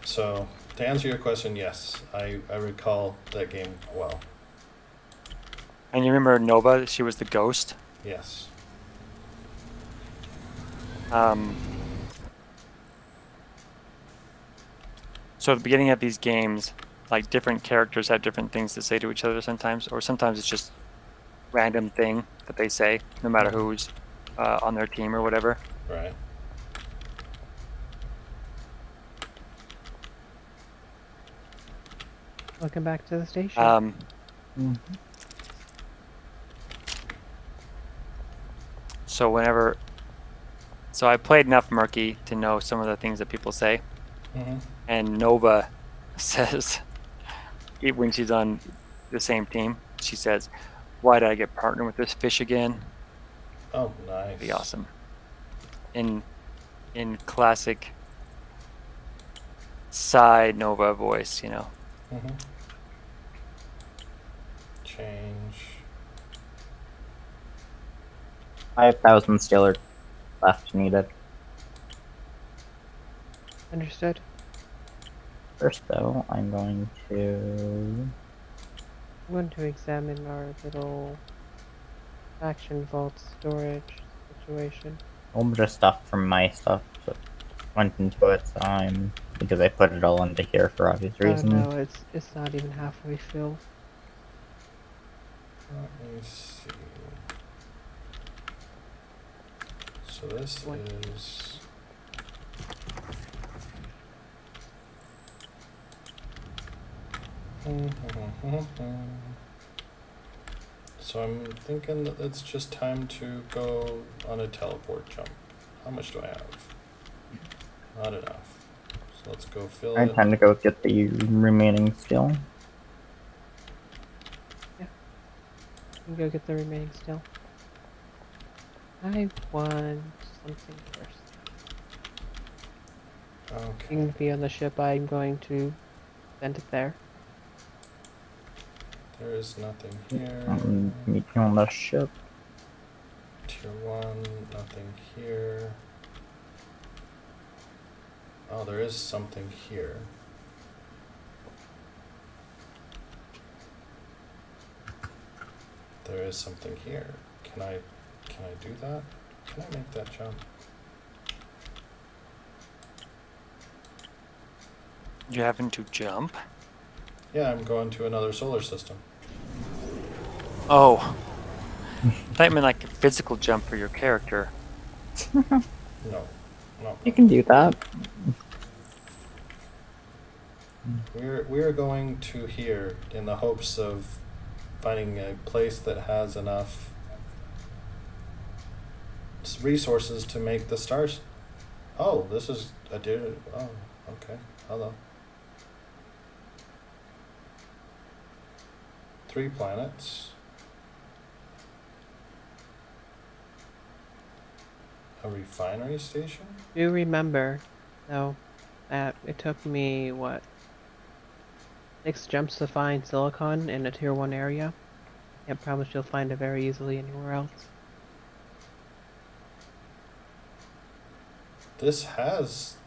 A: So to answer your question, yes, I recall that game well.
B: and you remember Nova? She was the ghost.
A: Yes.
B: So at the beginning of these games, like different characters have different things to say to each other sometimes, or sometimes it's just random thing that they say, no matter who's on their team or whatever.
A: Right.
C: Welcome back to the station.
B: So so I played enough Murky to know some of the things that people say,
A: Mm-hmm.
B: and Nova says when she's on the same team, she says, "Why did I get partnered with this fish again?"
A: Oh, nice.
B: Be awesome. In classic side Nova voice, you know.
A: Mm-hmm. Change.
D: 5,000 steel are left needed.
C: Understood.
D: First, though, I'm going to.
C: I'm going to examine our little faction vault storage situation.
D: A whole bunch of stuff from my stuff went into it, so because I put it all into here for obvious
C: Oh
D: reasons.
C: no, it's not even halfway filled.
A: Let me see. So this
C: What?
A: is. So I'm thinking that it's just time to go on a teleport jump. How much do I have? Not enough. So let's go fill
D: Alright,
A: it.
D: time to go get the remaining steel.
C: You can go get the remaining still. I want something first. You
A: Okay.
C: can be on the ship. I'm going to send it there.
A: There is nothing here.
D: Meet you on the ship.
A: Tier 1, nothing here. Oh, there is something here. There is something here. Can I do that? Can I make that jump?
B: You having to jump?
A: Yeah, I'm going to another solar system.
B: Oh. I thought you meant like a physical jump for your character.
A: No.
D: You can do that.
A: We're going to here in the hopes of finding a place that has enough resources to make the stars. Oh, this is a dude. Oh, okay. Hello. 3 planets. A refinery station?
C: Do remember, though, that it took me, what, 6 jumps to find silicon in a tier 1 area? Can't promise you'll find it very easily anywhere else.
A: This has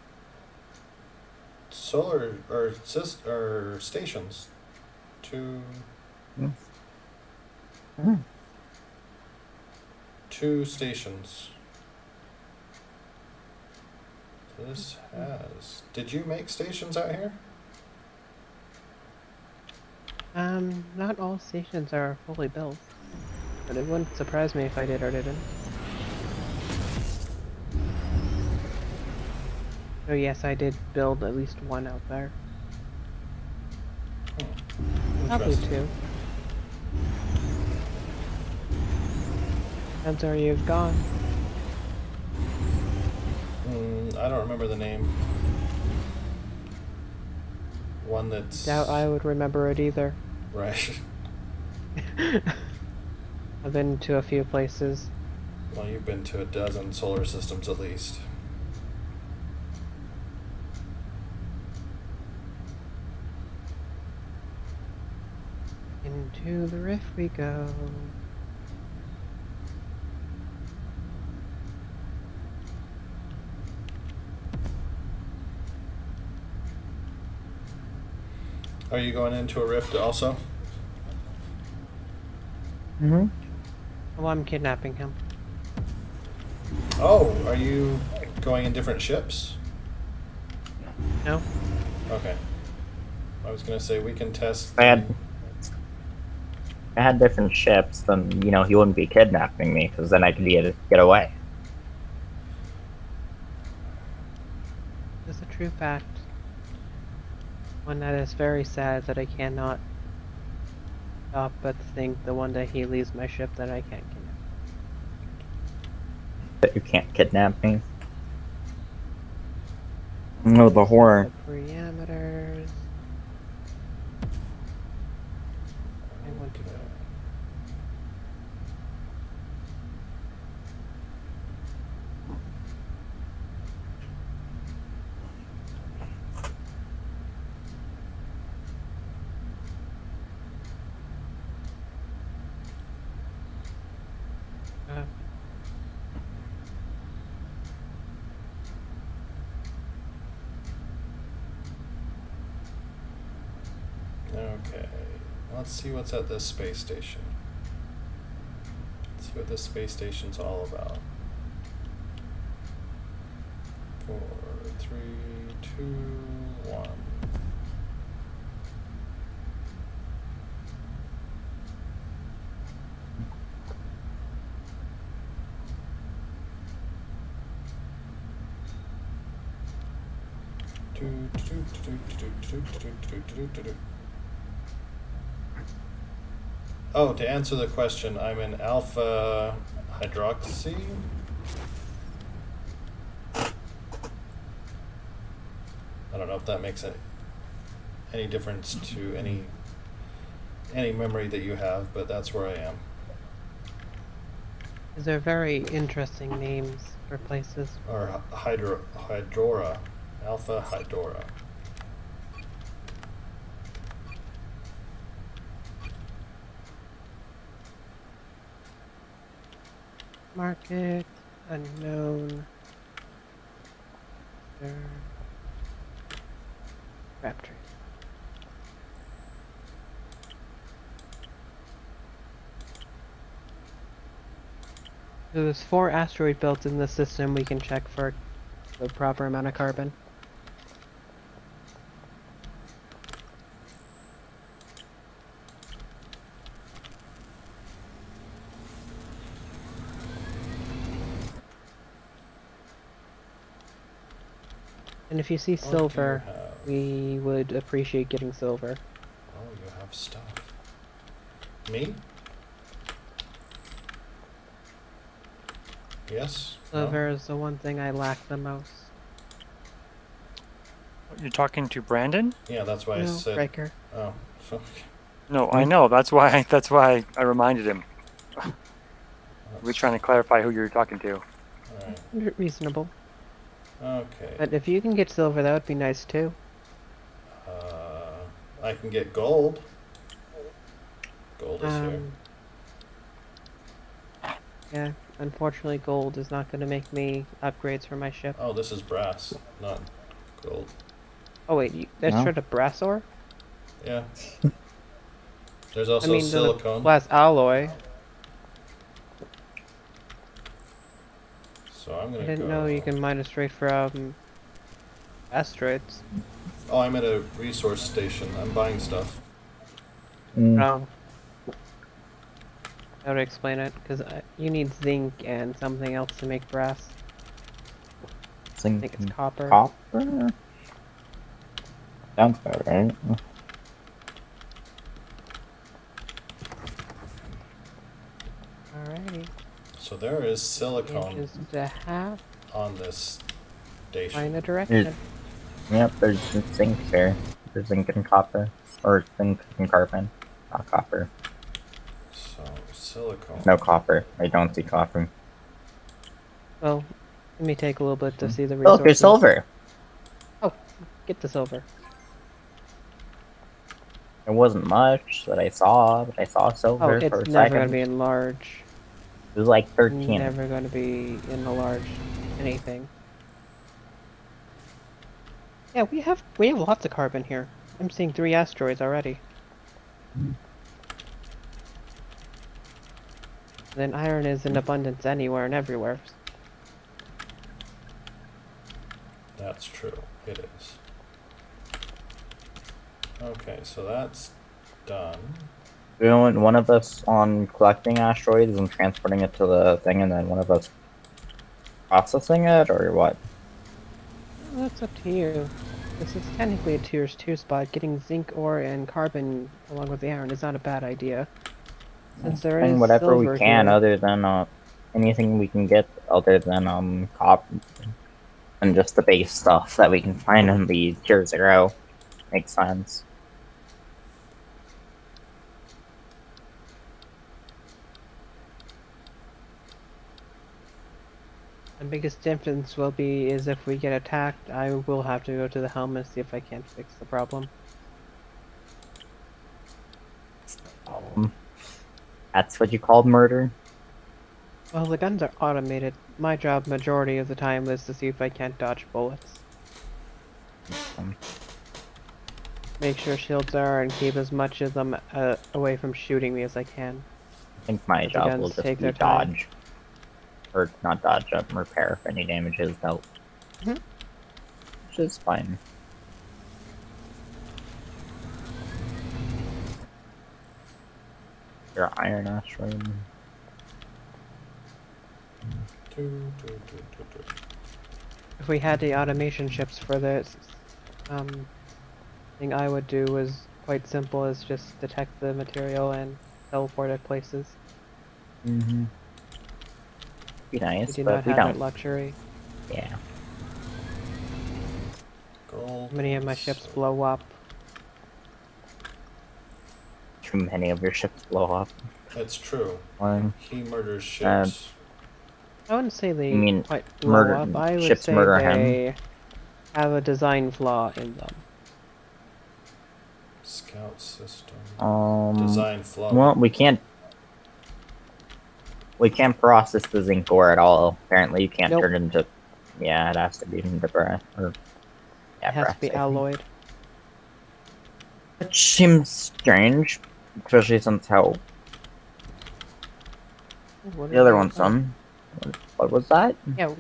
A: solar or stations. 2
D: Hmm.
A: 2 stations. This has. Did you make stations out here?
C: Not all stations are fully built, but it wouldn't surprise me if I did or didn't. Oh yes, I did build at least one out there. Probably
A: Interesting.
C: 2. Depends where you've gone.
A: I don't remember the name. One that's
C: Doubt I would remember it either.
A: right.
C: I've been to a few places.
A: Well, you've been to a dozen solar systems at least.
C: Into the rift we go.
A: Are you going into a rift also?
D: Mm-hmm.
C: Well, I'm kidnapping him.
A: Oh, are you going in different ships?
C: No?
A: Okay. I was gonna say we can test.
D: If I had different ships, then he wouldn't be kidnapping me, because then I could get away.
C: It's a true fact. One that is very sad that I cannot stop but think the one day he leaves my ship that I can't kidnap.
D: That you can't kidnap me. No, the horror.
C: The parameters. I want to go.
A: Okay. Let's see what's at this space station. Let's see what this space station's all about. 4, 3, 2, 1. Oh, to answer the question, I'm in alpha hydroxy. I don't know if that makes any difference to any memory that you have, but that's where I am.
C: These are very interesting names for places.
A: Or Hydora. Alpha Hydora.
C: Market, unknown. Raptor. So there's 4 asteroid belts in the system we can check for the proper amount of carbon. And if you see
A: What do you
C: silver,
A: have?
C: we would appreciate getting silver.
A: Oh, you have stuff. Me? Yes? No?
C: Silver is the one thing I lack the most.
B: You're talking to Brandon?
A: Yeah, that's why I
C: No,
A: said.
C: Riker.
A: Oh, so
B: No, I know. That's why. That's why I reminded him. We're trying to clarify who you're talking to.
A: Alright.
C: Reasonable.
A: Okay.
C: But if you can get silver, that would be nice too.
A: I can get gold. Gold is here.
C: Yeah, unfortunately, gold is not going to make me upgrades for my ship.
A: Oh, this is brass, not gold.
C: Oh wait, that's
D: No?
C: sort of brass ore?
A: Yeah. There's
C: I
A: also
C: mean, the
A: silicone.
C: glass alloy.
A: So I'm
C: I
A: gonna
C: didn't
A: go.
C: know you can mine it straight from asteroids.
A: Oh, I'm at a resource station. I'm buying stuff.
D: Mm,
C: Oh. How to explain it? Because you need zinc and something else to make brass.
D: zinc
C: think it's
D: and
C: copper.
D: Copper? Sounds about right.
C: Alrighty.
A: So there is silicone
C: Just a half.
A: on this station.
C: Find a direction.
D: Yep, there's zinc there. There's zinc and copper. Or zinc and carbon. Not copper.
A: So silicone.
D: No copper. I don't see copper.
C: Well, let me take a little bit to see the
D: Oh,
C: resources.
D: there's silver!
C: Oh, get the silver.
D: There wasn't much that I saw, but I saw
C: Oh,
D: silver for
C: it's
D: a
C: never
D: second.
C: going to be in large.
D: It was like 13.
C: Never going to be in the large anything. Yeah, we have lots of carbon here. I'm seeing 3 asteroids already. Then iron is in abundance anywhere and everywhere.
A: That's true. It is. Okay, so that's done.
D: We want one of us on collecting asteroids and transporting it to the thing, and then one of us processing it, or what?
C: Well, that's up to you. This is technically a tiers 2 spot. Getting zinc ore and carbon along with the iron is not a bad idea. Since there is
D: And whatever we
C: silver
D: can,
C: here.
D: other than anything we can get other than copper and just the base stuff that we can find in the tier 0 makes sense.
C: The biggest difference will be is if we get attacked, I will have to go to the helm and see if I can't fix the problem.
D: That's what you call murder?
C: Well, the guns are automated. My job majority of the time is to see if I can't dodge bullets.
D: Um,
C: Make sure shields are and keep as much of them away from shooting me as I can.
D: I think my
C: The
D: job
C: guns
D: will just
C: take
D: be
C: their time.
D: dodge. Or not dodge, repair if any damage is dealt.
C: Mhm.
D: Which is fine. Your iron asteroid.
C: If we had the automation chips for this, thing I would do was quite simple, is just detect the material and teleport it places.
D: Mm-hmm. Be
C: We
D: nice,
C: do
D: but
C: not
D: we
C: have
D: don't.
C: that luxury.
D: Yeah.
A: Gold.
C: Many of my ships
A: silver.
C: blow up.
D: Too many of your ships blow up.
A: It's true.
D: One.
A: He murders ships.
C: I wouldn't say they
D: You mean
C: quite blow
D: murder
C: up. I would
D: ships
C: say
D: murder
C: they
D: him?
C: have a design flaw in them.
A: Scout system.
D: Um.
A: Design flaw.
D: Well, we can't. We can't process the zinc ore at all. Apparently, you can't
C: Nope.
D: turn it into. Yeah, it has to be into brass. Or yeah,
C: It has
D: brass.
C: to be
D: I think.
C: alloyed.
D: Which seems strange, especially since how
C: What
D: the other
C: is it?
D: one's done. What was that?
C: Yeah.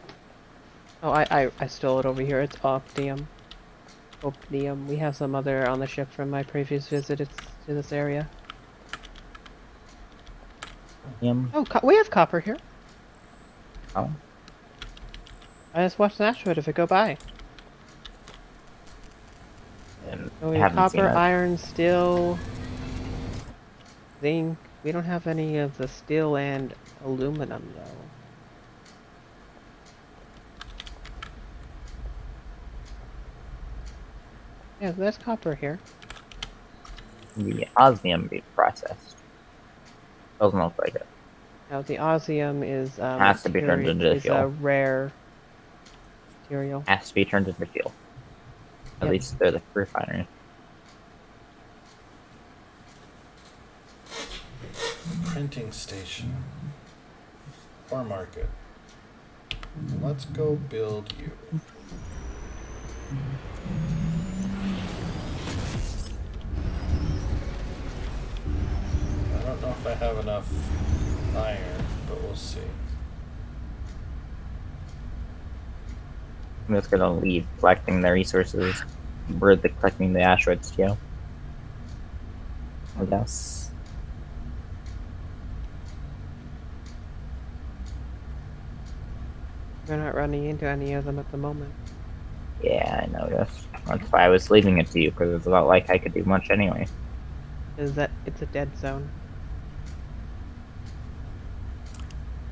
C: Oh, I stole it over here. It's optium. Optium. We have some other on the ship from my previous visit to this area. Oh, we have copper here.
D: Oh.
C: I just watched an asteroid if it go by.
D: And
C: So
D: I
C: we have
D: haven't seen
C: copper,
D: it.
C: iron, steel, zinc. We don't have any of the steel and aluminum though. Yeah, there's copper here.
D: the osmium be processed? Doesn't look like it.
C: Now the osmium is
D: Has to be turned into
C: is a
D: fuel.
C: rare material.
D: Has to be turned into fuel. At
C: Yep.
D: least they're the refinery.
A: Printing station. Farm market. Let's go build you. I don't know if I have enough iron, but we'll see.
D: I'm just gonna leave collecting the resources. We're collecting the asteroids too. I guess.
C: We're not running into any of them at the moment.
D: Yeah, I noticed. That's why I was leaving it to you, because it's not like I could do much anyway.
C: Is that it's a dead zone?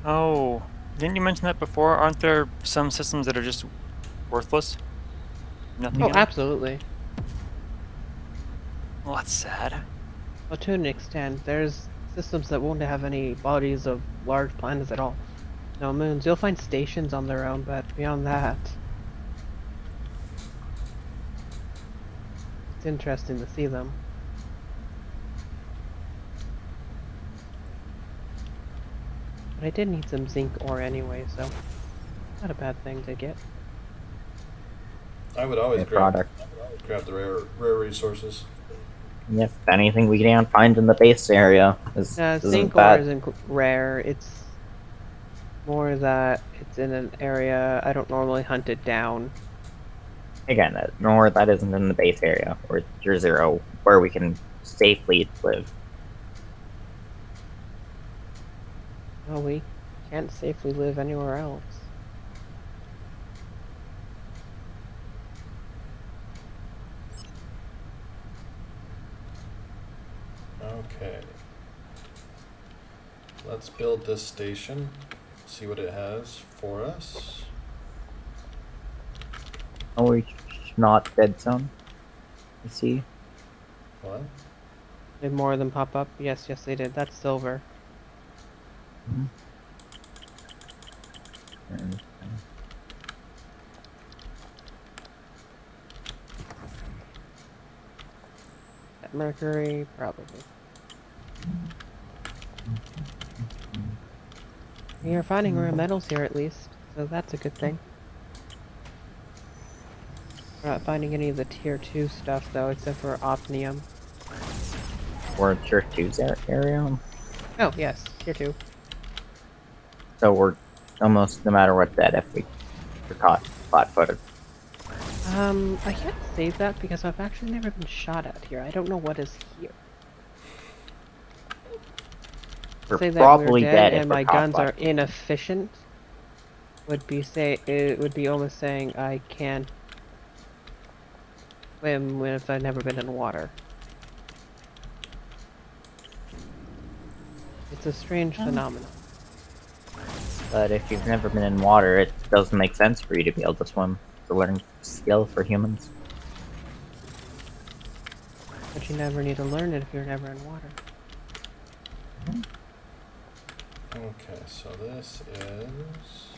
B: Oh, didn't you mention that before? Aren't there some systems that are just worthless? Nothing.
C: Oh,
B: in them?
C: absolutely.
B: Well, that's sad.
C: Well, to an extent, there's systems that won't have any bodies of large planets at all. No moons. You'll find stations on their own, but beyond that, it's interesting to see them. But I did need some zinc ore anyway, so not a bad thing to get.
A: I would always
D: The
A: grab
D: product.
A: the rare resources.
D: If anything we can find in the base area isn't
C: Zinc ore
D: bad.
C: isn't rare. It's more that it's in an area I don't normally hunt it down.
D: Again, nor that isn't in the base area, or tier 0, where we can safely live.
C: No, we can't safely live anywhere else.
A: Okay. Let's build this station. See what it has for us.
D: Oh, we're not dead zone. You see?
A: What?
C: Did more of them pop up? Yes, yes they did. That's silver.
D: And,
C: That mercury, probably. We are finding rare metals here at least, so that's a good thing. We're not finding any of the tier 2 stuff though, except for opnium.
D: we're in tier 2's area,
C: Oh, yes, tier 2.
D: so we're almost no matter what dead if we're caught flat-footed.
C: I can't say that because I've actually never been shot at here. I don't know what is here.
D: We're
C: Say that
D: probably
C: we're
D: dead
C: dead
D: if
C: and
D: we're
C: my
D: caught
C: guns are
D: flat-footed.
C: inefficient it would be almost saying I can't swim if I've never been in water. It's a strange phenomenon.
D: But if you've never been in water, it doesn't make sense for you to be able to swim. It's a learning skill for humans.
C: But you never need to learn it if you're never in water.
A: Okay, so this is.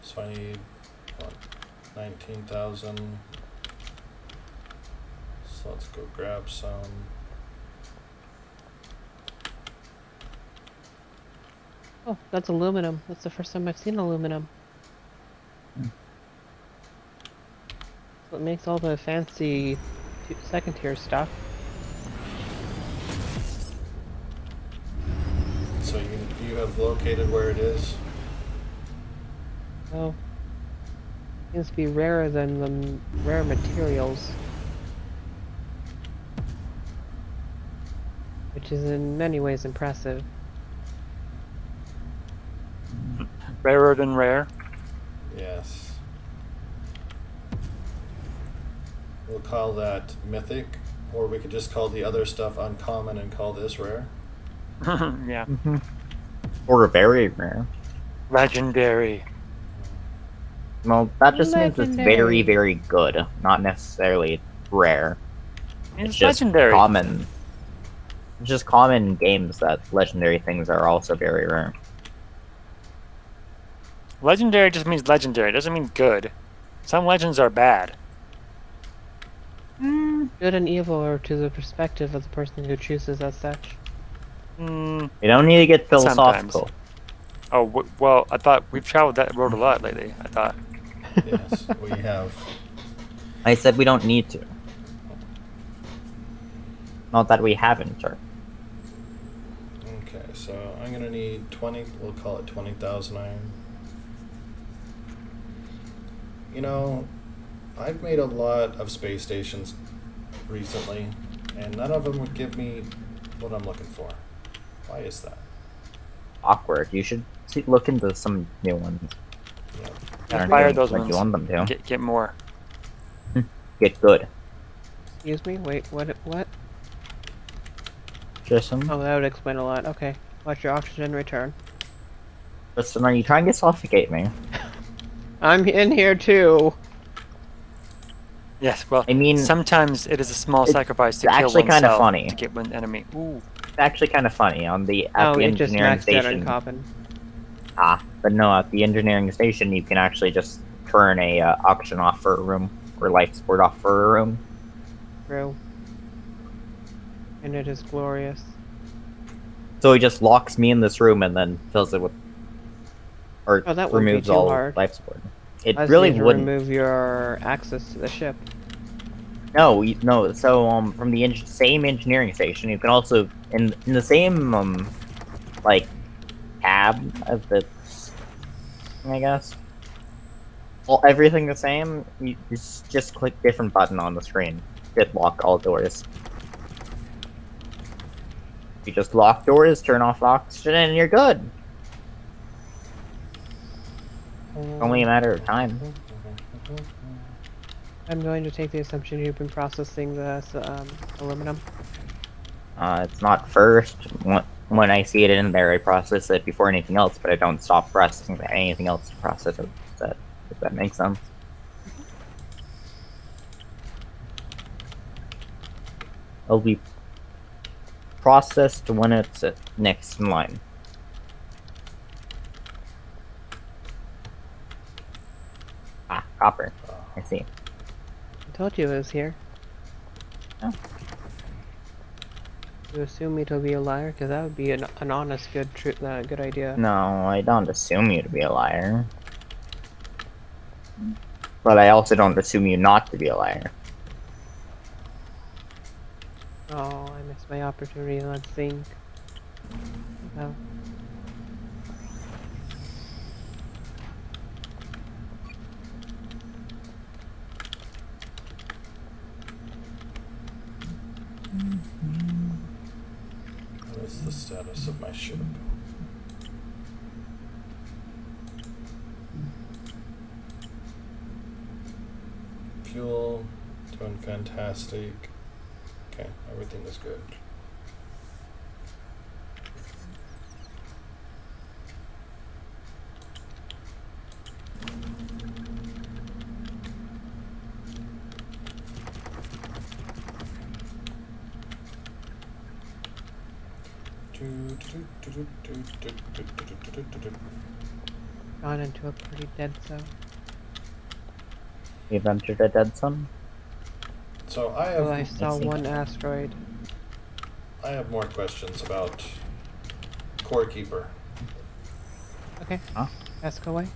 A: So I need what? 19,000. So let's go grab some.
C: Oh, that's aluminum. That's the first time I've seen aluminum. So it makes all the fancy second tier stuff.
A: So you have located where it is?
C: Oh. Seems to be rarer than the rare materials. Which is in many ways impressive.
B: Rarer than rare.
A: Yes. We'll call that mythic, or we could just call the other stuff uncommon and call this rare.
B: Yeah.
D: Or very rare.
B: Legendary.
D: Well, that just means it's very,
C: Legendary.
D: very good, not necessarily rare.
B: It's
D: just
B: legendary.
D: common. It's just common in games that legendary things are also very rare.
B: Legendary just means legendary. It doesn't mean good. Some legends are bad.
C: Good and evil are to the perspective of the person who chooses as such.
B: Hmm.
D: You don't need to get
B: Sometimes.
D: philosophical.
B: Oh well, I thought we've traveled that road a lot lately. I thought.
A: Yes, we have.
D: I said we don't need to. Not that we haven't, sir.
A: Okay, so I'm gonna need 20. We'll call it 20,000 iron. You know, I've made a lot of space stations recently, and none of them would give me what I'm looking for. Why is that?
D: Awkward. You should look into some new ones.
A: Yeah.
D: I don't
B: Fire
D: think
B: those
D: like
B: ones.
D: you want them to.
B: Get more.
D: Get good.
C: Excuse me? Wait, what?
D: Tristan?
C: Oh, that would explain a lot. Okay. Watch your oxygen return.
D: Tristan, are you trying to suffocate me?
C: I'm in here too.
B: Yes. Well,
D: I mean,
B: sometimes it is a small
D: it's
B: sacrifice to kill
D: actually kinda
B: oneself
D: funny.
B: to get one enemy. Ooh.
D: It's actually kind of funny at
C: Oh,
D: the
C: it just
D: engineering
C: maxed out on
D: station.
C: Coppin.
D: But no, at the engineering station, you can actually just turn a auction off for a room or life support off for a room.
C: True. And it is glorious.
D: So he just locks me in this room and then fills it with, or
C: Oh, that wouldn't be
D: removes
C: too
D: all
C: hard.
D: life support. It
C: I just
D: really
C: need to
D: wouldn't.
C: remove your access to the ship.
D: No, no. So from the same engineering station, you can also in the same like tab of the, I guess. Well, everything the same. You just click different button on the screen. Hit lock all doors. You just lock doors, turn off oxygen, and you're good. Only a matter of time.
C: I'm going to take the assumption you've been processing the aluminum.
D: It's not first. When I see it in there, I process it before anything else, but I don't stop processing anything else to process it. If that makes sense. It'll be processed when it's next in line. Ah, copper. I see.
C: I told you it was here.
D: Oh.
C: You assume me to be a liar? Because that would be an honest, good idea.
D: No, I don't assume you to be a liar. But I also don't assume you not to be a liar.
C: Oh, I missed my opportunity. Let's think. Oh.
A: What is the status of my ship? Fuel, doing fantastic. Okay, everything is good.
C: Gone into a pretty dead zone.
D: You've entered a dead zone?
A: So I
C: Oh, I
A: have
C: saw
D: see.
C: one asteroid.
A: more questions about Core Keeper.
C: Okay.
D: Huh?
C: Ask away.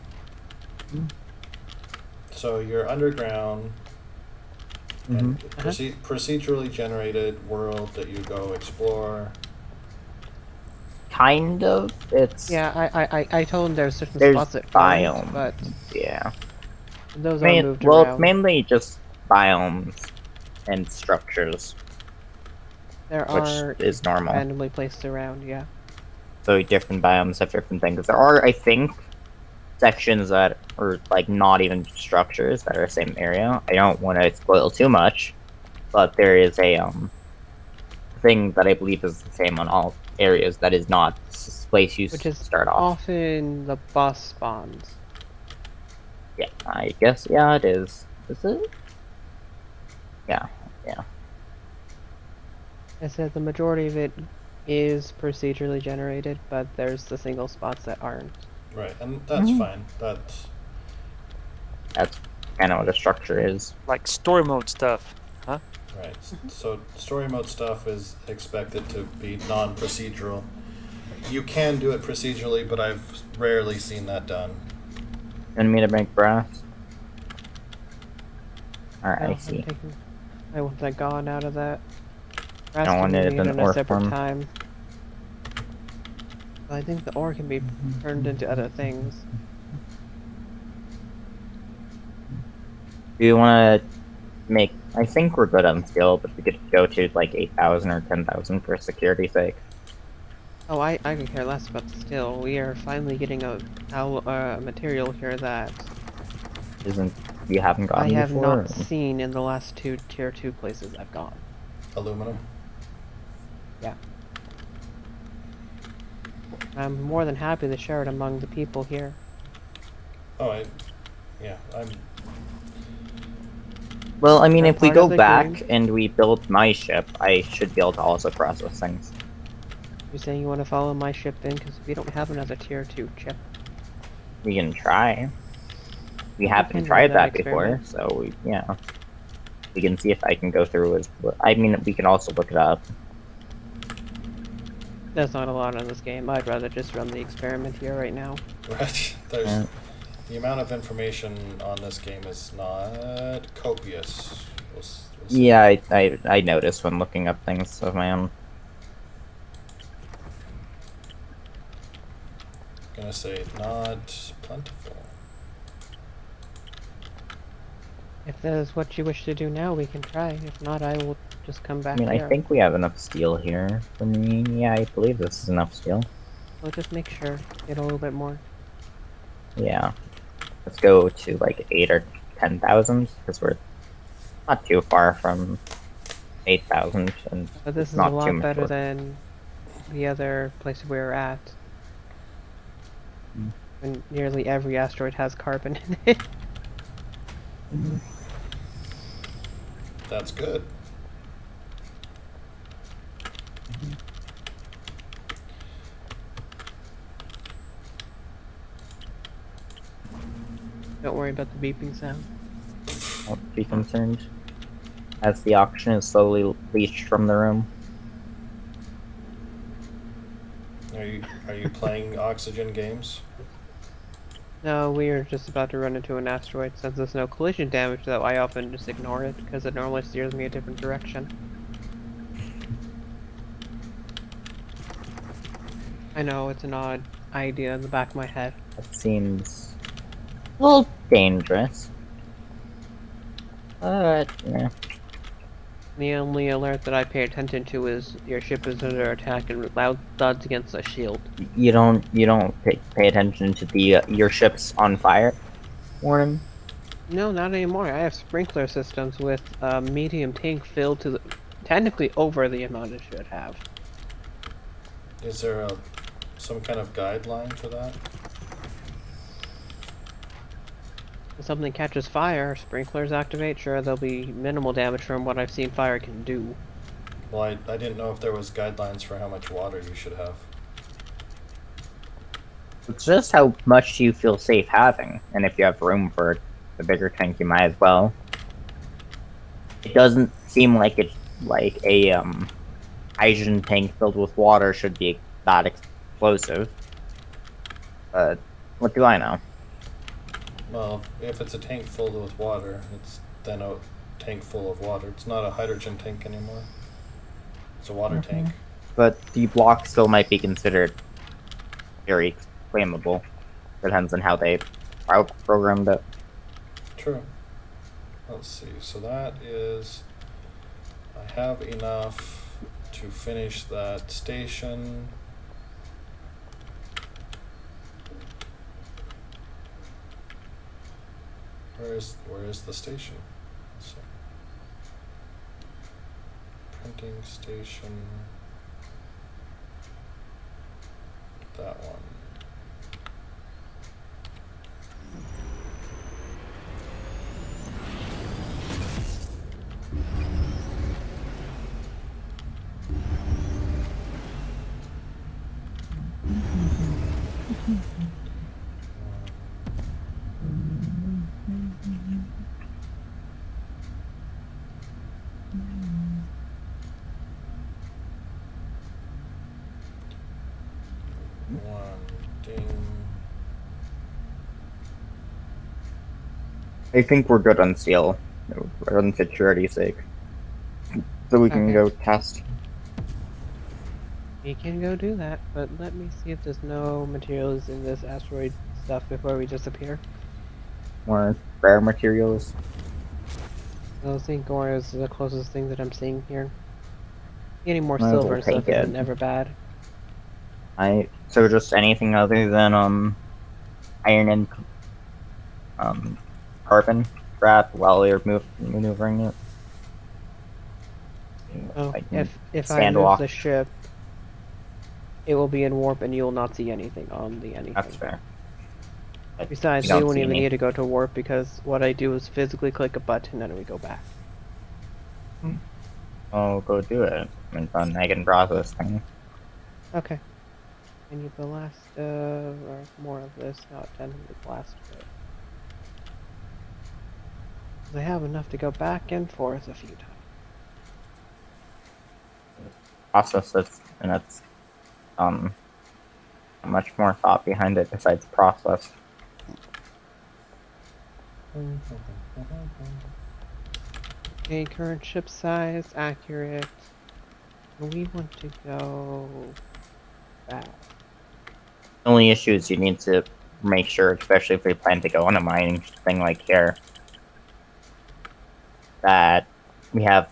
A: So you're underground, and procedurally generated world that you go explore.
D: Kind of. It's
C: Yeah, I told him there's certain
D: there's
C: spots that
D: biomes.
C: aren't, but
D: Yeah.
C: those are moved
D: Well,
C: around.
D: it's mainly just biomes and structures,
C: There
D: which
C: are
D: is normal.
C: randomly placed around, yeah.
D: So different biomes have different things. There are, I think, sections that are like not even structures that are the same area. I don't want to spoil too much, but there is a thing that I believe is the same on all areas that is not place you
C: Which is
D: start off.
C: often the boss spawns.
D: Yeah, I guess, yeah, it is. Is it? Yeah, yeah.
C: I said the majority of it is procedurally generated, but there's the single spots that aren't.
A: Right, and that's fine.
D: That's kind of what a structure is.
B: Like story mode stuff, huh?
A: Right. So story mode stuff is expected to be non-procedural. You can do it procedurally, but I've rarely seen that done.
D: And me to make brass. Alright, I
C: No,
D: see.
C: I want that gone out of that. Brass
D: Don't
C: can
D: want
C: be
D: it
C: made
D: in
C: in a
D: ore
C: separate
D: form.
C: time. I think the ore can be turned into other things.
D: Do you want to make? I think we're good on skill, but we could go to like 8,000 or 10,000 for security's sake.
C: Oh, I could care less about the skill. We are finally getting a material here that
D: Isn't you haven't
C: I
D: gotten
C: have
D: before?
C: not seen in the last two tier 2 places I've gone.
A: Aluminum.
C: Yeah. I'm more than happy to share it among the people here.
A: Oh, I'm.
D: Well, I mean,
C: I'm
D: if we
C: part
D: go
C: of the
D: back
C: game.
D: and we build my ship, I should be able to also process things.
C: You're saying you want to follow my ship in? Because we don't have another tier 2 ship.
D: We can try. We
C: We
D: haven't
C: can run
D: tried that before,
C: experiment.
D: so yeah. We can see if I can go through as. I mean, we can also look it up.
C: There's not a lot in this game. I'd rather just run the experiment here right now.
A: Right. There's
D: Yeah.
A: the amount of information on this game is not copious. We'll see.
D: Yeah, I noticed when looking up things of my own.
A: Gonna say not plentiful.
C: If that is what you wish to do now, we can try. If not, I will just come
D: I
C: back
D: mean, I
C: here.
D: think we have enough steel here for me. Yeah, I believe this is enough steel.
C: We'll just make sure. Get a little bit more.
D: Yeah. Let's go to like 8 or 10,000 because we're not too far from 8,000 and
C: But this
D: it's
C: is a
D: not too
C: lot
D: much
C: better
D: work.
C: than the other place we were at.
D: Mm.
C: When nearly every asteroid has carbon in it.
A: That's good.
C: Don't worry about the beeping sound.
D: Don't be concerned. As the oxygen is slowly leached from the room.
A: Are you playing oxygen games?
C: No, we are just about to run into an asteroid. Since there's no collision damage, though, I often just ignore it because it normally steers me a different direction. I know, it's an odd idea in the back of my head.
D: That seems a little dangerous. But, yeah.
C: The only alert that I pay attention to is your ship is under attack and loud thuds against a shield.
D: You don't pay attention to the your ship's on fire warning.
C: No, not anymore. I have sprinkler systems with a medium tank filled to the, technically over the amount it should have.
A: Is there some kind of guideline for that?
C: If something catches fire, sprinklers activate. Sure, there'll be minimal damage from what I've seen fire can do.
A: Well, I didn't know if there was guidelines for how much water you should have.
D: It's just how much you feel safe having, and if you have room for the bigger tank, you might as well. It doesn't seem like it's like a hydrogen tank filled with water should be that explosive. But what do I know?
A: Well, if it's a tank filled with water, it's then a tank full of water. It's not a hydrogen tank anymore. It's a water tank.
D: But the block still might be considered very flammable. Depends on how they programmed it.
A: True. Let's see. So that is... I have enough to finish that station. Where is the station? Let's see. Printing station. That one. Ding.
D: I think we're good on seal, for security's sake. So we can
C: Okay.
D: go test.
C: We can go do that, but let me see if there's no materials in this asteroid stuff before we disappear.
D: More rare materials.
C: I think ore is the closest thing that I'm seeing here. Getting more
D: Might as
C: silver
D: well
C: and stuff
D: take it.
C: isn't ever bad.
D: So just anything other than iron and carbon scrap while you're maneuvering it.
C: Oh,
D: I can
C: if I
D: stand
C: move
D: walk.
C: the ship, it will be in warp and you will not see anything on the anything.
D: That's fair. But
C: Besides,
D: you
C: we
D: don't
C: won't
D: see
C: even
D: any.
C: need to go to warp because what I do is physically click a button and we go back.
D: Oh, go do it. I can draw this thing.
C: Okay. I need the last or more of this, not technically the last bit. I have enough to go back and forth a few times.
D: Process this, and it's much more thought behind it besides process.
C: Okay, current ship size, accurate. We want to go back.
D: The only issue is you need to make sure, especially if we plan to go on a mining thing like here, that we have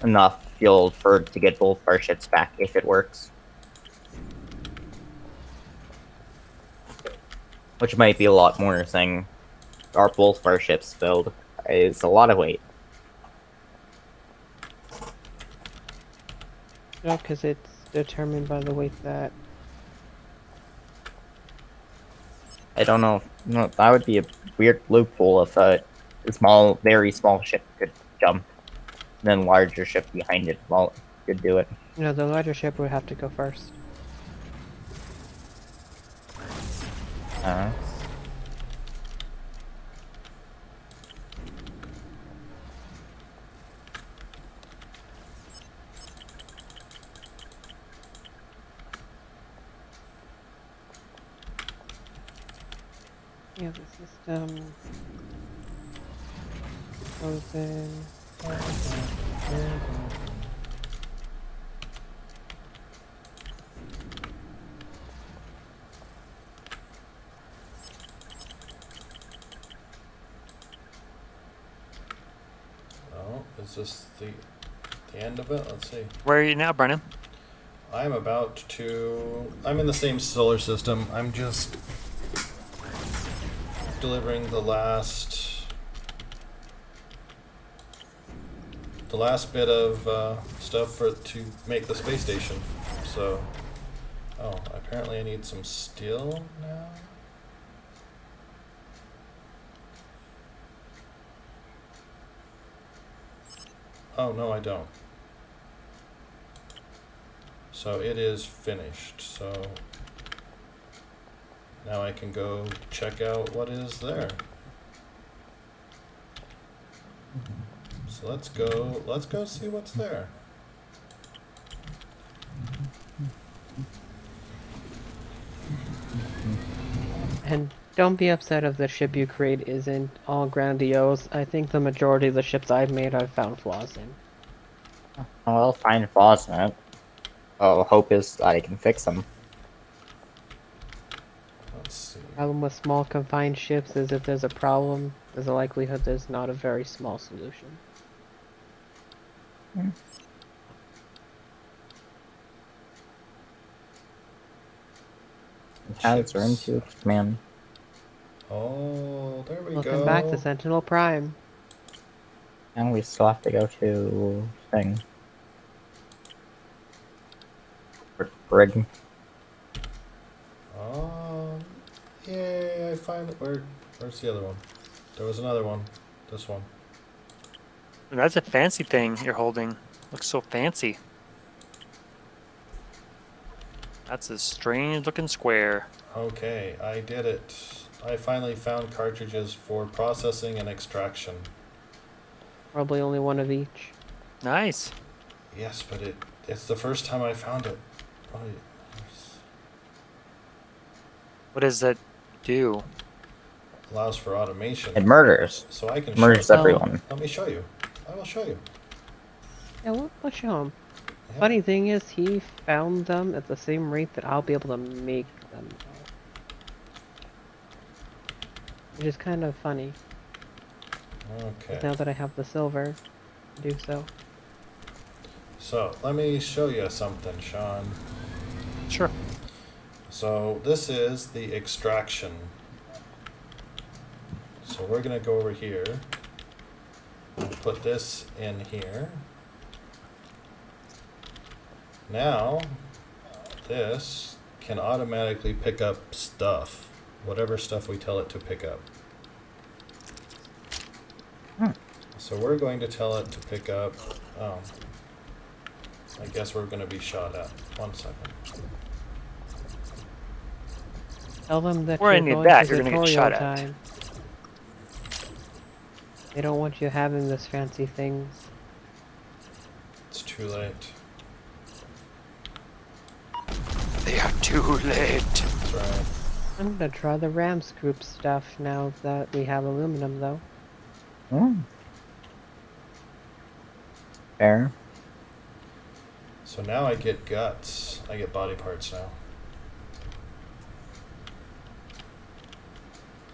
D: enough fuel to get both our ships back if it works. Which might be a lot more saying both of our ships filled. Is a lot of weight.
C: No, because it's determined by the weight that.
D: I don't know. No, that would be a weird loophole if a small, very small ship could jump, and then larger ship behind it could do it.
C: You know, the larger ship would have to go first.
D: Uh,
C: Yeah, the system. Frozen.
A: Oh, is this the end of it? Let's see.
B: Where are you now, Brennan?
A: I'm in the same solar system. I'm just delivering the last bit of stuff to make the space station. So, oh, apparently I need some steel now. Oh, no, I don't. So it is finished. So now I can go check out what is there. So let's go see what's there.
C: And don't be upset if the ship you create isn't all grandiose. I think the majority of the ships I've made I've found flaws in.
D: I'll find flaws in it. Oh, hope is that I can fix them.
A: Let's see.
C: Problem with small confined ships is if there's a problem, there's a likelihood there's not a very small solution.
D: It has
A: Chips.
D: room to expand.
A: Oh, there we
C: Welcome
A: go.
C: back to Sentinel Prime.
D: And we still have to go to thing. Brig.
A: Yay, I find it. Where's the other one? There was another one. This one.
B: That's a fancy thing you're holding. Looks so fancy. That's a strange looking square.
A: Okay, I did it. I finally found cartridges for processing and extraction.
C: Probably only one of each.
B: Nice.
A: Yes, but it's the first time I found it. Oh,
B: What does that do?
A: Allows for automation.
D: It murders.
A: So I can
D: Murders
A: show.
D: everyone.
A: Let me show you. I will show you.
C: Yeah, we'll show him.
A: Yeah.
C: Funny thing is, he found them at the same rate that I'll be able to make them. Which is kind of funny.
A: Okay.
C: Now that I have the silver, to do so.
A: So let me show you something, Sean.
B: Sure.
A: So this is the extraction. So we're gonna go over here and put this in here. Now, this can automatically pick up stuff, whatever stuff we tell it to pick up. So we're going to tell it to pick up, I guess we're gonna be shot at. 1 second.
C: Tell them that
B: Or
C: you're
B: any of
C: going
B: that,
C: to
B: you're gonna get
C: tutorial
B: shot at.
C: time. They don't want you having this fancy things.
A: It's too late.
B: They are too late.
A: That's right.
C: I'm gonna try the Rams group stuff now that we have aluminum, though.
D: Hmm. Fair.
A: So now I get guts. I get body parts now.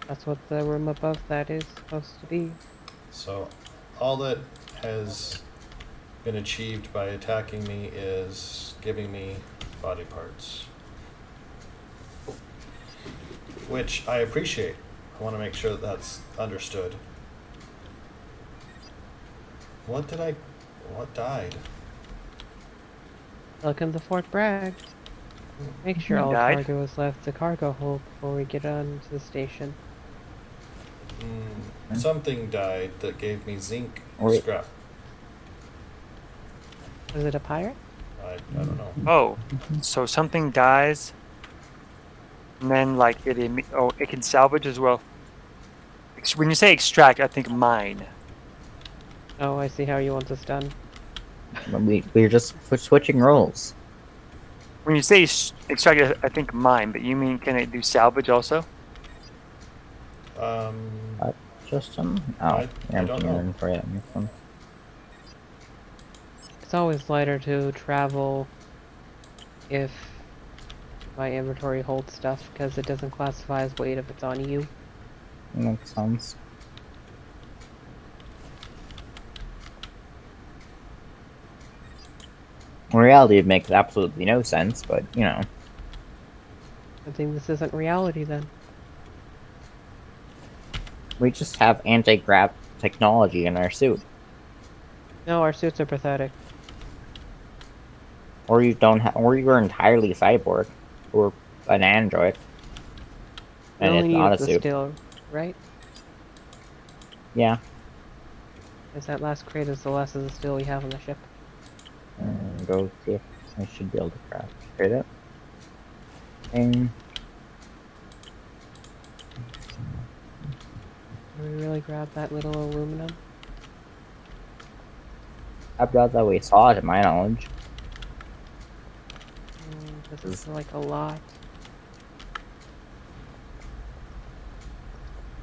C: That's what the room above that is supposed to be.
A: So all that has been achieved by attacking me is giving me body parts. Which I appreciate. I want to make sure that that's understood. What died?
C: Welcome to Fort Bragg. Make sure
B: Who
C: all
B: died?
C: cargo is left the cargo hold before we get on to the station.
A: Something died that gave me zinc
D: Wait.
A: scrap.
C: Was it a pirate?
A: I don't know.
B: Oh, so something dies, and then like it can salvage as well. When you say extract, I think mine.
C: Oh, I see how you want this done.
D: We're just switching roles.
B: When you say extract, I think mine. But you mean can it do salvage also?
D: Just oh,
A: I
D: yeah,
A: don't know.
D: inventory. That makes sense.
C: It's always lighter to travel if my inventory holds stuff because it doesn't classify as weight if it's on you.
D: Makes sense. In reality, it makes absolutely no sense, but you know.
C: I think this isn't reality then.
D: We just have anti-grav technology in our suit.
C: No, our suits are pathetic.
D: Or you don't have, or you're entirely cyborg, or an android.
C: We
D: And
C: only
D: it's not a
C: use the
D: suit.
C: steel, right?
D: Yeah.
C: Is that last crate is the last of the steel we have on the ship?
D: Go see if I should be able to craft straight up. And
C: Can we really grab that little aluminum?
D: I doubt that we saw it, to my knowledge.
C: This is like a lot.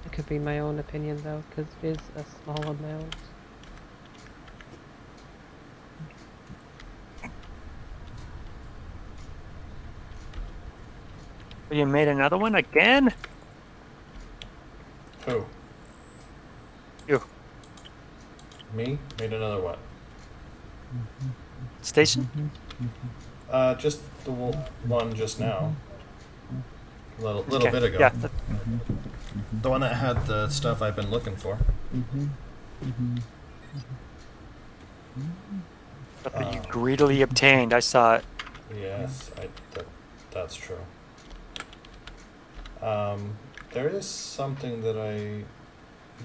C: It could be my own opinion though, because it is a small amount.
B: You made another one again?
A: Who?
B: You.
A: Me? Made another what?
B: Station?
A: Just the one just now. Little
B: Okay,
A: bit ago.
B: Yeah.
A: The one that had the stuff I've been looking for.
B: That you greedily obtained. I saw it.
A: Yes, that's true. There is something that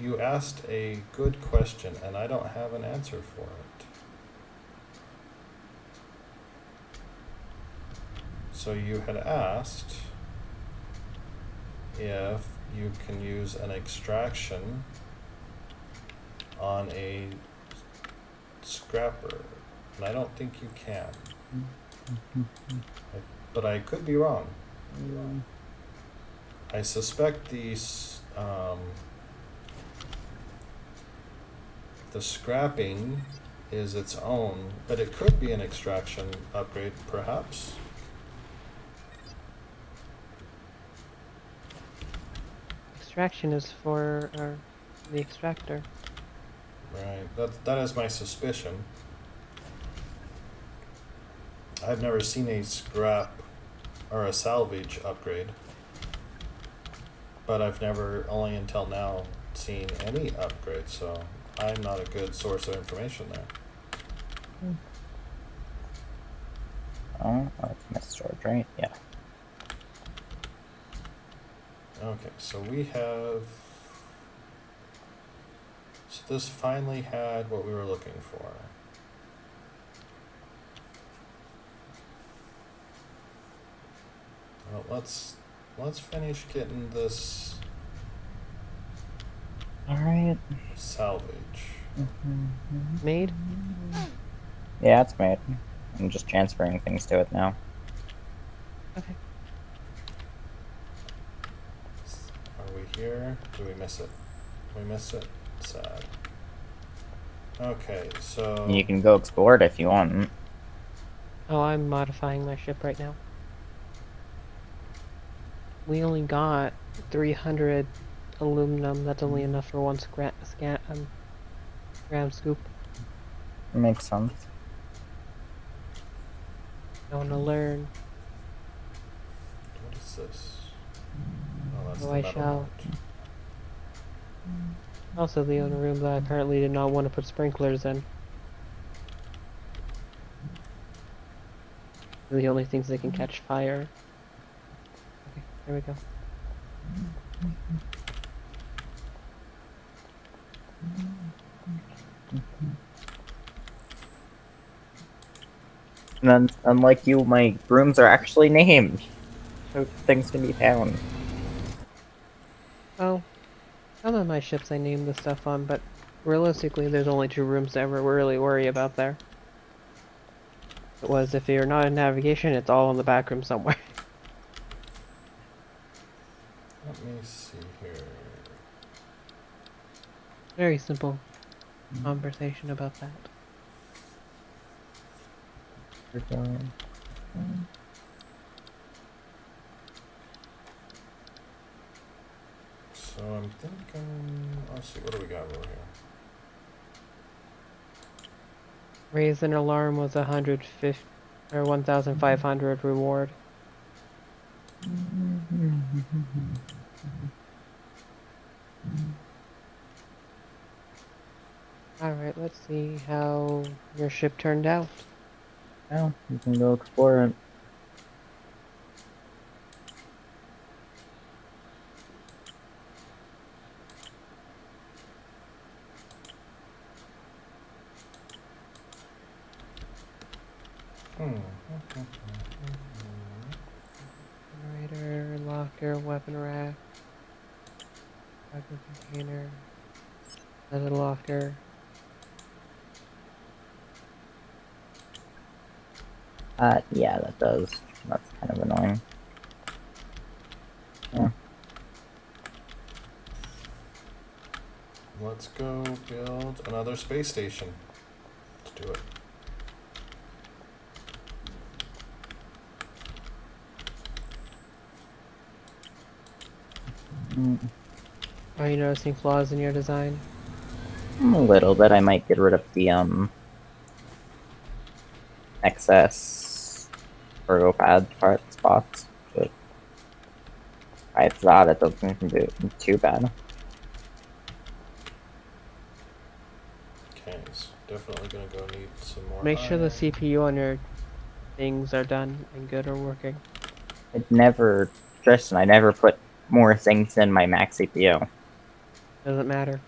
A: you asked a good question, and I don't have an answer for it. So you had asked if you can use an extraction on a scrapper, and I don't think you can. But I could be wrong. I suspect the scrapping is its own, but it could be an extraction upgrade, perhaps.
C: Extraction is for the extractor.
A: Right. That is my suspicion. I've never seen a scrap or a salvage upgrade, but I've never, only until now, seen any upgrade, so I'm not a good source of information there.
D: Oh, that's my storage, right? Yeah.
A: Okay, so we have. So this finally had what we were looking for. Well, let's finish getting this
D: Alright.
A: salvage.
C: Made?
D: Yeah, it's made. I'm just transferring things to it now.
C: Okay.
A: Are we here? Did we miss it? We missed it? Sad. Okay, so
D: You can go explore it if you want.
C: Oh, I'm modifying my ship right now. We only got 300 aluminum. That's only enough for one gram scoop.
D: Makes sense.
C: I want to learn.
A: what is this? Oh, that's
C: Oh,
A: the
C: I
A: metal
C: shall.
A: mount.
C: Also, the only room that I apparently did not want to put sprinklers in. They're the only things that can catch fire. Okay, there we go.
D: And then, unlike you, my rooms are actually named, so things can be found.
C: Oh, some of my ships I named the stuff on, but realistically, there's only 2 rooms to ever really worry about there. It was if you're not in navigation, it's all in the back room somewhere.
A: Let me see here.
C: Very simple conversation about that.
A: So I'm thinking. Let's see. What do we got over here?
C: Raise an alarm was 150 or 1,500 reward. Alright, let's see how your ship turned out.
D: Well, you can go explore it.
C: Generator, locker, weapon rack, weapon container, another locker.
D: Yeah, that does. That's kind of annoying. Yeah.
A: Let's go build another space station. Let's do it.
C: Are you noticing flaws in your design?
D: A little bit. I might get rid of the excess cargo pad part spots, but besides that, it doesn't do too bad.
A: Okay, so definitely gonna go need some more.
C: Make sure the
A: iron.
C: CPU on your things are done and good or working.
D: It never, Tristan, I never put more things in my max CPU.
C: Doesn't matter.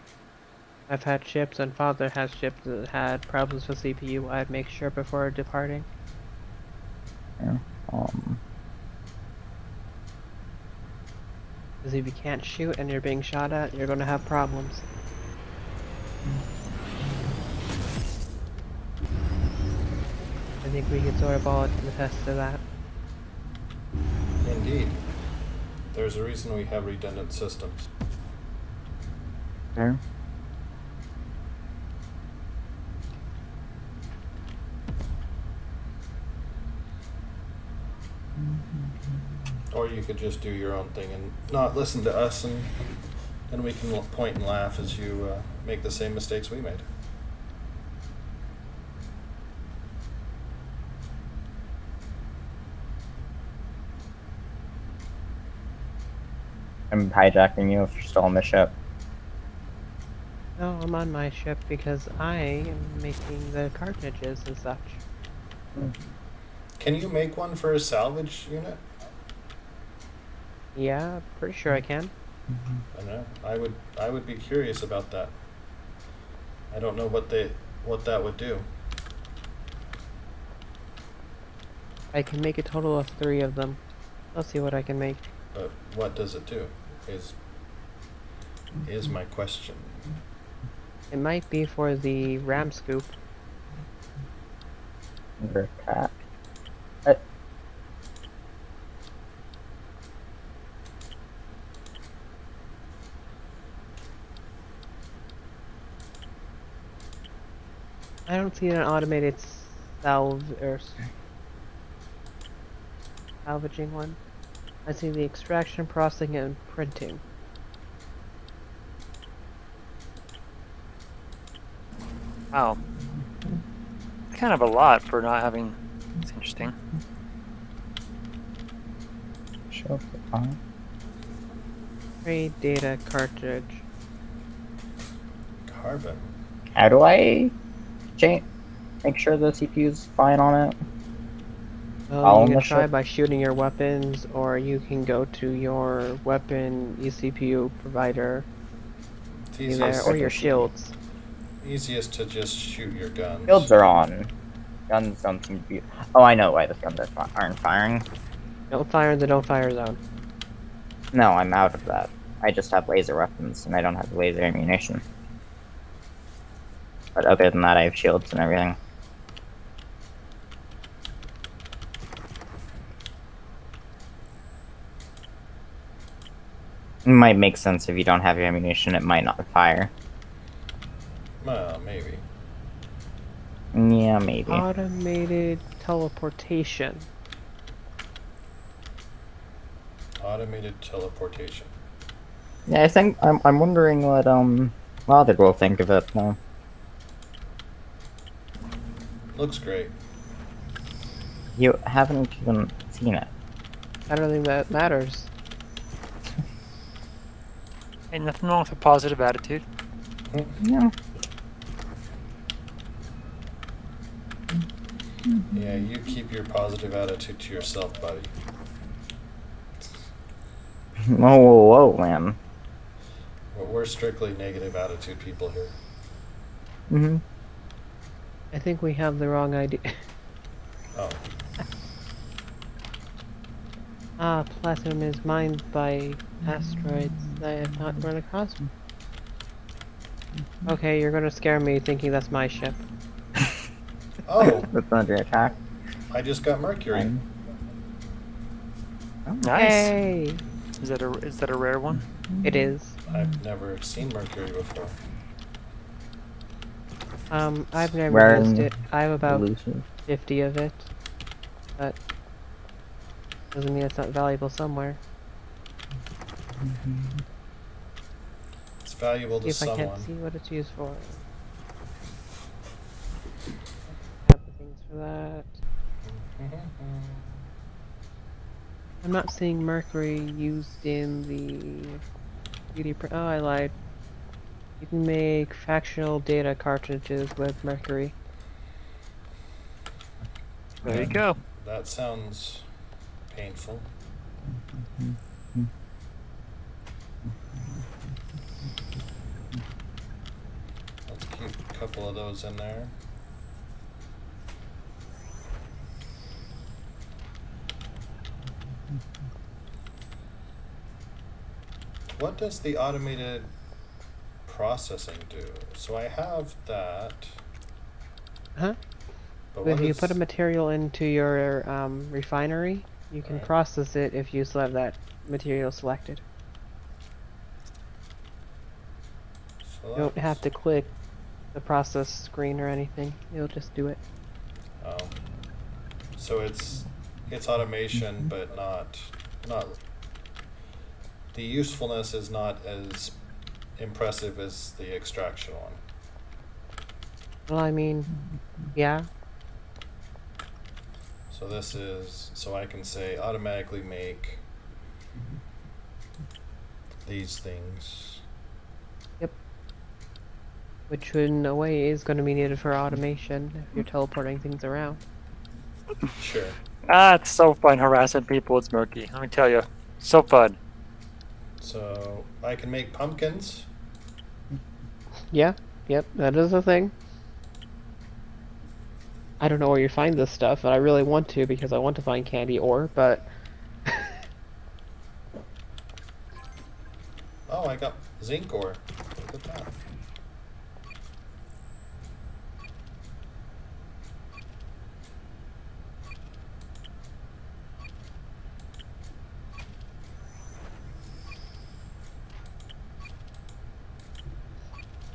C: I've had ships and father has ships that had problems with CPU. I'd make sure before departing.
D: Yeah.
C: Because if you can't shoot and you're being shot at, you're gonna have problems. I think we can sort of all attest to that.
A: Indeed. There's a reason we have redundant systems.
D: There.
A: Or you could just do your own thing and not listen to us, and then we can point and laugh as you make the same mistakes we made.
D: I'm hijacking you if you're still on the ship.
C: No, I'm on my ship because I am making the cartridges and such.
A: Can you make one for a salvage unit?
C: Yeah, pretty sure I can.
A: I don't know. I would be curious about that. I don't know what that would do.
C: I can make a total of 3 of them. Let's see what I can make.
A: But what does it do? Is my question.
C: It might be for the ram scoop.
D: Under attack.
C: I don't see an automated salvaging one. I see the extraction, processing, and printing.
B: Wow. Kind of a lot for not having. It's interesting.
D: Show up the file.
C: Trade data cartridge.
A: Carbon.
D: How do I make sure the CPU's fine on it?
C: Well,
D: All
C: you
D: on
C: can
D: the
C: try
D: ship?
C: by shooting your weapons, or you can go to your weapon eCPU provider
A: It's
C: there,
A: easiest,
C: or your shields.
A: easiest to just shoot your guns.
D: Shields are on. Guns don't seem to be. Oh, I know why the guns aren't firing.
C: Don't fire in the don't fire zone.
D: No, I'm out of that. I just have laser weapons, and I don't have laser ammunition. But other than that, I have shields and everything. It might make sense if you don't have your ammunition, it might not fire.
A: Well, maybe.
D: Yeah, maybe.
C: Automated teleportation.
A: Automated teleportation.
D: Yeah, I think I'm wondering what Lather will think of it now.
A: Looks great.
D: You haven't even seen it.
C: I don't think that matters.
B: Ain't nothing wrong with a positive attitude.
D: Yeah.
A: Yeah, you keep your positive attitude to yourself, buddy.
D: Whoa, whoa, whoa, man.
A: But we're strictly negative attitude people here.
D: Mm-hmm.
C: I think we have the wrong idea.
A: Oh,
C: Platinum is mined by asteroids that I have not run across. Okay, you're gonna scare me thinking that's my ship.
A: oh!
D: That's under attack.
A: I just got Mercury.
D: Fine.
B: Nice.
C: Hey!
B: Is that a rare one?
C: It is.
A: I've never seen Mercury before.
C: I've never
D: Rare
C: used
D: and
C: it. I have about
D: Elusive.
C: 50 of it. But doesn't mean it's not valuable somewhere.
A: It's valuable
C: See
A: to
C: if I
A: someone.
C: can't see what it's used for. Have the things for that. I'm not seeing mercury used in the beauty oh, I lied. You can make factional data cartridges with mercury.
B: There you go.
A: That sounds painful. Let's keep a couple of those in there. What does the automated processing do? So I have that.
C: Huh?
A: But
C: If
A: what
C: you
A: is,
C: put a material into your refinery, you can
A: Alright.
C: process it if you still have that material selected.
A: So
C: You don't have
A: that's-
C: to click the process screen or anything. It'll just do it.
A: Oh. So it's automation, but not. The usefulness is not as impressive as the extraction one.
C: Well, I mean, yeah.
A: So this is so I can say automatically make these things.
C: Yep. Which in a way is going to be needed for automation if you're teleporting things around.
A: Sure.
B: Ah, it's so fun harassing people with Murky. Let me tell you, so fun.
A: So I can make pumpkins.
C: Yeah. Yep. That is a thing. I don't know where you find this stuff, and I really want to because I want to find candy ore, but
A: Oh, I got zinc ore. Look at that.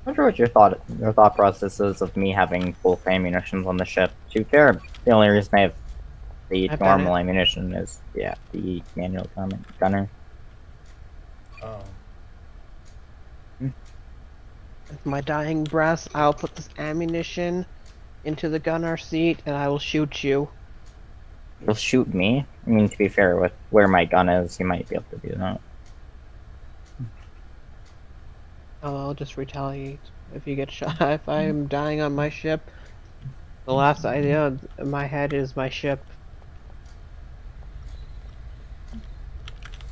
D: I wonder what your thought process is of me having both ammunitions on the ship. To be fair, the only reason I have the
C: I've done
D: normal
C: it.
D: ammunition is the manual gunner.
A: Oh.
C: with my dying breath, I'll put this ammunition into the gunner seat and I will shoot you.
D: You'll shoot me. I mean, to be fair, with where my gun is, you might be able to do that.
C: Oh, I'll just retaliate if you get shot. If I am dying on my ship, the last idea in my head is my ship.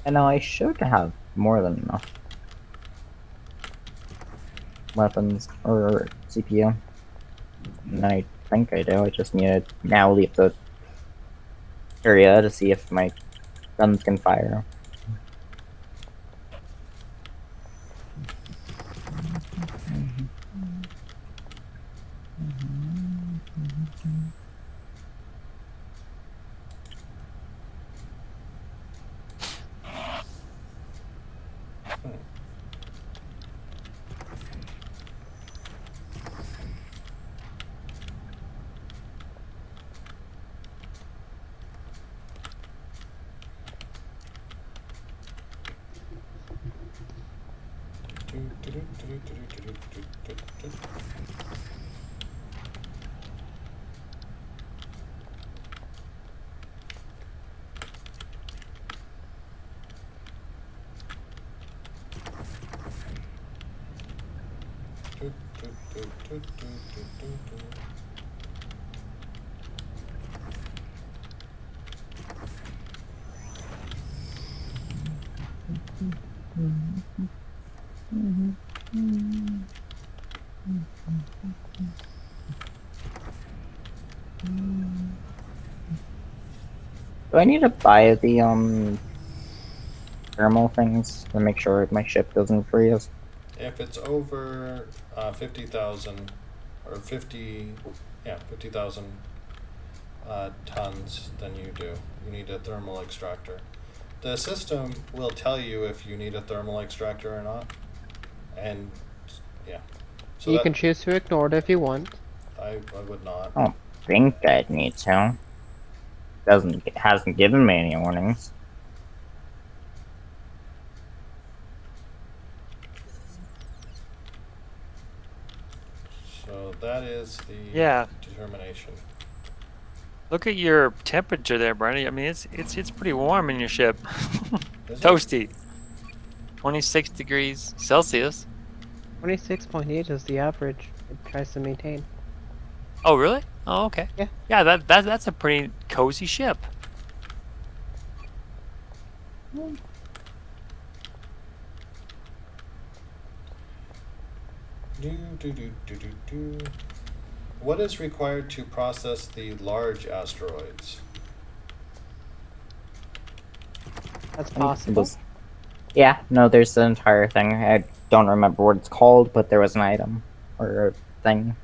D: And now I should have more than enough weapons or CPU. And I think I do. I just need to now leave the area to see if my guns can fire. Do I need to buy the thermal things to make sure my ship doesn't freeze?
A: If it's over 50,000 or 50,000 tons, then you do. You need a thermal extractor. The system will tell you if you need a thermal extractor or not. And yeah. So
C: You
A: that,
C: can choose to ignore it if you want.
A: I would not.
D: I don't think I'd need to. Hasn't given me any warnings.
A: So that is the
B: Yeah.
A: determination.
B: Look at your temperature there, Brandy. I mean, it's pretty warm in your ship.
A: Is it?
B: Toasty. 26 degrees Celsius.
C: 26.8 is the average it tries to maintain.
B: Oh, really? Oh, okay.
C: Yeah.
B: Yeah, that's a pretty cozy ship.
A: Do. What is required to process the large asteroids?
C: That's possible.
D: Yeah, no, there's the entire thing. I don't remember what it's called, but there was an item or a thing.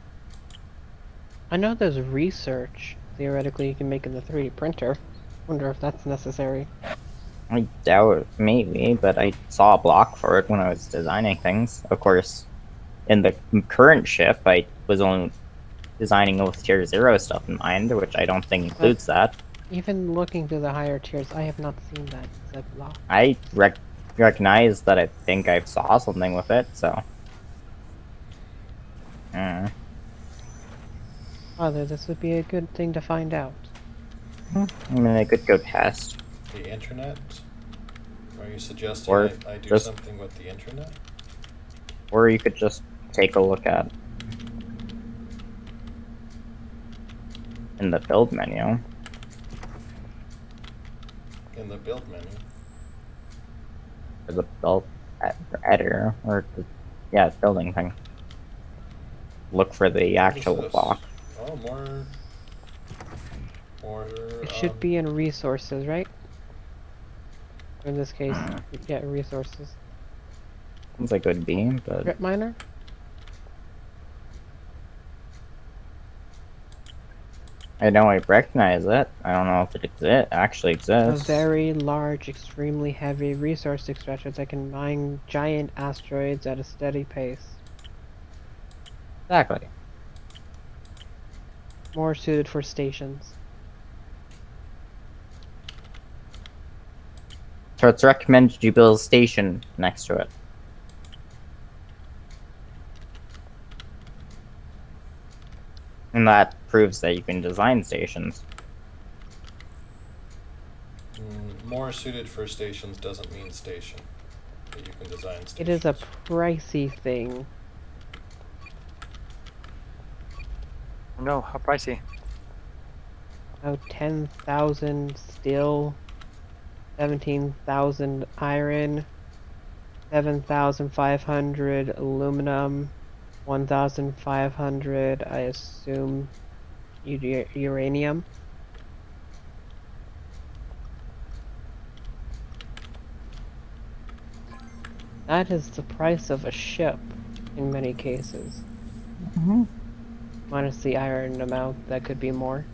C: I know there's research theoretically you can make in the 3D printer. Wonder if that's necessary.
D: I doubt it, maybe, but I saw a block for it when I was designing things. Of course, in the current ship, I was only designing with tier 0 stuff in mind, which I don't think includes that.
C: Even looking through the higher tiers, I have not seen that said block.
D: I recognize that I think I saw something with it, so. Hmm.
C: Father, this would be a good thing to find out.
D: I mean, I could go test.
A: The internet? Are you suggesting
D: Or
A: I do
D: just-
A: something with the internet?
D: Or you could just take a look at in the build menu.
A: In the build menu?
D: Or the build editor, or the, yeah, building thing. Look for the
A: What is
D: actual
A: this?
D: block.
A: Oh, more.
C: It should be in resources, right? Or in this case, yeah, resources.
D: Seems like it would be, but
C: Strip miner?
D: I know I recognize it. I don't know if it actually
C: A
D: exists.
C: very large, extremely heavy resource extractor that can mine giant asteroids at a steady pace.
D: Exactly.
C: More suited for stations.
D: So it's recommended you build a station next to it. And that proves that you can design stations.
A: More suited for stations doesn't mean station. But you can design stations.
C: It is a pricey thing.
B: No, how pricey?
C: About 10,000 steel, 17,000 iron, 7,500 aluminum, 1,500, I assume, uranium. That is the price of a ship in many cases. Minus the iron amount, that could be more.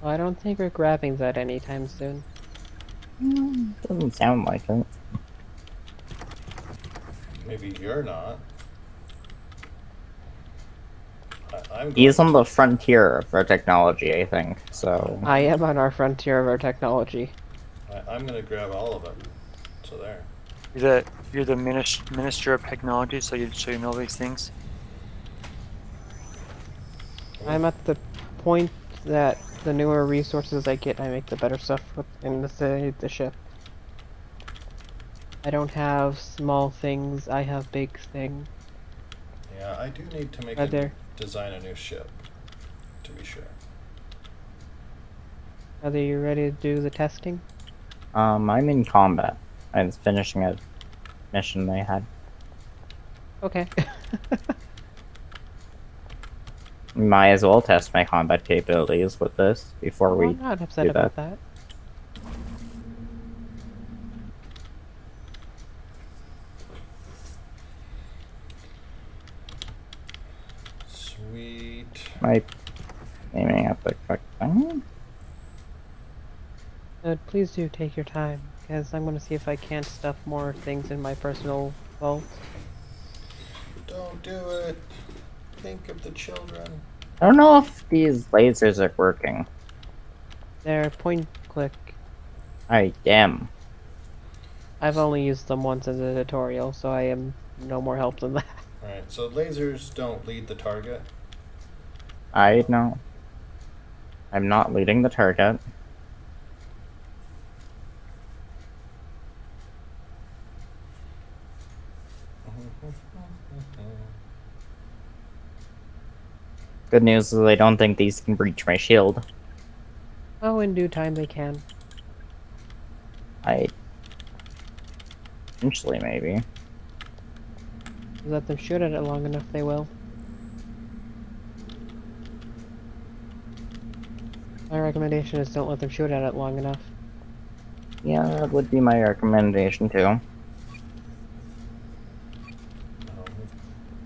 C: Well, I don't think we're grabbing that anytime soon.
D: Doesn't sound like it.
A: Maybe you're not. I'm
D: He is
A: going
D: on the frontier of our technology, I think, so.
C: I am on our frontier of our technology.
A: I'm gonna grab all of it. So there.
B: You're the minister of technology, so you know these things.
C: I'm at the point that the newer resources I get, I make the better stuff in the ship. I don't have small things, I have big things.
A: Yeah, I do need to
C: Right there.
A: design a new ship. To be sure.
C: Are you ready to do the testing?
D: I'm in combat. I was finishing a mission they had.
C: Okay.
D: Might as well test my combat capabilities with this before we
C: I'm not upset
D: do
C: about
D: that.
C: that.
A: Sweet.
D: Am I aiming at the correct thing?
C: Please do take your time, because I'm going to see if I can't stuff more things in my personal vault.
A: Don't do it. Think of the children.
D: I don't know if these lasers are working.
C: They're point click.
D: I am.
C: I've only used them once as a tutorial, so I am no more help than that.
A: Right, so lasers don't lead the target.
D: I know. I'm not leading the target. Good news is I don't think these can breach my shield.
C: Oh, in due time they can.
D: Eventually, maybe.
C: Let them shoot at it long enough, they will. My recommendation is don't let them shoot at it long enough.
D: Yeah, that would be my recommendation too.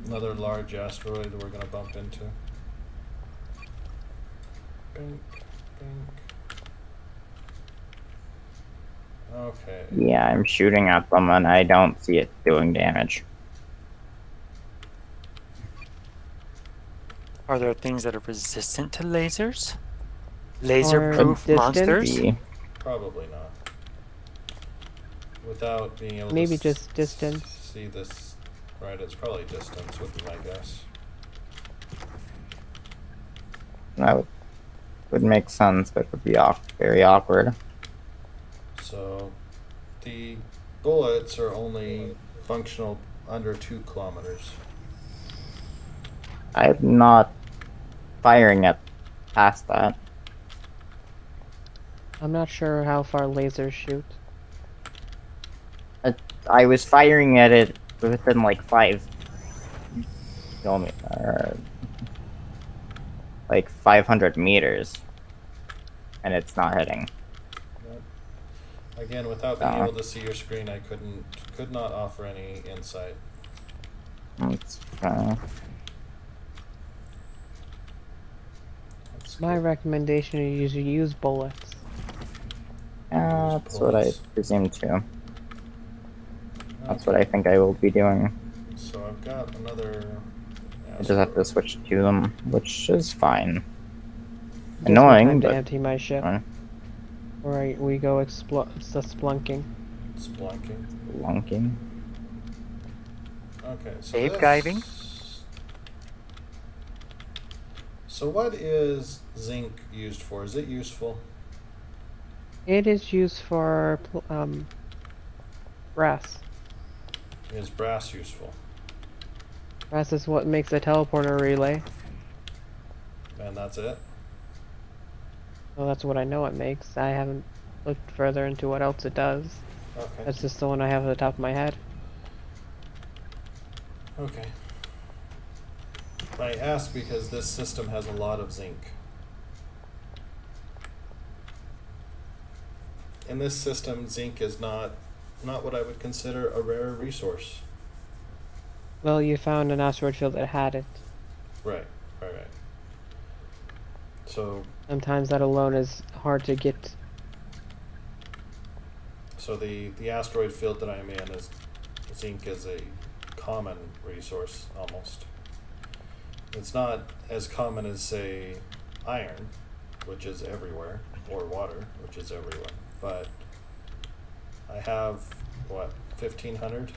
A: Another large asteroid we're gonna bump into. bink, bink. Okay.
D: Yeah, I'm shooting at them and I don't see it doing damage.
B: Are there things that are resistant to lasers? Laser
C: Or
B: proof
C: distance?
B: monsters?
D: Be.
A: Probably not. Without being able
C: Maybe
A: to
C: just distance.
A: see this, right? It's probably distance would be my guess.
D: That would make sense, but it would be very awkward.
A: So, the bullets are only functional under 2 kilometers.
D: I'm not firing it past that.
C: I'm not sure how far lasers shoot.
D: I was firing at it within like 5 kilometers, like 500 meters, and it's not hitting.
A: But again, without being able to see your screen, I could not offer any insight.
D: It's
A: That's
C: My
A: cool.
C: recommendation is you use bullets.
D: that's what I
A: bullets.
D: presume too. That's
A: Okay.
D: what I think I will be doing.
A: So I've got another.
D: I just have to switch to them, which is fine.
C: Gives me
D: Annoying,
C: time to
D: but
C: empty my ship.
D: fine.
C: Alright, we go splunking.
A: Splunking.
D: Lunking.
A: Okay, so
B: Cave
A: this-
B: diving?
A: So what is zinc used for? Is it useful?
C: It is used for brass.
A: Is brass useful?
C: Brass is what makes a teleporter relay.
A: And that's it?
C: Well, that's what I know it makes. I haven't looked further into what else it does.
A: Okay.
C: That's just the one I have at the top of my head.
A: Okay. I ask because this system has a lot of zinc. In this system, zinc is not what I would consider a rare resource.
C: Well, you found an asteroid field that had it.
A: Right. So
C: Sometimes that alone is hard to get.
A: So the asteroid field that I'm in is zinc is a common resource almost. It's not as common as say iron, which is everywhere, or water, which is everywhere. But I have what 1,500,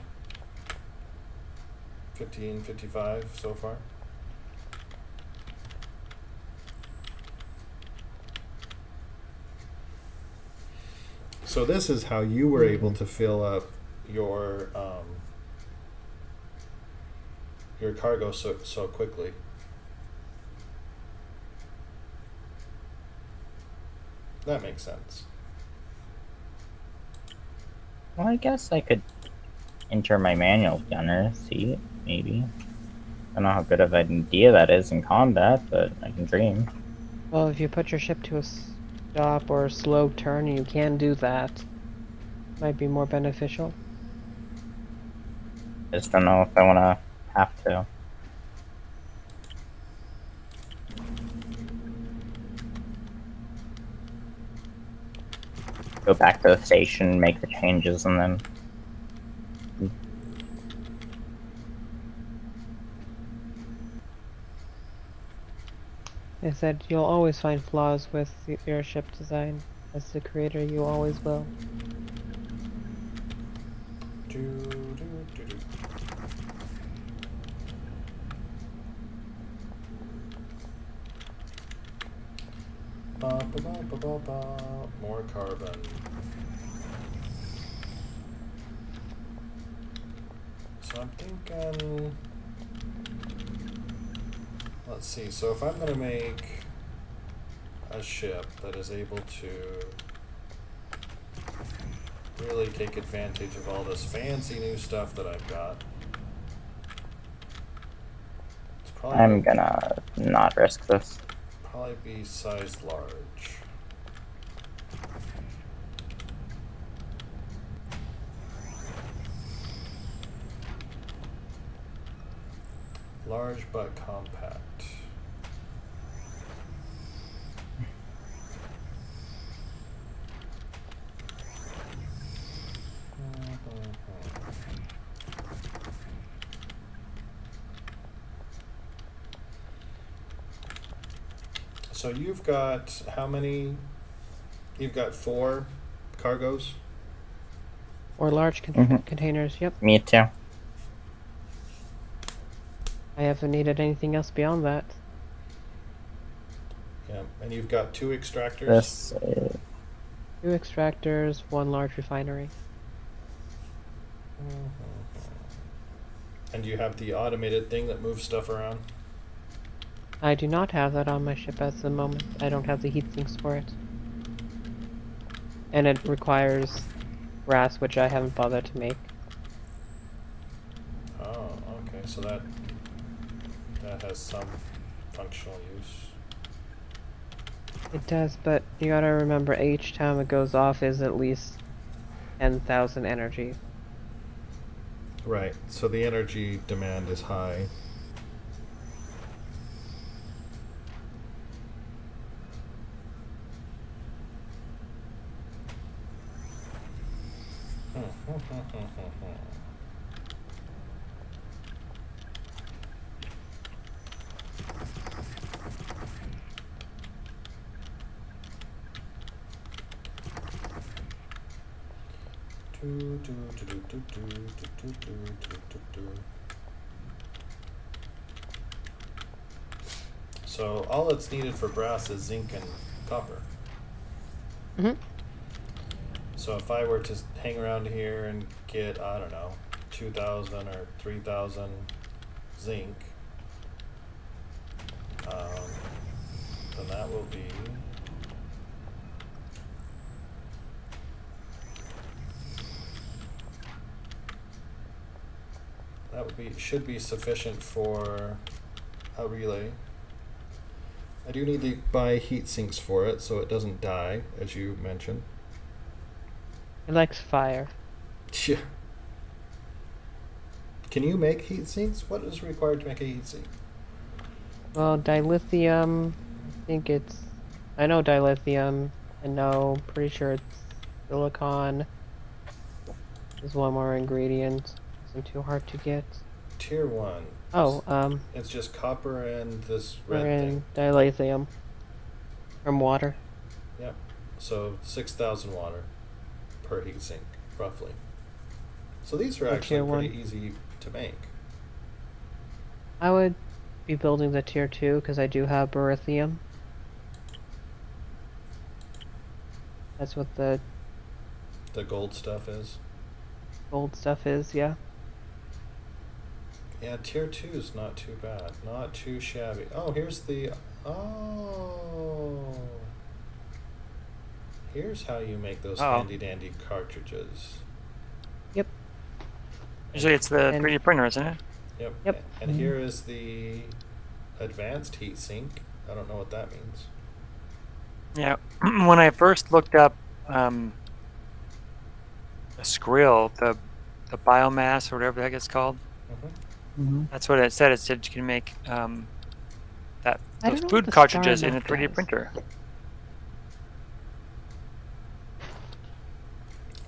A: 1555 so far. So this is how you were able to fill up your cargo so quickly. That makes sense.
D: Well, I guess I could enter my manual gunner seat, maybe. I don't know how good of an idea that is in combat, but I can dream.
C: Well, if you put your ship to a stop or a slow turn, you can do that. Might be more beneficial.
D: I just don't know if I want to have to. Go back to the station, make the changes, and then...
C: I said you'll always find flaws with your ship design. As the creator, you always will.
A: More carbon. So I'm thinking. Let's see. So if I'm going to make a ship that is able to really take advantage of all this fancy new stuff that I've got, it's probably
D: I'm gonna not risk this.
A: probably be size large. Large but compact. So you've got how many? You've got 4 cargoes.
C: Or large
D: Mhm.
C: containers. Yep.
D: Me too.
C: I haven't needed anything else beyond that.
A: Yeah, and you've got 2 extractors.
D: This
C: 2 extractors, 1 large refinery.
A: Mhm. And you have the automated thing that moves stuff around.
C: I do not have that on my ship at the moment. I don't have the heat sinks for it. And it requires brass, which I haven't bothered to make.
A: Oh, okay. So that has some functional use.
C: It does, but you gotta remember each time it goes off is at least 10,000 energy.
A: Right. So the energy demand is high. So all that's needed for brass is zinc and copper.
C: Hmm.
A: So if I were to hang around here and get, I don't know, 2,000 or 3,000 zinc, then that will be should be sufficient for a relay. I do need to buy heat sinks for it so it doesn't die, as you mentioned.
C: It likes fire.
A: Yeah. Can you make heat sinks? What is required to make a heat sink?
C: Well, dilithium, I know dilithium, and no, pretty sure it's silicon. There's one more ingredient. Isn't too hard to get.
A: Tier 1.
C: Oh,
A: It's just copper and this
C: we're
A: red thing.
C: in dilithium. From water.
A: Yep. So 6,000 water per heat sink, roughly. So these are
C: For
A: actually
C: tier
A: pretty
C: 1.
A: easy to make.
C: I would be building the tier 2 because I do have beryllium. That's what the
A: The gold stuff is.
C: gold stuff is, yeah.
A: Yeah, tier 2 is not too bad. Not too shabby. Oh, here's the... Oh. Here's how you make those
B: Uh-oh.
A: handy dandy cartridges.
C: Yep.
B: Usually it's the
C: And-
B: 3D printer, isn't it?
A: Yep.
C: Yep.
A: And here is the advanced heat sink. I don't know what that means.
B: Yeah. When I first looked up the Skrill, the biomass or whatever the heck it's called,
A: Mm-hmm.
B: that's what it said. It said you can make that
C: I
B: those
C: don't know what
B: food
C: the
B: cartridges
C: star
B: in a
C: map
B: 3D
C: does.
B: printer.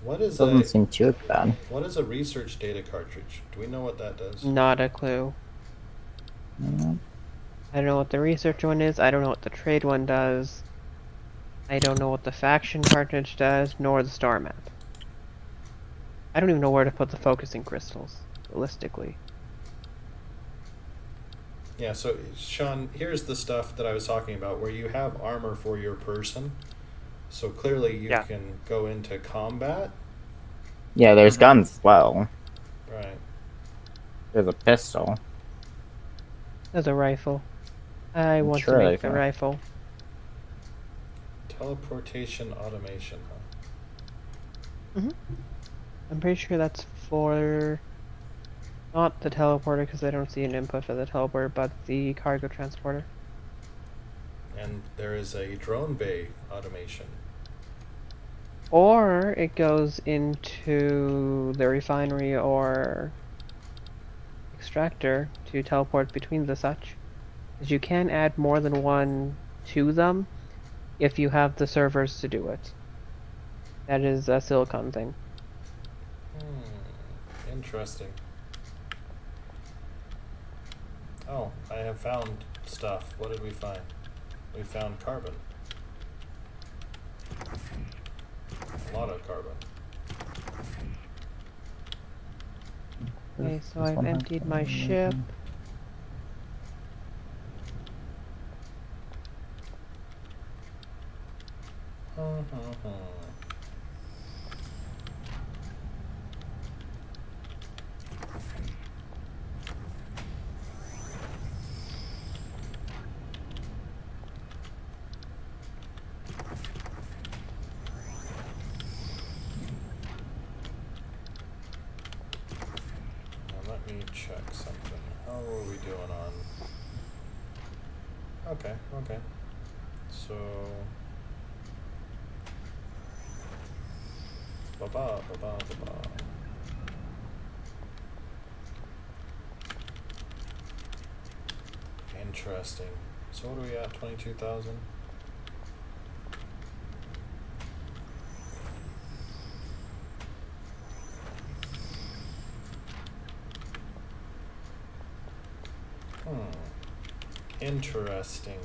A: What is
D: doesn't
A: a
D: seem too bad.
A: what is a research data cartridge? Do we know what that does?
C: Not a clue.
D: Mm,
C: I don't know what the research one is. I don't know what the trade one does. I don't know what the faction cartridge does, nor the star map. I don't even know where to put the focusing crystals, realistically.
A: Yeah, so Sean, here's the stuff that I was talking about where you have armor for your person. So clearly you
B: Yeah.
A: can go into combat.
D: Yeah, there's
B: Mhm.
D: guns as well.
A: Right.
D: There's a pistol.
C: There's a rifle. I
D: I'm
C: want
D: sure
C: to
D: they
C: make the
D: can.
C: rifle.
A: Teleportation automation, huh?
C: I'm pretty sure that's for not the teleporter because I don't see an input for the teleporter, but the cargo transporter.
A: And there is a drone bay automation.
C: Or it goes into the refinery or extractor to teleport between the such. Because you can add more than one to them if you have the servers to do it. That is a silicon thing.
A: Interesting. Oh, I have found stuff. What did we find? We found carbon. A lot of carbon.
C: Okay, so I've emptied my ship.
A: Now let me check something. How are we doing on? Okay, okay. So ba-ba, ba-ba, ba-ba. Interesting. So what are we at? 22,000? Interesting.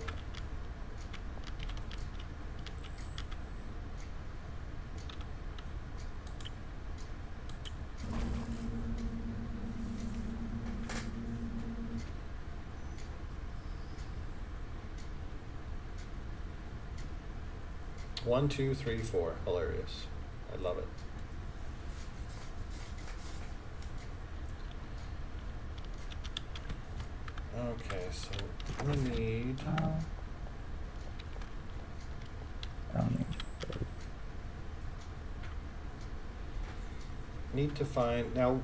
A: One, two, three, four. Hilarious. I love it. Okay, so we need. Need to find now.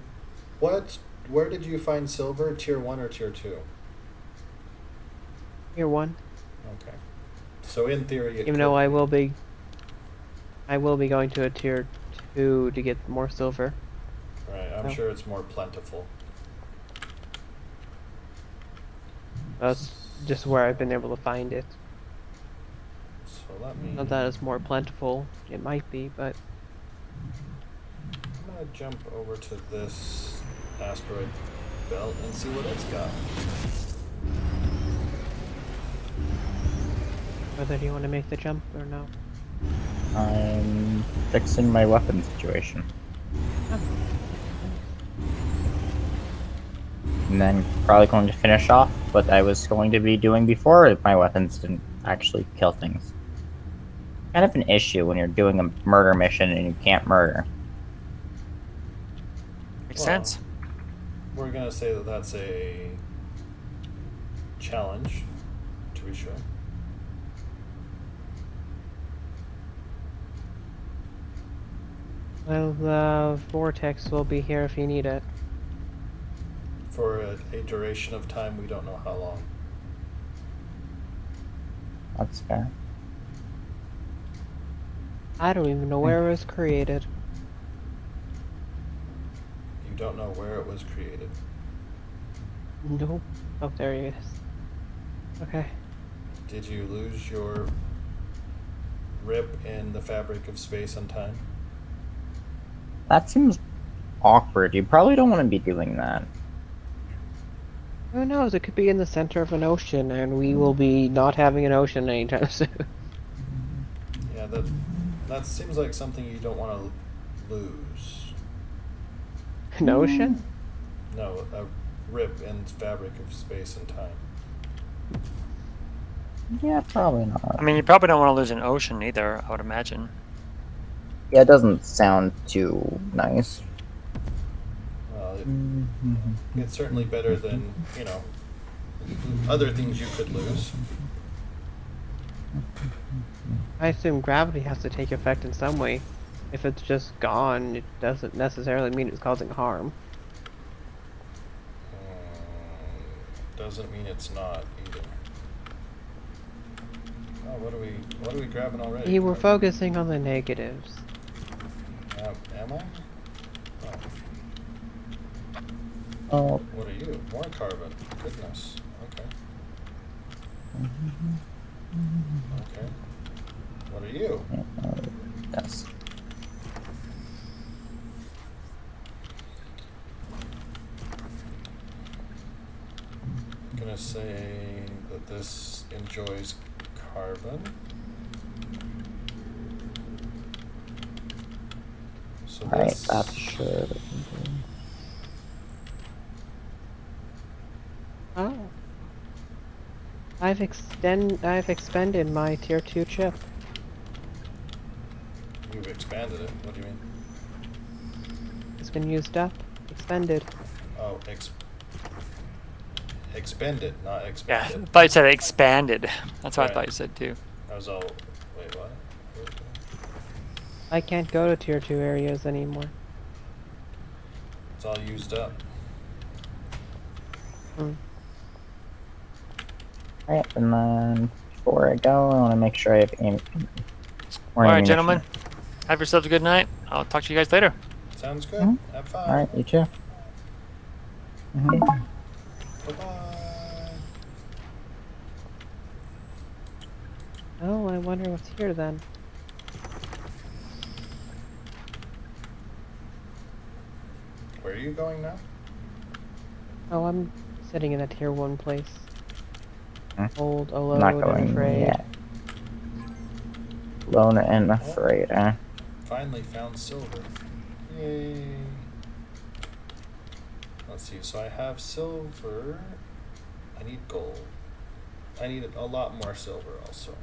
A: What? Where did you find silver? Tier 1 or tier 2?
C: Tier 1.
A: Okay. So in theory, it
C: Even though I will be going to a tier 2 to get more silver.
A: Right. I'm
C: Oh.
A: sure it's more plentiful.
C: That's just where I've been able to find it.
A: So let me.
C: Not that it's more plentiful. It might be, but
A: I'm gonna jump over to this asteroid belt and see what it's got.
C: whether do you want to make the jump or no?
D: I'm fixing my weapon situation. And then probably going to finish off what I was going to be doing before if my weapons didn't actually kill things. Kind of an issue when you're doing a murder mission and you can't murder.
B: Makes
A: Well,
B: sense.
A: We're gonna say that that's a challenge, to be sure.
C: Well, the vortex will be here if you need it.
A: For a duration of time, we don't know how long.
D: That's fair.
C: I don't even know where it was created.
A: You don't know where it was created.
C: Nope. Oh, there it is. Okay.
A: Did you lose your rip in the fabric of space and time?
D: That seems awkward. You probably don't want to be doing that.
C: Who knows? It could be in the center of an ocean, and we will be not having an ocean anytime soon.
A: Yeah, that seems like something you don't want to lose.
C: An ocean?
A: No, a rip in fabric of space and time.
D: Yeah, probably not.
B: I mean, you probably don't want to lose an ocean either, I would imagine.
D: Yeah, it doesn't sound too nice.
A: Well, it's certainly better than, other things you could lose.
C: I assume gravity has to take effect in some way. If it's just gone, it doesn't necessarily mean it's causing harm.
A: Doesn't mean it's not either. Oh, what are we grabbing already?
C: You were focusing on the negatives.
A: Am I?
D: Oh,
A: What are you? More carbon. Goodness. Okay. Okay. What are you?
D: yes.
A: I'm gonna say that this enjoys carbon. So
D: Alright,
A: this.
D: that should.
C: Oh. I've expended my tier 2 chip.
A: You've expanded it. What do you mean?
C: It's been used up. Expended.
A: Oh, expended, not
B: Yeah, I
A: expanded.
B: thought you said expanded. That's what
A: Right.
B: I thought you said too.
A: I was all. Wait, what?
C: I can't go to tier 2 areas anymore.
A: It's all used up.
C: Hmm.
D: Alright, and then before I go, I want to make sure I have more
B: All right,
D: ammunition.
B: gentlemen. Have yourselves a good night. I'll talk to you guys later.
A: Sounds good.
D: Mhm.
A: Have fun.
D: Alright, you too. Mhm.
A: Bye-bye.
C: Oh, I wonder what's here then.
A: Where are you going now?
C: Oh, I'm sitting in a tier 1 place.
D: Hmm.
C: Old,
D: I'm
C: alone,
D: not
C: and
D: going
C: afraid.
D: yet. Alone and afraid, eh?
A: Finally found silver. Yay. Let's see. So I have silver. I need gold. I need a lot more silver also.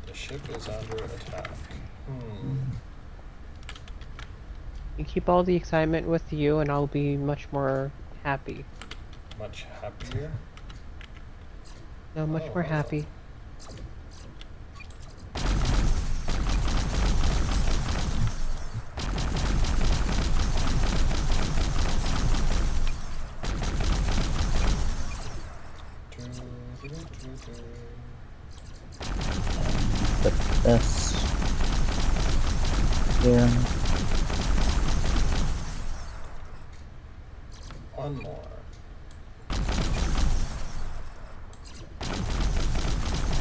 A: The ship is under attack.
C: You keep all the excitement with you, and I'll be much more happy.
A: Much happier.
C: No, much more
A: hello.
C: happy.
D: Put this here.
A: One more.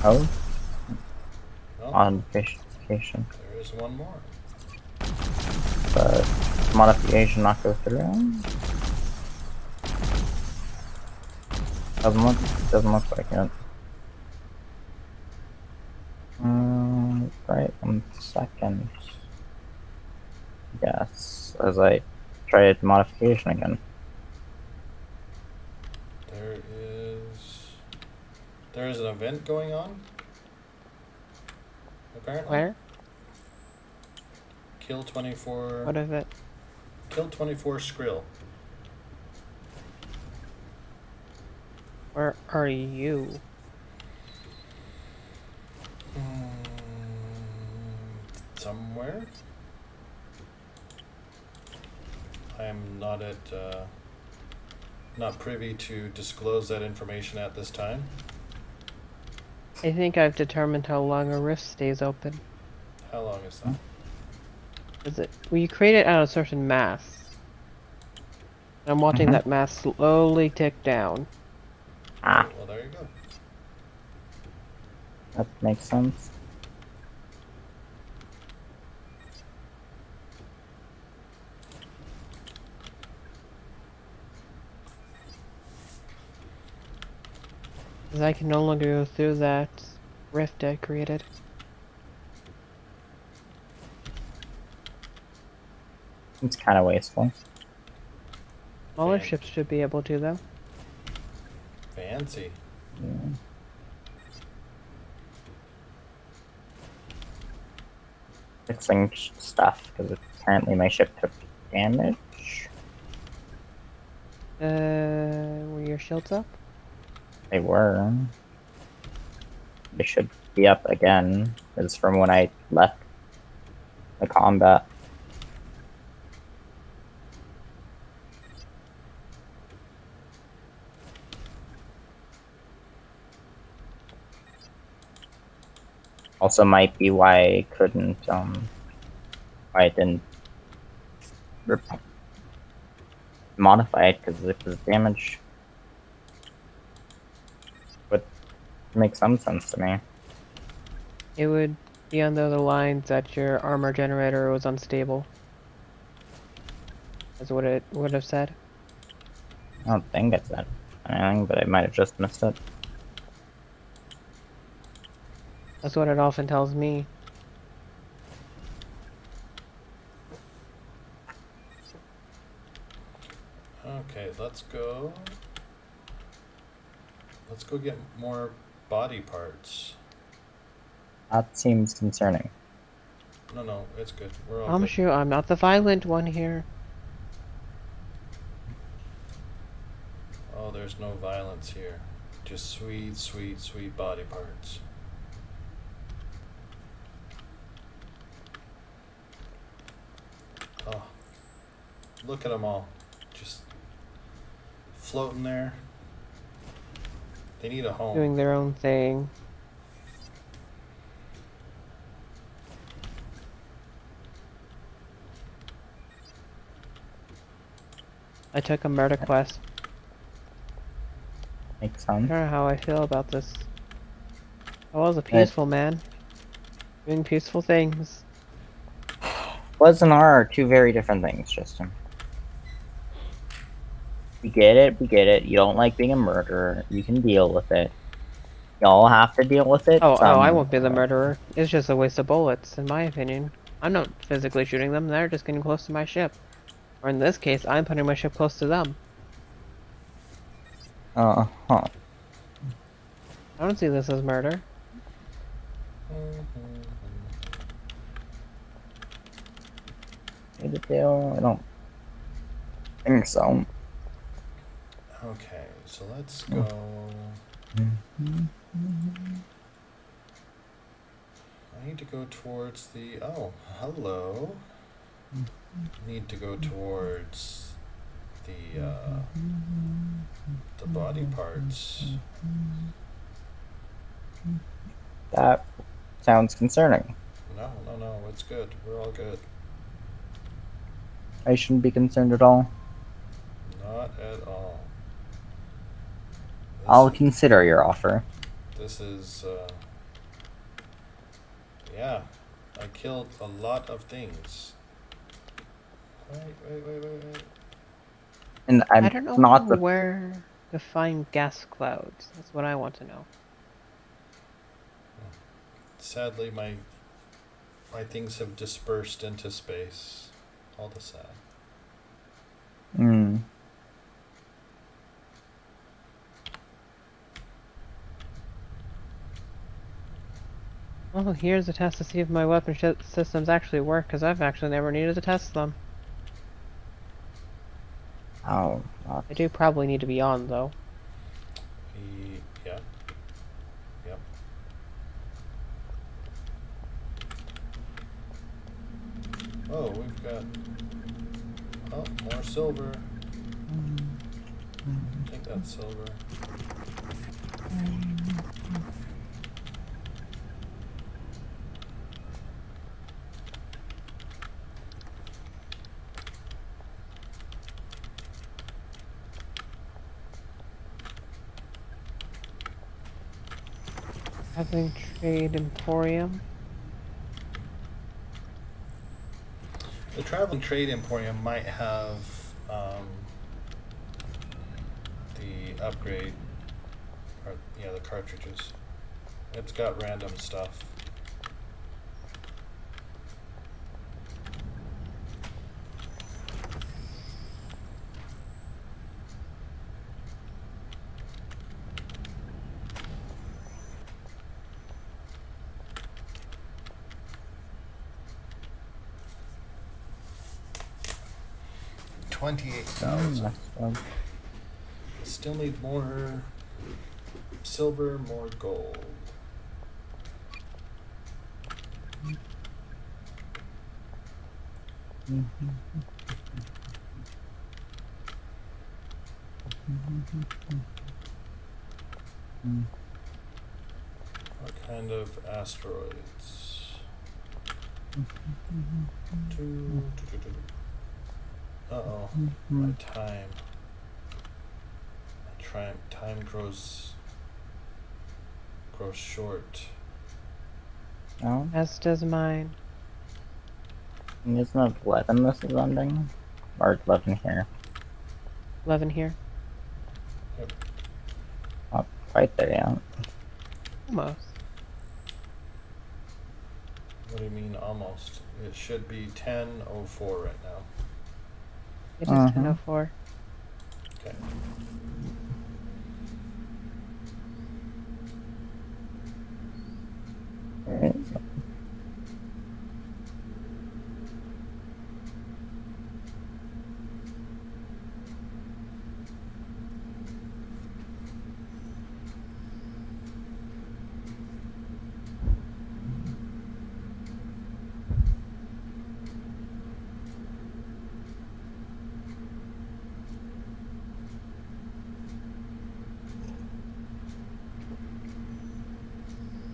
D: Oh,
A: Well,
D: on vacation.
A: there is one more.
D: But modification not go through. Doesn't look like it. Right, 1 second. Yes, as I try modification again.
A: There is an event going on. Apparently.
C: Where?
A: Kill 24.
C: What of it?
A: Kill 24 Skrill.
C: Where are you?
A: Somewhere. I am not privy to disclose that information at this time.
C: I think I've determined how long a rift stays open.
A: How long is that?
C: Is it? Well, you create it out of a certain mass. I'm watching that mass slowly tick down.
D: Ah,
A: Well, there you go.
D: that makes sense.
C: Because I can no longer go through that rift I created.
D: It's kind of wasteful.
C: Smaller
A: Fan-
C: ships should be able to, though.
A: Fancy.
D: Yeah. Fixing stuff because apparently my ship took damage.
C: Were your shields up?
D: They were. They should be up again. It's from when I left the combat. Also might be why I couldn't, why I didn't modify it, because it was damage. Would make some sense to me.
C: It would be on the other lines that your armor generator was unstable. is what it would have said.
D: I don't think it said anything, but I might have just missed it.
C: That's what it often tells me.
A: Okay, let's go. Let's go get more body parts.
D: That seems concerning.
A: No, it's good. We're all
C: Promise
A: good.
C: you, I'm not the violent one here.
A: Oh, there's no violence here. Just sweet, sweet, sweet body parts. Oh, look at them all. Just floating there. They need a home.
C: Doing their own thing. I took a murder quest.
D: Makes
C: I
D: sense.
C: don't know how I feel about this. I was a peaceful man. Doing peaceful things.
D: Was and are two very different things, Justin. We get it, we get it. You don't like being a murderer. You can deal with it. Y'all have to deal with it.
C: Oh, I won't be the murderer. It's just a waste of bullets, in my opinion. I'm not physically shooting them, they're just getting close to my ship. Or in this case, I'm putting my ship close to them.
D: Huh.
C: I don't see this as murder.
D: Need to do? I don't think so.
A: Okay, so let's go. I need to go towards the. Oh, hello. Need to go towards the body parts.
D: That sounds concerning.
A: No, it's good. We're all good.
D: I shouldn't be concerned at all.
A: Not at all.
D: I'll consider your offer.
A: This is, yeah, I killed a lot of things. Wait.
D: And I'm
C: I don't know
D: not the
C: where to find gas clouds. That's what I want to know.
A: Sadly, my things have dispersed into space. All the sad.
D: Hmm.
C: Well, here's a test to see if my weapon systems actually work, because I've actually never needed to test them.
D: Oh.
C: I do probably need to be on, though.
A: Yeah. Yep. Oh, we've got. Oh, more silver. I think that's silver.
C: Having Trade Emporium.
A: The Traveling Trade Emporium might have the upgrade, or yeah, the cartridges. It's got random stuff. $28,000. Still need more silver, more gold. What kind of asteroids? Uh-oh, my time. Time grows short.
D: No?
C: As does mine.
D: It's not 11 this is ending. Or 11 here.
C: 11 here.
A: Yep.
D: Not quite there yet.
C: Almost.
A: What do you mean almost? It should be 10:04 right now.
C: It is
D: Uh-huh.
C: 10:04.
A: Okay.
D: Alright.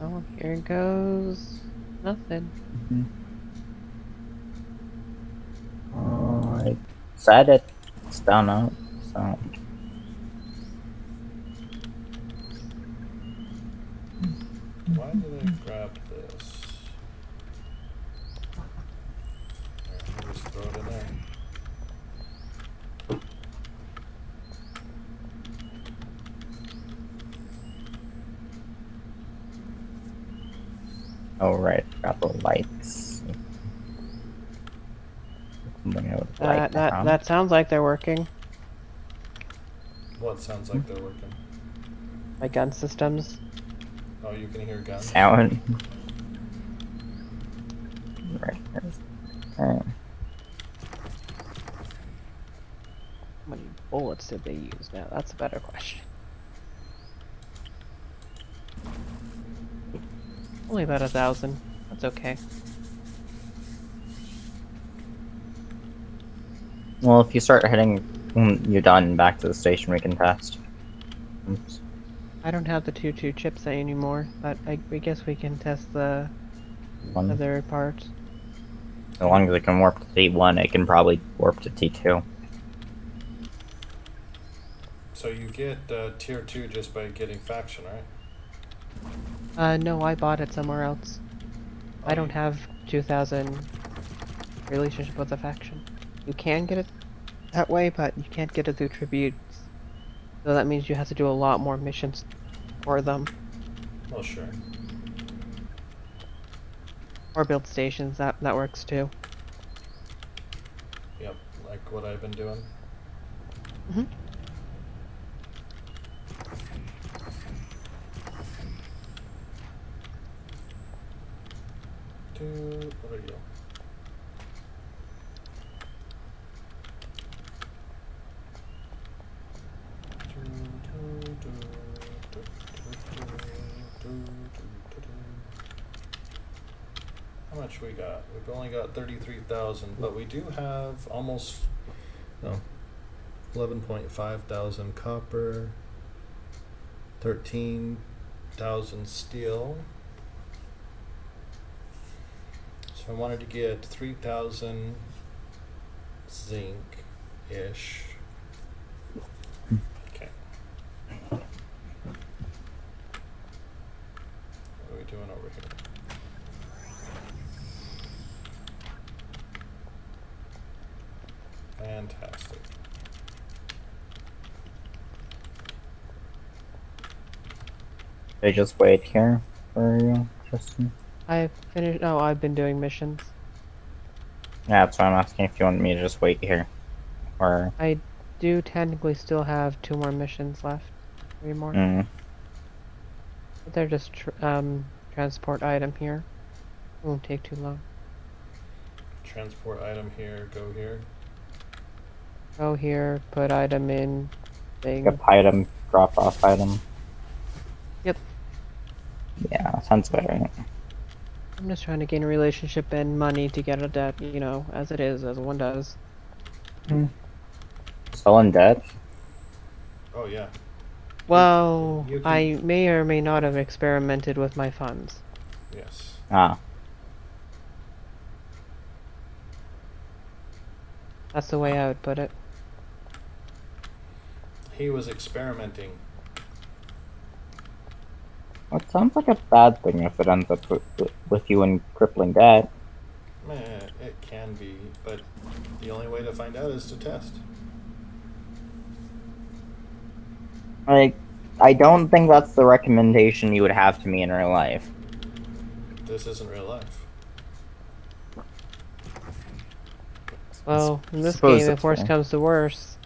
C: Oh, here goes nothing.
D: I said it's done up, so
A: Why did I grab this? There, I'll just throw it in there.
D: oh right, got the lights. Something I would like
C: That sounds like they're working.
A: What sounds like they're working?
C: My gun systems.
A: Oh, you can hear guns?
D: sound. Right. Alright.
C: How many bullets did they use? Now that's a better question. Only about 1,000. That's okay.
D: Well, if you start heading, when you're done back to the station, we can test. Oops.
C: I don't have the 2 chips anymore, but we guess we can test the
D: One.
C: other parts.
D: As long as it can warp to T1, it can probably warp to T2.
A: So you get tier 2 just by getting faction, right?
C: No, I bought it somewhere else.
A: Oh,
C: I don't
A: you-
C: have 2,000 relationship with the faction. You can get it that way, but you can't get it through tributes. So that means you have to do a lot more missions for them.
A: Well, sure.
C: Or build stations, that works too.
A: Yep, like what I've been doing.
C: Mm-hmm.
A: What are you? How much we got? We've only got 33,000, but we do have almost, no, 11.5 thousand copper, 13,000 steel. So I wanted to get 3,000 zinc-ish. Okay. What are we doing over here? Fantastic.
D: They just wait here for you, Tristan.
C: I've finished. No, I've been doing missions.
D: Yeah, that's why I'm asking if you want me to just wait here. Or,
C: I do technically still have 2 more missions left. 3 more. But they're just transport item here. It won't take too long.
A: Transport item here, go here.
C: Go here, put item in thing.
D: pick up item, drop off item.
C: Yep.
D: Yeah, sounds about right.
C: I'm just trying to gain a relationship and money to get a debt, you know, as it is, as one does.
D: Still in debt?
A: Oh yeah.
C: Well,
A: you can-
C: I may or may not have experimented with my funds.
A: Yes.
D: Ah.
C: That's the way I would put it.
A: He was experimenting.
D: Well, it sounds like a bad thing if it ends up with you in crippling debt.
A: It can be, but the only way to find out is to test.
D: Like, I don't think that's the recommendation you would have to me in real life.
A: This isn't real life.
C: Well, in this
D: suppose
C: game, if
D: that's
C: worse
D: fair.
C: comes to worse,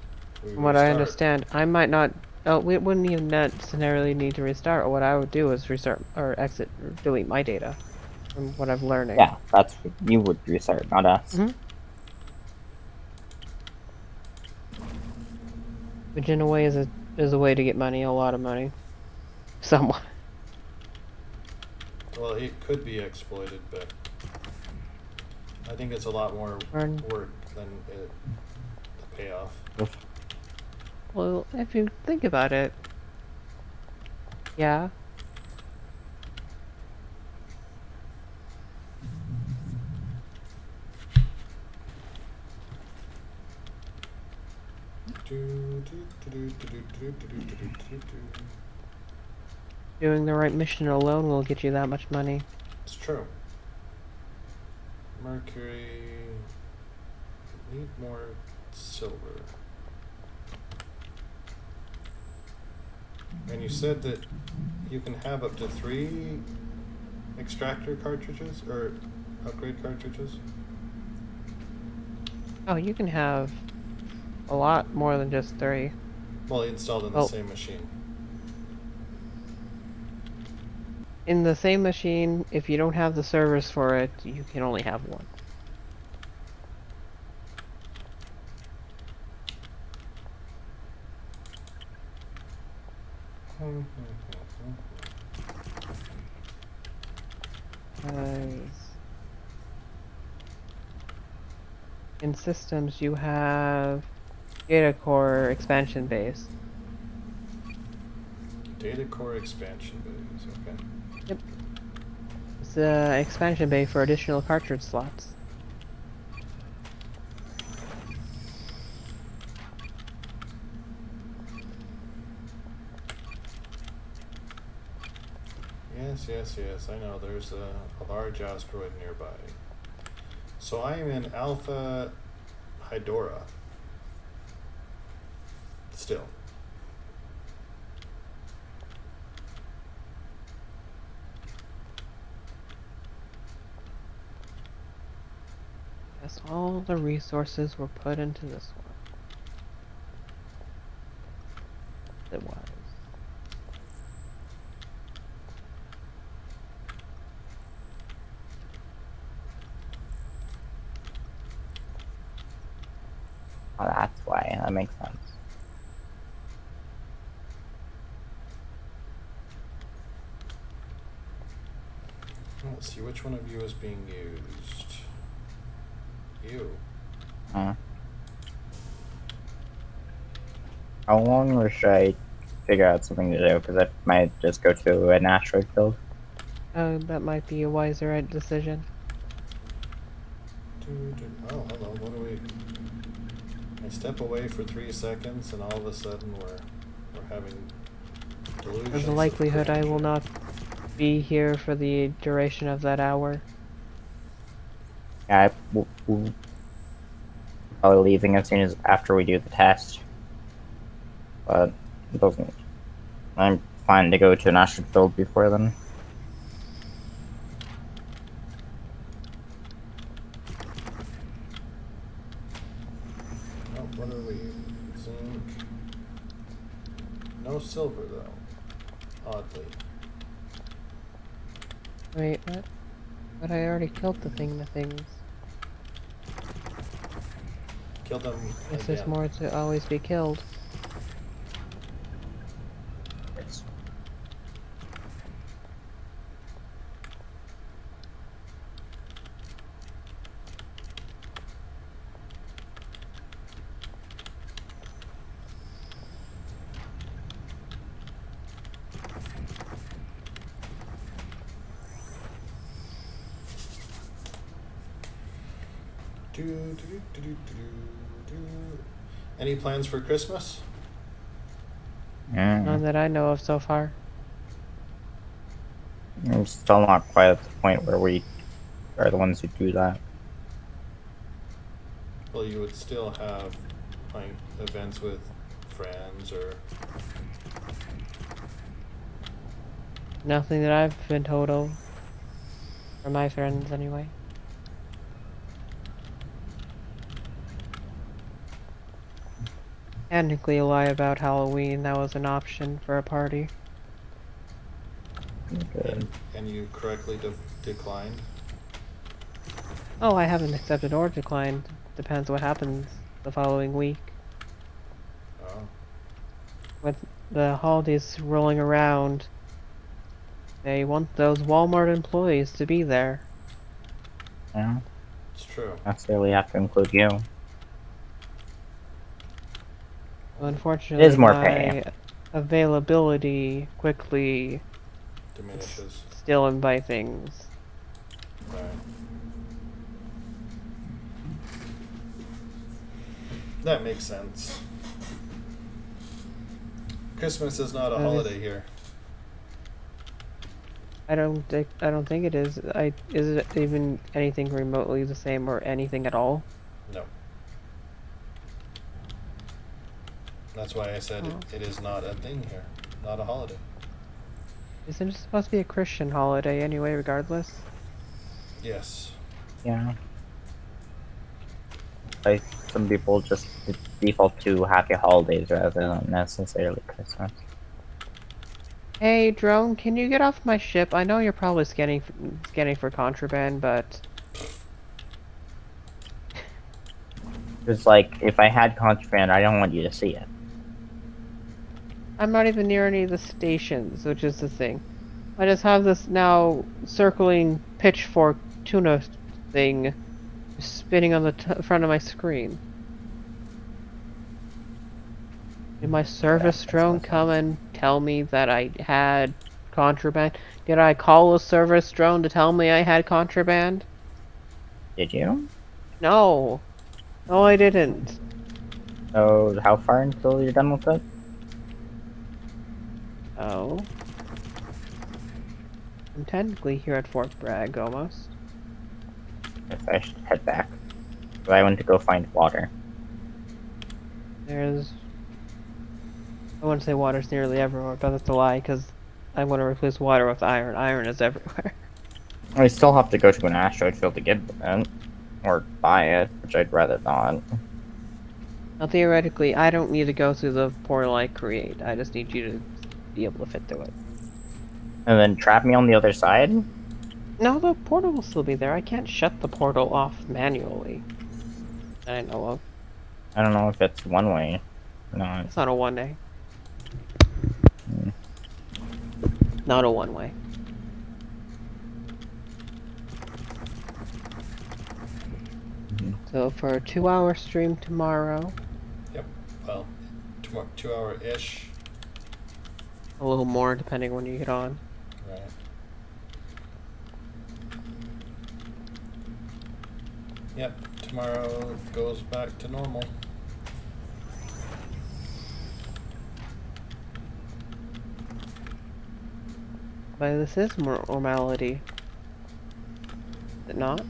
A: We
C: from what I
A: restart.
C: understand, I might not. Oh, we wouldn't even necessarily need to restart. What I would do is restart or exit or delete my data from what I'm learning.
D: Yeah, that's you would restart, not us.
C: Mhm. Which in a way is a way to get money, a lot of money. Somewhat.
A: Well, it could be exploited, but I think it's a lot more
C: Earn-
A: work than the payoff.
C: Well, if you think about it, yeah. Doing the right mission alone will get you that much money.
A: It's true. Mercury. Need more silver. And you said that you can have up to 3 extractor cartridges or upgrade cartridges?
C: Oh, you can have a lot more than just 3.
A: Well, installed in the
C: Oh.
A: same machine.
C: In the same machine, if you don't have the servers for it, you can only have 1. In systems, you have data core expansion base.
A: Data core expansion bays, okay.
C: It's the expansion bay for additional cartridge slots.
A: Yes, I know. There's a large asteroid nearby. So I am in Alpha Hydora. Still.
C: Yes, all the resources were put into this one. It was.
D: Oh, that's why. That makes sense.
A: Let's see, which one of you is being used? You.
D: Huh. How long or should I figure out something to do? Because I might just go to an asteroid field.
C: That might be a wiser decision.
A: Oh, hello, what do we... I step away for 3 seconds and all of a sudden we're having delusions
C: There's a
A: of
C: likelihood I will
A: grandeur.
C: not be here for the duration of that hour.
D: Yeah, we'll probably leaving as soon as after we do the test. But it doesn't. I'm fine to go to an asteroid field before then.
A: Oh, what are we? Zinc. No silver though. Oddly.
C: Wait, what? But I already killed the things.
A: Kill them
C: Guess there's
A: again.
C: more to always be killed.
D: Yes.
A: Any plans for Christmas?
C: None that I know of so far.
D: I'm still not quite at the point where we are the ones who do that.
A: Well, you would still have like events with friends or
C: Nothing that I've been told of. From my friends, anyway. Technically lie about Halloween. That was an option for a party.
D: Good.
A: and you correctly declined.
C: Oh, I haven't accepted or declined. Depends what happens the following week.
A: Oh,
C: With the holidays rolling around, they want those Walmart employees to be there.
D: Yeah.
A: it's true.
D: Necessarily have to include you.
C: So
D: It
C: unfortunately,
D: is more
C: my
D: pay.
C: availability quickly
A: Diminishes.
C: still invite things.
A: Right. That makes sense. Christmas is not a
C: That is-
A: holiday here.
C: I don't think it is. Is it even anything remotely the same or anything at all?
A: No. That's why I said
C: Oh.
A: it is not a thing here. Not a holiday.
C: Isn't it supposed to be a Christian holiday anyway, regardless?
A: Yes.
D: Yeah. Like some people just default to happy holidays rather than necessarily Christmas.
C: Hey, drone, can you get off my ship? I know you're probably scanning for contraband, but
D: It's like if I had contraband, I don't want you to see it.
C: I'm not even near any of the stations, which is the thing. I just have this now circling pitchfork tuna thing spinning on the front of my screen. Did my service
D: that's
C: drone
D: my
C: come
D: sense.
C: and tell me that I had contraband? Did I call a service drone to tell me I had contraband?
D: Did you?
C: No. No, I didn't.
D: So how far until you're done with it?
C: Oh. I'm technically here at Fort Bragg, almost.
D: If I should head back. So I went to go find water.
C: There's... I wouldn't say water's nearly everywhere, but that's a lie, because I'm going to replace water with iron. Iron is everywhere.
D: I still have to go to an asteroid field to get it. Or buy it, which I'd rather not.
C: Now, theoretically, I don't need to go through the portal I create. I just need you to be able to fit through it.
D: And then trap me on the other side?
C: No, the portal will still be there. I can't shut the portal off manually. That I know of.
D: I don't know if it's one way or not.
C: It's not a one-way.
D: Hmm.
C: Not a one-way.
D: Mhm.
C: So for a 2-hour stream tomorrow,
A: Yep. Well, 2 hour-ish.
C: a little more depending when you get on.
A: Right. Yep. Tomorrow goes back to normal.
C: But this is normality. Is it not?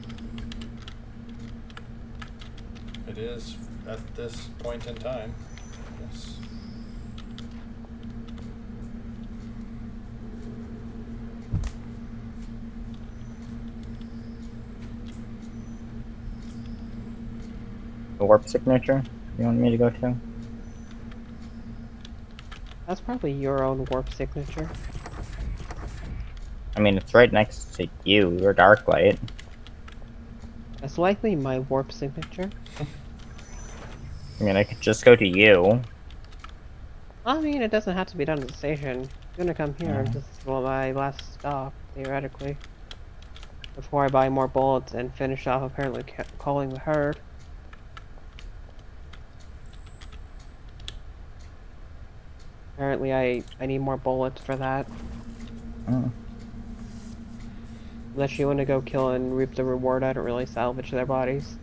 A: It is at this point in time. Yes.
D: The warp signature you want me to go to?
C: That's probably your own warp signature.
D: I mean, it's right next to you, your dark light.
C: That's likely my warp signature.
D: I mean, I could just go to you.
C: I mean, it doesn't have to be done at the station. I'm gonna come here.
D: Mhm.
C: This is my last stop, theoretically. Before I buy more bullets and finish off apparently calling the herd. Apparently I need more bullets for that.
D: Oh.
C: Unless you want to go kill and reap the reward, I don't really salvage their bodies.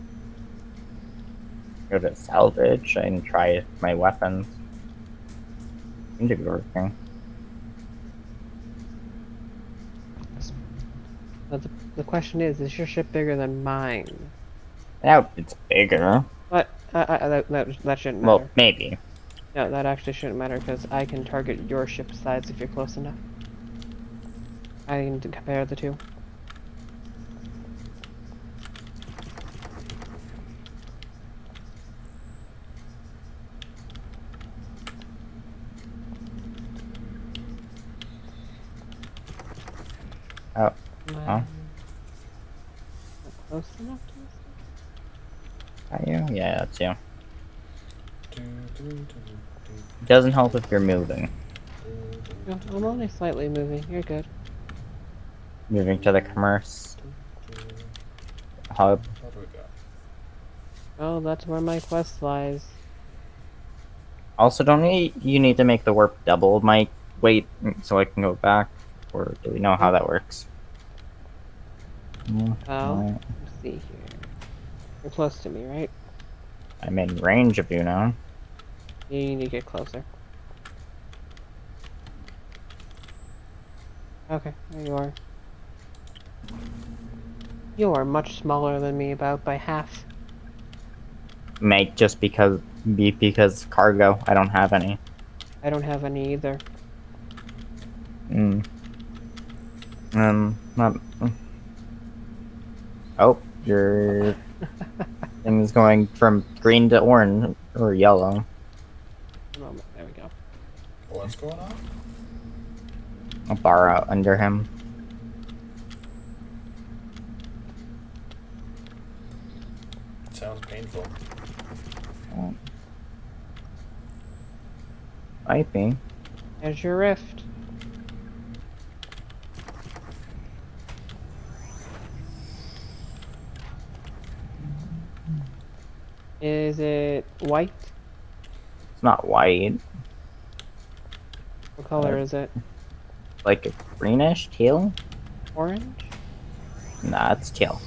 D: Go to salvage and try my weapons. Seem to be working.
C: But the question is your ship bigger than mine?
D: Now it's bigger.
C: But that shouldn't
D: Well,
C: matter.
D: maybe.
C: No, that actually shouldn't matter because I can target your ship size if you're close enough. I can compare the two.
D: Oh,
C: Am
D: oh.
C: I not close enough to this?
D: Are you? Yeah, that's you.
A: Do, do, do, do,
D: It doesn't help if you're moving.
C: No, I'm only slightly moving. You're good.
D: Moving to the commerce
A: do.
D: hub.
A: What do we got?
C: Oh, that's where my quest lies.
D: Also, don't you need to make the warp double my weight so I can go back? Or do we know how that works?
C: Well,
D: Alright.
C: let's see here. You're close to me, right?
D: I'm in range of you now.
C: You need to get closer. Okay, there you are. You are much smaller than me, about by half.
D: Might just because cargo. I don't have any.
C: I don't have any either.
D: Mm. Not. Oh, your thing is going from green to orange or yellow.
C: A moment, there we go.
A: What's going on?
D: A bar out under him.
A: Sounds painful.
D: Might be.
C: There's your rift. Is it white?
D: It's not white.
C: What color is it?
D: Like a greenish teal?
C: Orange?
D: Nah, it's teal.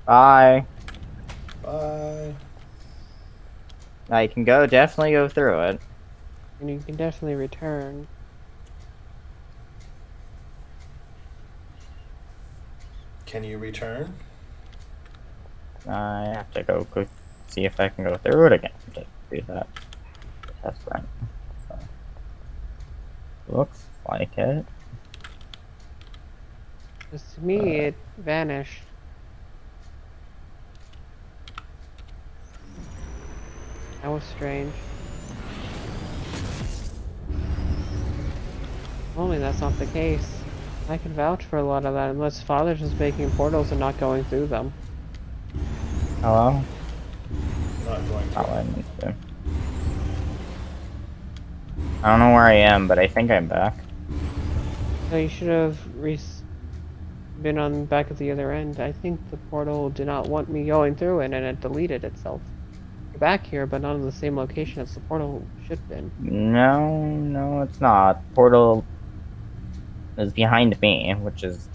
D: Bye.
A: Bye.
D: I can go, definitely go through it.
C: And you can definitely return.
A: Can you return?
D: I have to go see if I can go through it again to do that. Test run. So, looks like it.
C: Because to me, it vanished. That was strange. Only that's not the case. I can vouch for a lot of that, unless Father's just making portals and not going through them.
D: Hello?
A: Not going
D: Not
A: to.
D: what I need to. I don't know where I am, but I think I'm back.
C: So you should have been on back at the other end. I think the portal did not want me going through it, and it deleted itself. You're back here, but not in the same location as the portal should have been.
D: No, it's not. Portal is behind me, which is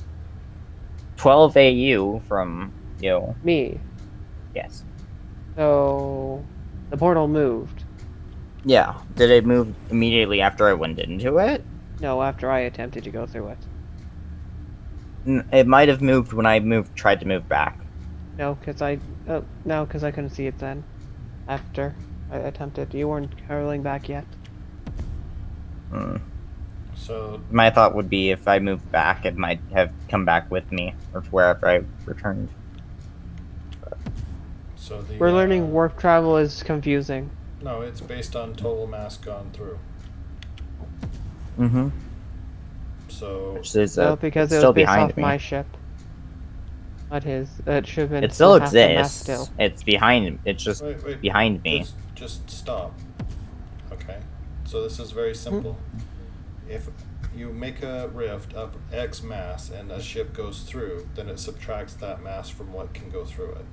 D: 12 AU from you.
C: Me.
D: Yes.
C: So the portal moved.
D: Yeah. Did it move immediately after I went into it?
C: No, after I attempted to go through it.
D: It might have moved when I tried to move back.
C: No, because I couldn't see it then. After I attempted, you weren't hurling back yet.
D: Hmm.
A: So
D: My thought would be if I moved back, it might have come back with me, or to wherever I returned.
A: so the
C: We're learning warp travel is confusing.
A: No, it's based on total mass gone through.
D: Mm-hmm.
A: So
D: Which is
C: No, because
D: it's
C: it was
D: still
C: based
D: behind
C: off
D: me.
C: my ship. Not his. It should have been
D: It still
C: half the mass
D: exists.
C: still.
D: It's behind. It's just
A: wait.
D: behind me.
A: Just stop. Okay. So this is very simple. If you make a rift of X mass and a ship goes through, then it subtracts that mass from what can go through it.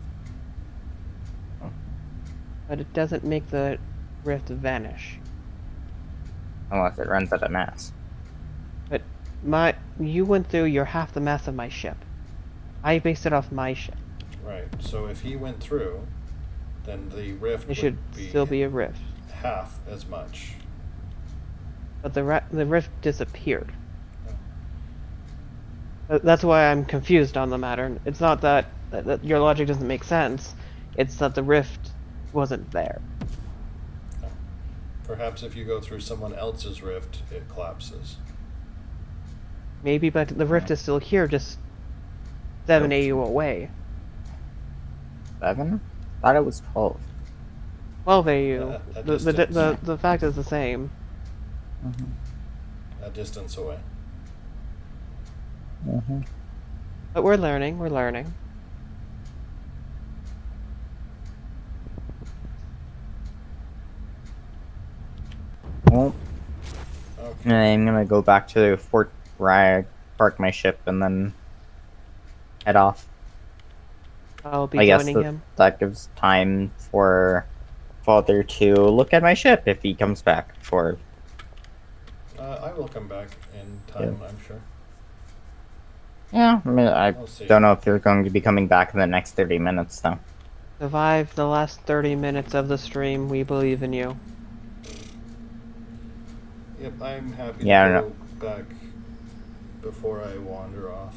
C: But it doesn't make the rift vanish.
D: Unless it runs out of mass.
C: But you went through. You're half the mass of my ship. I based it off my ship.
A: Right. So if he went through, then the rift
C: It
A: would
C: should still be a rift.
A: half as much.
C: But the rift disappeared. That's why I'm confused on the matter. It's not that your logic doesn't make sense. It's that the rift wasn't there.
A: Perhaps if you go through someone else's rift, it collapses.
C: Maybe, but the rift is still here, just 7 AU away.
D: 7? Thought it was 12.
C: 12 AU.
A: A
C: The
A: distance.
C: the fact is the same.
A: A distance away.
C: But we're learning. We're learning.
D: Well,
A: Okay.
D: I'm gonna go back to the fort where I parked my ship and then head off.
C: I'll be
D: I guess
C: joining him.
D: that gives time for Father to look at my ship if he comes back for.
A: I will come back in time, I'm sure.
D: Yeah, I mean, I
A: We'll see.
D: don't know if you're going to be coming back in the next 30 minutes, though.
C: Survive the last 30 minutes of the stream. We believe in you.
A: Yep, I'm happy
D: Yeah, I
A: to
D: don't
A: go back before I wander off.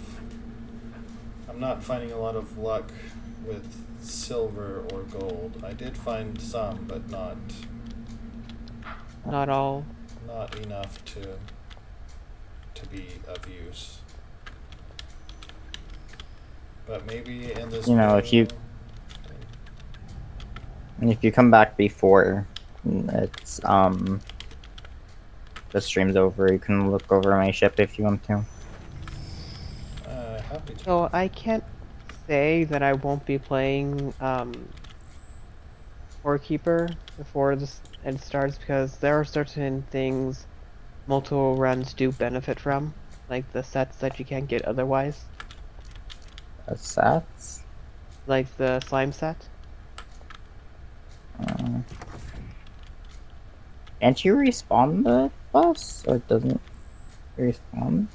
A: I'm not finding a lot of luck with silver or gold. I did find some, but not
C: Not all.
A: enough to be of use. But maybe in this
D: You know, if you come back before it's the stream's over, you can look over my ship if you want to.
A: Happy to.
C: So I can't say that I won't be playing Keeper before it starts because there are certain things multiple runs do benefit from, like the sets that you can't get otherwise,
D: Sats?
C: like the slime set.
D: Can't you respawn the boss? Or doesn't it respawn?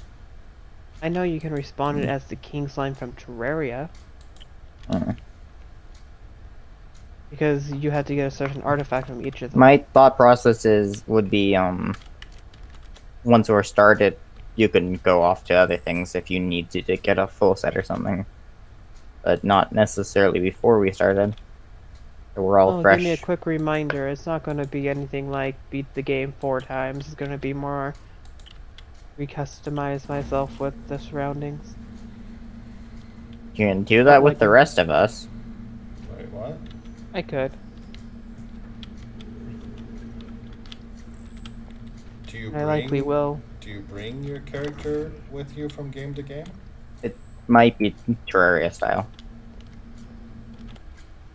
C: I know you can respawn it as the king slime from Terraria because you had to get a certain artifact from each of them.
D: My thought process would be, once we're started, you can go off to other things if you need to get a full set or something. But not necessarily before we started. So we're all fresh.
C: Give me a quick reminder. It's not going to be anything like beat the game 4 times. It's going to be more recustomize myself with the surroundings.
D: You can do that with the rest of us.
A: Wait, what?
C: I could.
A: Do you
C: I likely will.
A: Do you bring your character with you from game to game?
D: It might be Terraria style.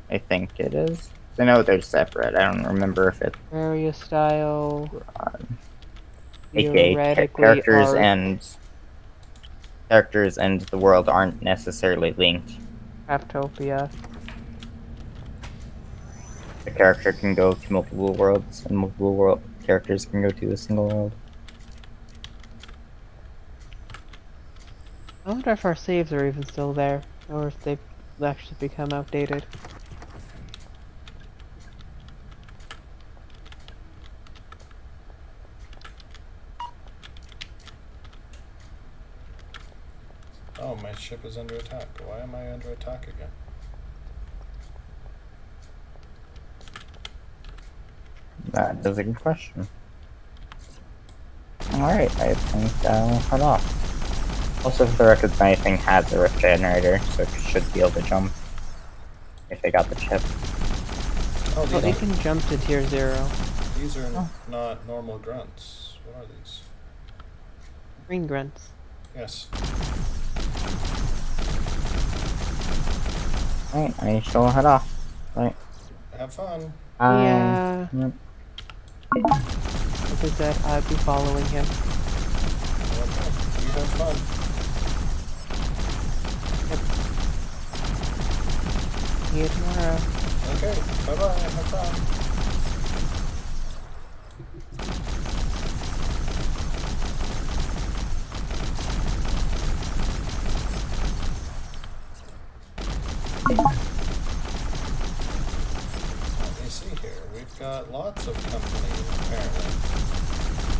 D: I think it is. I know they're separate. I don't remember if it's
C: Terraria style.
D: aka characters and the world aren't necessarily linked.
C: Craftopia.
D: The character can go to multiple worlds, and multiple world characters can go to a single world.
C: I wonder if our saves are even still there, or if they've actually become outdated.
A: Oh, my ship is under attack. Why am I under attack again?
D: That is a good question. Alright, I think I'll head off. Also, for the record, my thing has a rift generator, so it should be able to jump if they got the chip.
A: Oh,
C: Well, they can jump to tier 0.
A: These are not normal grunts. What are these?
C: Green grunts.
A: Yes.
D: Alright, I shall head off. Right.
A: Have fun.
C: Yeah.
D: Yep.
C: As I said, I'd be following him.
A: Okay. You have fun.
C: See you tomorrow.
A: Okay. Bye-bye. Have fun. Let me see here. We've got lots of company, apparently.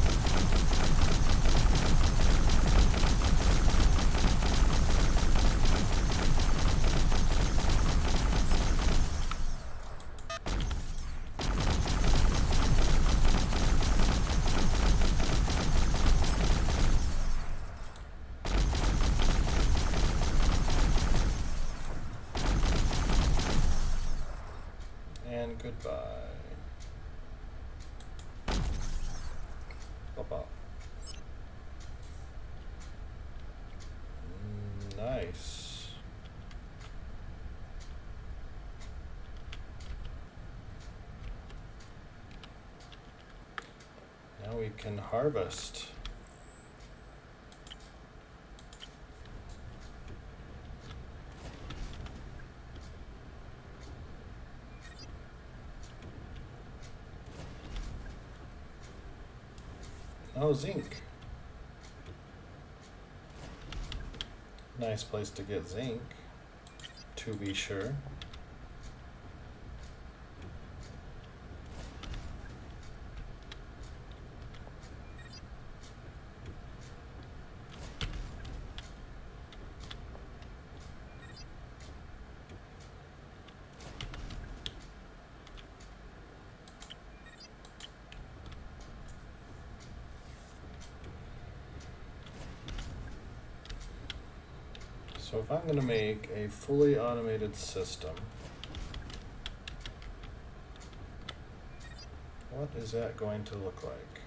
A: divided by Papa. Nice. Now we can harvest. Oh, zinc. Nice place to get zinc, to be sure. So if I'm going to make a fully automated system, what is that going to look like?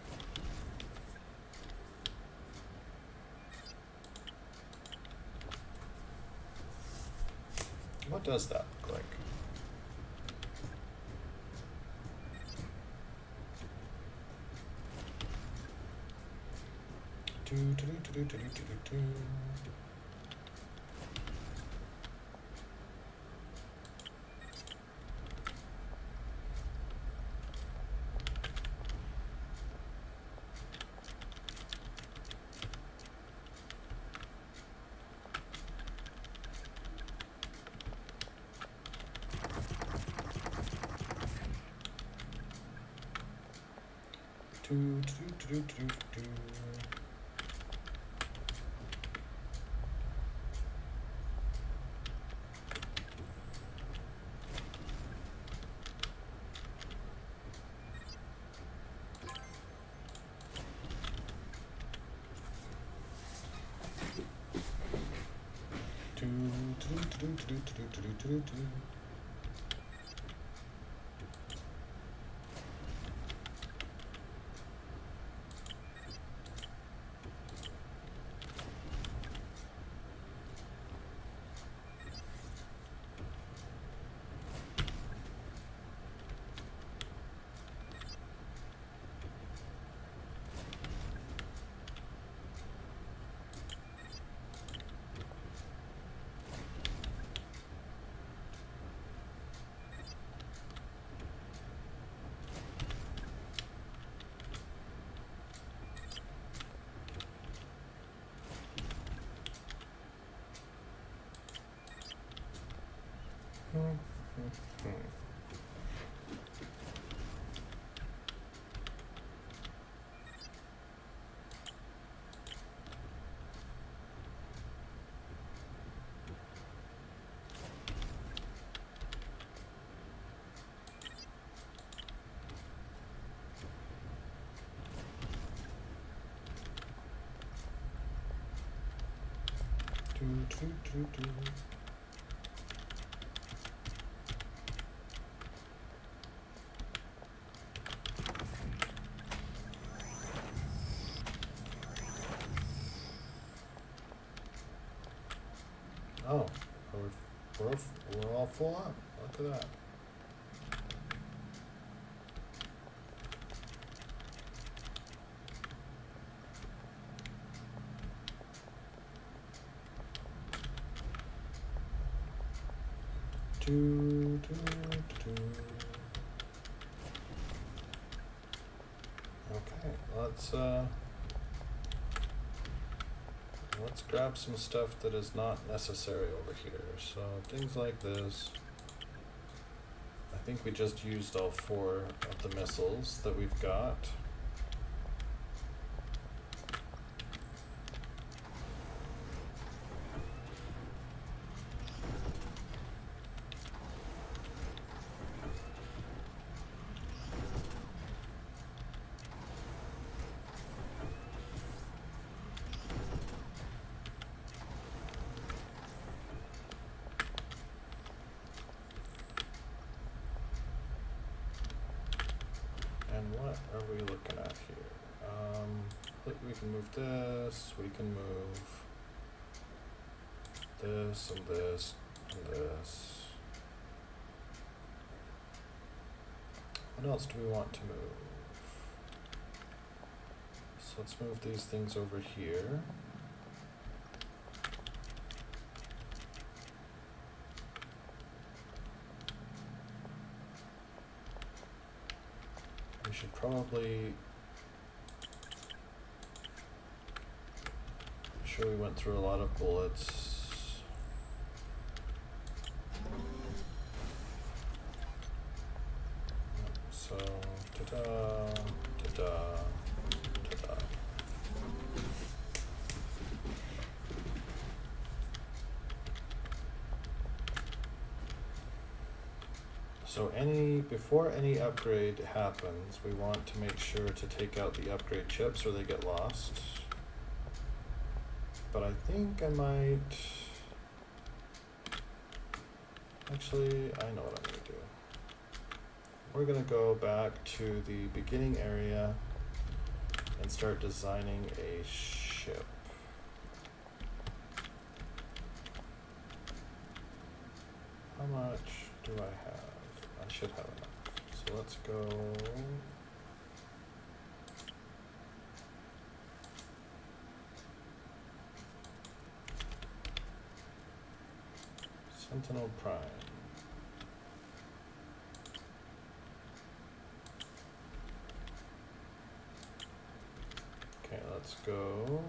A: What does that look like? Do, do, do, do, do, do, do, do. Do, do, do, do, do, do. Do, do, do, do, do, do, do, do, do, do. Do, do, do, do. Oh, we're all full up. Look at that. Do, do, do. Okay, let's grab some stuff that is not necessary over here. So things like this. I think we just used all 4 of the missiles that we've got. we can move this, we can move this and this and this. What else do we want to move? So let's move these things over here. We should probably make sure we went through a lot of bullets. So, ta-da, ta-da, ta-da. So before any upgrade happens, we want to make sure to take out the upgrade chips or they get lost. But I think I might, actually, I know what I'm gonna do. We're gonna go back to the beginning area and start designing a ship. How much do I have? I should have enough. So let's go. Sentinel Prime. Okay, let's go.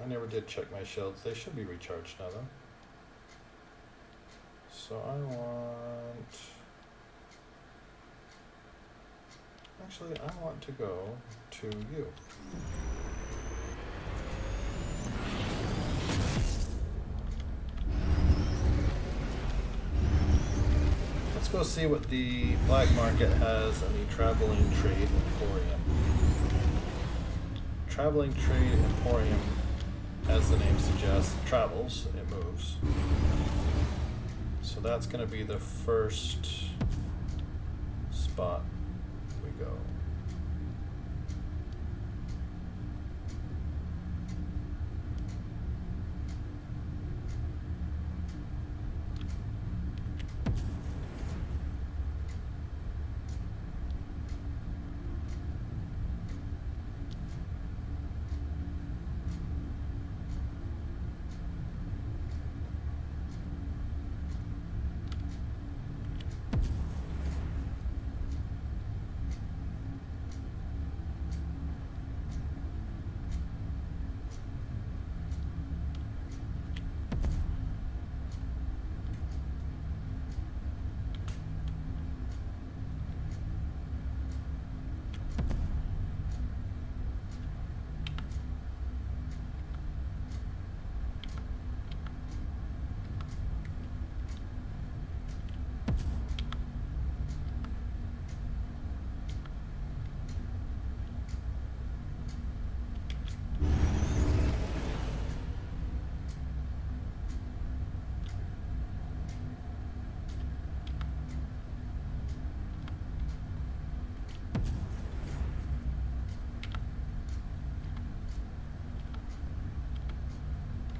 A: I never did check my shields. They should be recharged now though. So I want... Actually, I want to go to you. Let's go see what the black market has in the Traveling Trade Emporium. Traveling Trade Emporium, as the name suggests, travels, it moves. So that's going to be the first spot we go.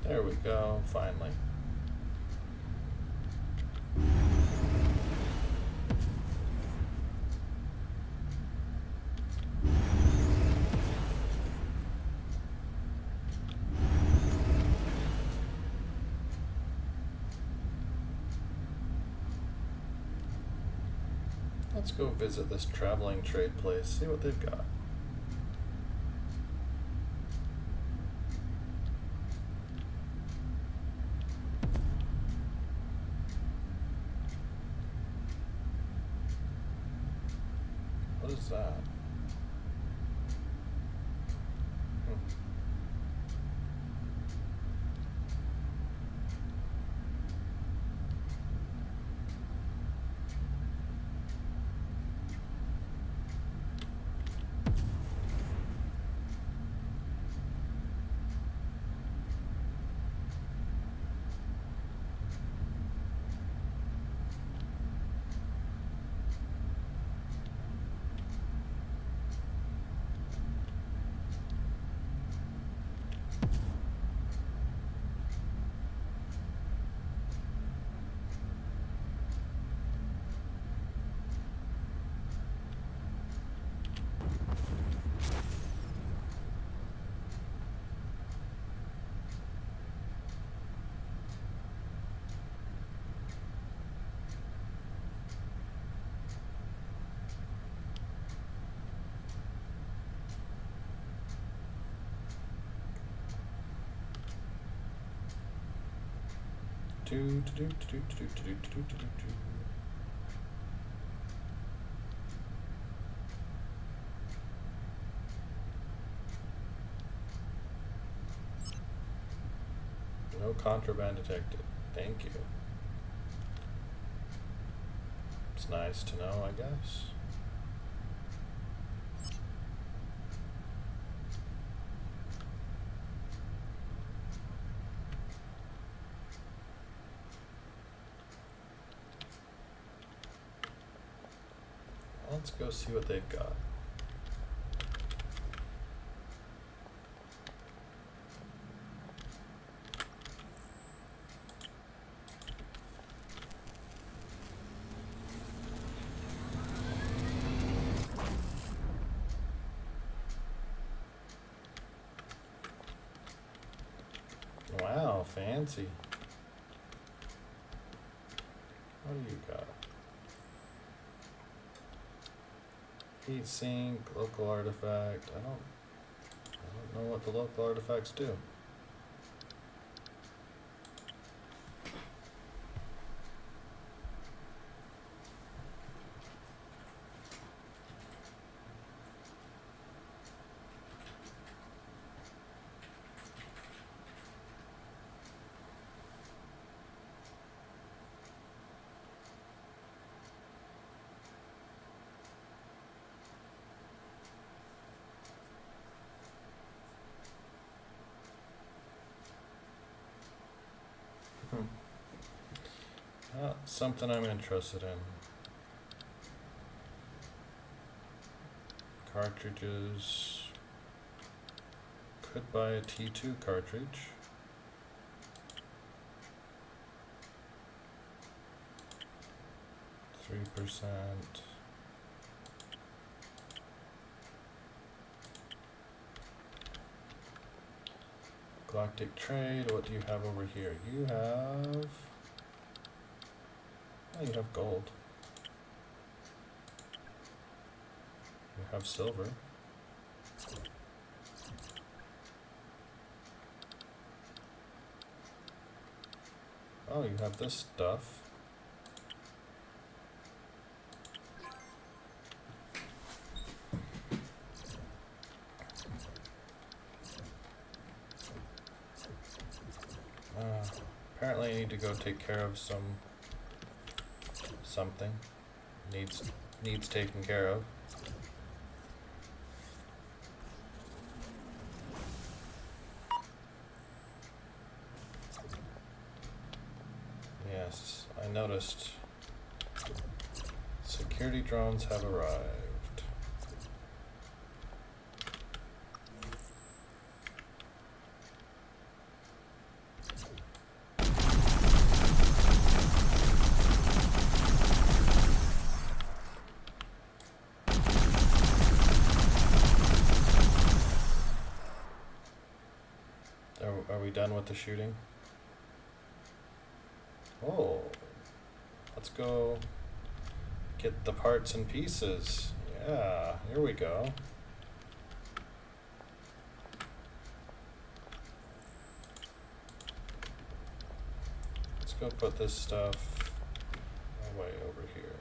A: There we go, finally. Let's go visit this traveling trade place, see what they've got. What is that? No contraband detected. Thank you. It's nice to know, I guess. Let's go see what they've got. Wow, fancy. What do you got? Heat sink, local artifact. I don't know what the local artifacts do. Something I'm interested in. Cartridges. Could buy a T2 cartridge. %. Galactic trade. What do you have over here? You have. Oh, you have gold. You have silver. Oh, you have this stuff. Apparently I need to go take care of something. Needs taken care of. Yes, I noticed. Security drones have arrived. Are we done with the shooting? Oh, let's go get the parts and pieces. Yeah, here we go. Let's go put this stuff way over here.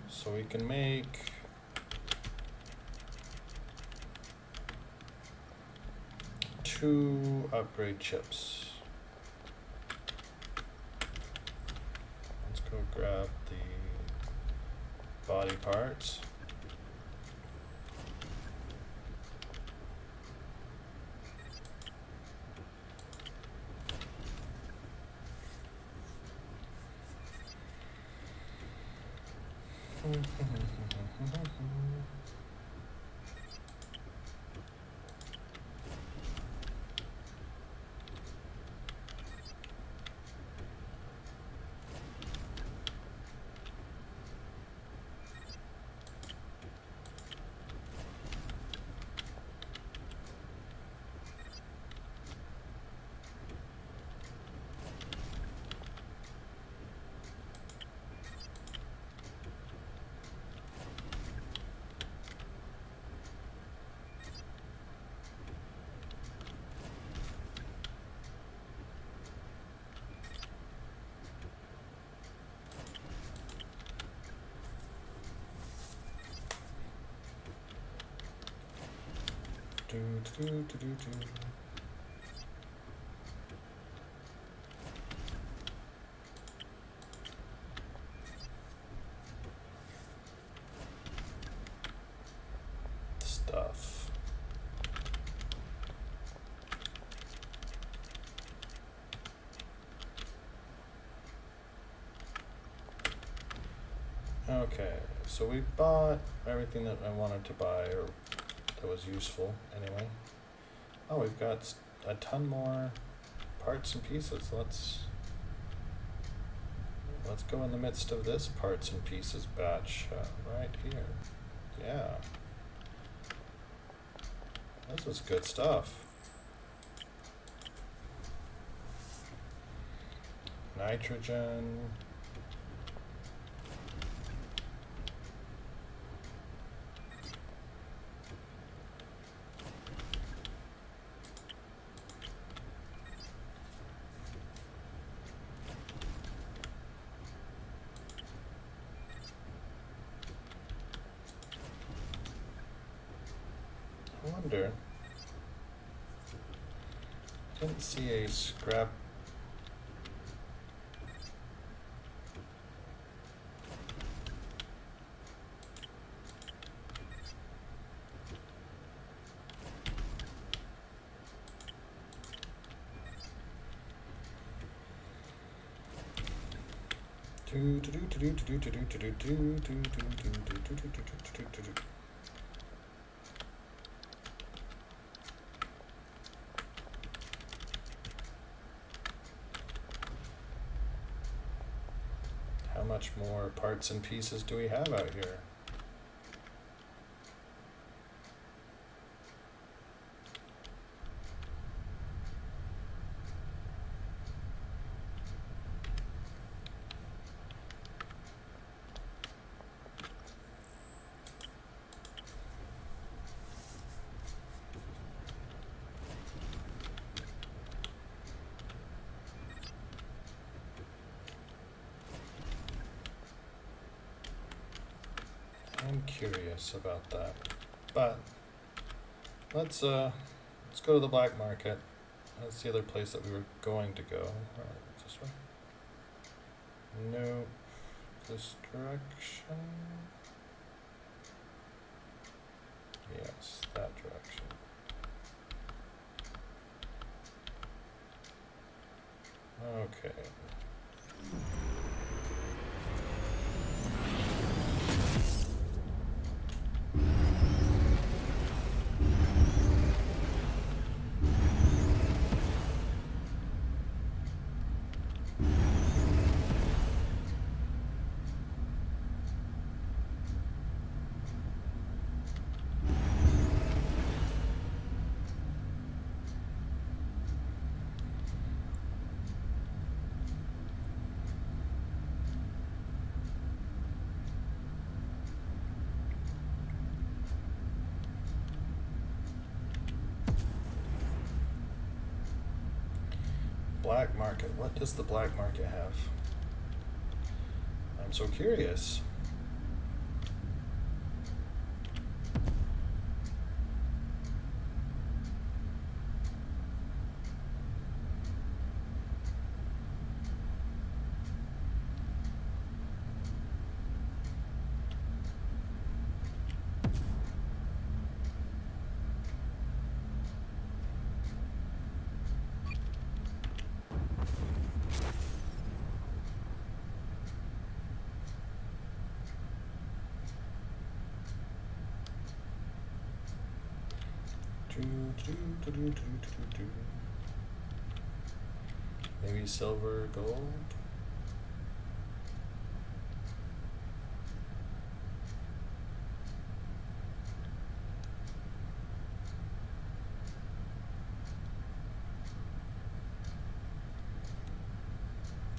A: So we can make two upgrade chips. Let's go grab the body parts. Stuff. Okay, so we bought everything that I wanted to buy, or that was useful anyway. Oh, we've got a ton more parts and pieces. Let's go in the midst of this parts and pieces batch right here. Yeah. This is good stuff. Nitrogen. I wonder. Didn't see a scrap. How much more parts and pieces do we have out here? I'm curious about that, but let's go to the black market. That's the other place that we were going to go. This way? No, this direction. Yes, that direction. Okay. Black market. What does the black market have? I'm so curious. Maybe silver, gold.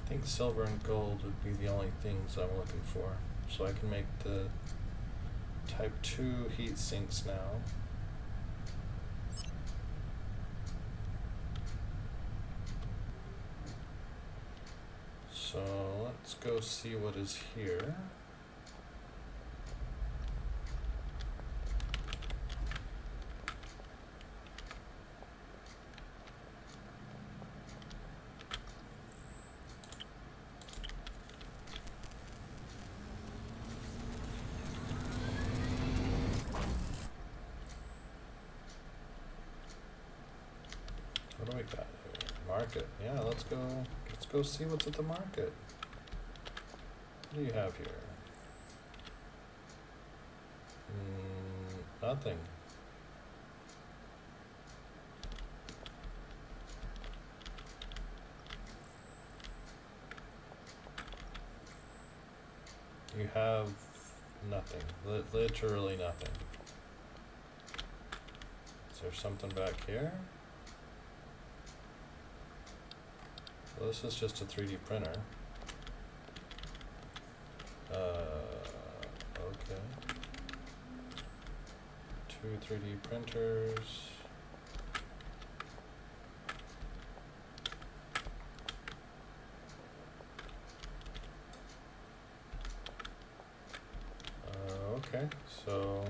A: I think silver and gold would be the only things I'm looking for. So I can make the type 2 heat sinks now. So let's go see what is here. What do we got here? Market. Yeah, let's go. Let's go see what's at the market. What do you have here? Nothing. You have nothing. Literally nothing. Is there something back here? Well, this is just a 3D printer. Okay. 2 3D printers. Okay, so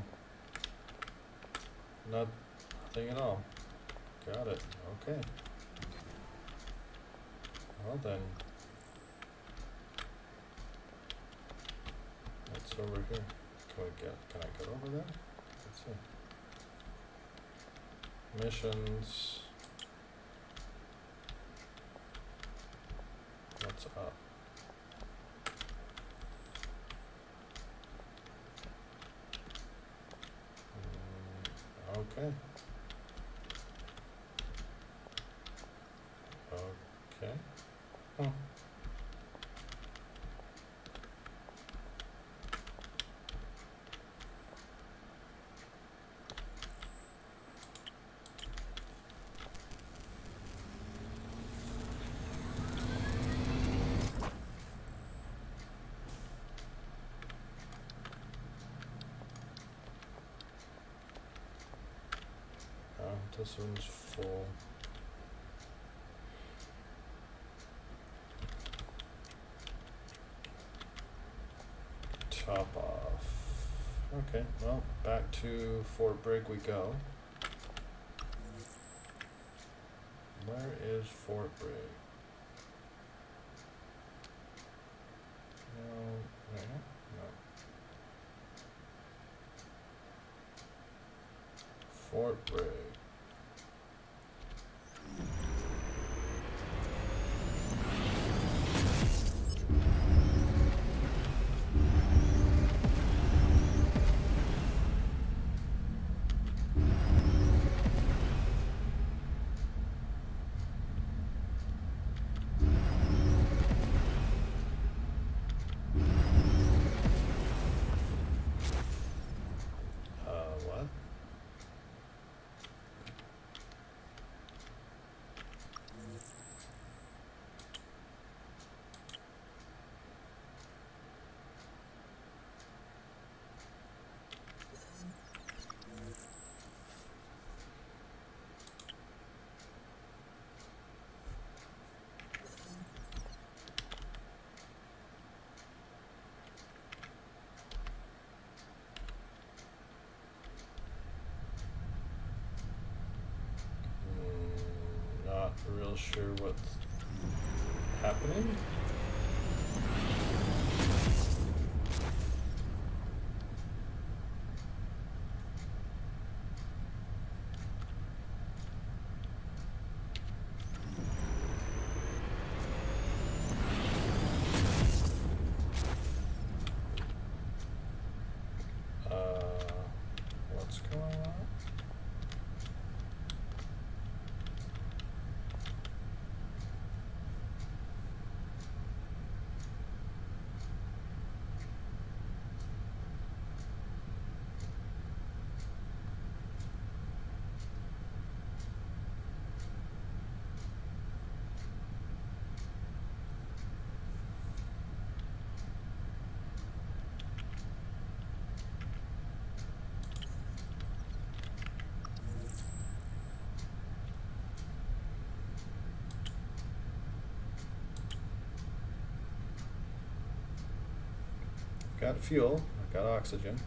A: nothing at all. Got it. Okay. Well then, what's over here? Can I get over there? Let's see. Missions. What's up? Okay. Okay. Huh. This one's full. Top off. Okay, well, back to Fort Brigg we go. Where is Fort Brigg? No, there? No. Fort Brigg. What? Not real sure what's happening. What's going on? Got fuel, I got oxygen.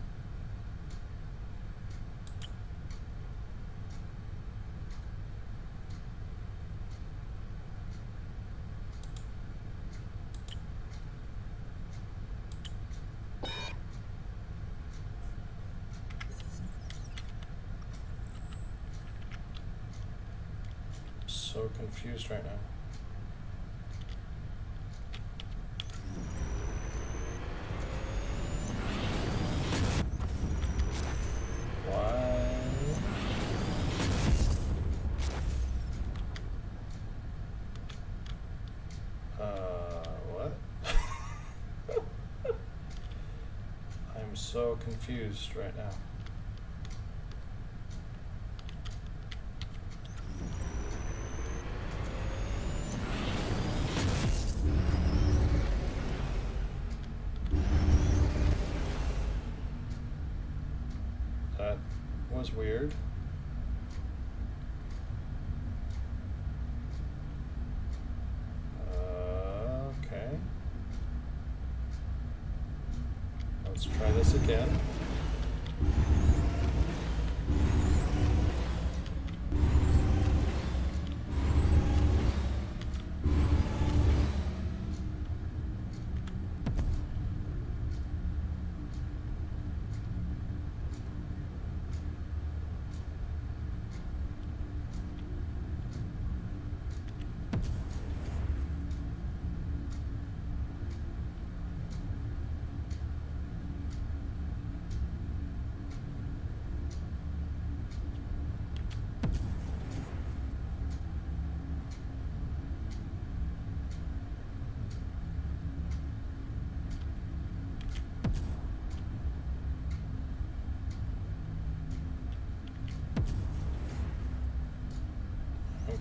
A: so confused right now. Why? What? I'm so confused right now. That was weird. Okay. Let's try this again.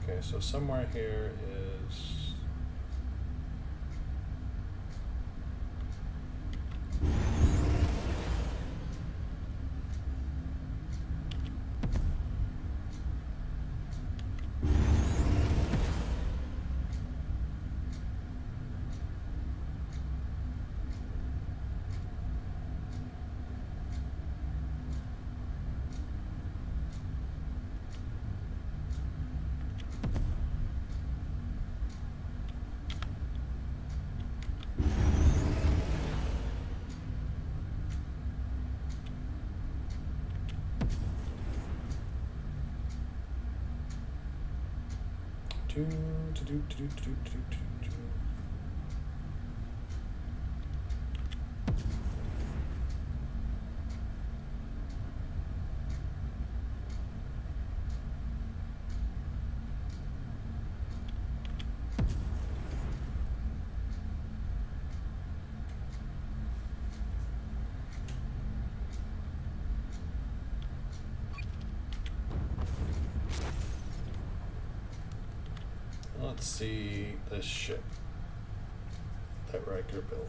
A: Okay, so somewhere here is... Let's see this ship that Riker built.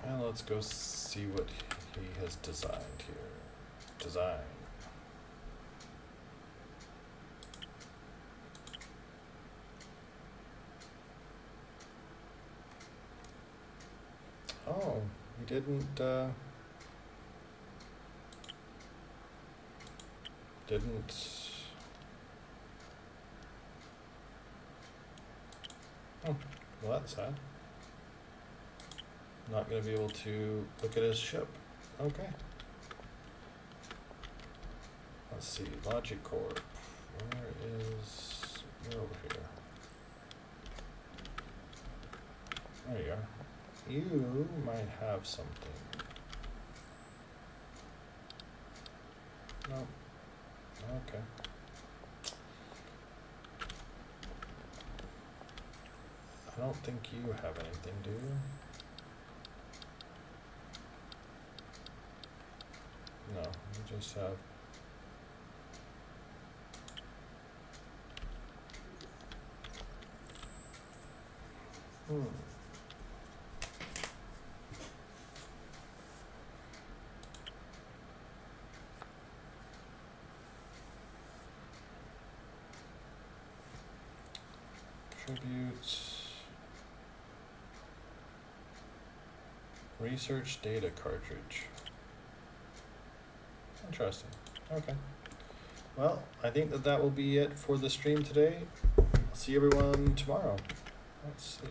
A: Well, let's go see what he has designed here. Design. Oh, he didn't, oh, well, that's sad. Not going to be able to look at his ship. Okay. Let's see, Logic Corp. You're over here. There you are. You might have something. No. Okay. I don't think you have anything, do you? No, you just have. Tributes. Research data cartridge. Interesting. Okay. Well, I think that will be it for the stream today. See everyone tomorrow. Let's see.